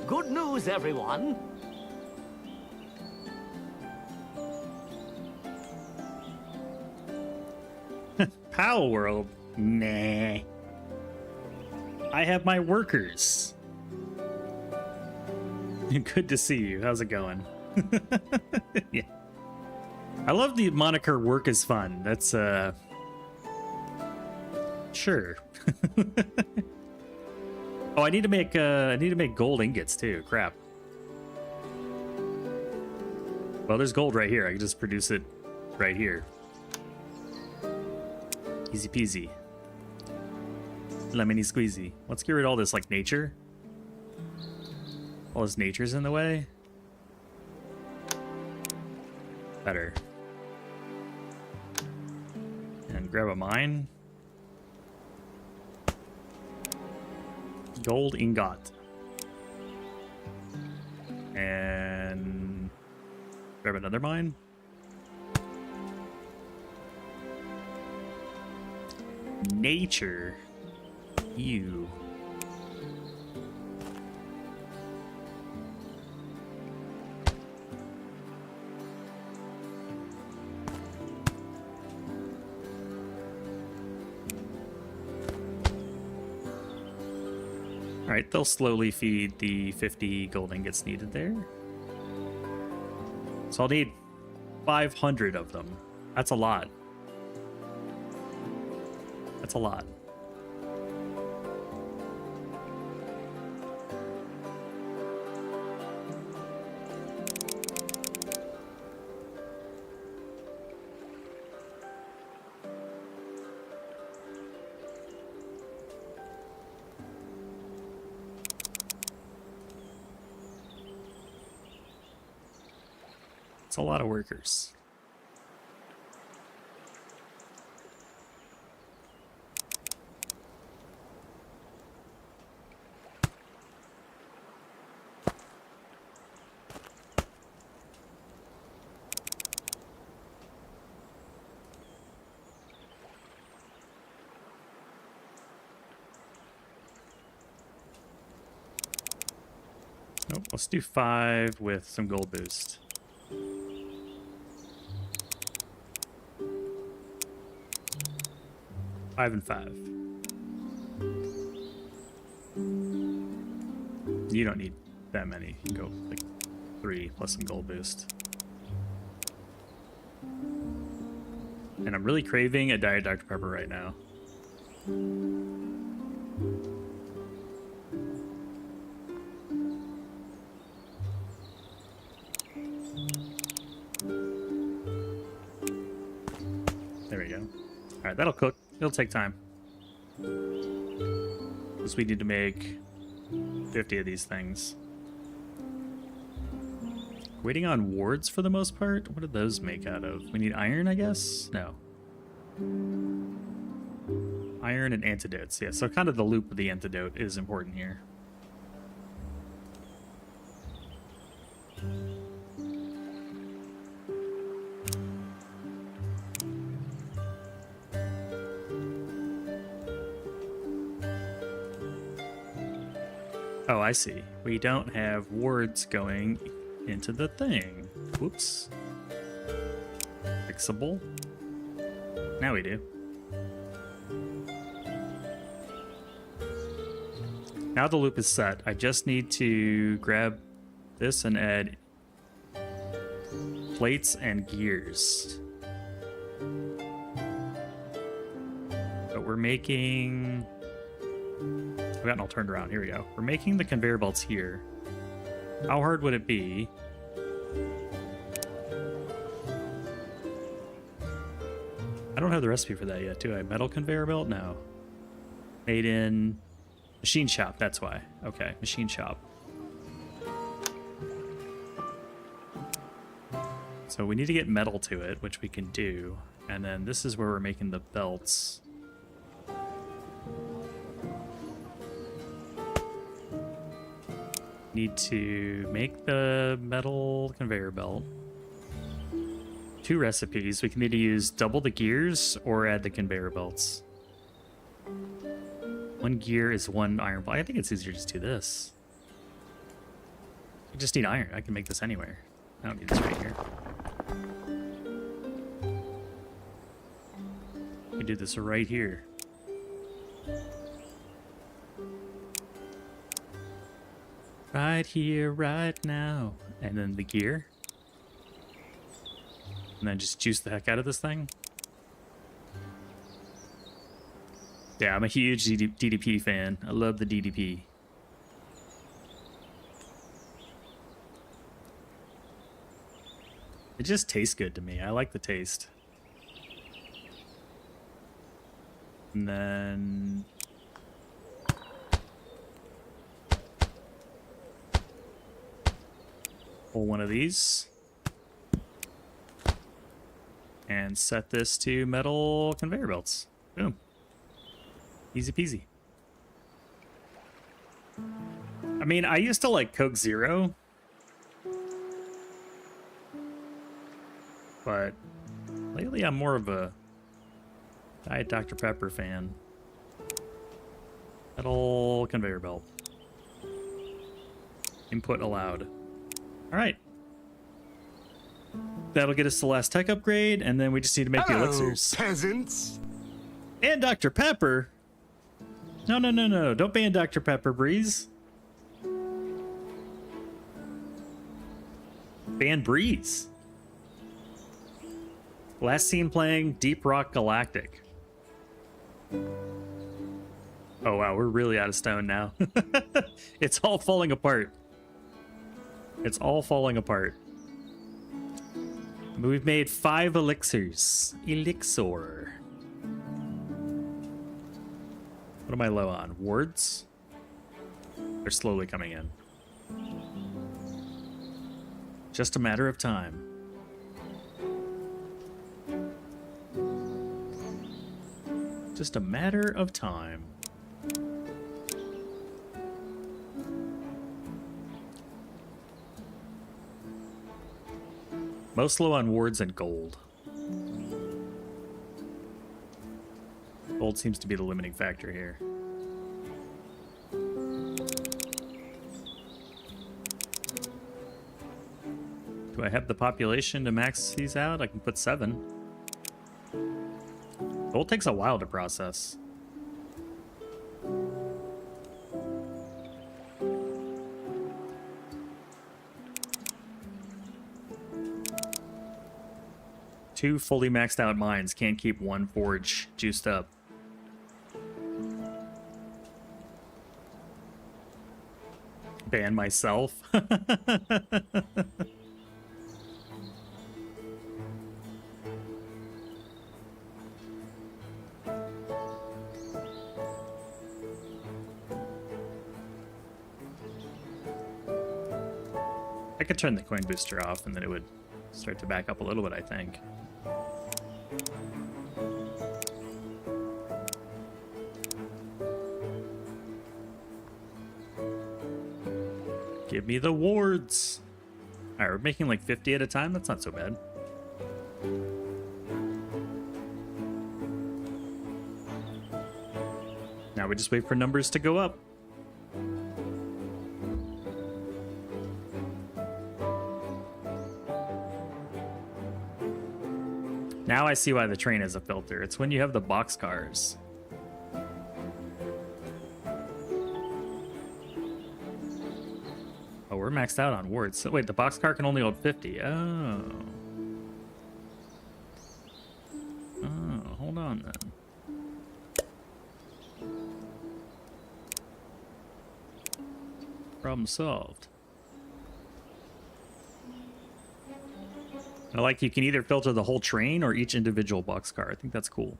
Good news, everyone. Pal World? Nah. I have my workers. Good to see you. How's it going? Yeah. I love the moniker work is fun. That's Sure. Oh, I need to make gold ingots too. Crap. Well, there's gold right here. I can just produce it right here. Easy peasy. Lemony squeezy. Let's get rid of all this like nature. All this nature's in the way. Better. And grab a mine. Gold ingot. And grab another mine. Nature. You. Alright, they'll slowly feed the 50 gold ingots needed there. So I'll need 500 of them. That's a lot. That's a lot. It's a lot of workers. Nope, let's do 5 with some gold boost. Five and 5. You don't need that many. You can go like 3 plus some gold boost. And I'm really craving a Diet Dr. Pepper right now. There we go. Alright, that'll cook. It'll take time. Because we need to make 50 of these things. Waiting on wards for the most part? What do those make out of? We need iron, I guess? No. Iron and antidotes. Yeah, so kind of the loop of the antidote is important here. Oh, I see. We don't have wards going into the thing. Whoops. Fixable. Now we do. Now the loop is set. I just need to grab this and add plates and gears. But we're making... I've gotten all turned around. Here we go. We're making the conveyor belts here. How hard would it be? I don't have the recipe for that yet, do I? Metal conveyor belt? No. Made in machine shop, that's why. Okay, machine shop. So we need to get metal to it, which we can do. And then this is where we're making the belts. Need to make the metal conveyor belt. 2 recipes. We can either use double the gears or add the conveyor belts. 1 gear is 1 iron bar. I think it's easier to just do this. I just need iron. I can make this anywhere. I don't need this right here. I can do this right here. Right here, right now. And then the gear. And then just juice the heck out of this thing. Yeah, I'm a huge DDP fan. I love the DDP. It just tastes good to me. I like the taste. And then... pull one of these. And set this to metal conveyor belts. Boom. Easy peasy. I mean, I used to like Coke Zero. But lately I'm more of a Diet Dr. Pepper fan. Metal conveyor belt. Input allowed. Alright. That'll get us the last tech upgrade, and then we just need to make the Hello, elixirs. peasants. And Dr. Pepper? No, no, no, no. Don't ban Dr. Pepper, Breeze. Ban Breeze. Last seen playing Deep Rock Galactic. Oh wow, we're really out of stone now. It's all falling apart. It's all falling apart. We've made 5 elixirs. Elixir. What am I low on? Wards? They're slowly coming in. Just a matter of time. Just a matter of time. Most low on wards and gold. Gold seems to be the limiting factor here. Do I have the population to max these out? I can put 7. Gold takes a while to process. Two fully maxed out mines can't keep one forge juiced up. Ban myself. I could turn the coin booster off and then it would start to back up a little bit, I think. Give me the wards. All right, we're making like 50 at a time. That's not so bad. Now we just wait for numbers to go up. Now I see why the train has a filter. It's when you have the boxcars. Oh, we're maxed out on wards. So wait, the boxcar can only hold 50. Oh. Oh, hold on then. Problem solved. I like you can either filter the whole train or each individual boxcar. I think that's cool.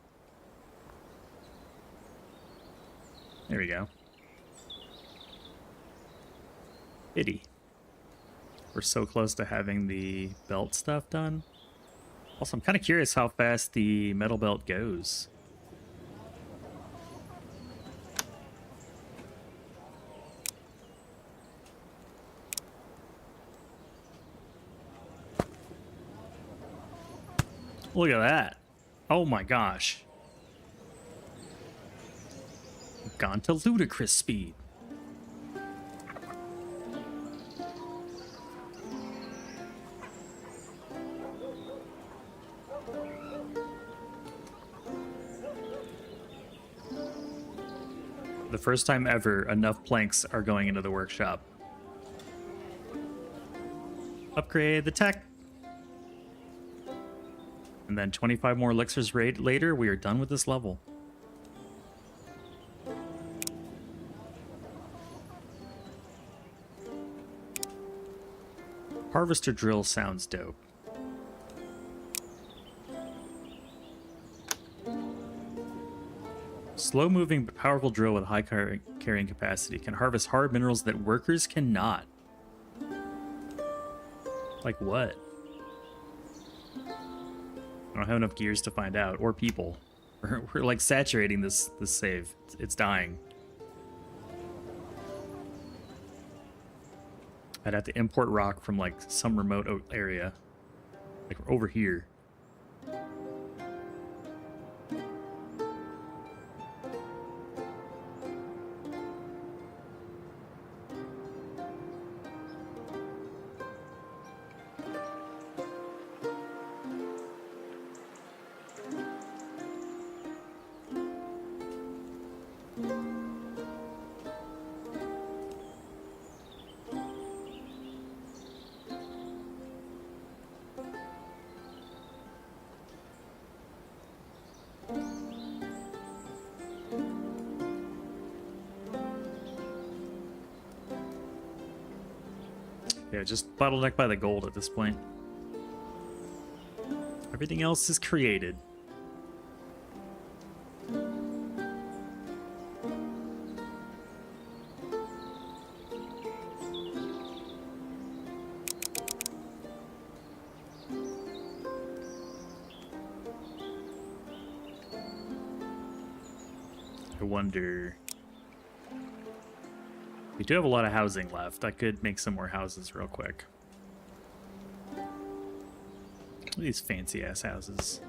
There we go. Pity. We're so close to having the belt stuff done. Also, I'm kind of curious how fast the metal belt goes. Look at that. Oh my gosh. Gone to ludicrous speed. The first time ever, enough planks are going into the workshop. Upgrade the tech. And then 25 more elixirs later, we are done with this level. Harvester drill sounds dope. Slow-moving but powerful drill with high carrying capacity can harvest hard minerals that workers cannot. Like what? I don't have enough gears to find out, or people. We're like saturating this save. It's dying. I'd have to import rock from like some remote area, like over here. Yeah, just bottlenecked by the gold at this point. Everything else is created. I wonder... We do have a lot of housing left. I could make some more houses real quick. Look at these fancy ass houses.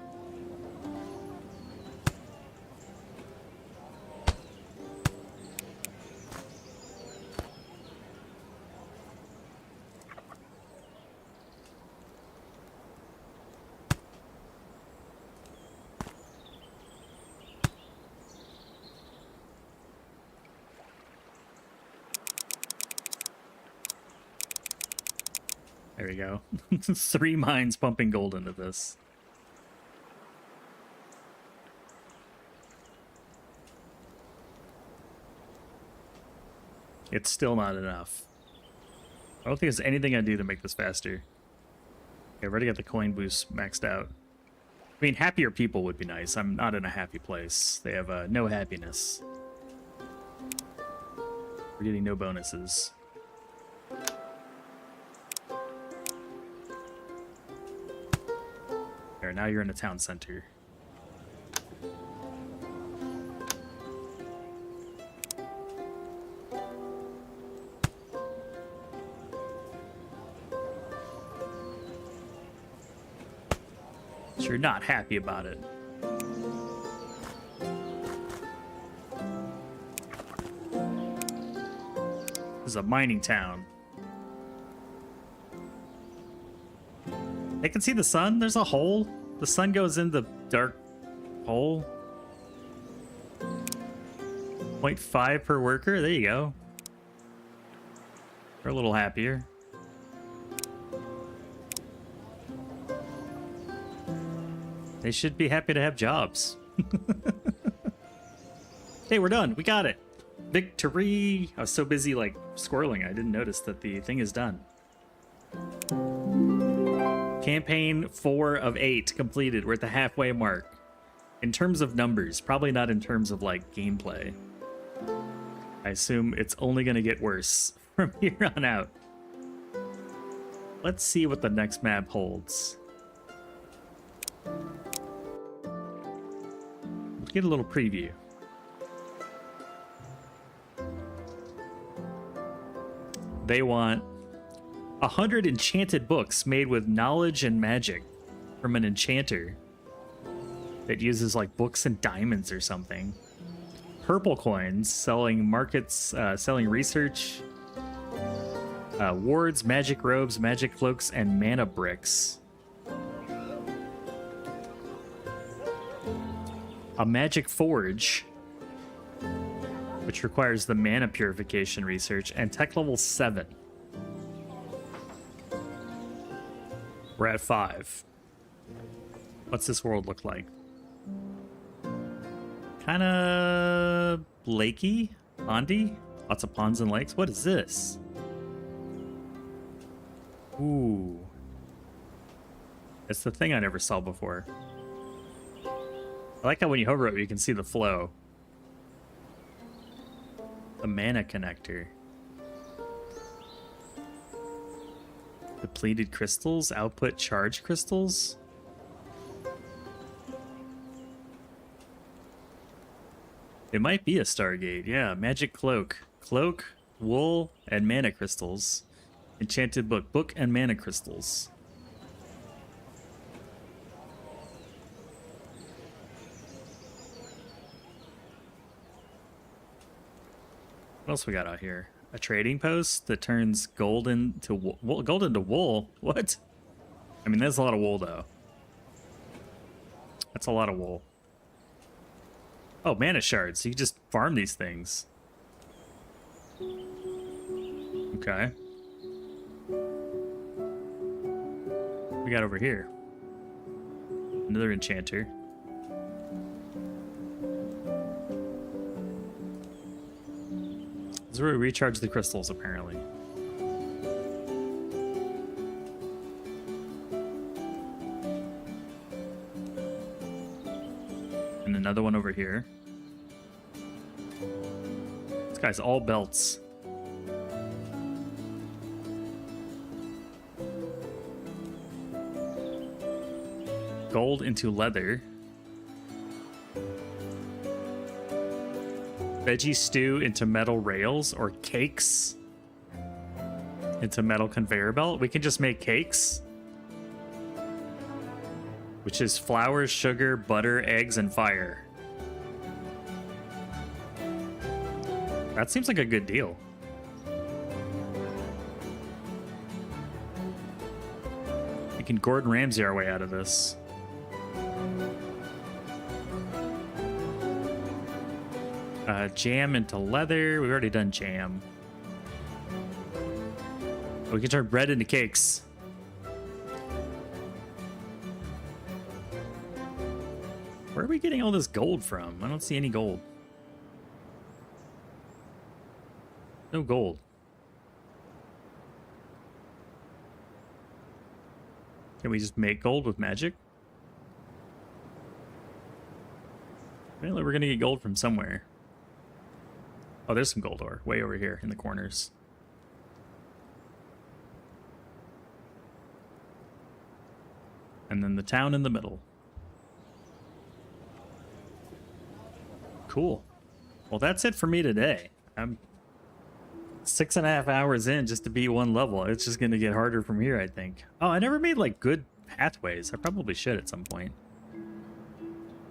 There we go. 3 mines pumping gold into this. It's still not enough. I don't think there's anything I do to make this faster. Okay, I've already got the coin boost maxed out. I mean, happier people would be nice. I'm not in a happy place. They have no happiness. We're getting no bonuses. There, now you're in a town center. You're not happy about it. This is a mining town. They can see the sun. There's a hole. The sun goes in the dark hole. 0.5 per worker. There you go. We're a little happier. They should be happy to have jobs. Hey, we're done. We got it. Victory. I was so busy like squirreling, I didn't notice that the thing is done. Campaign 4 of 8 completed. We're at the halfway mark. In terms of numbers, probably not in terms of like gameplay. I assume it's only going to get worse from here on out. Let's see what the next map holds. Let's get a little preview. They want 100 enchanted books made with knowledge and magic from an enchanter that uses like books and diamonds or something. Purple coins selling markets, selling research, wards, magic robes, magic cloaks, and mana bricks. A magic forge, which requires the mana purification research, and tech level 7. We're at 5. What's this world look like? Kind of lakey, pondy, lots of ponds and lakes. What is this? Ooh. It's the thing I never saw before. I like how when you hover it, you can see the flow. The mana connector. Depleted crystals, output charge crystals. It might be a Stargate, yeah. Magic cloak. Cloak, wool, and mana crystals. Enchanted book. Book and mana crystals. What else we got out here? A trading post that turns gold into wool. Gold into wool? What? I mean, that's a lot of wool, though. That's a lot of wool. Oh, mana shards. So you can just farm these things. Okay. What we got over here? Another enchanter. This is where we recharge the crystals, apparently. And another one over here. This guy's all belts. Gold into leather. Veggie stew into metal rails, or cakes into metal conveyor belt. We can just make cakes, which is flour, sugar, butter, eggs, and fire. That seems like a good deal. We can Gordon Ramsay our way out of this. Jam into leather. We've already done jam. We can turn bread into cakes. Where are we getting all this gold from? I don't see any gold. No gold. Can we just make gold with magic? Apparently we're gonna get gold from somewhere. Oh, there's some gold ore way over here in the corners. And then the town in the middle. Cool. Well, that's it for me today. I'm 6.5 hours in just to beat one level. It's just gonna get harder from here, I think. Oh, I never made like good pathways. I probably should at some point.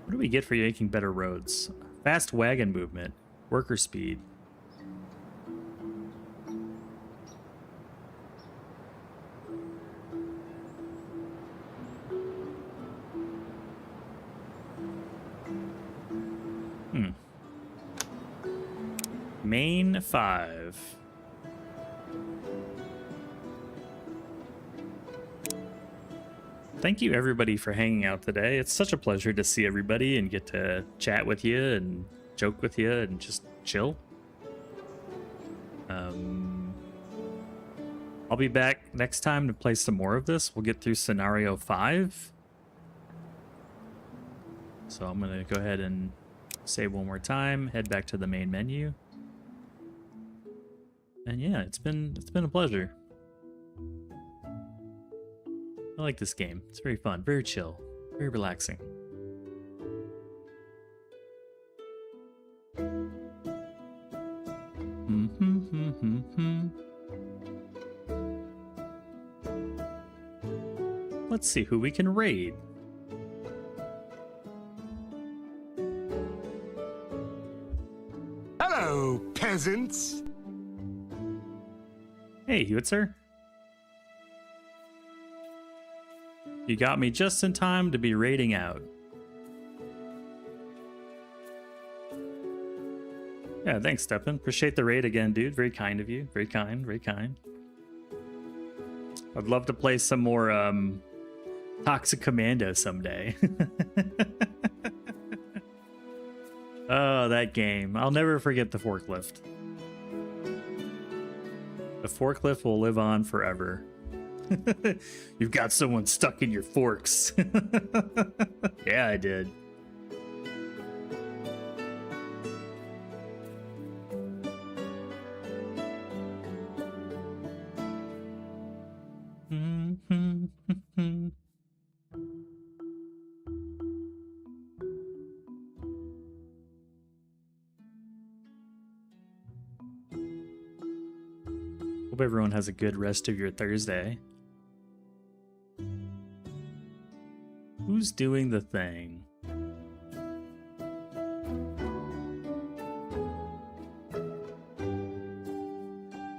What do we get for making better roads? Fast wagon movement. Worker speed. Main 5. Thank you everybody for hanging out today. It's such a pleasure to see everybody and get to chat with you and joke with you and just chill. I'll be back next time to play some more of this. We'll get through scenario 5. So I'm gonna go ahead and save one more time, head back to the main menu. And yeah, it's been a pleasure. I like this game. It's very fun, very chill, very relaxing. Let's see who we can raid. Hello, peasants. Hey, Hewitzer. You got me just in time to be raiding out. Yeah, thanks, Stefan. Appreciate the raid again, dude. Very kind of you. Very kind, very kind. I'd love to play some more Toxic Commando someday. Oh, that game. I'll never forget the forklift. The forklift will live on forever. You've got someone stuck in your forks. Yeah, I did. Hope everyone has a good rest of your Thursday. Who's doing the thing?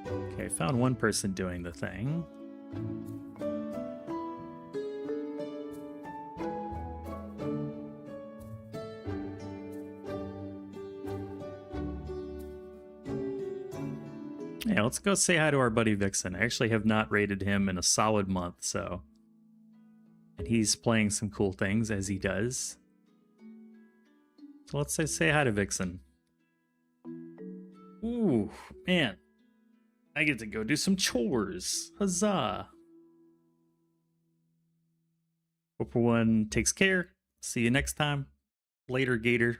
Okay, found one person doing the thing. Yeah, let's go say hi to our buddy Vixen. I actually have not rated him in a solid month, so. And he's playing some cool things as he does. So let's say hi to Vixen. Ooh, man. I get to go do some chores. Huzzah. Hope everyone takes care. See you next time. Later, Gator.